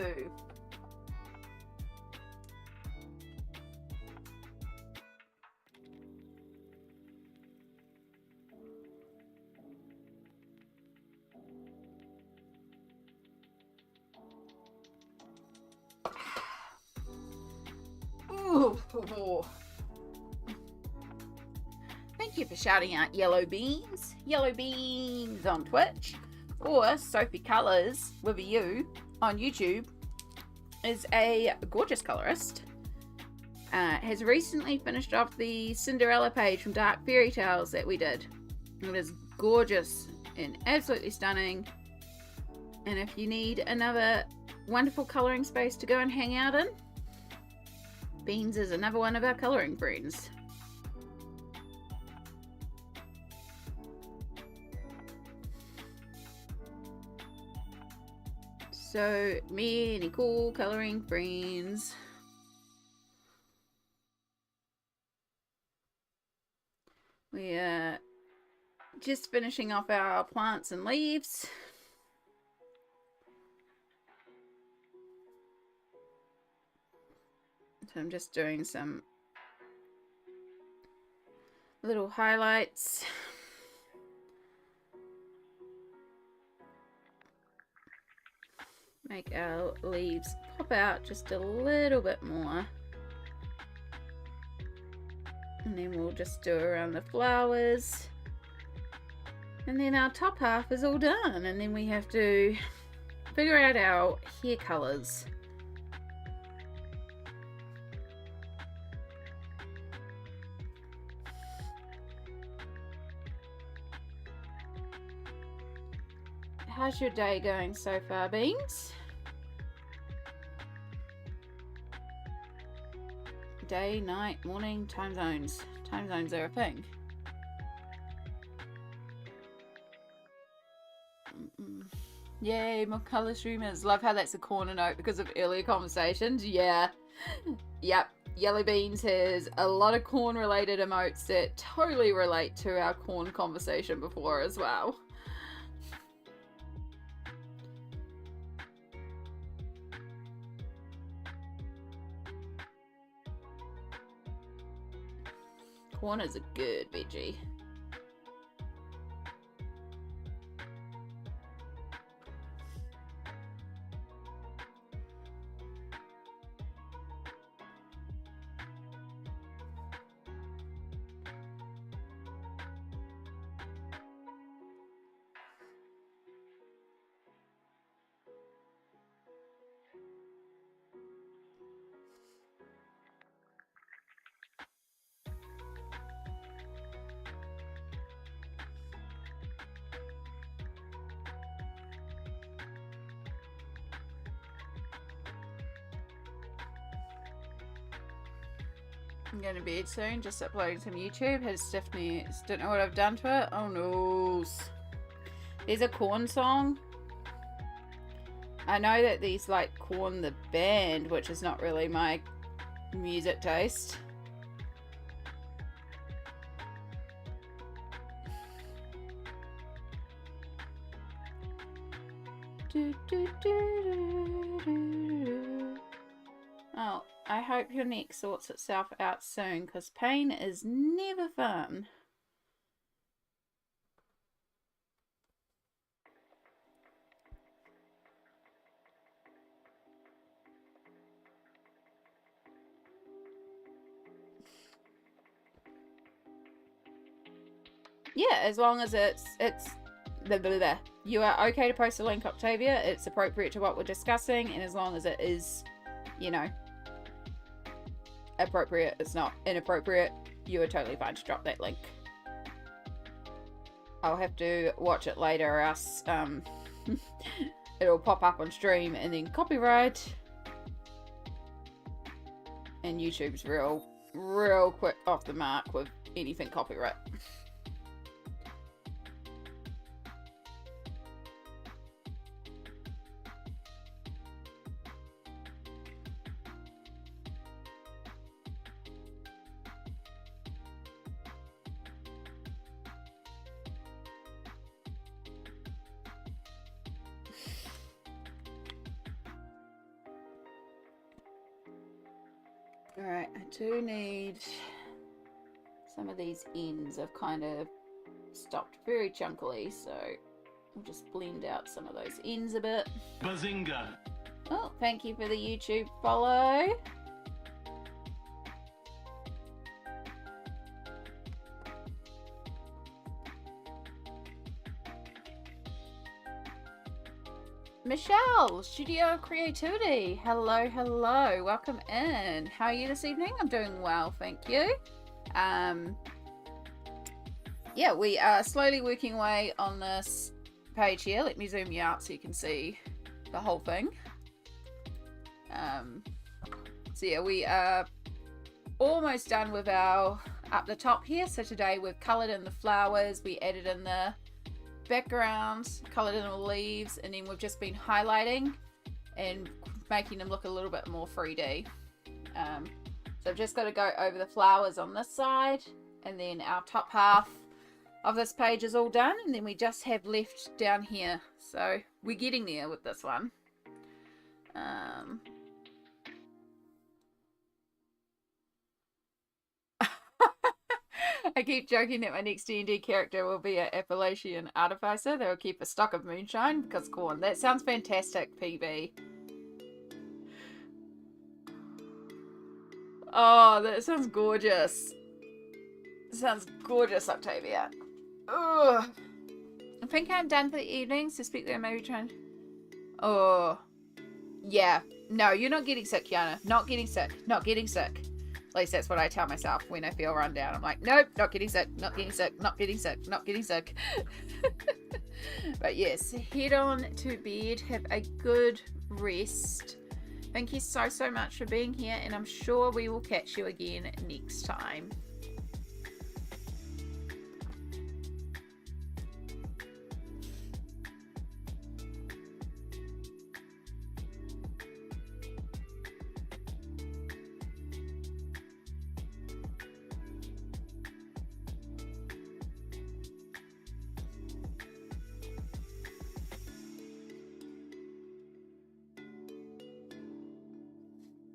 Ooh. Thank you for shouting out Yellow Beans. Yellow Beans on Twitch. Or Sophie Colours with a U on YouTube is a gorgeous colorist. Has recently finished off the Cinderella page from Dark Fairy Tales that we did. It is gorgeous and absolutely stunning. And if you need another wonderful colouring space to go and hang out in, Beans is another one of our colouring friends. So many cool colouring friends. We are just finishing off our plants and leaves. So I'm just doing some little highlights. Make our leaves pop out just a little bit more. And then we'll just do around the flowers. And then our top half is all done. And then we have to figure out our hair colours. How's your day going so far, Beans? Day, night, morning, time zones. Time zones are a thing. Yay, more colour streamers. Love how that's a corner note because of earlier conversations. Yeah. Yep. Yellow Beans has a lot of corn related emotes that totally relate to our corn conversation before as well. Corn is a good veggie. I'm going to bed soon, just uploading some YouTube. Had stiff knees. Don't know what I've done to it. Oh no. There's a Korn song. I know that these like Korn the band, which is not really my music taste. Oh, I hope your neck sorts itself out soon, because pain is never fun. Yeah, as long as it's blah, blah, blah. You are okay to post a link, Octavia. It's appropriate to what we're discussing, and as long as it is, you know, appropriate, it's not inappropriate, you are totally fine to drop that link. I'll have to watch it later, or else it'll pop up on stream and then copyright. And YouTube's real quick off the mark with anything copyright. Alright, I do need some of these ends. I've kind of stopped very chunkily, so we'll just blend out some of those ends a bit.
Bazinga!
Oh, thank you for the YouTube follow. Michelle, Studio Creativity. Hello, hello. Welcome in. How are you this evening? I'm doing well, thank you. Yeah, we are slowly working away on this page here. Let me zoom you out so you can see the whole thing. So yeah, we are almost done with our up the top here. So today we've coloured in the flowers, we added in the background, coloured in the leaves, and then we've just been highlighting and making them look a little bit more 3D. So I've just got to go over the flowers on this side, and then our top half of this page is all done, and then we just have left down here. So we're getting there with this one. I keep joking that my next D&D character will be an Appalachian artificer. They'll keep a stock of moonshine because corn. That sounds fantastic, PB. Oh, that sounds gorgeous. Sounds gorgeous, Octavia. Ugh. I think I'm done for the evening, so speak there, maybe trying. Oh. Yeah. No, you're not getting sick, Yana. Not getting sick. Not getting sick. At least that's what I tell myself when I feel run down. I'm like, nope, not getting sick, not getting sick, not getting sick, not getting sick. But yes, head on to bed. Have a good rest. Thank you so much for being here, and I'm sure we will catch you again next time.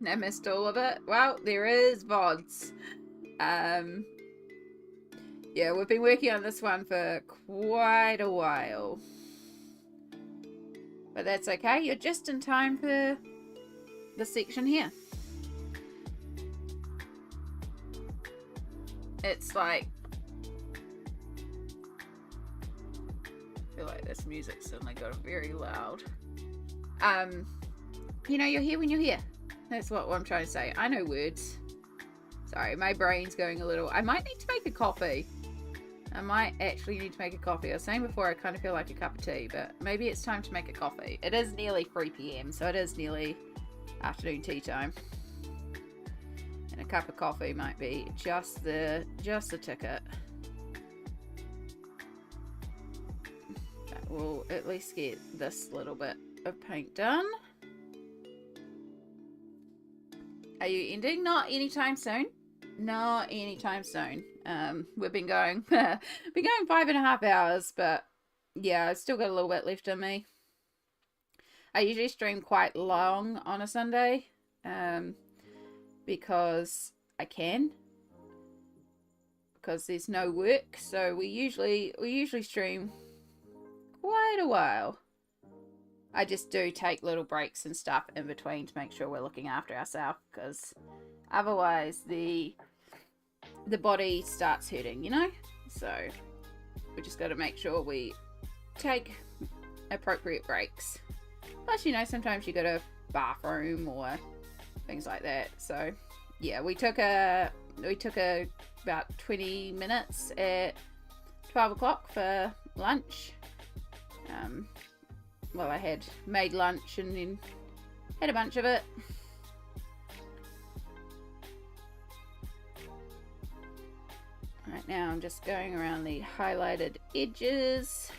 I missed all of it. Well, there is VODs. Yeah, we've been working on this one for quite a while. But that's okay. You're just in time for the section here. It's like... I feel like this music suddenly got very loud. You know, you're here when you're here. That's what I'm trying to say. I know words. Sorry, my brain's going a little... I might need to make a coffee. I might actually need to make a coffee. I was saying before I kind of feel like a cup of tea, but maybe it's time to make a coffee. It is nearly 3 p.m, so it is nearly afternoon tea time. And a cup of coffee might be just the ticket. But we'll at least get this little bit of paint done. Are you ending? Not anytime soon. Not anytime soon. We've been going 5.5 hours, but yeah, I've still got a little bit left in me. I usually stream quite long on a Sunday, because I can, because there's no work. So we usually stream quite a while. I just do take little breaks and stuff in between to make sure we're looking after ourselves, because otherwise the body starts hurting, you know? So we just got to make sure we take appropriate breaks. Plus, you know, sometimes you go to bathroom or things like that. So yeah, we took about 20 minutes at 12 o'clock for lunch. Well, I had made lunch and then had a bunch of it. Right now I'm just going around the highlighted edges.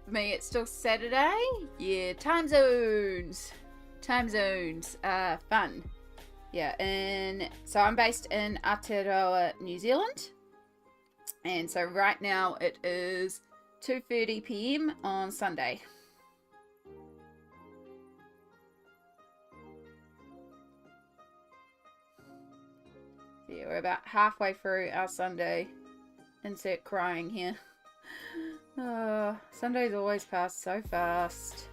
For me, it's still Saturday. Yeah, time zones. Time zones are fun. Yeah, and so I'm based in Aotearoa, New Zealand. And so right now it is 2:30 p.m. on Sunday. So yeah, we're about halfway through our Sunday. Insert crying here. Sundays always pass so fast.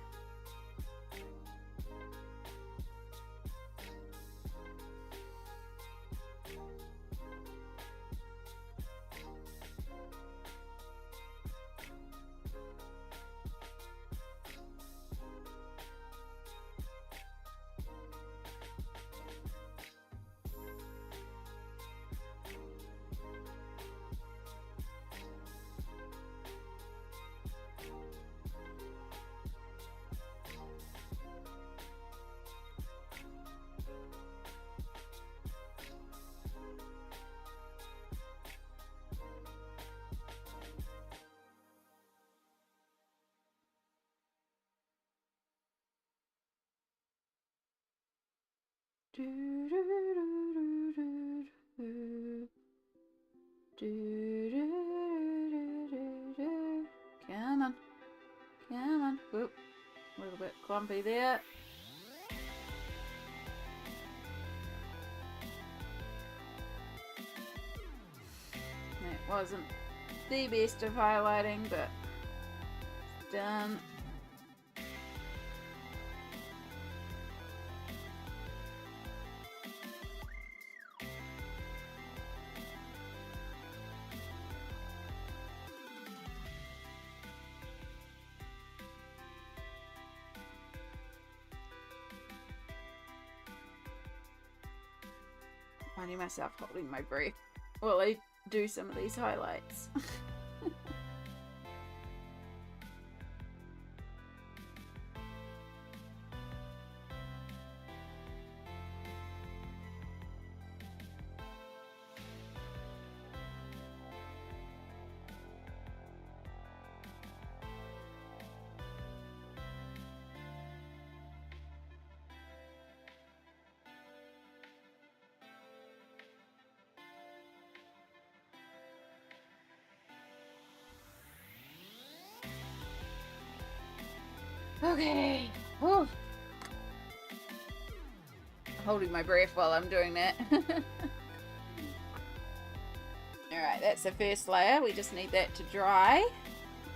Come on. Come on. Whoop. A little bit clumpy there. That wasn't the best of highlighting, but it's done. Finding myself holding my breath while I do some of these highlights. Okay. Whew. Holding my breath while I'm doing that. Alright, that's the first layer. We just need that to dry.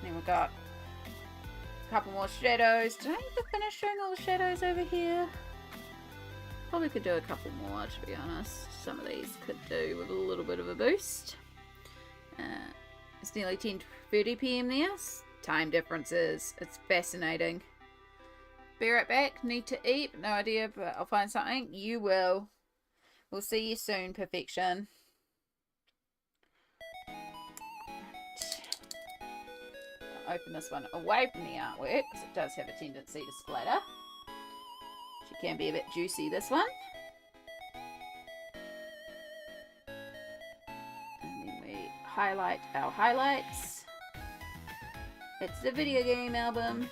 Then we've got a couple more shadows. Do I need to finish doing all the shadows over here? Probably could do a couple more, to be honest. Some of these could do with a little bit of a boost. It's nearly 10:30 PM there. Time differences. It's fascinating. Be right back. Need to eat. No idea, but I'll find something. You will. We'll see you soon, perfection. I'll open this one away from the artwork because it does have a tendency to splatter. She can be a bit juicy, this one. And then we highlight our highlights. It's the video game album.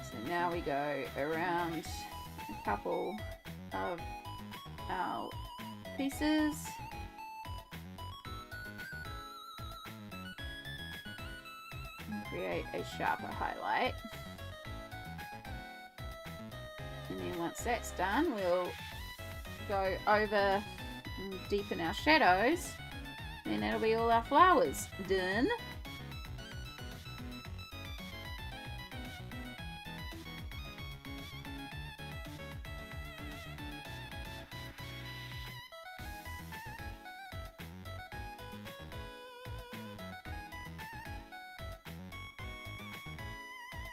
So now we go around a couple of our pieces. And create a sharper highlight. And then once that's done, we'll go over and deepen our shadows. And that'll be all our flowers done.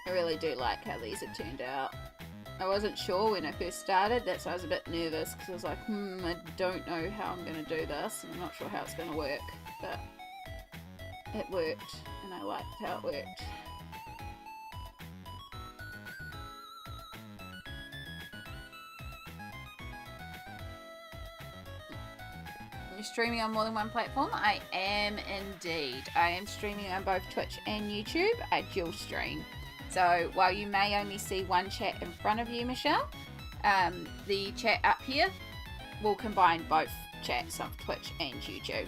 I really do like how these have turned out. I wasn't sure when I first started, that's why I was a bit nervous, because I was like, I don't know how I'm going to do this, and I'm not sure how it's going to work, but it worked, and I liked how it worked. You're streaming on more than one platform? I am indeed. I am streaming on both Twitch and YouTube. I dual stream. So while you may only see one chat in front of you, Michelle, the chat up here will combine both chats of Twitch and YouTube.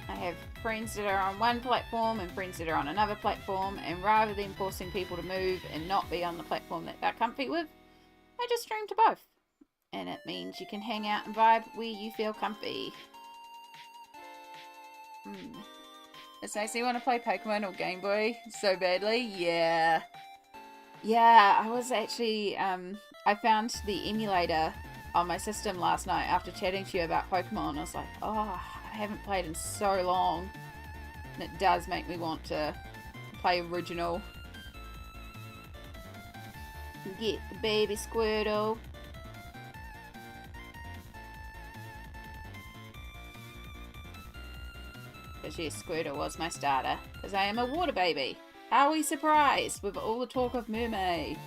I have friends that are on one platform and friends that are on another platform, and rather than forcing people to move and not be on the platform that they're comfy with, I just stream to both. And it means you can hang out and vibe where you feel comfy. It's nice. You want to play Pokemon or Game Boy so badly? Yeah. Yeah, I was actually, I found the emulator on my system last night after chatting to you about Pokemon. I was like, oh, I haven't played in so long. And it does make me want to play original. Get the baby Squirtle. Because yes, Squirtle was my starter. Because I am a water baby. Are we surprised with all the talk of mermaid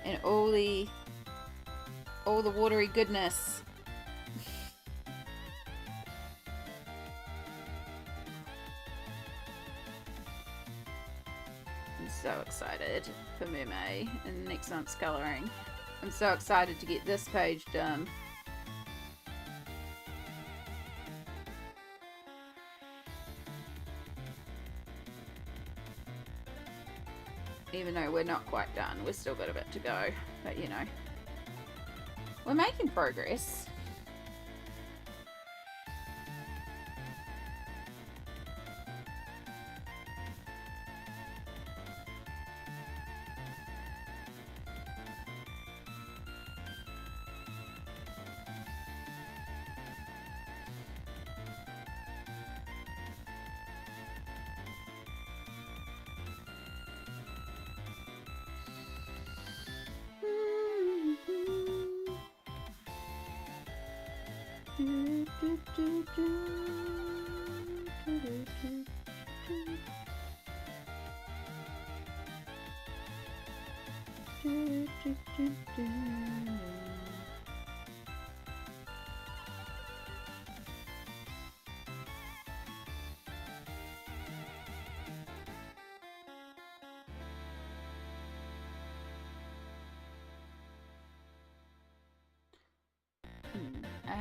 and all the watery goodness? I'm so excited for mermaid and next month's colouring. I'm so excited to get this page done. Even though we're not quite done, we've still got a bit to go, but you know, we're making progress.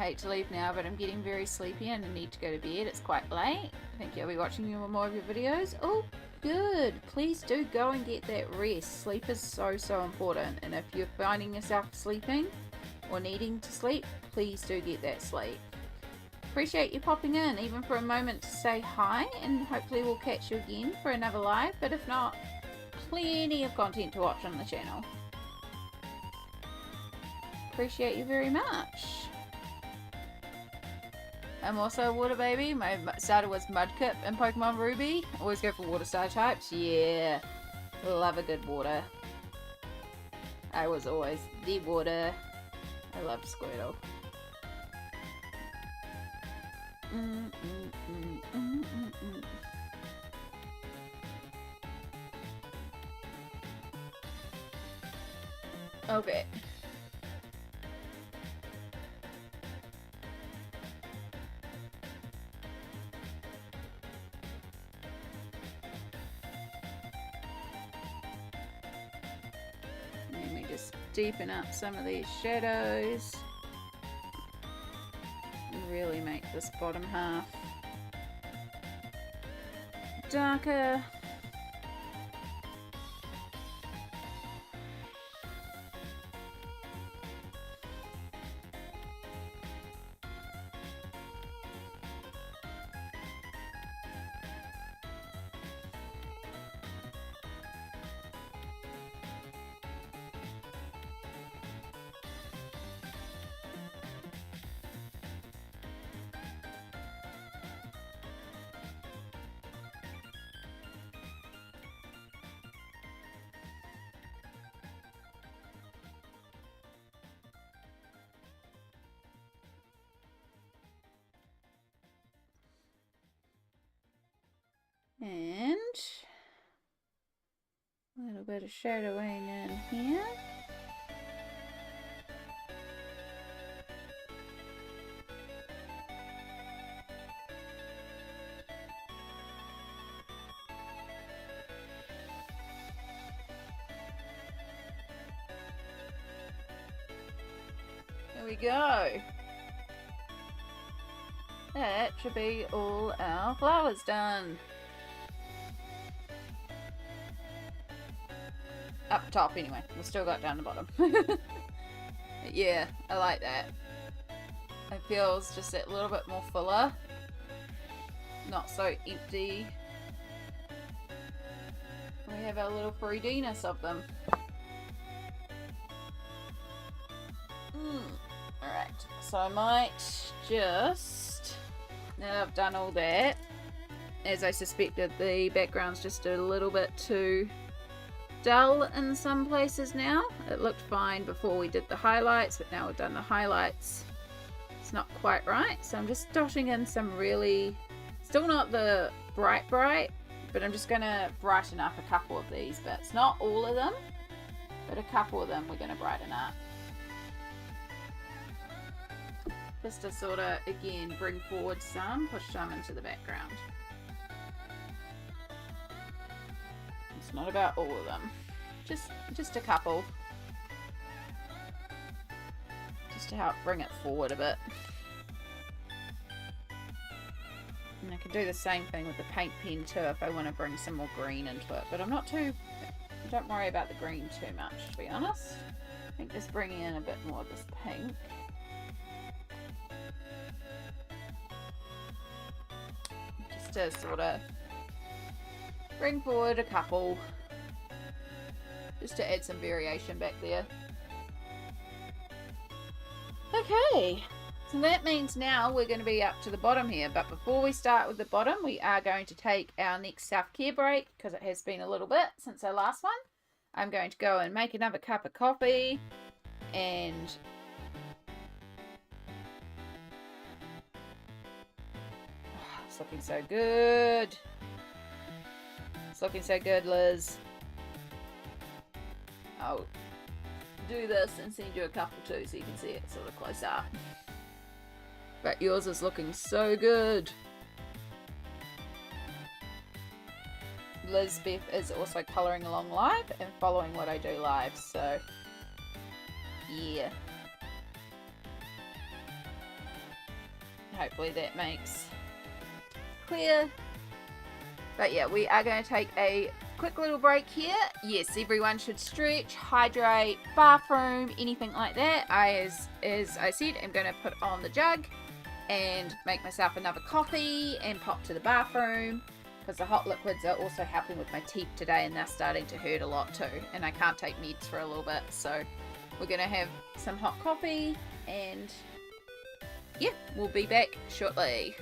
hate to leave now, but I'm getting very sleepy and I need to go to bed. It's quite late. Thank you. I'll be watching more of your videos. Oh, good. Please do go and get that rest. Sleep is so important. And if you're finding yourself sleeping or needing to sleep, please do get that sleep. Appreciate you popping in, even for a moment, to say hi, and hopefully we'll catch you again for another live. But if not, plenty of content to watch on the channel. Appreciate you very much. I'm also a water baby. My starter was Mudkip in Pokemon Ruby. Always go for water star types. Yeah, love a good water. I was always the water. I love Squirtle. Okay. Let me just deepen up some of these shadows. Really make this bottom half darker. And a little bit of shadowing in here. There we go. That should be all our flowers done. Up top anyway. We've still got down the bottom. Yeah, I like that. It feels just a little bit more fuller. Not so empty. We have our little 3D-ness of them. Alright, so I might just, now that I've done all that, as I suspected, the background's just a little bit too dull in some places now. It looked fine before we did the highlights, but now we've done the highlights, it's not quite right. So I'm just dotting in some really, still not the bright, but I'm just going to brighten up a couple of these bits. Not all of them, but a couple of them we're going to brighten up. Just to sort of, again, bring forward some, push some into the background. It's not about all of them, just a couple, just to help bring it forward a bit. And I can do the same thing with the paint pen too if I want to bring some more green into it, but I'm not too, don't worry about the green too much, to be honest. I think just bringing in a bit more of this pink. Just to sort of bring forward a couple, just to add some variation back there. Okay, so that means now we're going to be up to the bottom here, but before we start with the bottom, we are going to take our next self-care break, because it has been a little bit since our last one. I'm going to go and make another cup of coffee, and it's looking so good. It's looking so good, Liz. I'll do this and send you a couple too so you can see it sort of close up. But yours is looking so good. Lizbeth is also colouring along live and following what I do live, so yeah. hopefully that makes clear. But yeah, we are going to take a quick little break here. Yes, everyone should stretch, hydrate, bathroom, anything like that. As I said, I'm going to put on the jug and make myself another coffee and pop to the bathroom, because the hot liquids are also helping with my teeth today, and they're starting to hurt a lot too, and I can't take meds for a little bit. So we're going to have some hot coffee, and yeah, we'll be back shortly.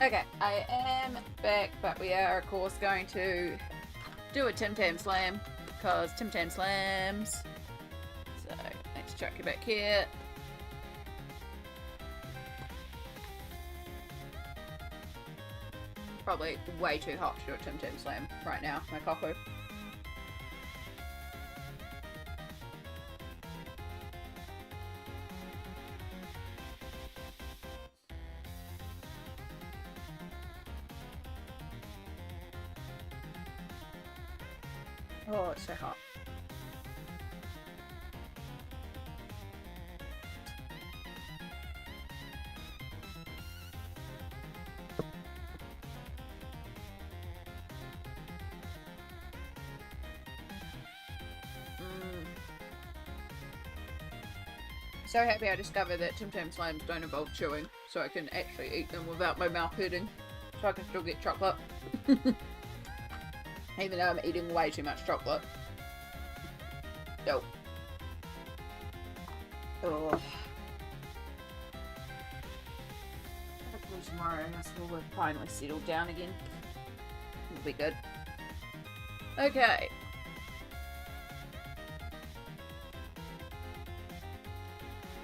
Okay, I am back, but we are of course going to do a Tim Tam Slam, because Tim Tam Slams. So let's chuck you back here. Probably way too hot to do a Tim Tam Slam right now, my cockle. Oh, it's so hot. So happy I discovered that Tim Tam Slams don't involve chewing, so I can actually eat them without my mouth hurting, so I can still get chocolate. Even though I'm eating way too much chocolate. Nope. Oh. Hopefully tomorrow this will finally settle down again. It'll be good. Okay.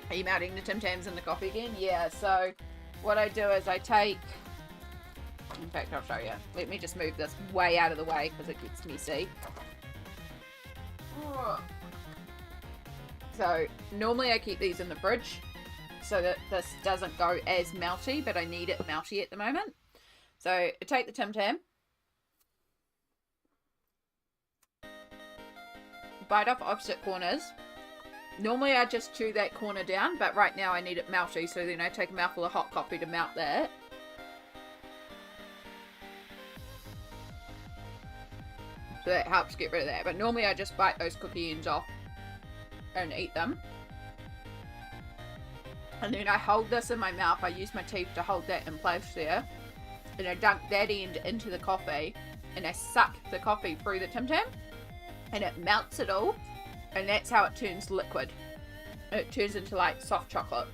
Are you melting the Tim Tams in the coffee again? Yeah, so what I do is I take... In fact, I'll show you. Let me just move this way out of the way because it gets messy. So, normally I keep these in the fridge so that this doesn't go as melty, but I need it melty at the moment. So, I take the Tim Tam, bite off opposite corners. Normally I just chew that corner down, but right now I need it melty, so then I take a mouthful of hot coffee to melt that. So that helps get rid of that. But normally I just bite those cookie ends off and eat them. And then I hold this in my mouth. I use my teeth to hold that in place there. And I dunk that end into the coffee. And I suck the coffee through the Tim Tam. And it melts it all. And that's how it turns liquid. It turns into like soft chocolate.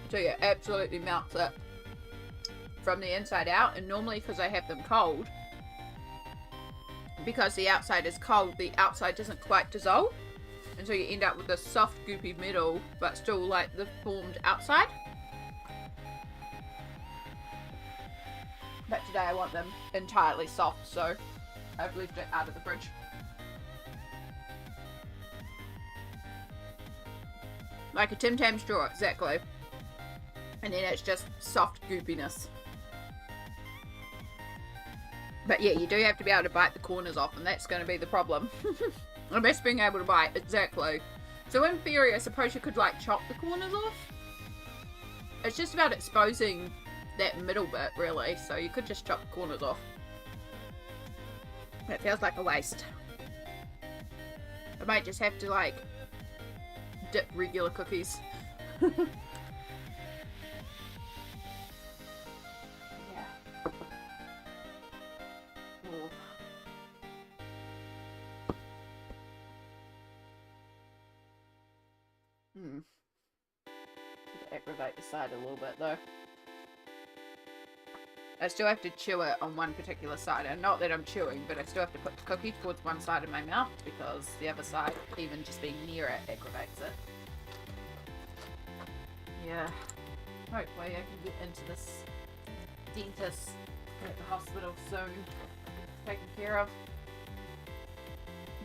So yeah, absolutely melts it from the inside out. And normally because I have them cold, because the outside is cold, the outside doesn't quite dissolve. And so you end up with this soft goopy middle, but still like the formed outside. But today I want them entirely soft, so I've left it out of the fridge. Like a Tim Tam straw, exactly. And then it's just soft goopiness. But yeah, you do have to be able to bite the corners off, and that's going to be the problem. The best being able to bite, exactly. So in theory, I suppose you could like chop the corners off. It's just about exposing that middle bit, really. So you could just chop the corners off. That feels like a waste. I might just have to like dip regular cookies. Aggravate the side a little bit though. I still have to chew it on one particular side, and not that I'm chewing, but I still have to put the cookie towards one side of my mouth because the other side, even just being near it, aggravates it. Yeah, hopefully I can get into this dentist at the hospital soon, taken care of.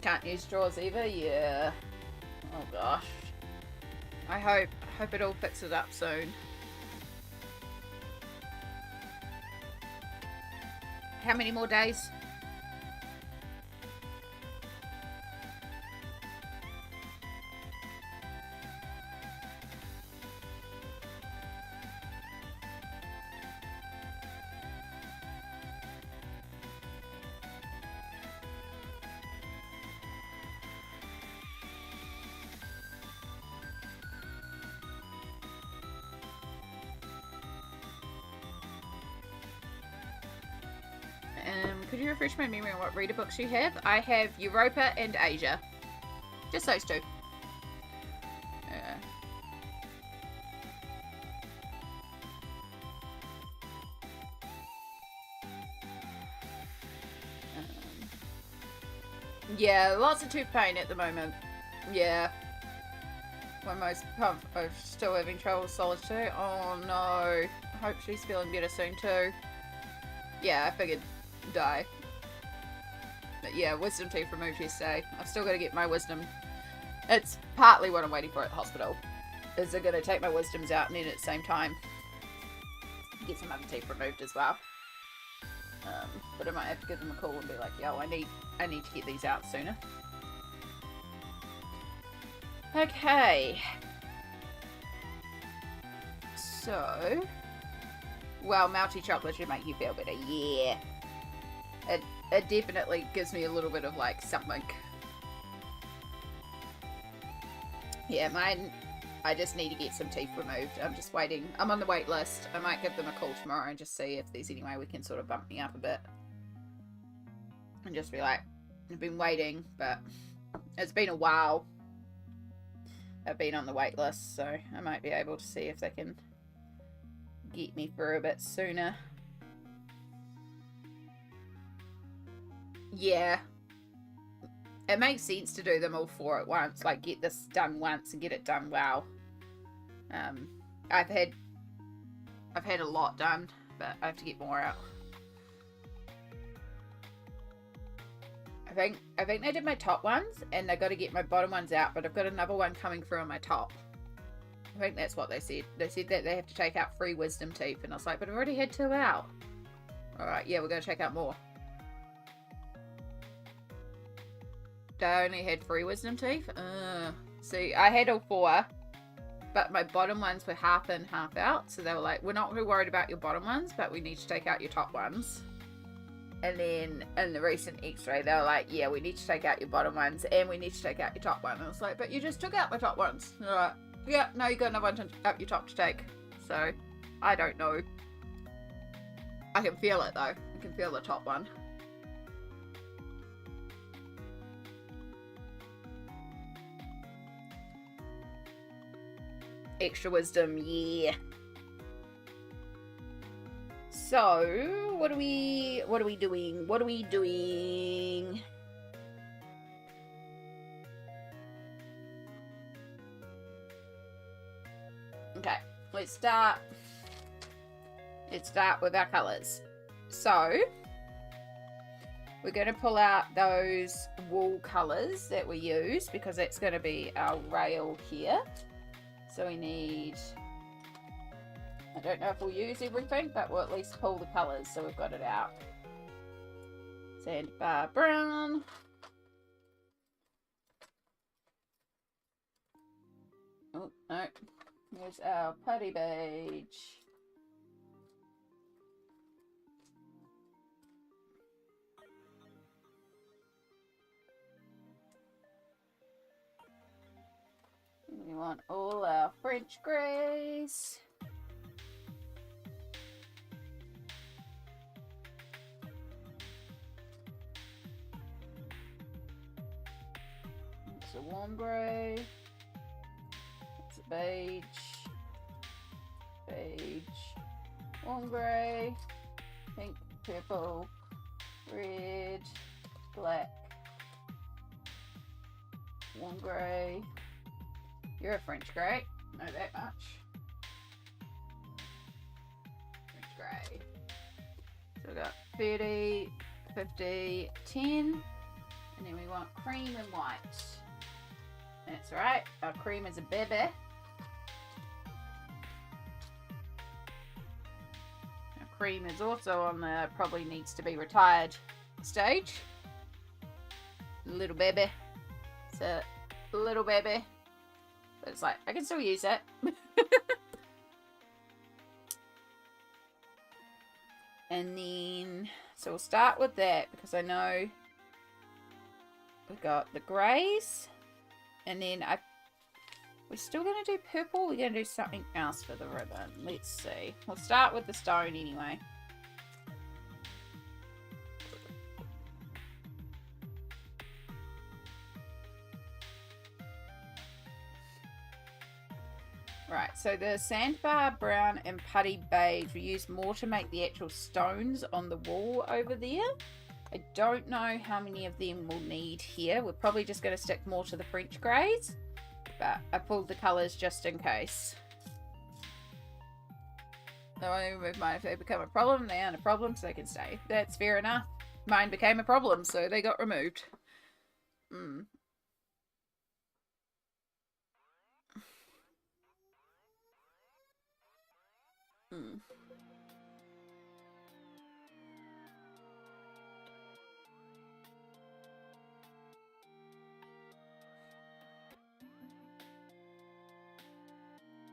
Can't use straws either, yeah. Oh gosh. I hope it all fixes up soon. How many more days? Could you refresh my memory on what reader books you have? I have Europa and Asia. Just those two. Yeah, lots of tooth pain at the moment. Yeah. I'm still having trouble with solids too. Oh no. I hope she's feeling better soon too. Yeah, I figured die. But yeah, wisdom teeth removed yesterday. I've still got to get my wisdom. It's partly what I'm waiting for at the hospital. Is they're going to take my wisdoms out and then at the same time get some other teeth removed as well. But I might have to give them a call and be like, yo, I need to get these out sooner. Okay. So, well, melty chocolate should make you feel better. Yeah. It definitely gives me a little bit of like something. Yeah, mine, I just need to get some teeth removed. I'm just waiting. I'm on the wait list. I might give them a call tomorrow and just see if there's any way we can sort of bump me up a bit. And just be like, I've been waiting, but it's been a while. I've been on the wait list, so I might be able to see if they can get me through a bit sooner. Yeah. It makes sense to do them all four at once. Like, get this done once and get it done well. I've had a lot done, but I have to get more out. I think they did my top ones, and they got to get my bottom ones out, but I've got another one coming through on my top. I think that's what they said. They said that they have to take out 3 wisdom teeth, and I was like, but I've already had 2 out. Alright, yeah, we're going to take out more. I only had 3 wisdom teeth. See, I had all 4, but my bottom ones were half in, half out. So they were like, we're not really worried about your bottom ones, but we need to take out your top ones. And then in the recent x-ray, they were like, yeah, we need to take out your bottom ones and we need to take out your top one. And I was like, but you just took out my top ones. And they're like, yeah, no, you got another one up your top to take. So, I don't know. I can feel it though. I can feel the top one. Extra wisdom, yeah. So, what are we doing? What are we doing? Okay, let's start with our colours. So, we're going to pull out those wool colours that we use because that's going to be our rail here. So we need, I don't know if we'll use everything, but we'll at least pull the colours so we've got it out. Sandbar brown. Oh, no. Here's our putty beige. We want all our French greys. It's a warm grey. It's a beige. Beige. Warm grey. Pink, purple, red, black. Warm grey. You're a French grey. Know that much. French grey. So we've got 30, 50, 10. And then we want cream and white. That's right. Our cream is a baby. Our cream is also on the probably needs to be retired stage. Little baby. It's a little baby. But it's like, I can still use it. And then, so we'll start with that because I know we've got the greys. And then we're still going to do purple. We're going to do something else for the ribbon. Let's see. We'll start with the stone anyway. Right, so the sandbar brown and putty beige, we use more to make the actual stones on the wall over there. I don't know how many of them we'll need here. We're probably just going to stick more to the French greys, but I pulled the colours just in case. I want to remove mine if they become a problem. They aren't a problem, so they can stay. That's fair enough. Mine became a problem, so they got removed.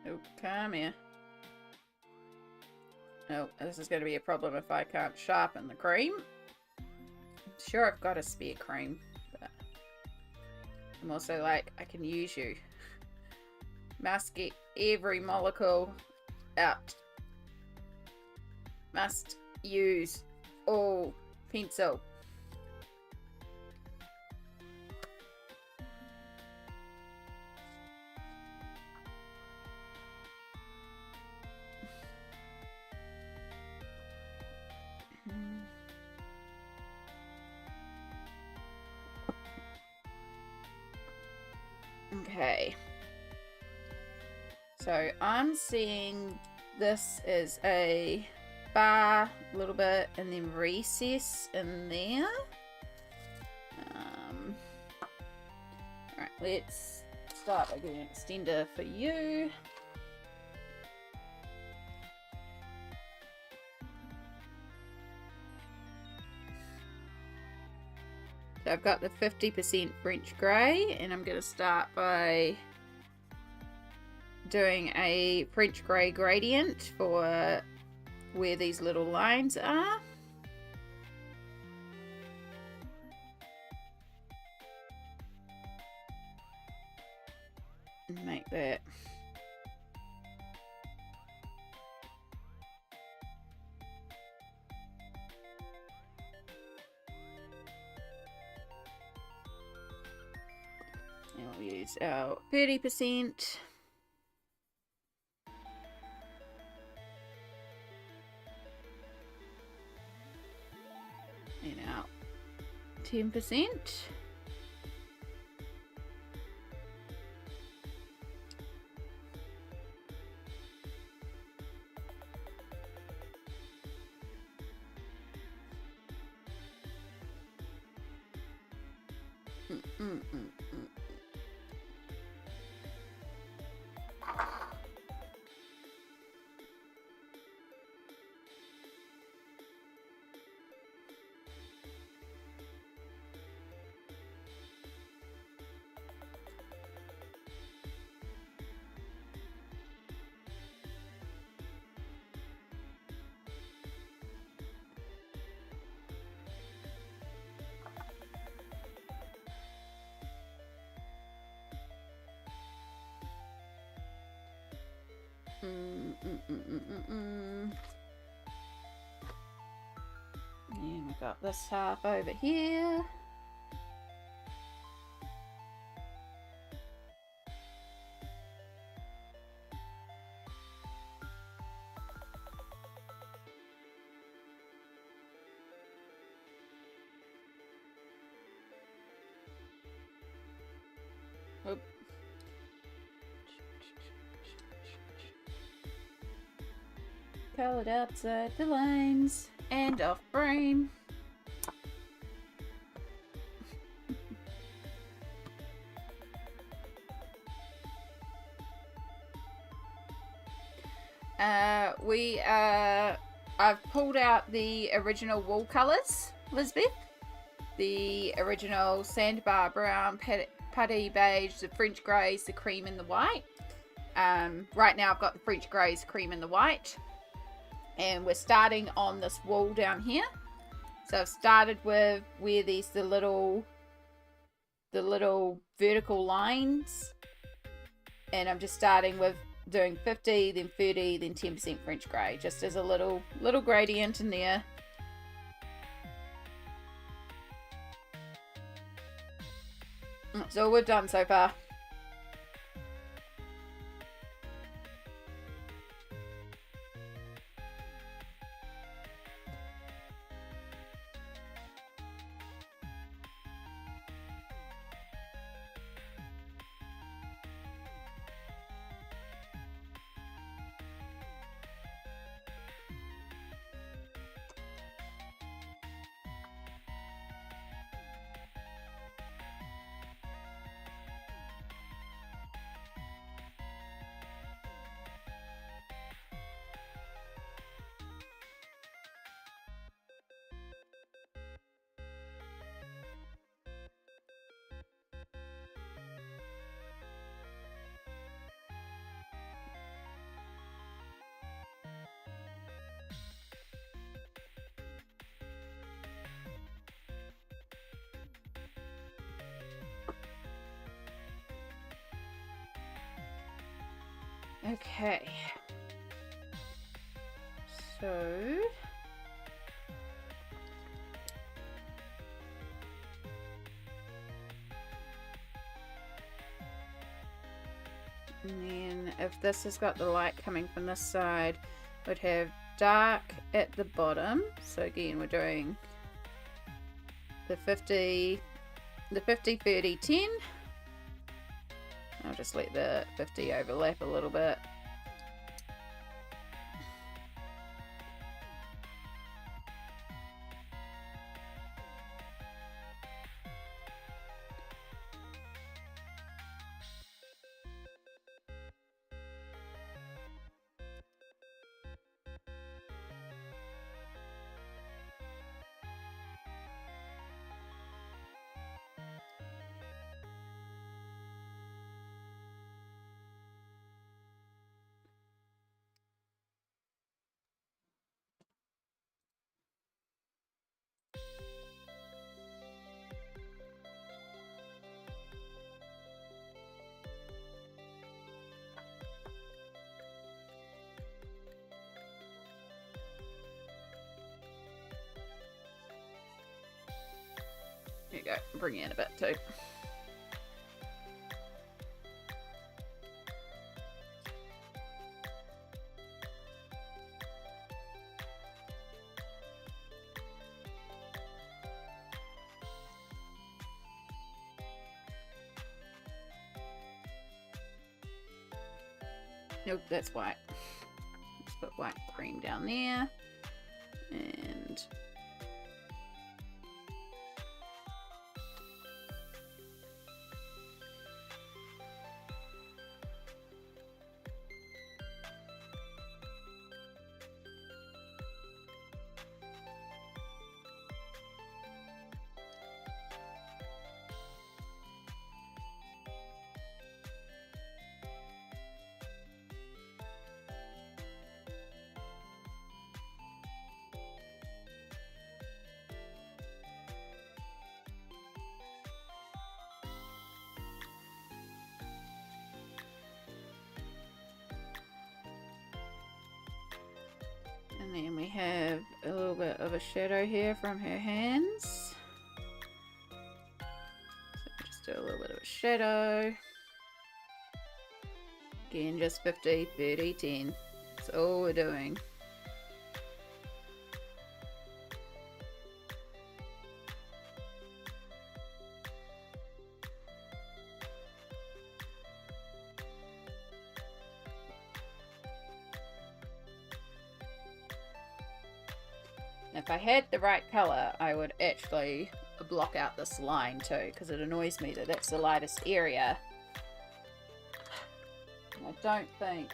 Oh, come here. Oh, this is going to be a problem if I can't sharpen the cream. I'm sure I've got a spare cream, but I'm also like, I can use you. Must get every molecule out. Must use all pencil. Okay. So I'm seeing this is a bar, a little bit, and then recess in there. Alright, let's start by getting an extender for you. So I've got the 50% French grey, and I'm going to start by doing a French grey gradient for where these little lines are. And make that and we'll use our 30%. And our 10%. And we got this half over here. Oop. Colored outside the lines and off frame. I've pulled out the original wall colours, Lisbeth. The original sandbar brown, putty beige, the French greys, the cream and the white. Right now I've got the French greys, cream and the white. And we're starting on this wall down here. So I've started with where there's the little vertical lines. And I'm just starting with doing 50, then 30, then 10% French grey, just as a little gradient in there. That's all we've done so far. Okay. So... and then if this has got the light coming from this side, we'd have dark at the bottom. So again, we're doing the 50, 30, 10. I'll just let the 50 overlap a little bit. There you go, bring it in a bit too. Nope, that's white. Let's put white cream down there. And then we have a little bit of a shadow here from her hands. So just do a little bit of a shadow. Again, just 50, 30, 10. That's all we're doing. If I had the right color, I would actually block out this line too, because it annoys me that that's the lightest area. And I don't think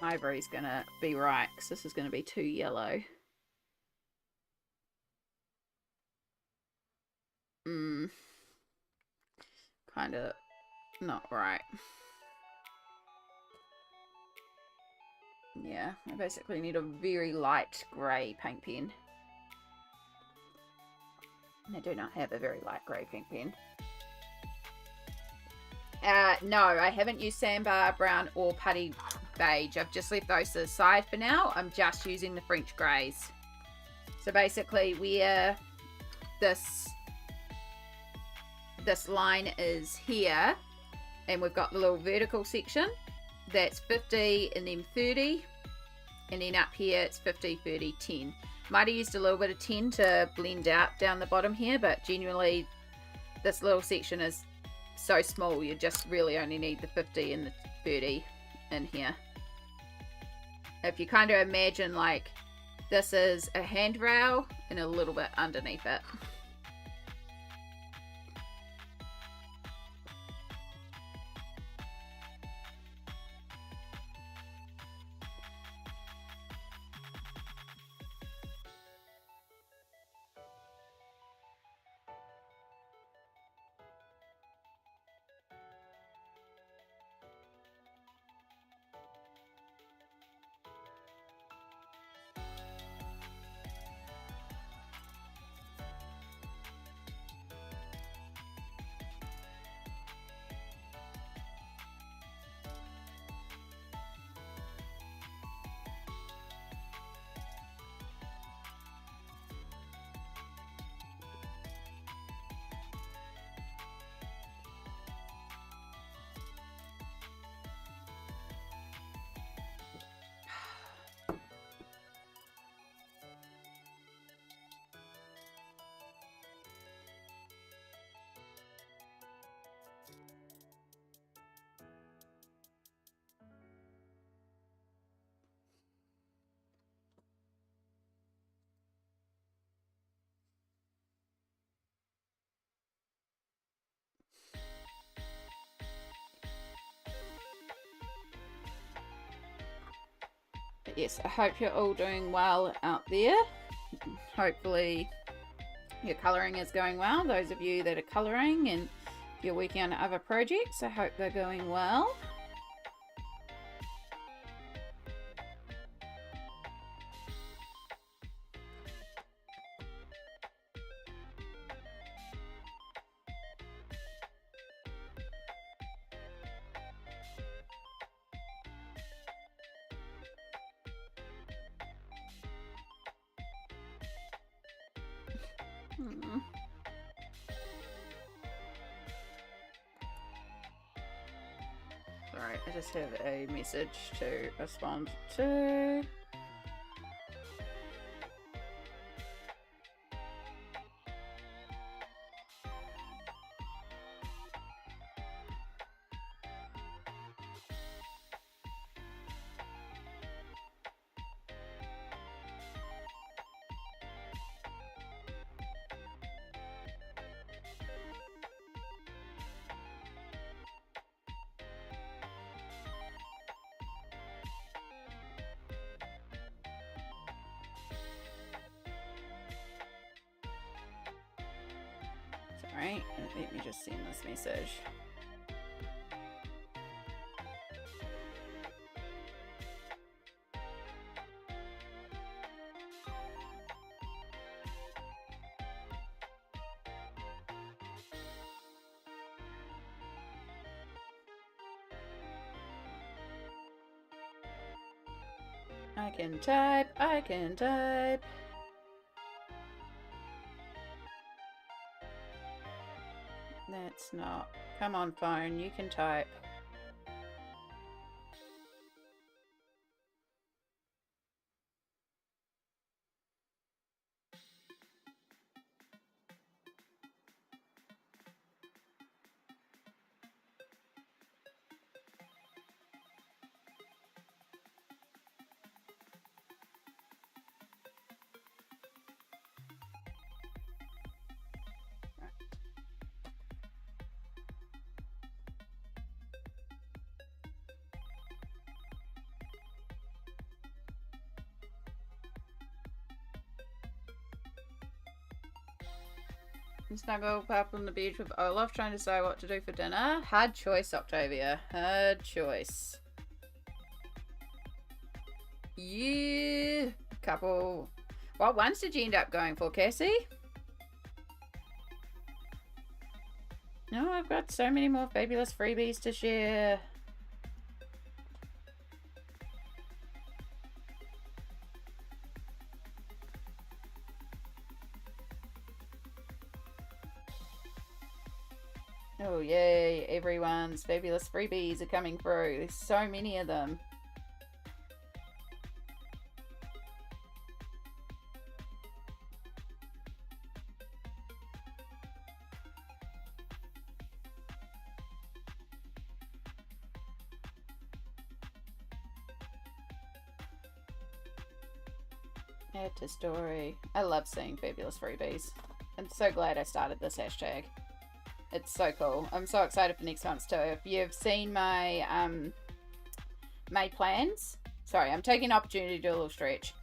Ivory's gonna be right, because this is gonna be too yellow. Kind of not right. Yeah, I basically need a very light grey paint pen. And I do not have a very light grey paint pen. No, I haven't used Sandbar Brown or Putty Beige. I've just left those to the side for now. I'm just using the French Greys. So basically where this line is here, and we've got the little vertical section, that's 50 and then 30, and then up here it's 50, 30, 10. Might have used a little bit of 10 to blend out down the bottom here, but genuinely this little section is so small, you just really only need the 50 and the 30 in here. If you kind of imagine like this is a handrail and a little bit underneath it. yes, I hope you're all doing well out there. Hopefully your colouring is going well. Those of you that are colouring and you're working on other projects, I hope they're going well. Sorry, I just have a message to respond to. Sorry, let me just send this message. I can type, I can type. That's not. Come on, phone, you can type. Snuggle up on the beach with Olaf, trying to decide what to do for dinner. Hard choice, Octavia. Hard choice. Yeah. Couple. What ones did you end up going for, Cassie? No, I've got so many more fabulous freebies to share. Oh yay, everyone's fabulous freebies are coming through. There's so many of them. Add to story. I love seeing fabulous freebies. I'm so glad I started this hashtag. It's so cool. I'm so excited for next month's too. If you've seen my May plans, sorry, I'm taking an opportunity to do a little stretch.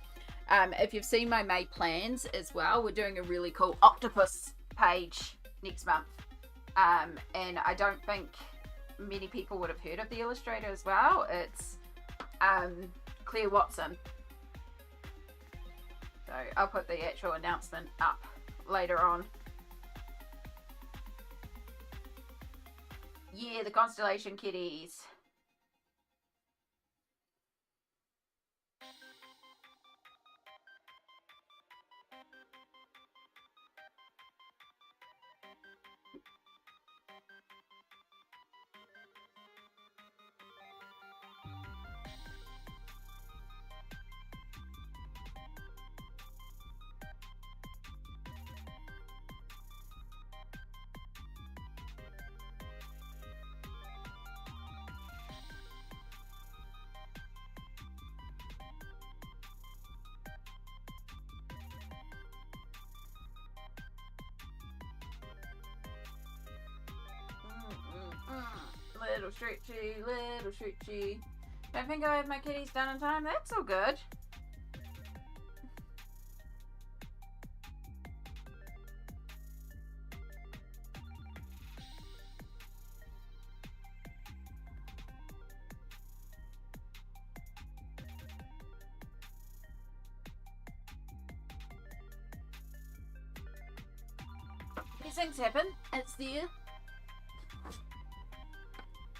If you've seen my May plans as well, we're doing a really cool octopus page next month. And I don't think many people would have heard of the illustrator as well. It's Claire Watson. So I'll put the actual announcement up later on. Yeah, the Constellation Kitties. Little stretchy, little stretchy. Don't think I have my kitties done in time. That's all good. These things happen. It's there.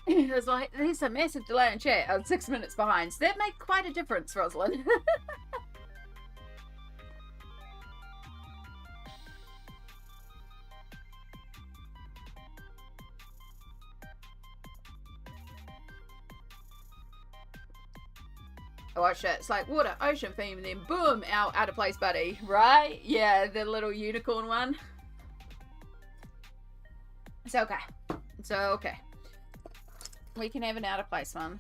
There's like, there's a massive delay in chat. I'm 6 minutes behind. So that made quite a difference, Rosalind. Watch it. It's like water, ocean theme, and then boom, out of place, buddy. Right? Yeah, the little unicorn one. It's okay. It's okay. We can have an out of place one.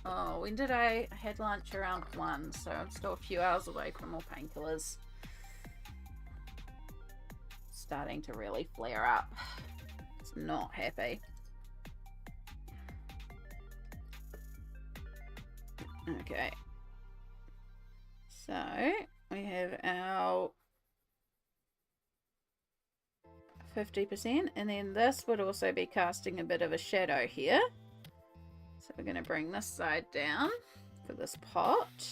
Oh, when did I had lunch around 1, so I'm still a few hours away from more painkillers. Starting to really flare up. It's not happy. Okay. So, we have our 50%, and then this would also be casting a bit of a shadow here. So we're going to bring this side down for this pot.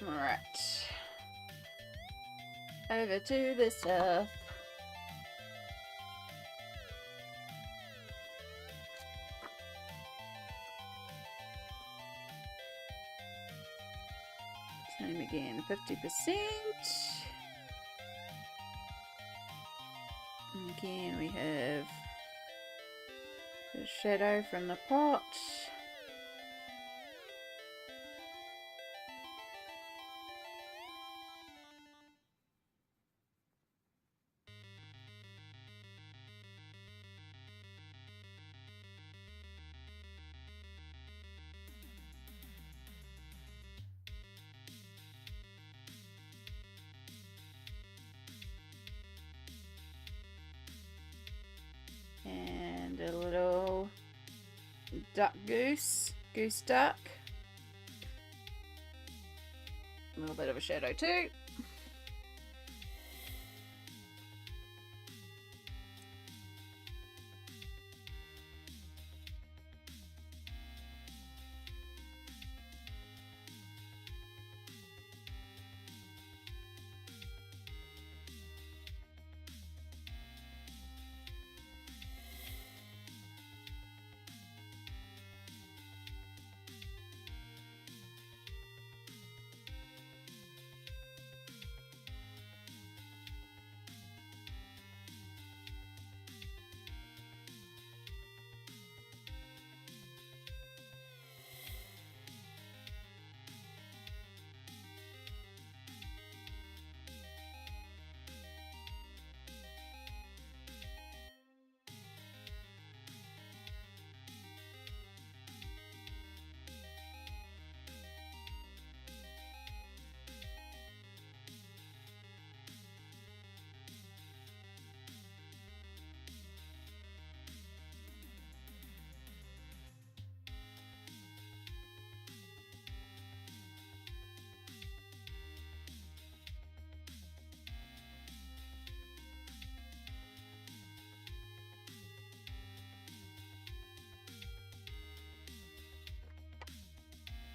Alright. Over to the south. Same again, 50%. And again, we have the shadow from the pot. And a little goose duck. A little bit of a shadow too.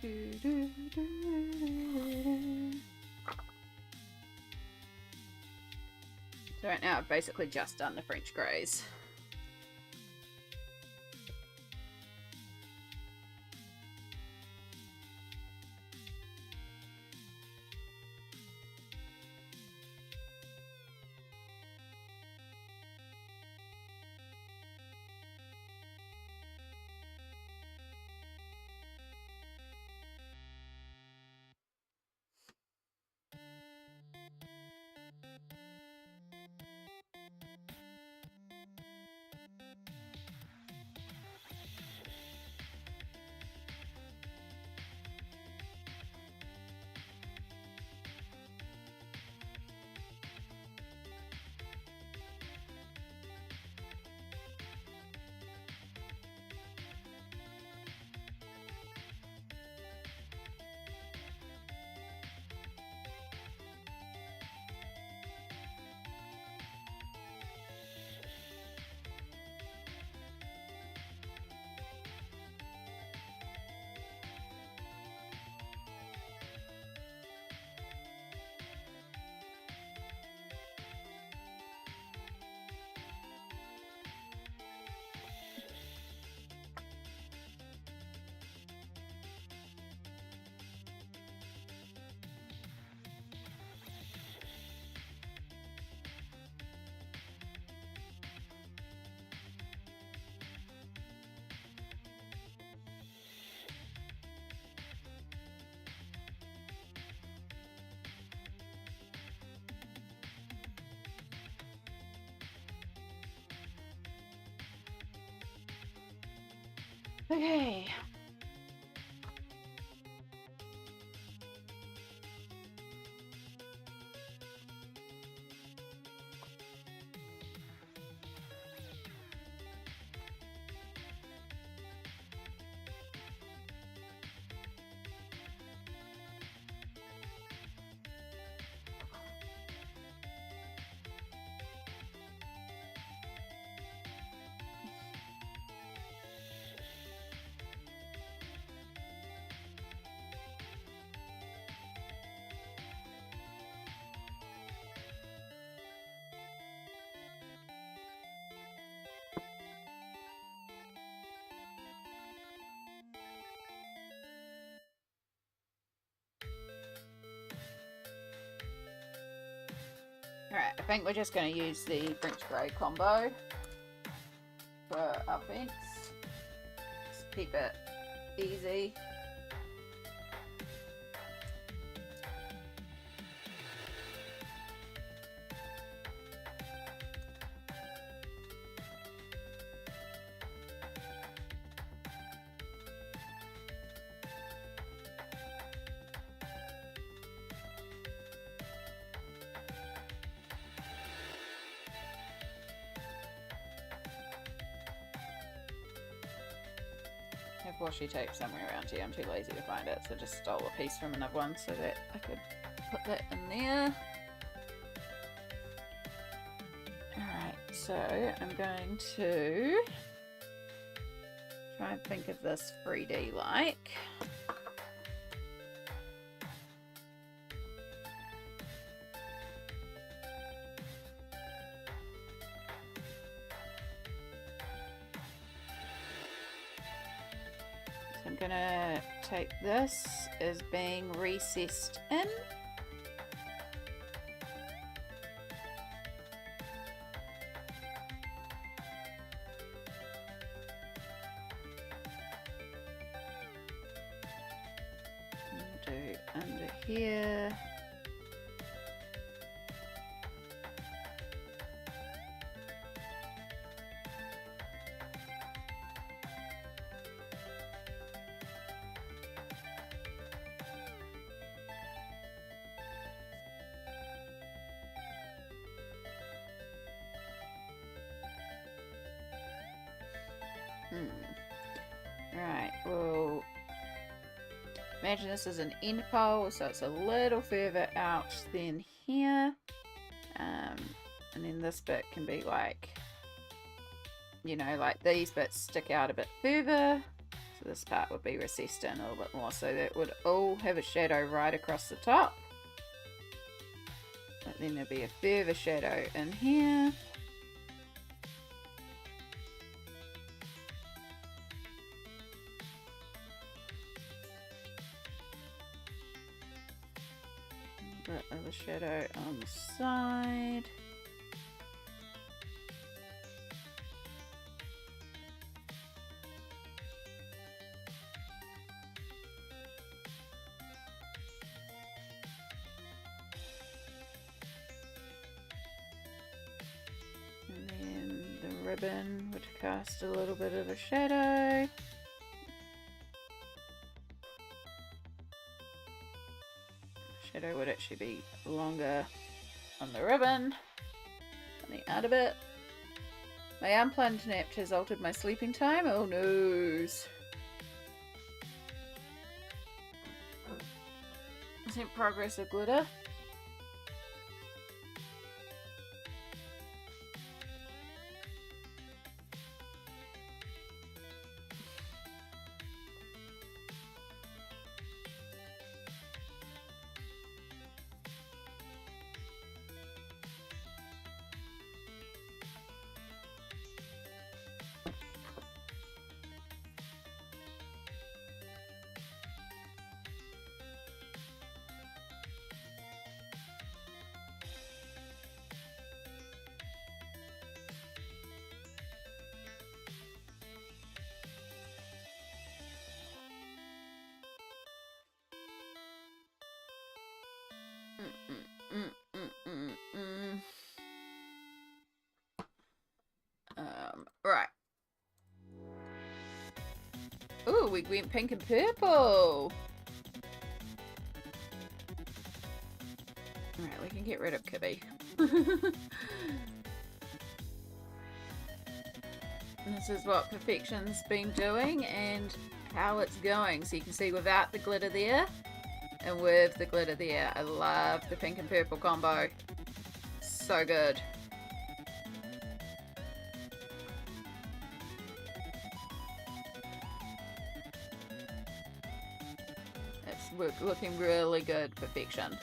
So right now I've basically just done the French greys. Okay. Alright, I think we're just going to use the French grey combo for our fence. Just keep it easy. I have washi tape somewhere around here. I'm too lazy to find it, so I just stole a piece from another one so that I could put that in there. Alright, so I'm going to try and think of this 3D like. I'm gonna take this as being recessed in. And do under here. Right, well, imagine this is an end pole, so it's a little further out than here. And then this bit can be like, you know, like these bits stick out a bit further. So this part would be recessed in a little bit more, so that would all have a shadow right across the top. But then there'll be a further shadow in here. A bit of a shadow on the side. And then the ribbon would cast a little bit of a shadow. Shadow would actually be longer on the ribbon, on the outer bit. My unplanned nap has altered my sleeping time. Oh noes. Isn't progress of glitter? Right. Ooh, we went pink and purple. Alright, we can get rid of Kibby. This is what Perfection's been doing and how it's going. So you can see without the glitter there and with the glitter there. I love the pink and purple combo. So good. It's looking really good, Perfection.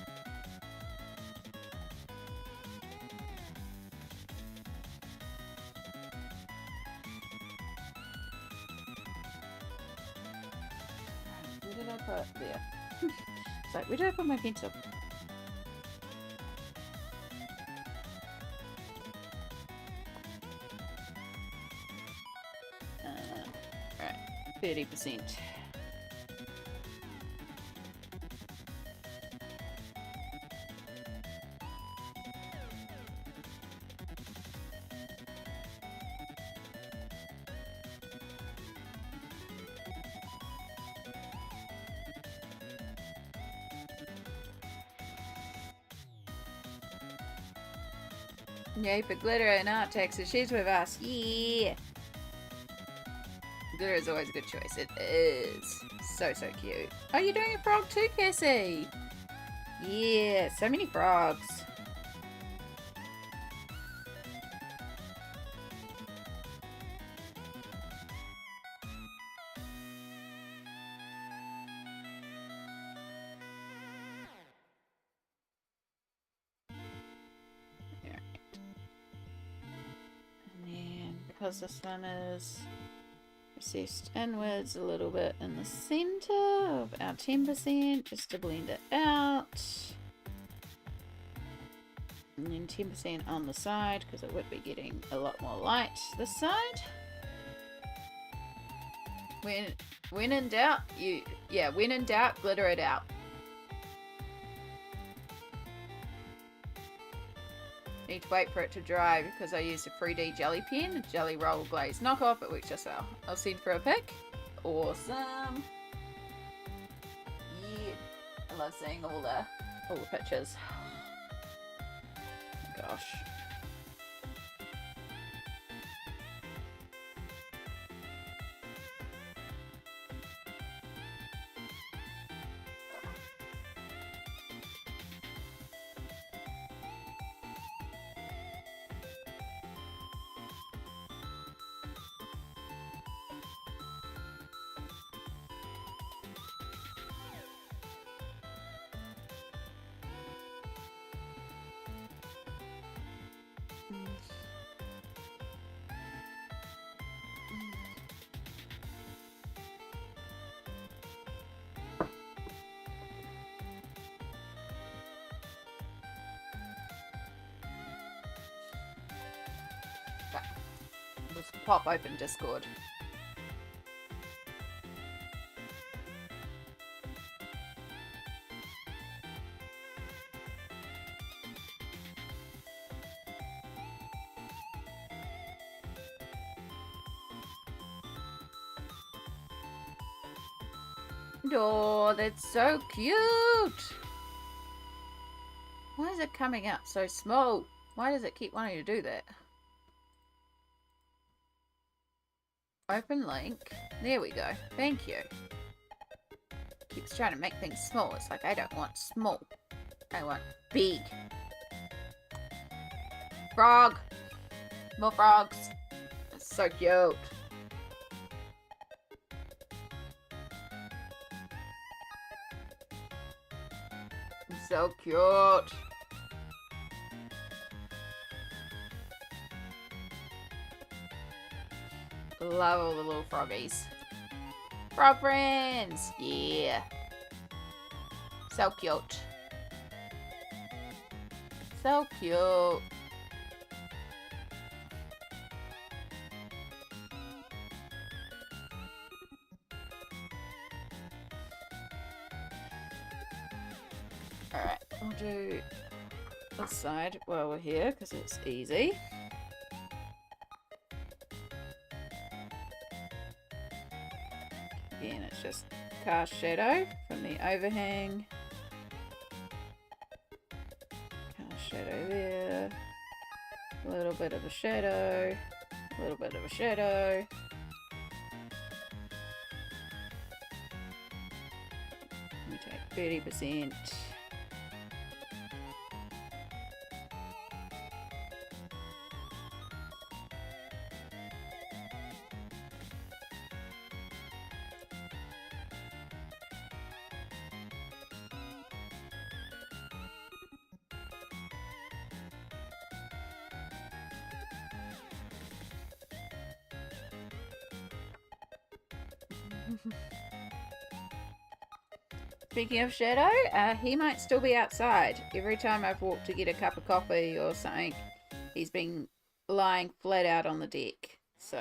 Where did I put it? There. It's like, where did I put my pencil? Right, 30%. Yay for glitter and art Texas. She's with us. Yeah. Glitter is always a good choice. It is. So cute. Oh, you're doing a frog too, Cassie. Yeah, so many frogs. Because this one is recessed inwards a little bit in the center of our 10%, just to blend it out. And then 10% on the side, because it would be getting a lot more light this side. When in doubt, when in doubt, glitter it out. Need to wait for it to dry because I used a 3D jelly pen, a jelly roll glaze knockoff. It works just well. I'll send for a pic. Awesome. Yeah, I love seeing all the pictures. Gosh. pop open Discord. Oh, that's so cute. Why is it coming out so small? Why does it keep wanting to do that? Open link. There we go. Thank you. Keeps trying to make things small. It's like, I don't want small. I want big. Frog. More frogs. It's so cute. So cute. Love all the little froggies. Frog friends! Yeah. So cute. So cute. Alright, we'll do this side while we're here because it's easy. Again, it's just cast shadow from the overhang. Cast shadow there. A little bit of a shadow. A little bit of a shadow. We take 30%. Speaking of Shadow, he might still be outside. Every time I've walked to get a cup of coffee or something, he's been lying flat out on the deck. So,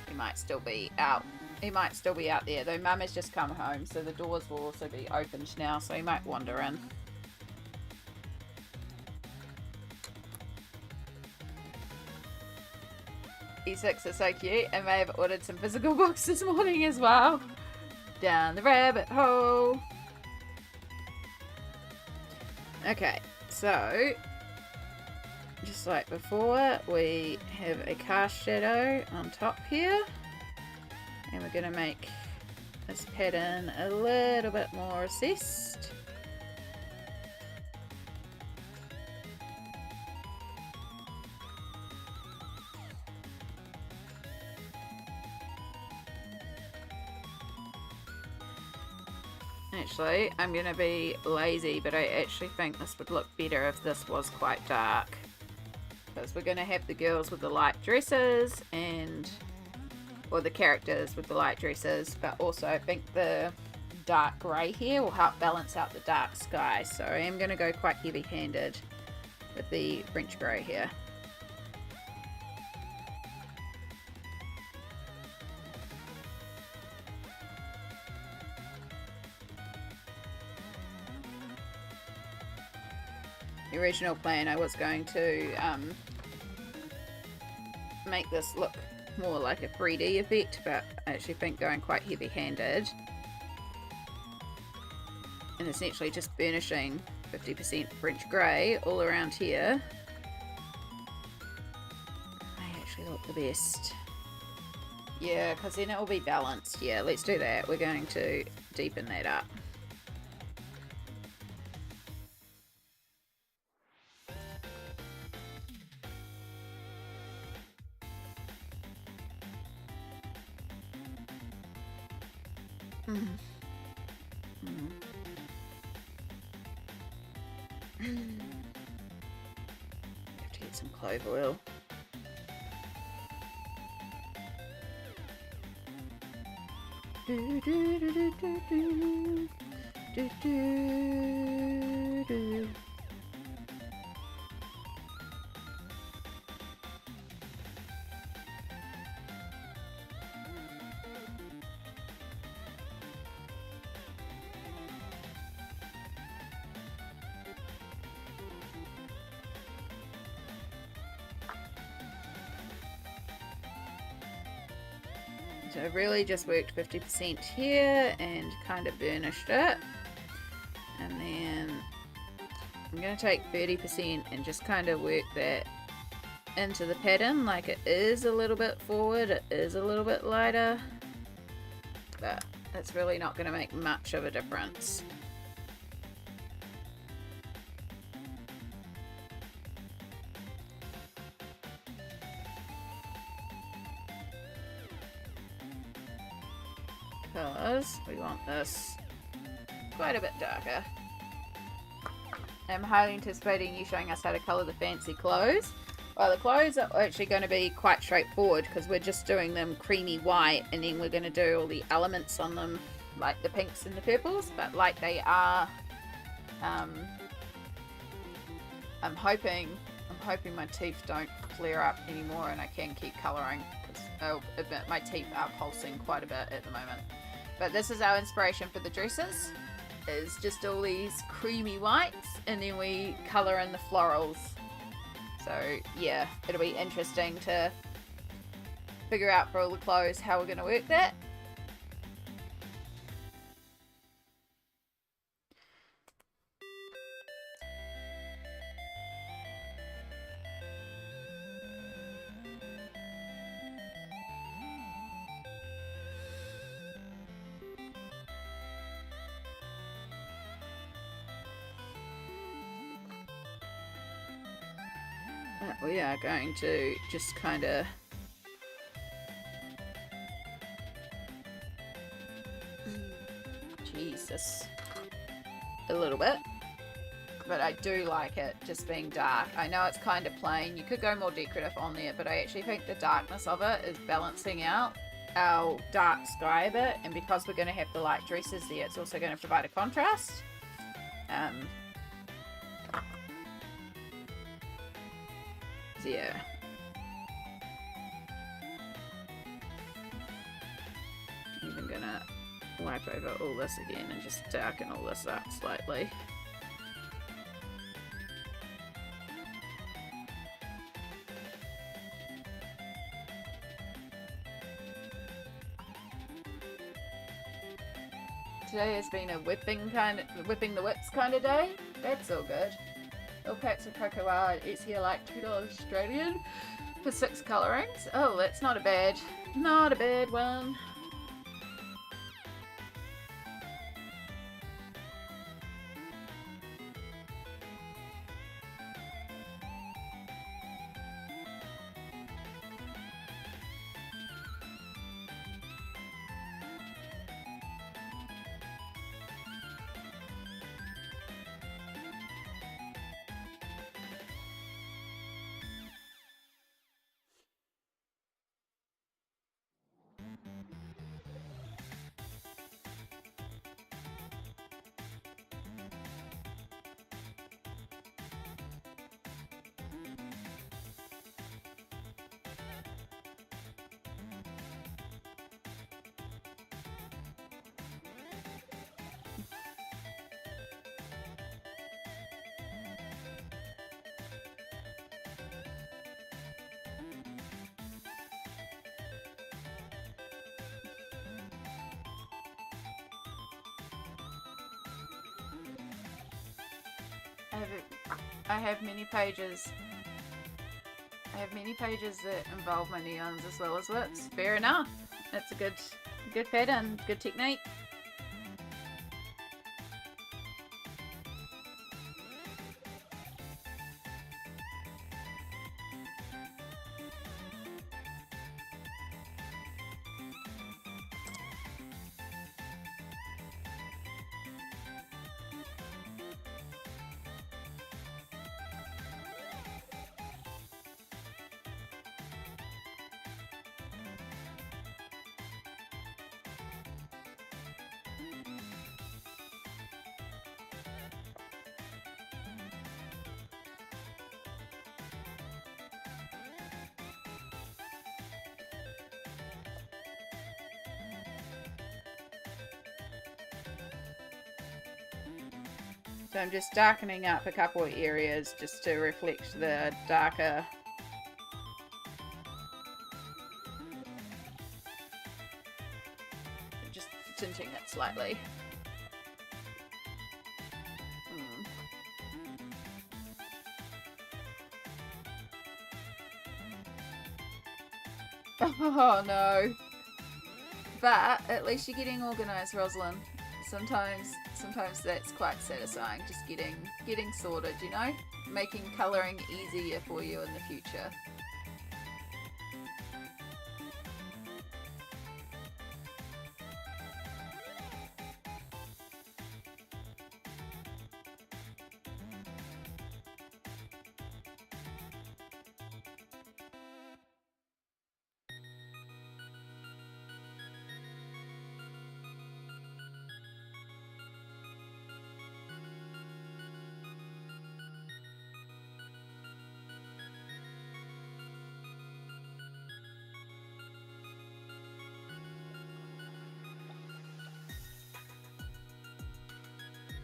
he might still be out. He might still be out there, though Mum has just come home, so the doors will also be opened now, so he might wander in. E6 is so cute. I may have ordered some physical books this morning as well. Down the rabbit hole. Okay, so just like before, we have a cast shadow on top here, and we're going to make this pattern a little bit more recessed. Actually, I'm going to be lazy, but I actually think this would look better if this was quite dark. Because we're going to have the girls with the light dresses, or the characters with the light dresses, but also I think the dark grey here will help balance out the dark sky. So I am going to go quite heavy-handed with the French grey here. The original plan, I was going to make this look more like a 3D effect, but I actually think going quite heavy-handed and essentially just burnishing 50% French grey all around here may actually look the best. Yeah, because then it will be balanced. Yeah, let's do that. We're going to deepen that up. Have to get some clove oil. So I really just worked 50% here and kind of burnished it. And then I'm going to take 30% and just kind of work that into the pattern. Like, it is a little bit forward, it is a little bit lighter, but it's really not going to make much of a difference. Because we want this quite a bit darker. I'm highly anticipating you showing us how to colour the fancy clothes. Well, the clothes are actually going to be quite straightforward because we're just doing them creamy white, and then we're going to do all the elements on them, like the pinks and the purples. But like they are, I'm hoping my teeth don't flare up anymore, and I can keep colouring because I'll admit my teeth are pulsing quite a bit at the moment. But this is our inspiration for the dresses. Is just all these creamy whites, and then we colour in the florals. So yeah, it'll be interesting to figure out for all the clothes how we're going to work that. We are going to just kind of Jesus a little bit, but I do like it just being dark. I know it's kind of plain, you could go more decorative on there, but I actually think the darkness of it is balancing out our dark sky a bit, and because we're going to have the light dresses there, it's also going to provide a contrast. Yeah. Even gonna wipe over all this again and just darken all this up slightly. Today has been a whipping the whips kind of day. That's all good. All packs of cocoa are it's here like $2 Australian for 6 colourings. Oh, that's not a bad one. I have many pages. I have many pages that involve my neons as well as lips. Fair enough. That's a good pattern, good technique. So I'm just darkening up a couple of areas just to reflect the darker slightly. Oh no. But at least you're getting organised, Rosalind. Sometimes that's quite satisfying, just getting sorted, you know? Making colouring easier for you in the future.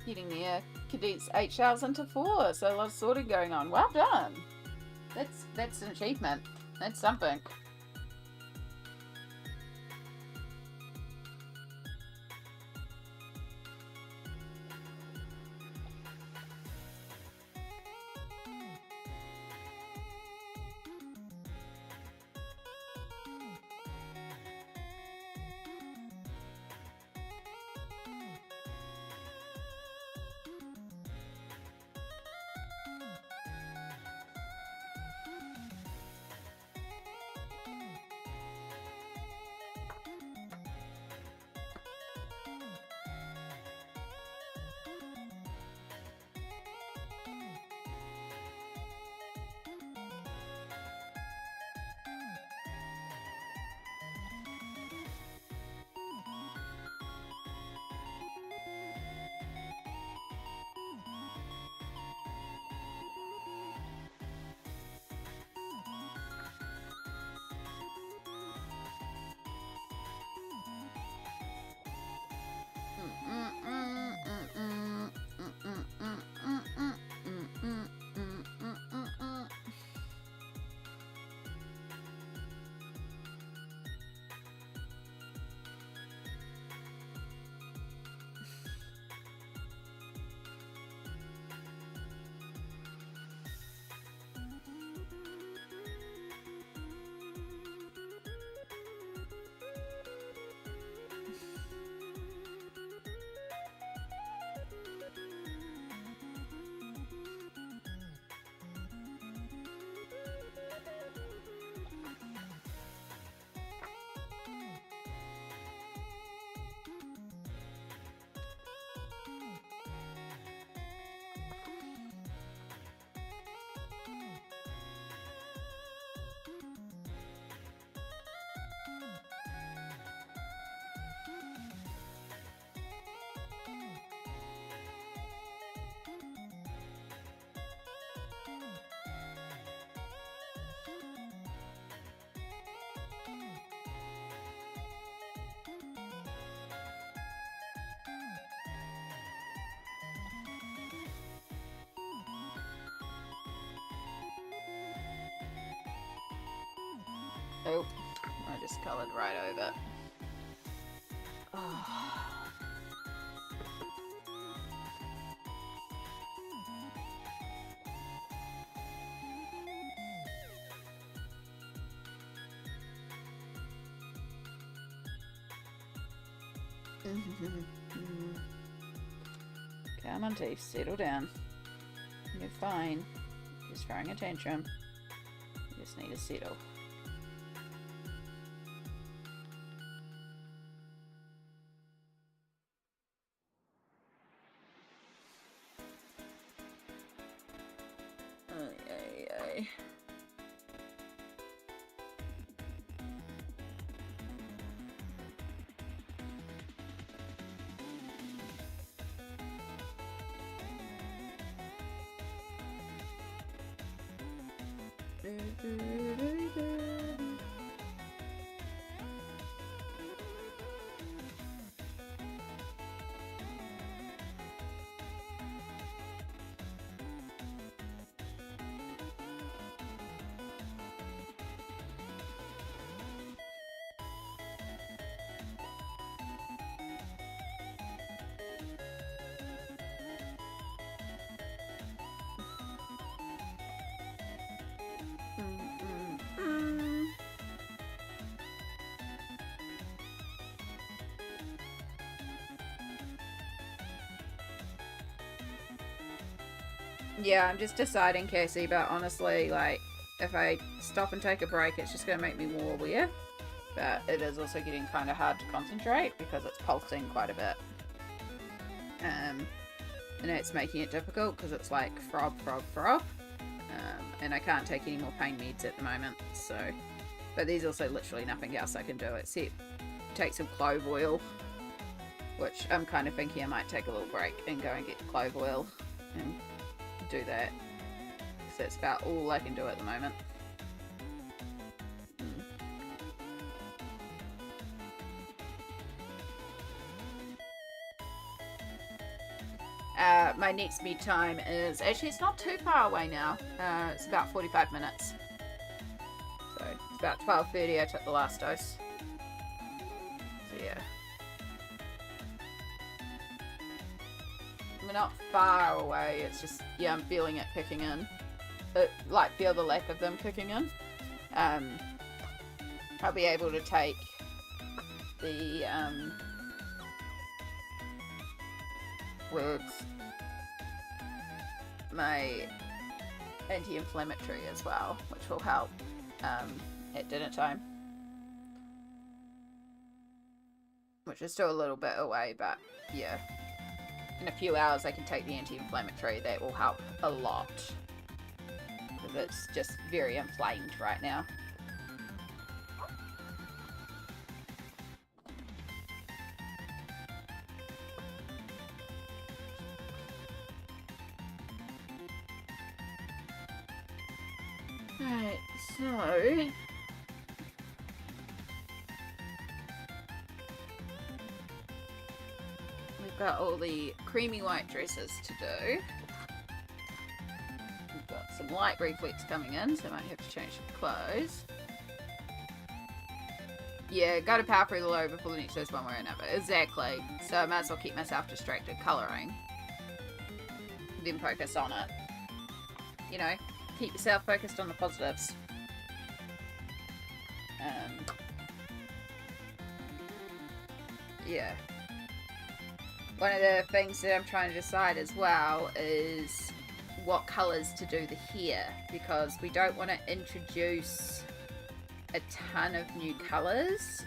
Getting there, condensed 8 shelves into 4, so a lot of sorting going on. Well done. That's an achievement. That's something. Oh, I just coloured right over. Oh. Come on, Teef, settle down. You're fine. Just throwing a tantrum. You just need to settle. Ay. Yeah, I'm just deciding, Cassie, but honestly, like, if I stop and take a break, it's just going to make me more aware. But it is also getting kind of hard to concentrate because it's pulsing quite a bit. And it's making it difficult because it's like throb, throb, throb. And I can't take any more pain meds at the moment, so... But there's also literally nothing else I can do except take some clove oil, which I'm kind of thinking I might take a little break and go and get clove oil and do that. So that's about all I can do at the moment. My next med time is... Actually, it's not too far away now. It's about 45 minutes. So, it's about 12:30 I took the last dose. So, yeah. We're not far away. It's just, yeah, I'm feeling it kicking in. Feel the lack of them kicking in. I'll be able to take the, my anti-inflammatory as well, which will help at dinner time, which is still a little bit away, but yeah, in a few hours I can take the anti-inflammatory. That will help a lot because it's just very inflamed right now. Right, so we've got all the creamy white dresses to do. We've got some light reflex coming in, so I might have to change some clothes. Yeah, go to power through the low before the next dose one way or another. Exactly. So I might as well keep myself distracted colouring. Then focus on it. You know? Keep yourself focused on the positives. Yeah. One of the things that I'm trying to decide as well is what colours to do the hair, because we don't want to introduce a ton of new colours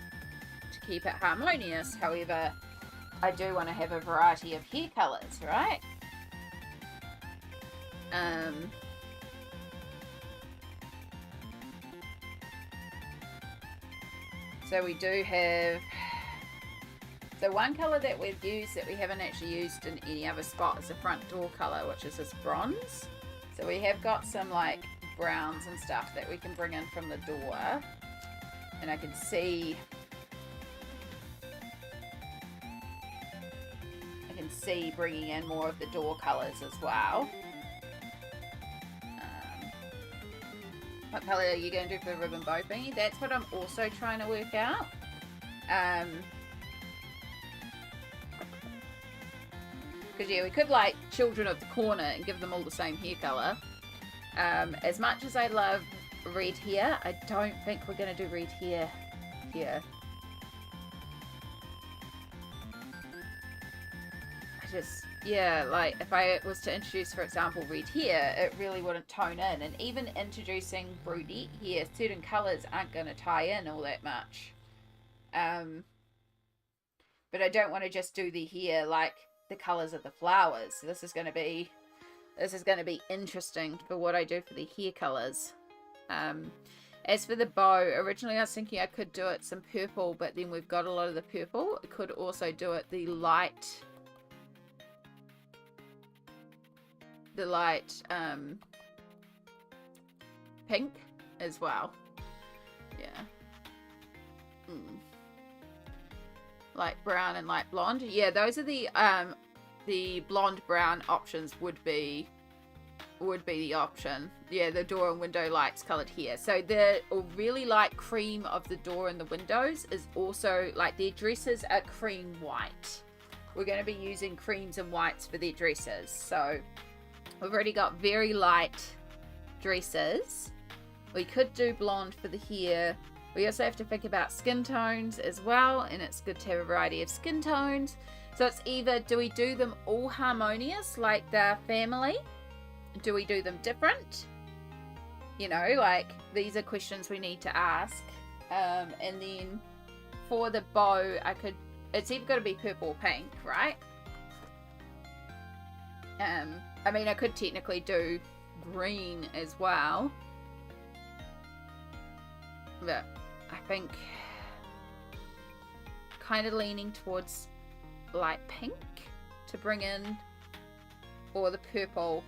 to keep it harmonious. However, I do want to have a variety of hair colours, right? So we do have... So one colour that we've used that we haven't actually used in any other spot is the front door colour, which is this bronze. So we have got some like browns and stuff that we can bring in from the door. And I can see... bringing in more of the door colours as well. What colour are you going to do for the ribbon bow thingy? That's what I'm also trying to work out. Because yeah, we could like Children of the Corner and give them all the same hair colour. As much as I love red hair, I don't think we're going to do red hair here. Yeah, like if I was to introduce, for example, red hair, it really wouldn't tone in. And even introducing brunette hair, certain colours aren't going to tie in all that much. But I don't want to just do the hair like the colours of the flowers. So this is going to be interesting for what I do for the hair colours. As for the bow, originally I was thinking I could do it some purple, but then we've got a lot of the purple. I could also do it the light pink as well. Yeah. Light brown and light blonde. Yeah, those are the blonde brown options would be the option. Yeah, the door and window lights coloured here. So the really light cream of the door and the windows is also like their dresses are cream white. We're going to be using creams and whites for their dresses. So we've already got very light dresses. We could do blonde for the hair. We also have to think about skin tones as well, and it's good to have a variety of skin tones. So it's either do we do them all harmonious like the family do we do them different? You know, like, these are questions we need to ask. And then for the bow, it's either got to be purple or pink, right? I mean, I could technically do green as well. But I think kind of leaning towards light pink to bring in, or the purple.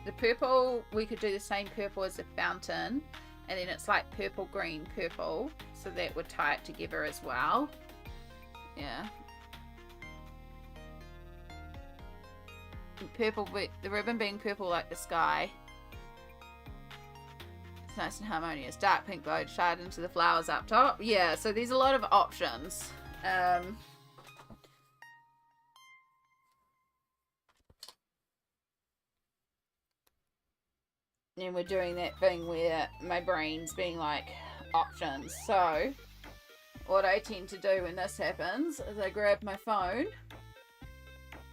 The purple, we could do the same purple as the fountain, and then it's like purple, green, purple, so that would tie it together as well. Yeah. Purple, the ribbon being purple like the sky. It's nice and harmonious. Dark pink bow tied into the flowers up top. Yeah, so there's a lot of options. And we're doing that thing where my brain's being like, options. So what I tend to do when this happens is I grab my phone,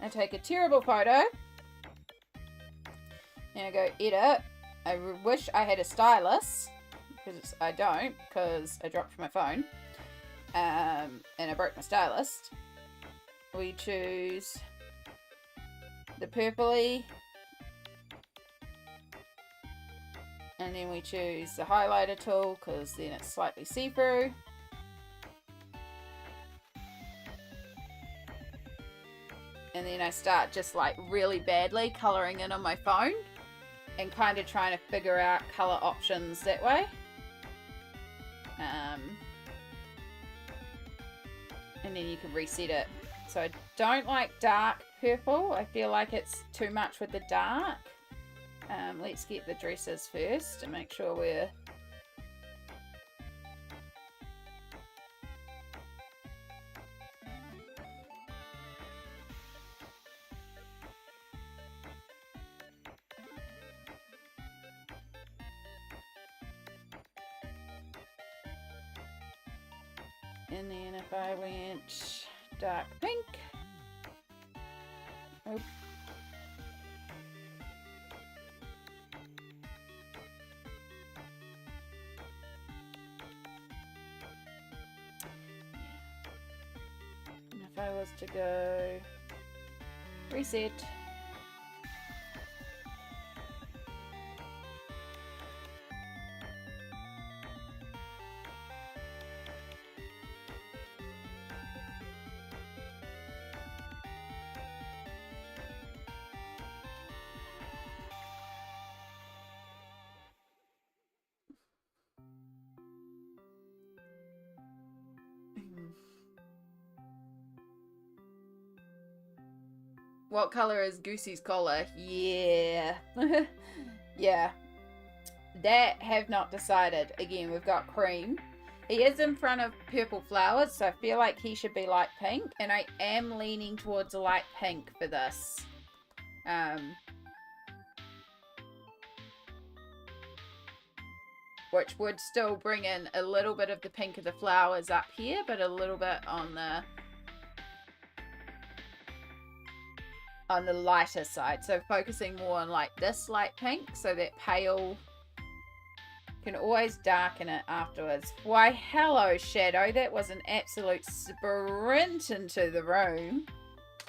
I take a terrible photo, and I go edit. I wish I had a stylus, because I don't, because I dropped my phone, and I broke my stylus. We choose the purpley, and then we choose the highlighter tool, because then it's slightly see-through. And then I start just like really badly colouring in on my phone and kind of trying to figure out colour options that way. And then you can reset it. So I don't like dark purple. I feel like it's too much with the dark. Let's get the dresses first to make sure we're... And then if I went dark pink, oh. And if I was to go reset, what color is Goosey's collar? Yeah. Yeah. That have not decided. Again, we've got cream. He is in front of purple flowers, so I feel like he should be light pink. And I am leaning towards a light pink for this. Which would still bring in a little bit of the pink of the flowers up here, but a little bit on the lighter side. So focusing more on like this light pink, so that pale can always darken it afterwards. Why, hello Shadow, that was an absolute sprint into the room.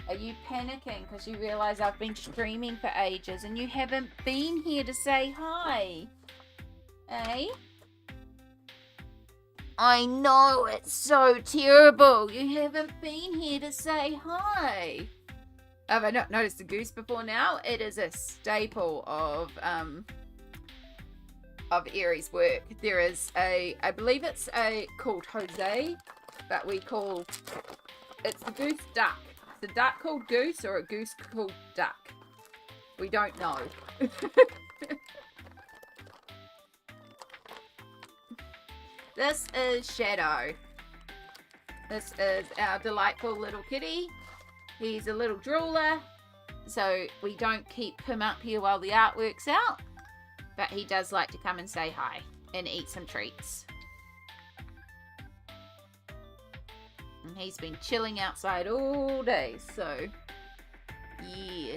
Are you panicking because you realize I've been streaming for ages and you haven't been here to say hi? Eh? I know, it's so terrible. You haven't been here to say hi. Have I not noticed the goose before now? It is a staple of Erie's work. There is I believe it's called Jose, but we call, it's the goose duck. It's a duck called goose or a goose called duck. We don't know. This is Shadow. This is our delightful little kitty. He's a little drooler, so we don't keep him up here while the artwork's out, but he does like to come and say hi and eat some treats. And he's been chilling outside all day, so yeah.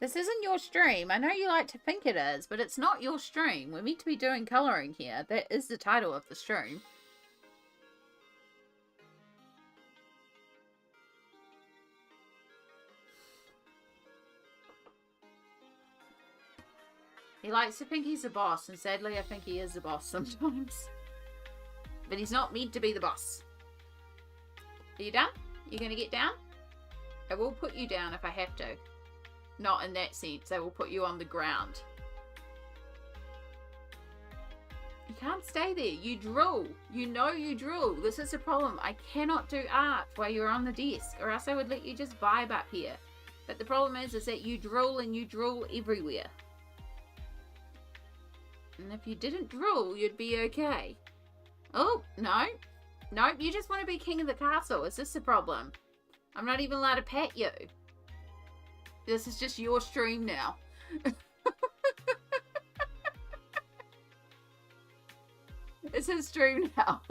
This isn't your stream. I know you like to think it is, but it's not your stream. We're meant to be doing colouring here. That is the title of the stream. He likes to think he's the boss, and sadly I think he is the boss sometimes. But he's not meant to be the boss. Are you done? You gonna get down? I will put you down if I have to. Not in that sense. I will put you on the ground. You can't stay there. You drool. You know you drool. This is a problem. I cannot do art while you're on the desk, or else I would let you just vibe up here. But the problem is that you drool and you drool everywhere. And if you didn't drool, you'd be okay. Oh, no. Nope, you just want to be king of the castle. Is this the problem? I'm not even allowed to pet you. This is just your stream now. It's his stream now.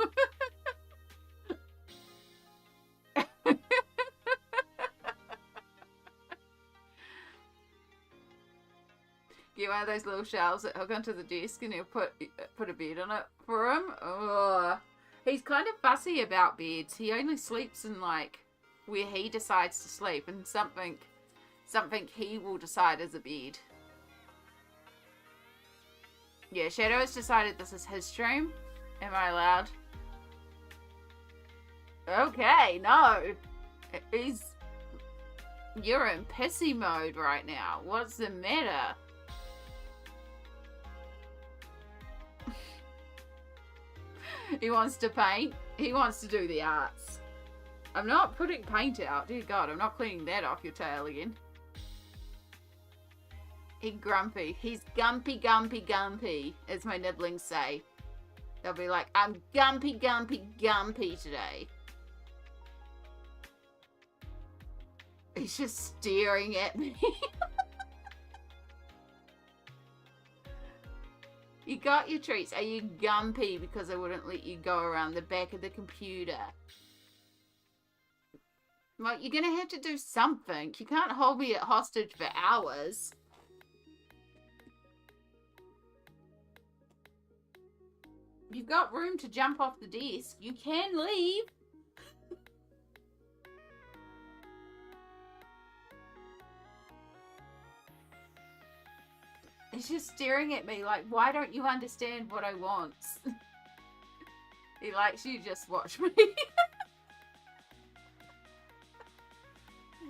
Get one of those little shelves that hook onto the desk and he'll put a bed on it for him. Oh, he's kind of fussy about beds. He only sleeps in like where he decides to sleep, and something he will decide is a bed. Yeah, Shadow has decided this is his stream. Am I allowed? Okay, no. You're in pissy mode right now. What's the matter? He wants to paint. He wants to do the arts. I'm not putting paint out. Dear God, I'm not cleaning that off your tail again. He's grumpy. He's gumpy, gumpy, gumpy, as my nibblings say. They'll be like, I'm gumpy, gumpy, gumpy today. He's just staring at me. You got your treats. Are you gumpy because I wouldn't let you go around the back of the computer? Well, you're going to have to do something. You can't hold me at hostage for hours. You've got room to jump off the desk. You can leave. He's just staring at me like, why don't you understand what I want? He likes you just watch me.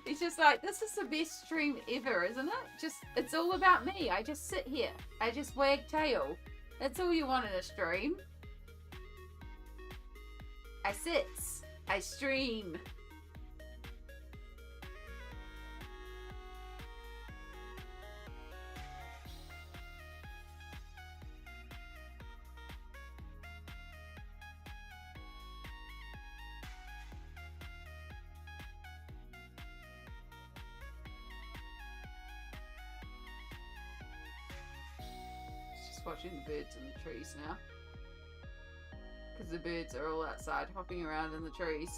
He's just like, this is the best stream ever, isn't it? It's all about me. I just sit here. I just wag tail. That's all you want in a stream. I sit. I stream. Watching the birds in the trees now, because the birds are all outside hopping around in the trees.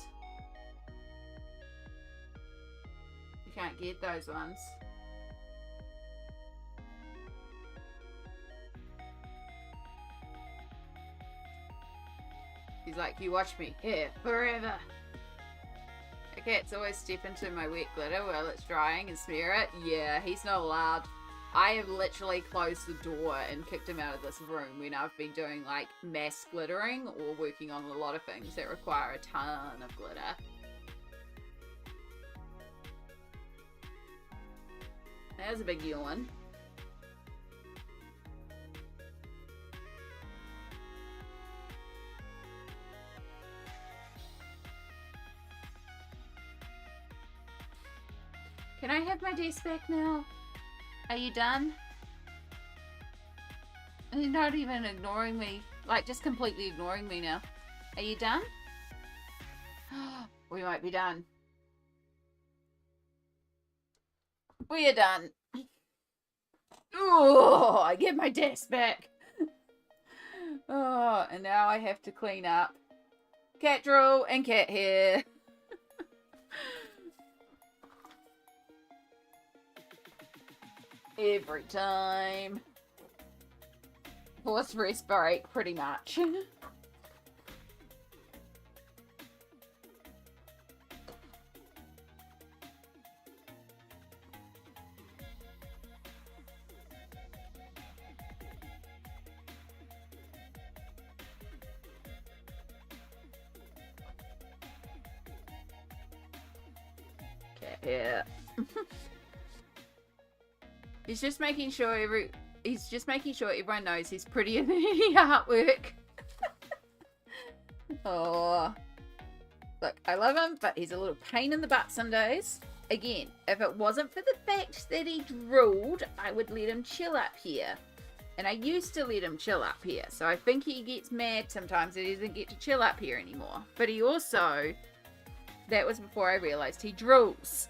You can't get those ones. He's like, you watch me here forever. The cats always step into my wet glitter while it's drying and smear it. Yeah, he's not allowed. I have literally closed the door and kicked him out of this room when I've been doing like mass glittering or working on a lot of things that require a ton of glitter. There's a big yawn. Can I have my desk back now? Are you done? You're not even ignoring me. Like, just completely ignoring me now. Are you done? We might be done. We are done. Oh, I get my desk back. Oh, and now I have to clean up cat drool and cat hair. Every time. Forced rest break, pretty much. Yeah. He's just making sure everyone knows he's prettier than any artwork. Oh. Look, I love him, but he's a little pain in the butt some days. Again, if it wasn't for the fact that he drooled, I would let him chill up here. And I used to let him chill up here. So I think he gets mad sometimes that he doesn't get to chill up here anymore. But he also, that was before I realized he drools.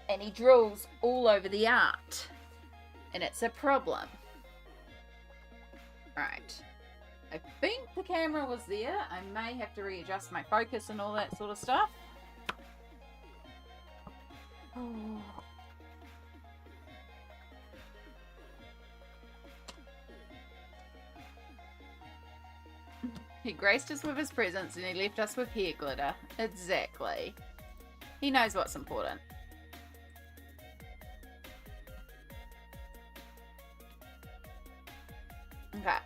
And he drools all over the art. And it's a problem. Right. I think the camera was there. I may have to readjust my focus and all that sort of stuff. Oh. He graced us with his presence and he left us with hair glitter. Exactly. He knows what's important. Okay.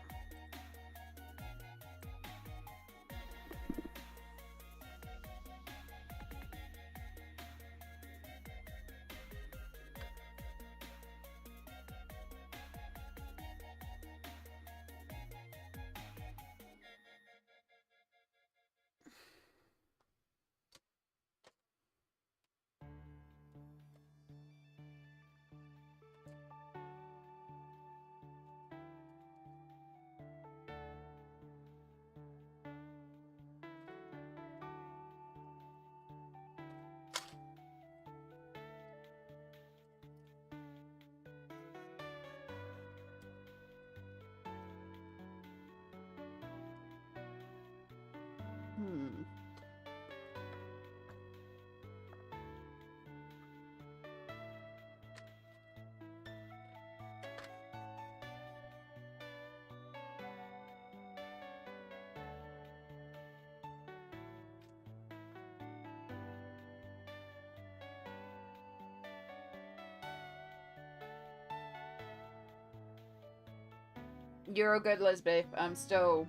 You're a good Lisbeth. I'm still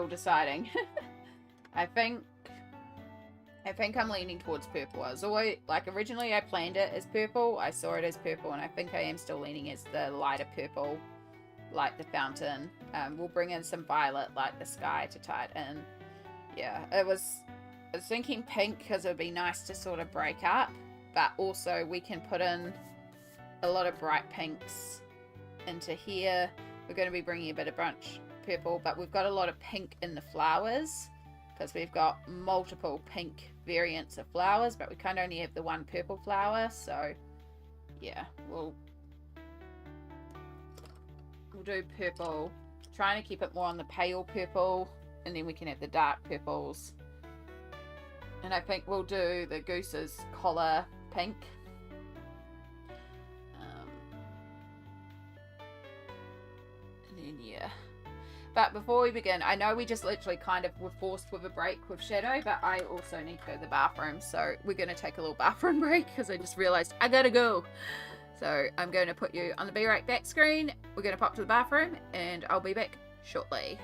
deciding. I think I'm leaning towards purple. I was always, like, originally I planned it as purple. I saw it as purple, and I think I am still leaning as the lighter purple, like the fountain. We'll bring in some violet, like the sky, to tie it in. Yeah, I was thinking pink because it would be nice to sort of break up, but also we can put in a lot of bright pinks into here. We're going to be bringing a bit of brunch purple, but we've got a lot of pink in the flowers because we've got multiple pink variants of flowers, but we kind of only have the one purple flower. So yeah, we'll do purple, trying to keep it more on the pale purple, and then we can have the dark purples. And I think we'll do the goose's collar pink. Yeah, but before we begin, I know we just literally kind of were forced with a break with Shadow, but I also need to go to the bathroom, so we're going to take a little bathroom break because I just realized I gotta go. So I'm going to put you on the Be Right Back screen. We're going to pop to the bathroom and I'll be back shortly.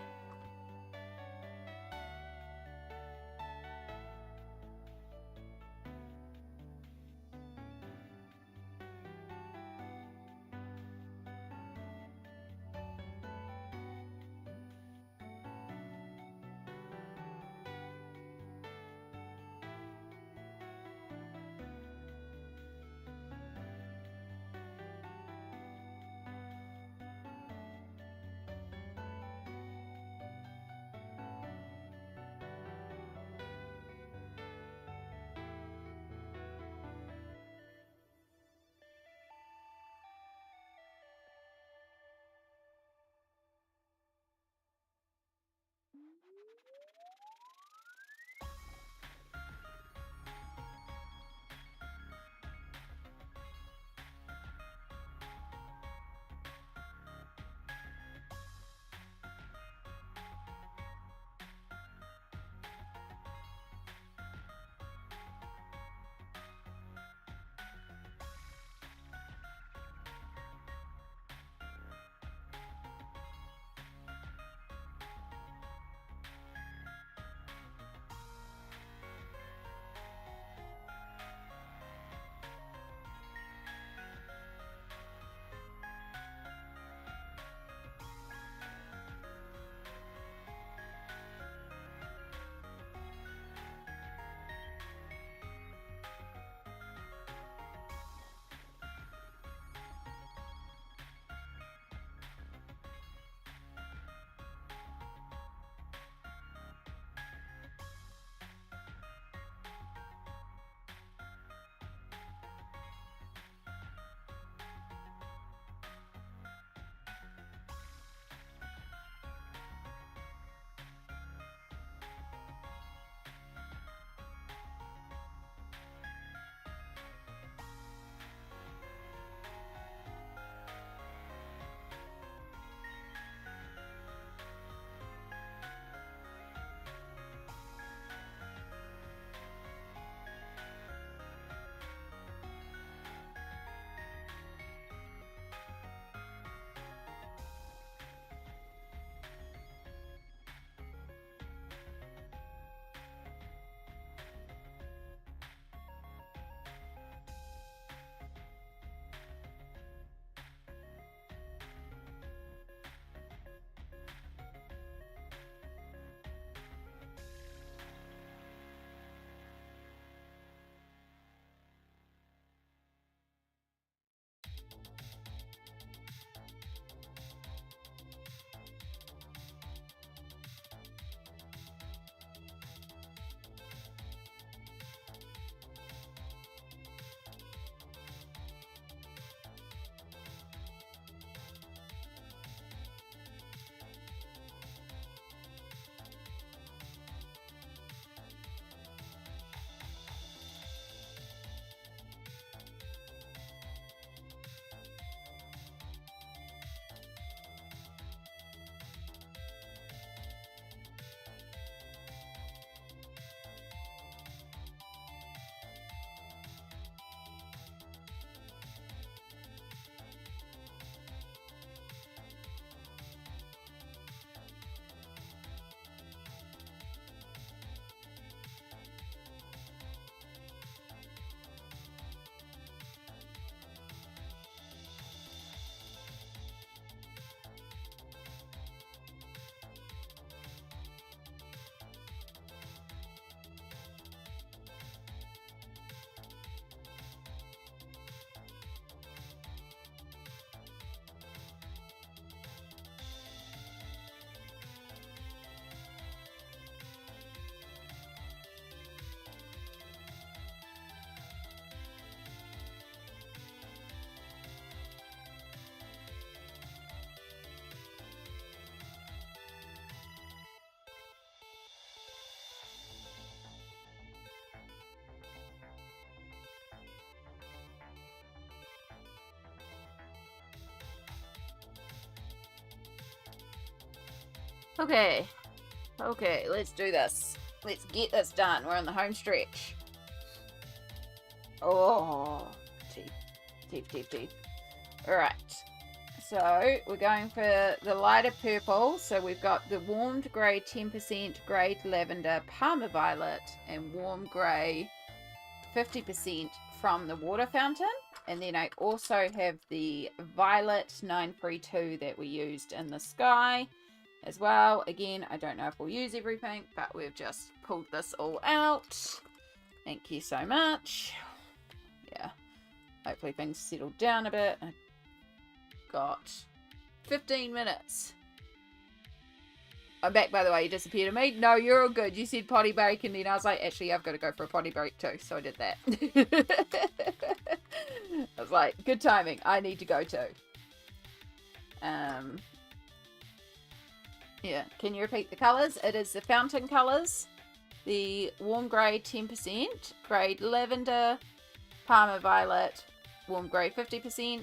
Okay. Okay, let's do this. Let's get this done. We're on the home stretch. Oh, teeth, teeth, teeth, teeth. Alright. So, we're going for the lighter purple. So, we've got the warmed grey 10% grey lavender Parma Violet and warm grey 50% from the water fountain. And then I also have the violet 932 that we used in the sky as well. Again, I don't know if we'll use everything, but we've just pulled this all out. Thank you so much. Yeah, hopefully things settle down a bit. I got 15 minutes. I'm back, by the way. You disappeared on me. No, you're all good. You said potty break, and then I was like, actually, I've got to go for a potty break too. So I did that. I was like, good timing. I need to go too. Yeah. Can you repeat the colours? It is the fountain colours. The warm grey 10%, grey lavender, Parma violet, warm grey 50%.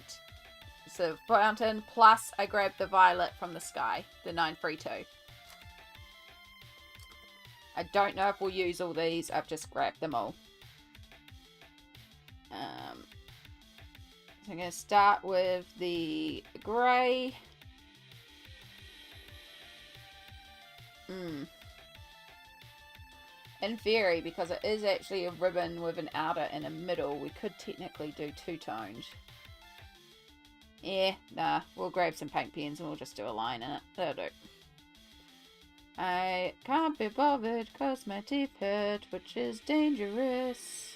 So fountain, plus I grabbed the violet from the sky, the 932. I don't know if we'll use all these. I've just grabbed them all. So I'm going to start with the grey. In theory, because it is actually a ribbon with an outer and a middle, we could technically do two-toned. Yeah, nah, we'll grab some paint pens and we'll just do a line in it. That'll do. I can't be bothered because my teeth hurt, which is dangerous.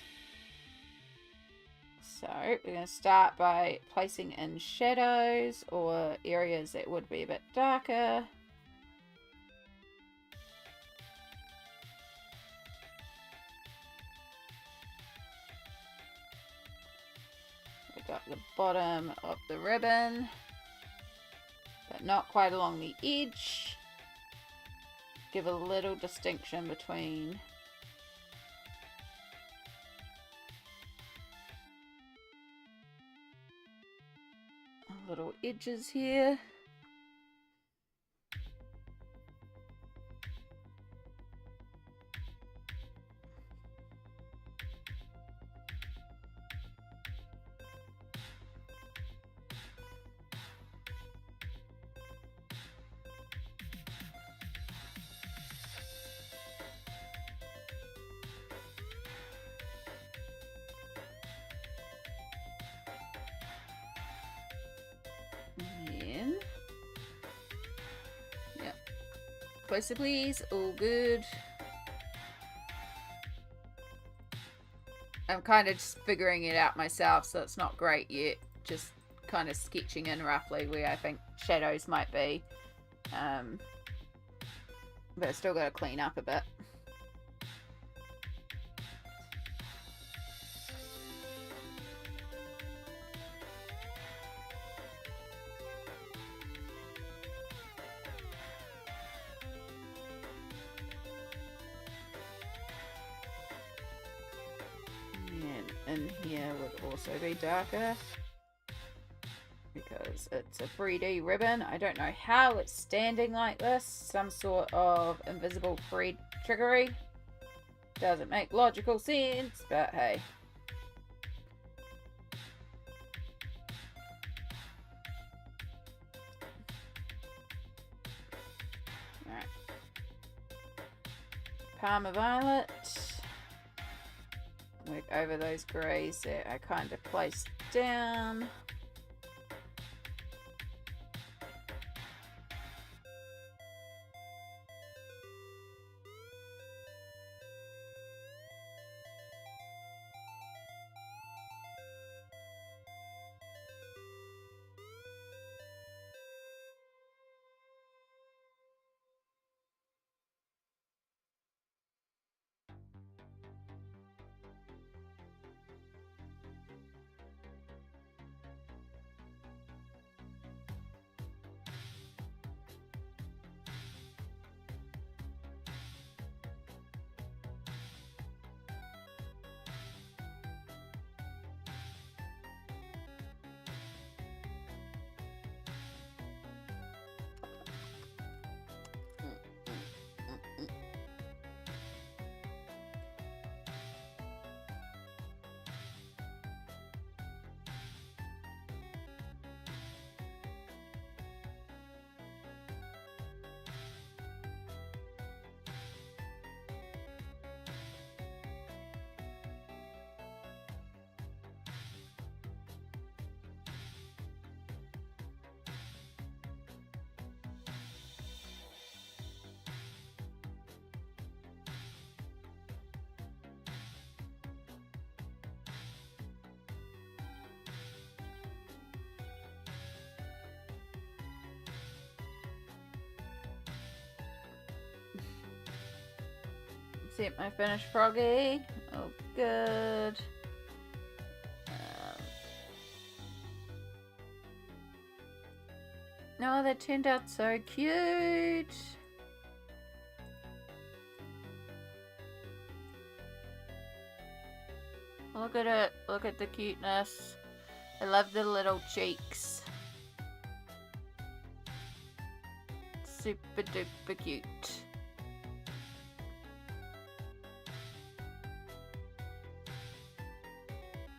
So, we're going to start by placing in shadows or areas that would be a bit darker. We've got the bottom of the ribbon, but not quite along the edge. Give a little distinction between little edges here. Closer, please. All good. I'm kind of just figuring it out myself, so it's not great yet. Just kind of sketching in roughly where I think shadows might be. But I still got to clean up a bit. In here would also be darker because it's a 3D ribbon. I don't know how it's standing like this. Some sort of invisible thread trickery. Doesn't make logical sense, but hey. Alright. Parma violet. Work over those greys that I kind of placed down. Set my finished froggy. Oh, good. No, that turned out so cute. Look at it. Look at the cuteness. I love the little cheeks. Super duper cute.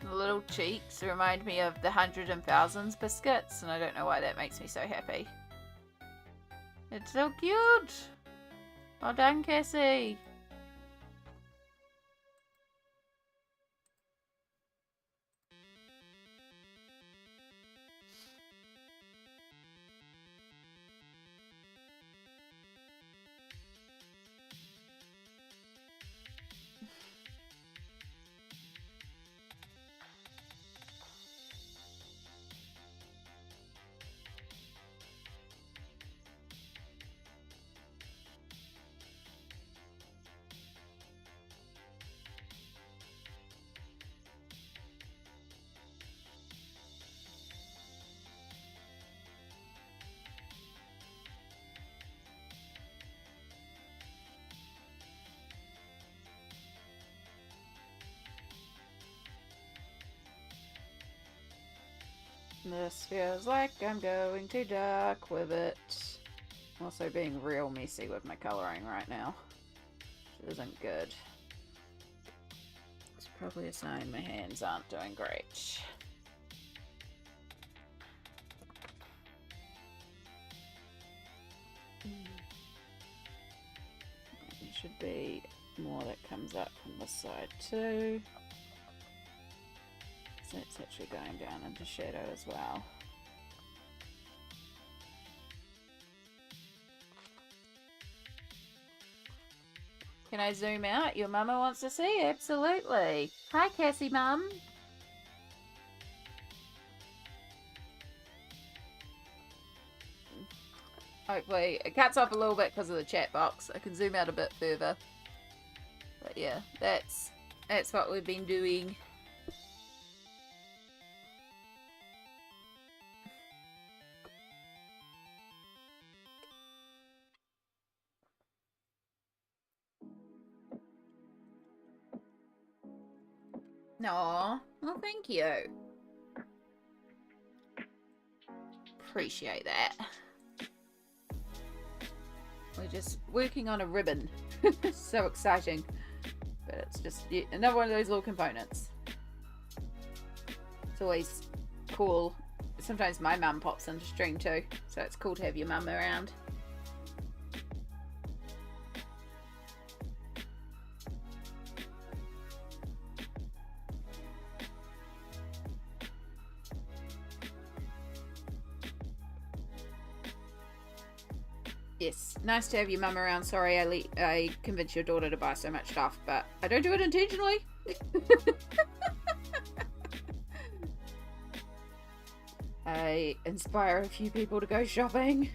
The little cheeks remind me of the Hundred and Thousands biscuits, and I don't know why that makes me so happy. It's so cute! Well done, Cassie! This feels like I'm going too dark with it. Also being real messy with my colouring right now. Which isn't good. It's probably a sign my hands aren't doing great. There should be more that comes up from this side too. So it's actually going down into shadow as well. Can I zoom out? Your mama wants to see. Absolutely. Hi, Cassie Mum. Hopefully it cuts off a little bit because of the chat box. I can zoom out a bit further. But yeah, that's what we've been doing. Aw, well, thank you. Appreciate that. We're just working on a ribbon. So exciting. But it's just another one of those little components. It's always cool. Sometimes my mum pops into stream too, so it's cool to have your mum around. Yes, nice to have your mum around. Sorry I convinced your daughter to buy so much stuff, but I don't do it intentionally. I inspire a few people to go shopping.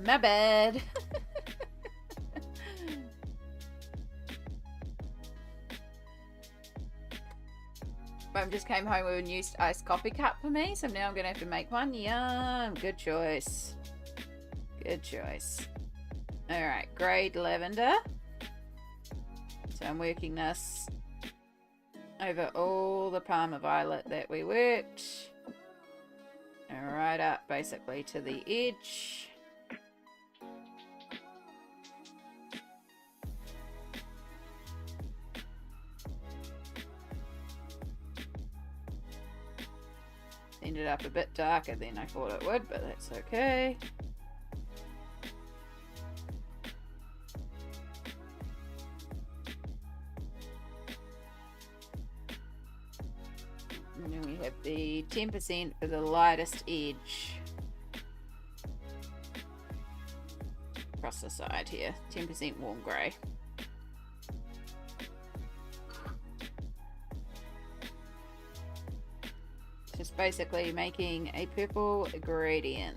My bad. Mum just came home with a new iced coffee cup for me, so now I'm going to have to make one. Yum, good choice. Good choice. Alright, grade lavender. So I'm working this over all the Parma Violet that we worked. And right up basically to the edge. Ended up a bit darker than I thought it would, but that's okay. And then we have the 10% for the lightest edge across the side here. 10% warm grey. Just basically making a purple gradient.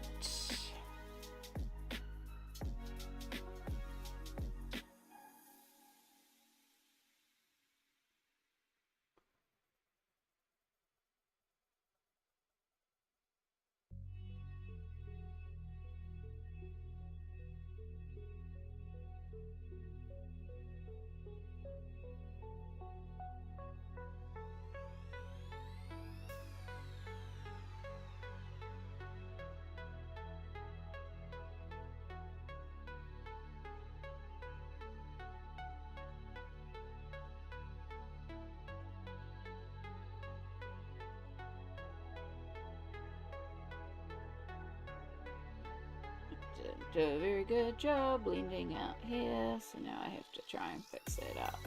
did a very good job blending out here, so now I have to try and fix that up.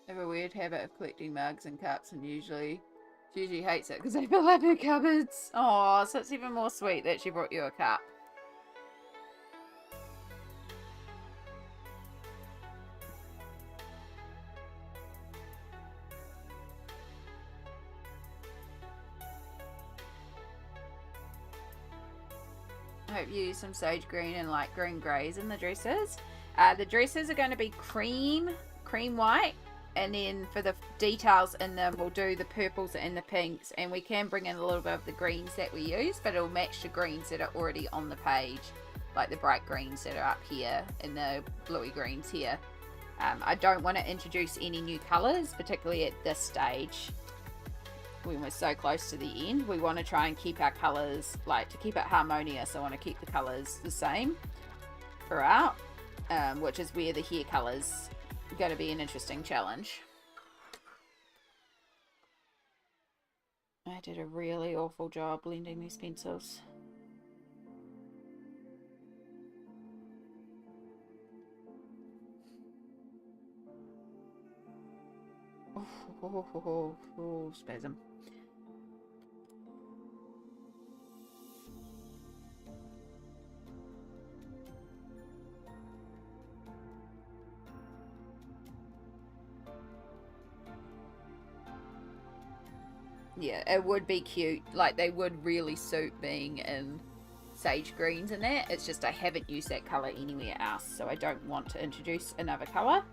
I have a weird habit of collecting mugs and cups, and she usually hates it because they fill up her cupboards. Oh, so it's even more sweet that she brought you a cup. I hope you use some sage green and light green greys in the dresses. The dresses are going to be cream white, and then for the details in them we'll do the purples and the pinks, and we can bring in a little bit of the greens that we use, but it'll match the greens that are already on the page, like the bright greens that are up here and the bluey greens here. I don't want to introduce any new colours, particularly at this stage when we're so close to the end. We want to try and keep our colours, like to keep it harmonious. I want to keep the colours the same throughout, which is where the hair colours are going to be an interesting challenge. I did a really awful job blending these pencils. Oh, spasm. Yeah, it would be cute. Like, they would really suit being in sage greens and that. It's just I haven't used that colour anywhere else, so I don't want to introduce another colour.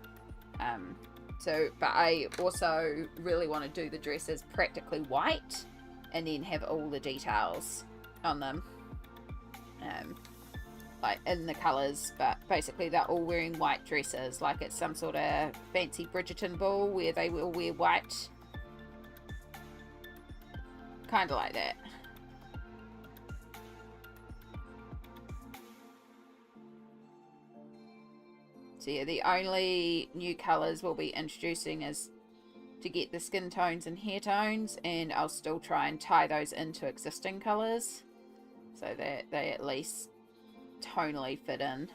But I also really want to do the dresses practically white and then have all the details on them. Like in the colours, but basically they're all wearing white dresses, like it's some sort of fancy Bridgerton ball where they will wear white. Kind of like that. So yeah, the only new colours we'll be introducing is to get the skin tones and hair tones, and I'll still try and tie those into existing colours so that they at least tonally fit in,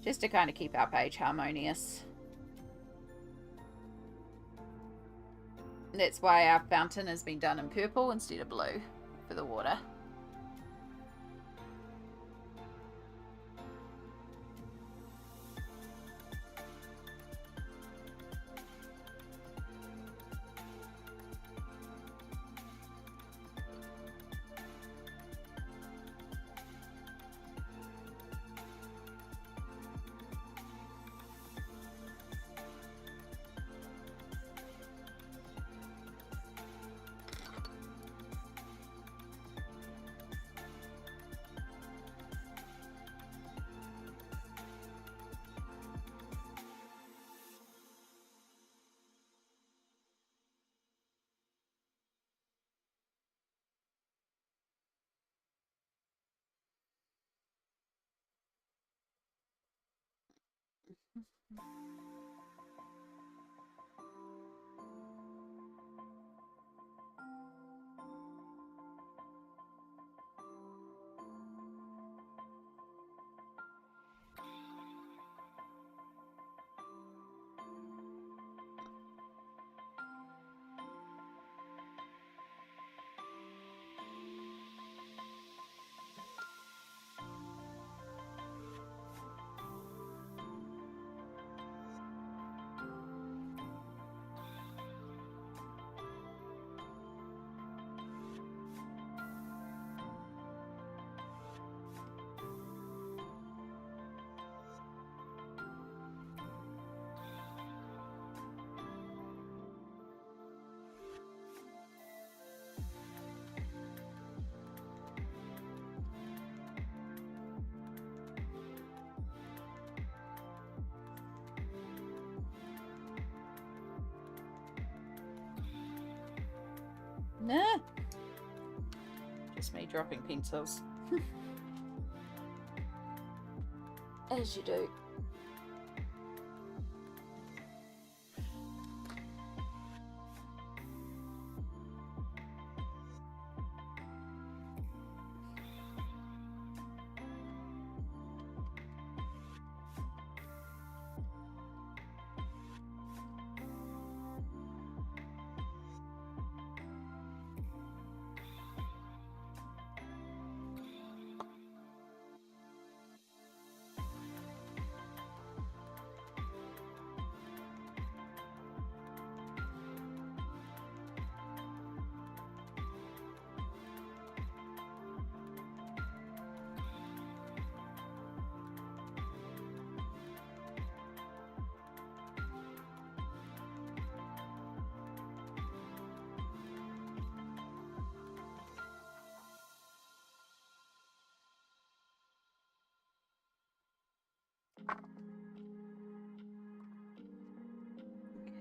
just to kind of keep our page harmonious. That's why our fountain has been done in purple instead of blue for the water. Nah. Just me dropping pencils. As you do.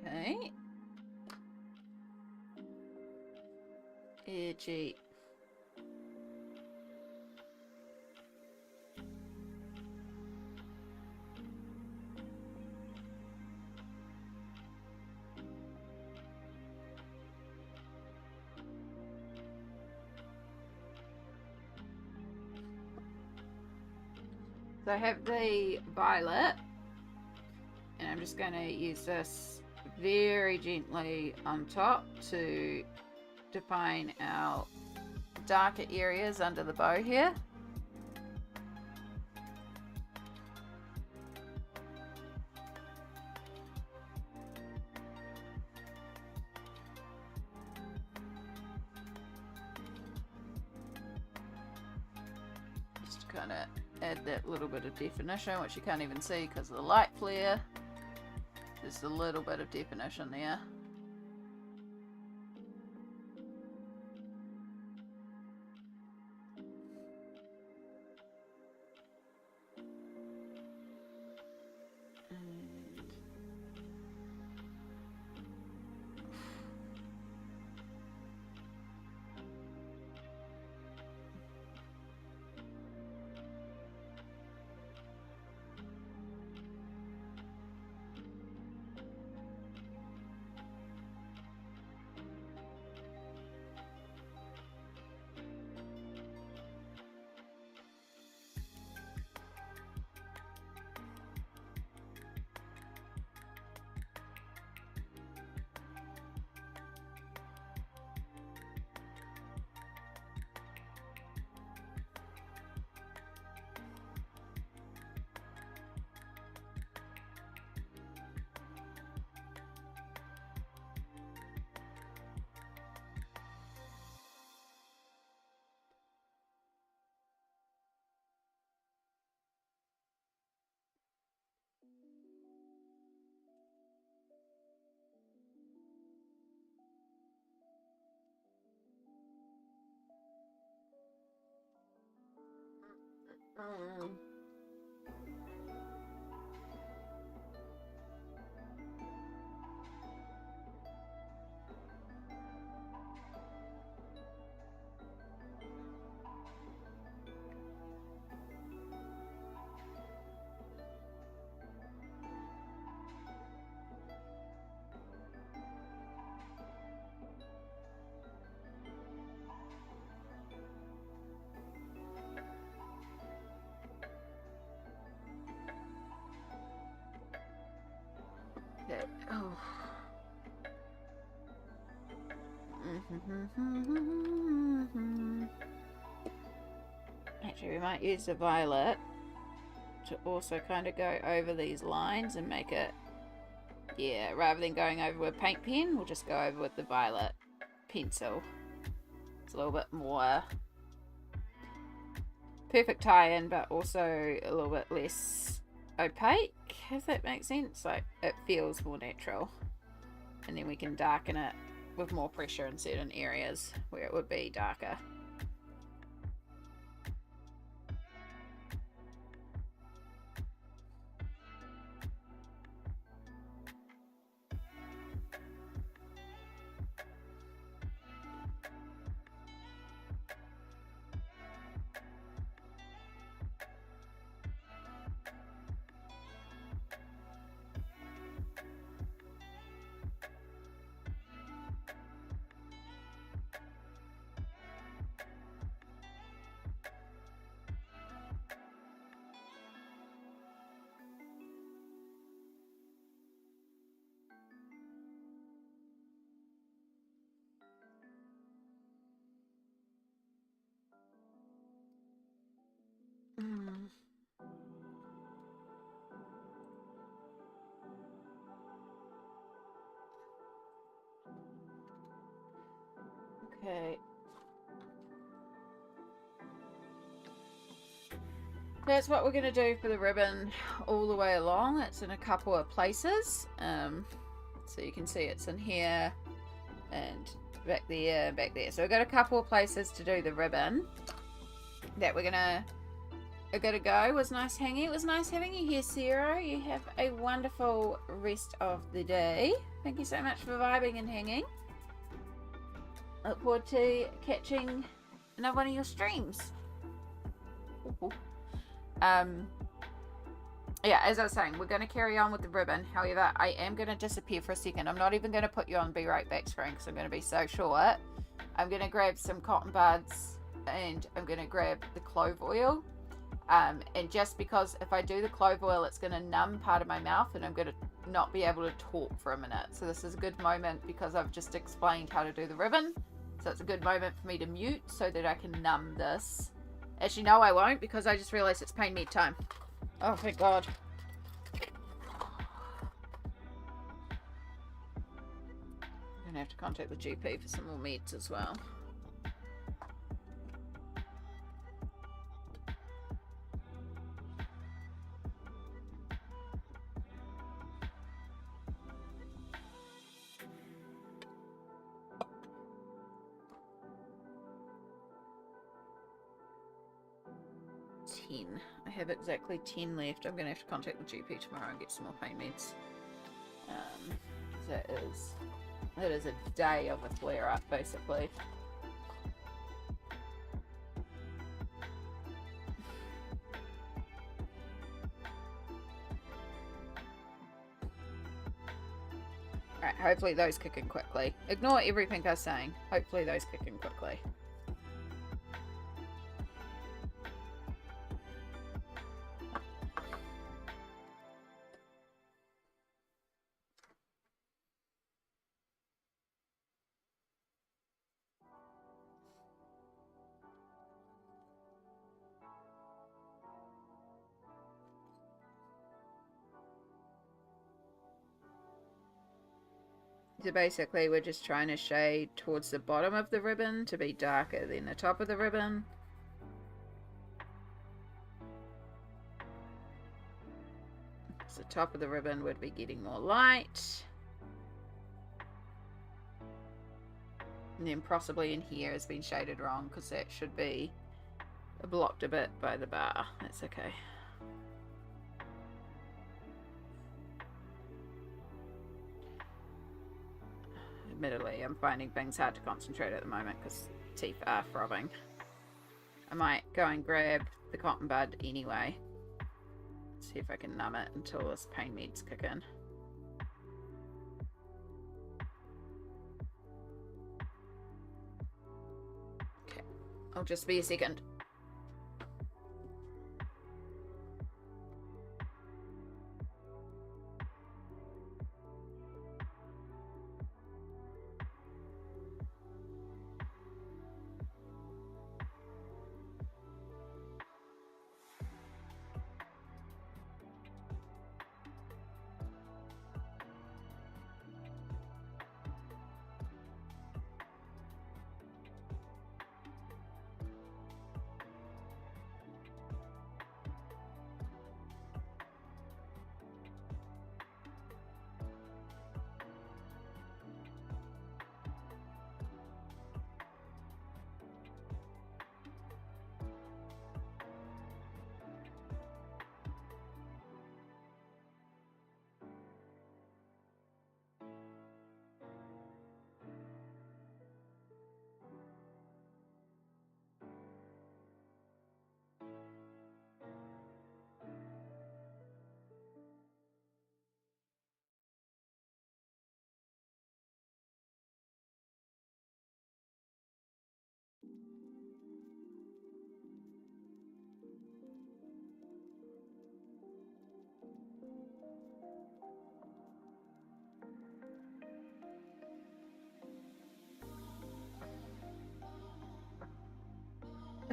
Okay. Edgy. So I have the violet, and I'm just going to use this very gently on top to define our darker areas under the bow here. Just to kind of add that little bit of definition, which you can't even see because of the light flare. Just a little bit of definition there. Okay. Oh. Actually, we might use the violet to also kind of go over these lines and make it, yeah, rather than going over with paint pen, we'll just go over with the violet pencil. It's a little bit more perfect tie-in, but also a little bit less opaque, if that makes sense. Like, it feels more natural. And then we can darken it with more pressure in certain areas where it would be darker. Okay. That's what we're going to do for the ribbon all the way along. It's in a couple of places. So you can see it's in here and back there and back there. So we've got a couple of places to do the ribbon that we're gonna go. It was nice hanging. It was nice having you here, Sarah. You have a wonderful rest of the day. Thank you so much for vibing and hanging. Look forward to catching another one of your streams. Ooh. Yeah, as I was saying, we're going to carry on with the ribbon. However, I am going to disappear for a second. I'm not even going to put you on Be Right Back screen because I'm going to be so short. I'm going to grab some cotton buds and I'm going to grab the clove oil. And just because if I do the clove oil, it's going to numb part of my mouth and I'm going to not be able to talk for a minute. So this is a good moment because I've just explained how to do the ribbon. So it's a good moment for me to mute so that I can numb this. Actually, no, I won't because I just realized it's pain med time. Oh, thank God. I'm going to have to contact the GP for some more meds as well. I have exactly 10 left. I'm going to have to contact the GP tomorrow and get some more pain meds. That is a day of a flare up, basically. Alright, hopefully those kick in quickly. Ignore everything I was saying. Hopefully those kick in quickly. So basically we're just trying to shade towards the bottom of the ribbon to be darker than the top of the ribbon. So the top of the ribbon would be getting more light. And then possibly in here has been shaded wrong because that should be blocked a bit by the bar. That's okay. Admittedly, I'm finding things hard to concentrate at the moment because teeth are throbbing. I might go and grab the cotton bud anyway. See if I can numb it until this pain meds kick in. Okay, I'll just be a second.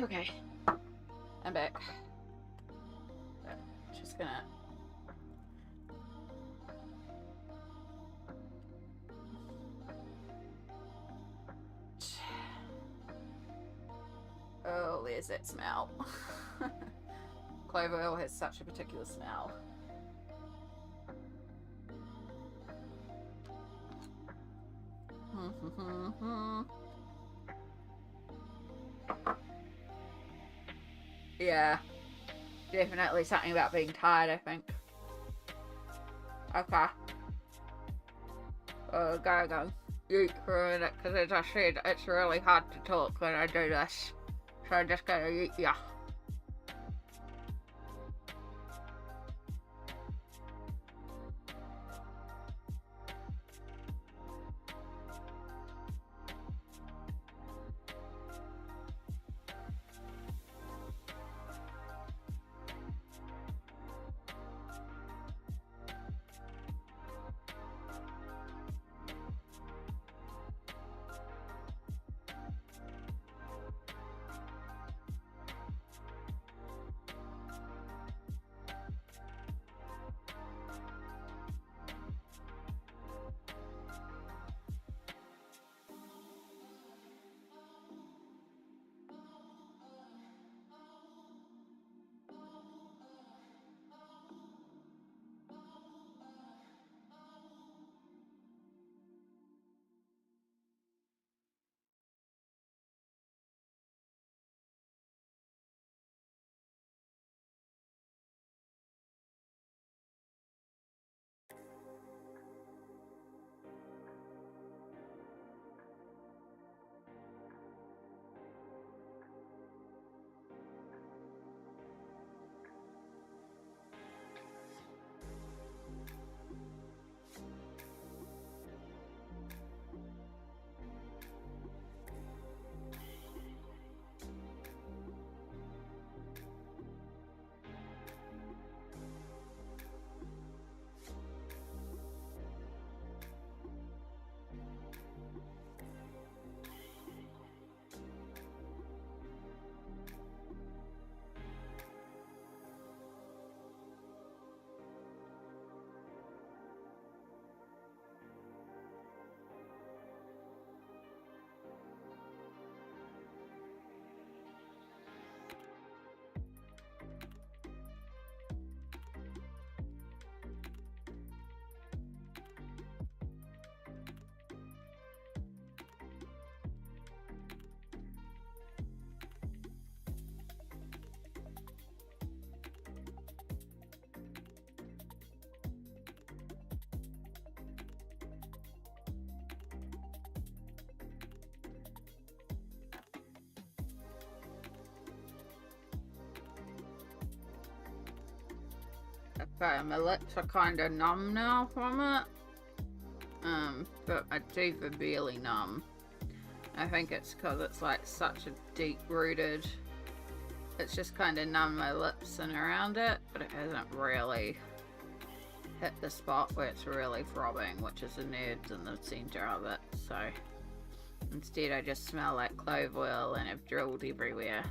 Okay, I'm back. Just gonna has that smell. Clove oil has such a particular smell. Yeah, definitely something about being tired, I think. Okay. Go eat for a minute, because as I said, it's really hard to talk when I do this. So I'm just gonna eat, yeah. Okay, my lips are kind of numb now from it. But my teeth are barely numb. I think it's because it's like such a deep-rooted... It's just kind of numb my lips and around it, but it hasn't really hit the spot where it's really throbbing, which is the nerves in the center of it. So instead I just smell like clove oil and have drilled everywhere.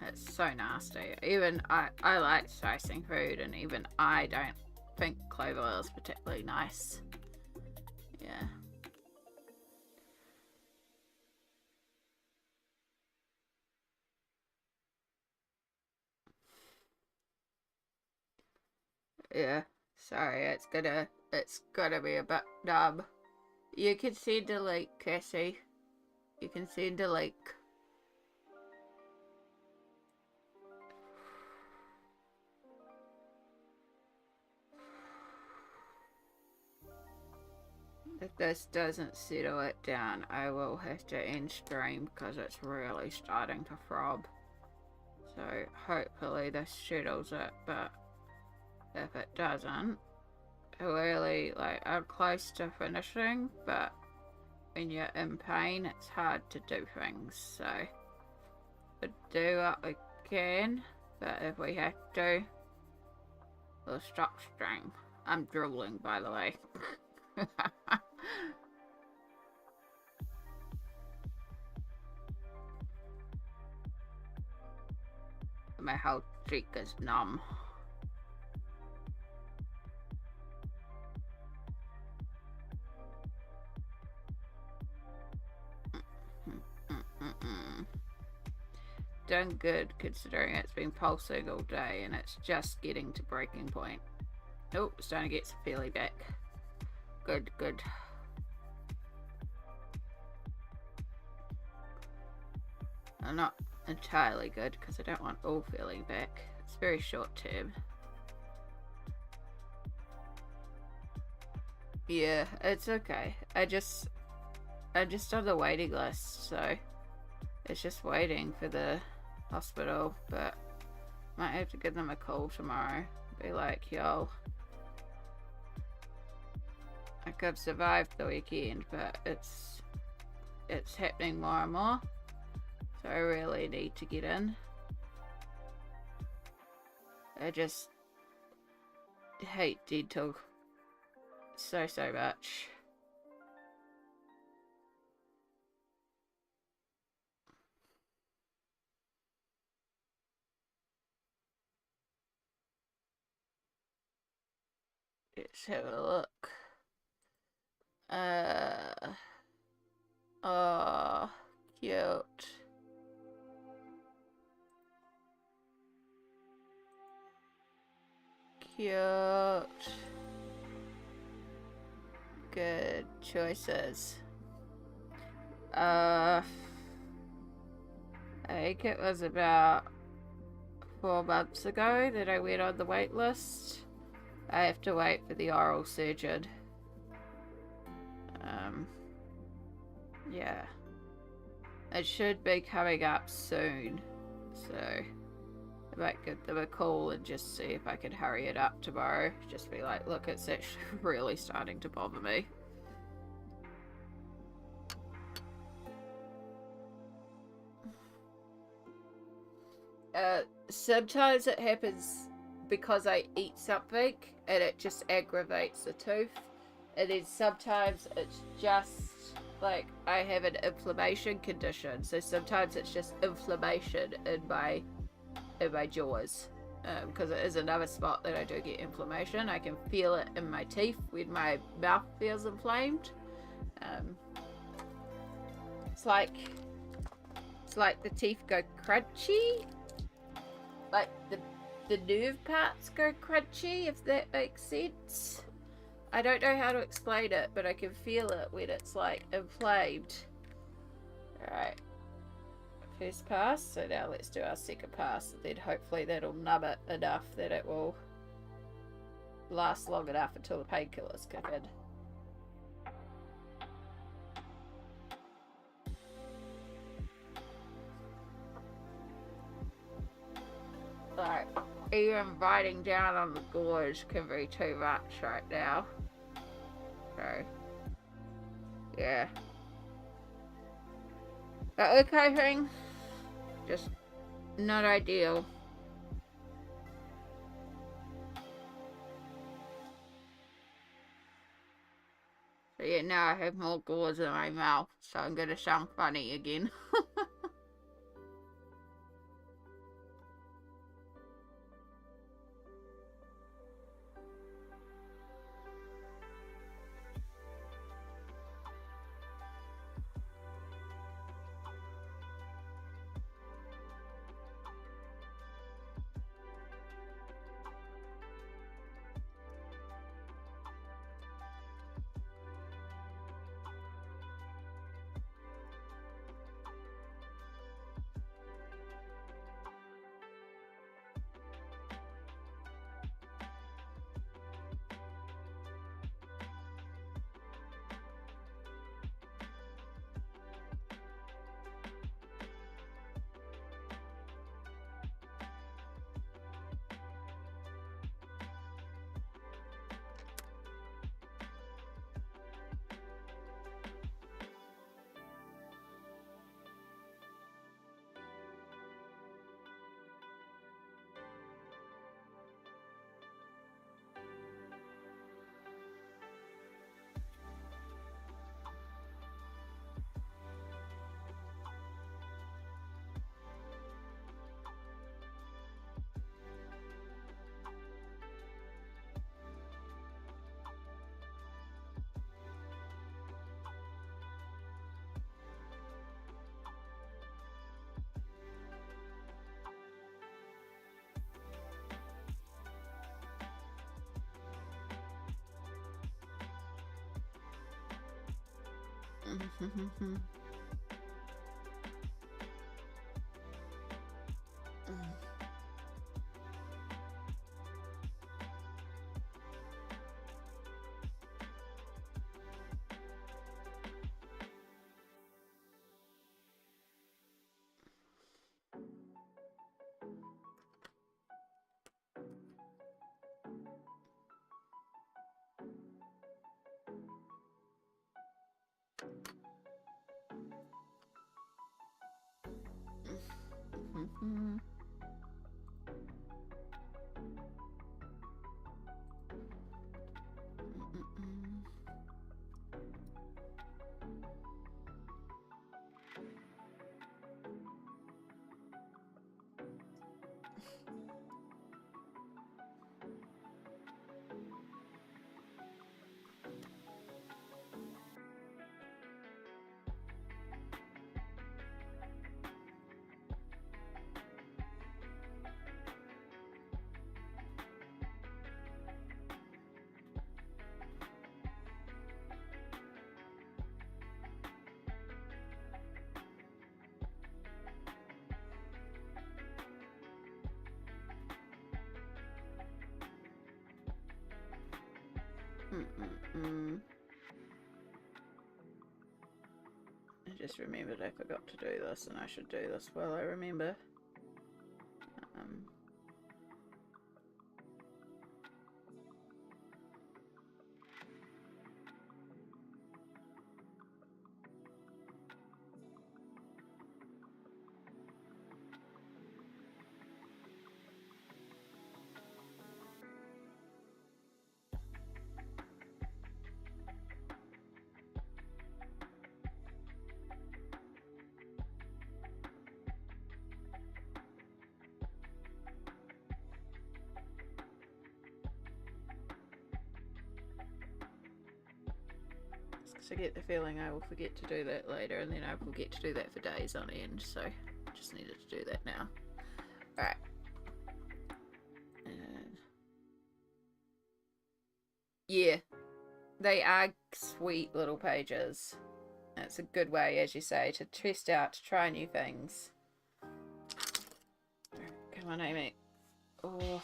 It's so nasty. Even I like spicing food, and even I don't think clove oil is particularly nice. Yeah. Yeah. Sorry, it's gonna be a bit numb. You can see the lake, Cassie. You can see the lake. If this doesn't settle it down, I will have to end stream because it's really starting to throb. So hopefully this settles it, but if it doesn't, really, like, I'm close to finishing, but when you're in pain, it's hard to do things, so we'll do what we can, but if we have to, we'll stop stream. I'm drooling, by the way. My whole cheek is numb. done good considering it's been pulsing all day and it's just getting to breaking point. Oh, starting to get some feeling back. Good, good. I'm not entirely good because I don't want all feeling back. It's very short term. Yeah, it's okay. I'm just on the waiting list, so it's just waiting for the hospital, but might have to give them a call tomorrow. Be like, yo, I could have survived the weekend, but it's happening more and more, so I really need to get in. I just hate dental so much. Let's have a look. Oh, cute. Cute. Good choices. I think it was about 4 months ago that I went on the wait list. I have to wait for the oral surgeon. Yeah. It should be coming up soon, so I might give them a call and just see if I can hurry it up tomorrow. Just be like, look, it's actually really starting to bother me. Sometimes it happens because I eat something and it just aggravates the tooth. And then sometimes it's just like I have an inflammation condition. So sometimes it's just inflammation in my jaws. Because it is another spot that I do get inflammation. I can feel it in my teeth when my mouth feels inflamed. It's like the teeth go crunchy. Like the nerve parts go crunchy, if that makes sense. I don't know how to explain it, but I can feel it when it's like inflamed. Alright. First pass, so now let's do our second pass, and then hopefully that'll numb it enough that it will last long enough until the painkillers kick in. Alright, even riding down on the gorge can be too much right now. So, yeah. But okay thing, just not ideal. So yeah, now I have more gauze in my mouth, so I'm gonna sound funny again. I just remembered I forgot to do this, and I should do this while I remember. I get the feeling I will forget to do that later, and then I will forget to do that for days on end, so just needed to do that now. Alright. Yeah, they are sweet little pages. It's a good way, as you say, to test out, to try new things. Come on, Amy. Oh.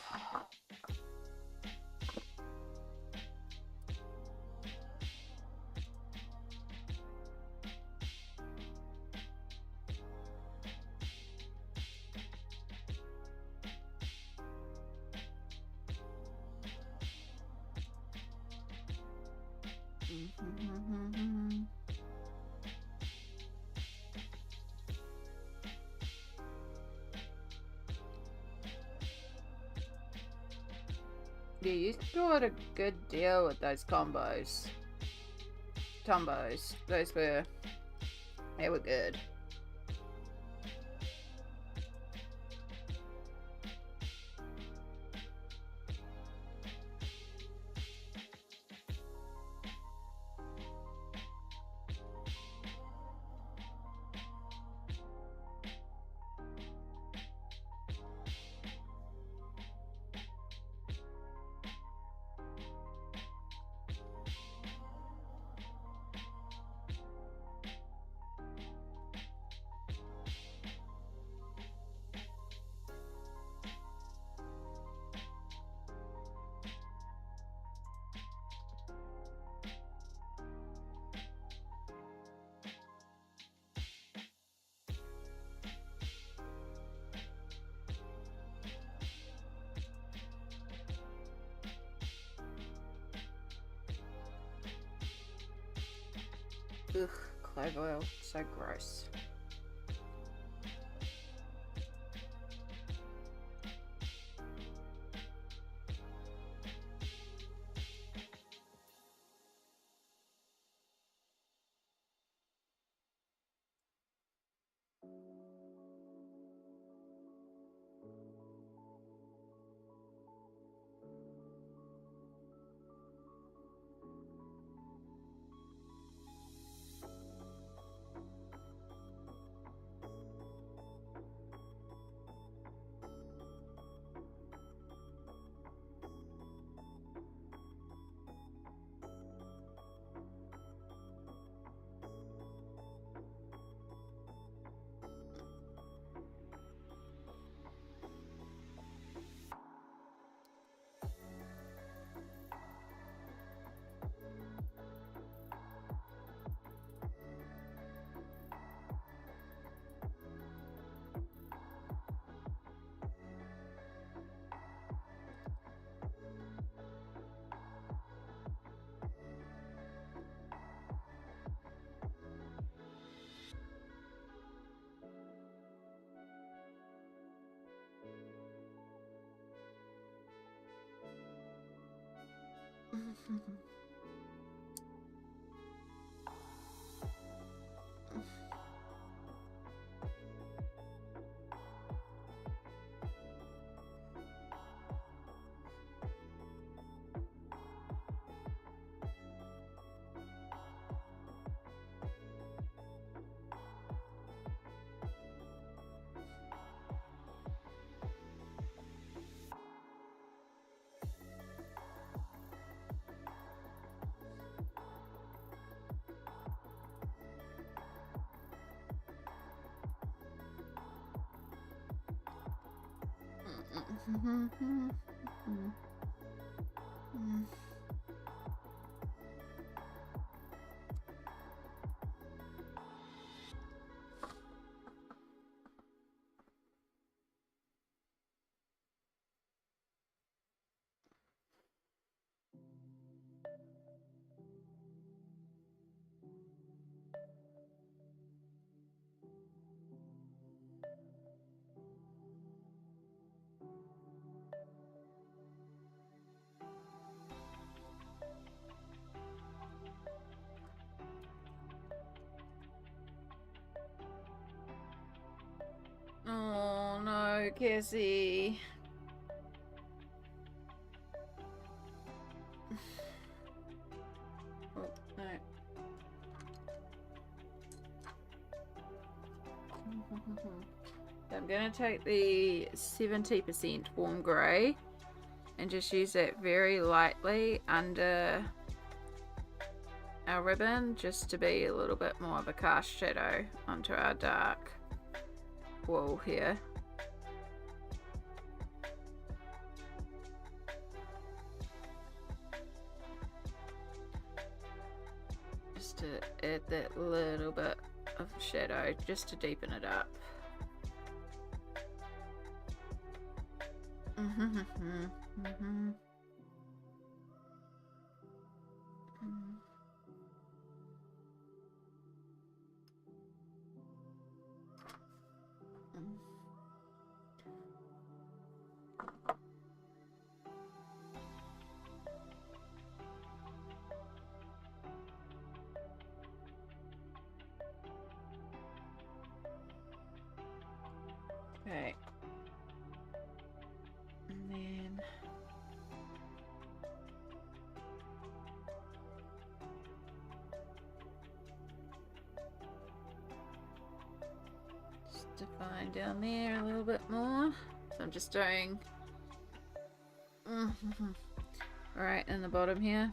Yeah, you scored a good deal with those combos. Tombos. They were good. Ugh, clove oil, so gross. Oh no, Cassie. Oh, no. I'm gonna take the 70% warm grey and just use that very lightly under our ribbon, just to be a little bit more of a cast shadow onto our dark wall here. Just to add that little bit of shadow, just to deepen it up. Okay. And then just define down there a little bit more. So I'm just doing right in the bottom here.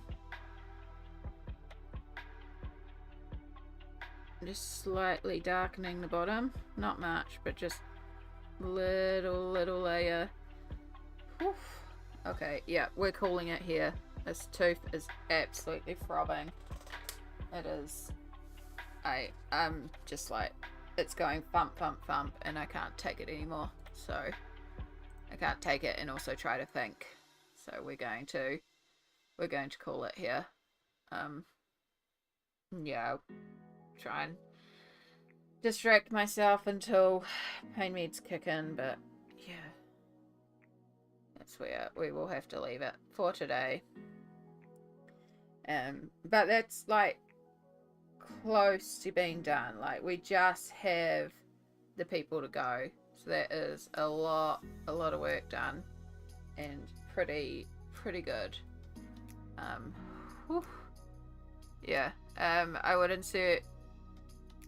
Just slightly darkening the bottom, not much, but just little layer. Whew. Okay, yeah, we're calling it here. This tooth is absolutely throbbing. It is. I'm just like, it's going thump, and I can't take it anymore. So I can't take it and also try to think. So we're going to call it here. Yeah, I'll try and distract myself until pain meds kick in, but yeah, that's where we will have to leave it for today. But that's like close to being done. Like, we just have the people to go, so that is a lot of work done, and pretty good. Whew. Yeah. I would insert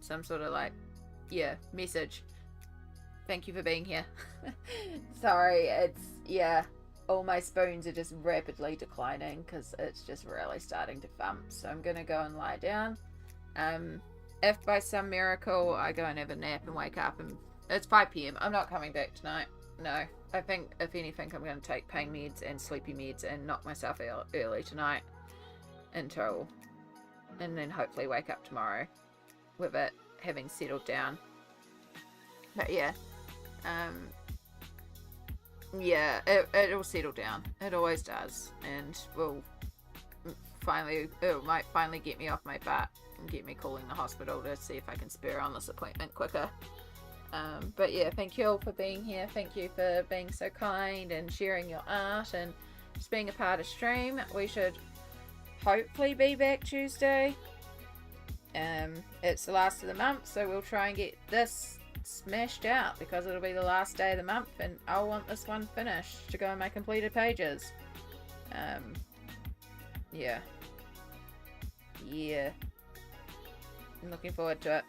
some sort of like, yeah, message. Thank you for being here. Sorry, it's, yeah, all my spoons are just rapidly declining because it's just really starting to thump. So I'm gonna go and lie down. If by some miracle I go and have a nap and wake up and it's 5 p.m, I'm not coming back tonight. No, I think if anything I'm going to take pain meds and sleepy meds and knock myself out early tonight until, and then hopefully wake up tomorrow with it having settled down. But yeah, yeah, it'll settle down. It always does, and it might finally get me off my butt and get me calling the hospital to see if I can spur on this appointment quicker. But yeah, thank you all for being here. Thank you for being so kind and sharing your art and just being a part of stream. We should hopefully be back Tuesday. It's the last of the month, so we'll try and get this smashed out because it'll be the last day of the month and I'll want this one finished to go in my completed pages. Yeah. I'm looking forward to it.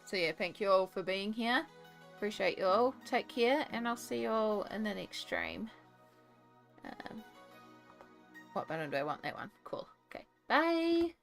So yeah, thank you all for being here. Appreciate you all. Take care, and I'll see you all in the next stream. What button do I want? That one. Cool. Okay. Bye!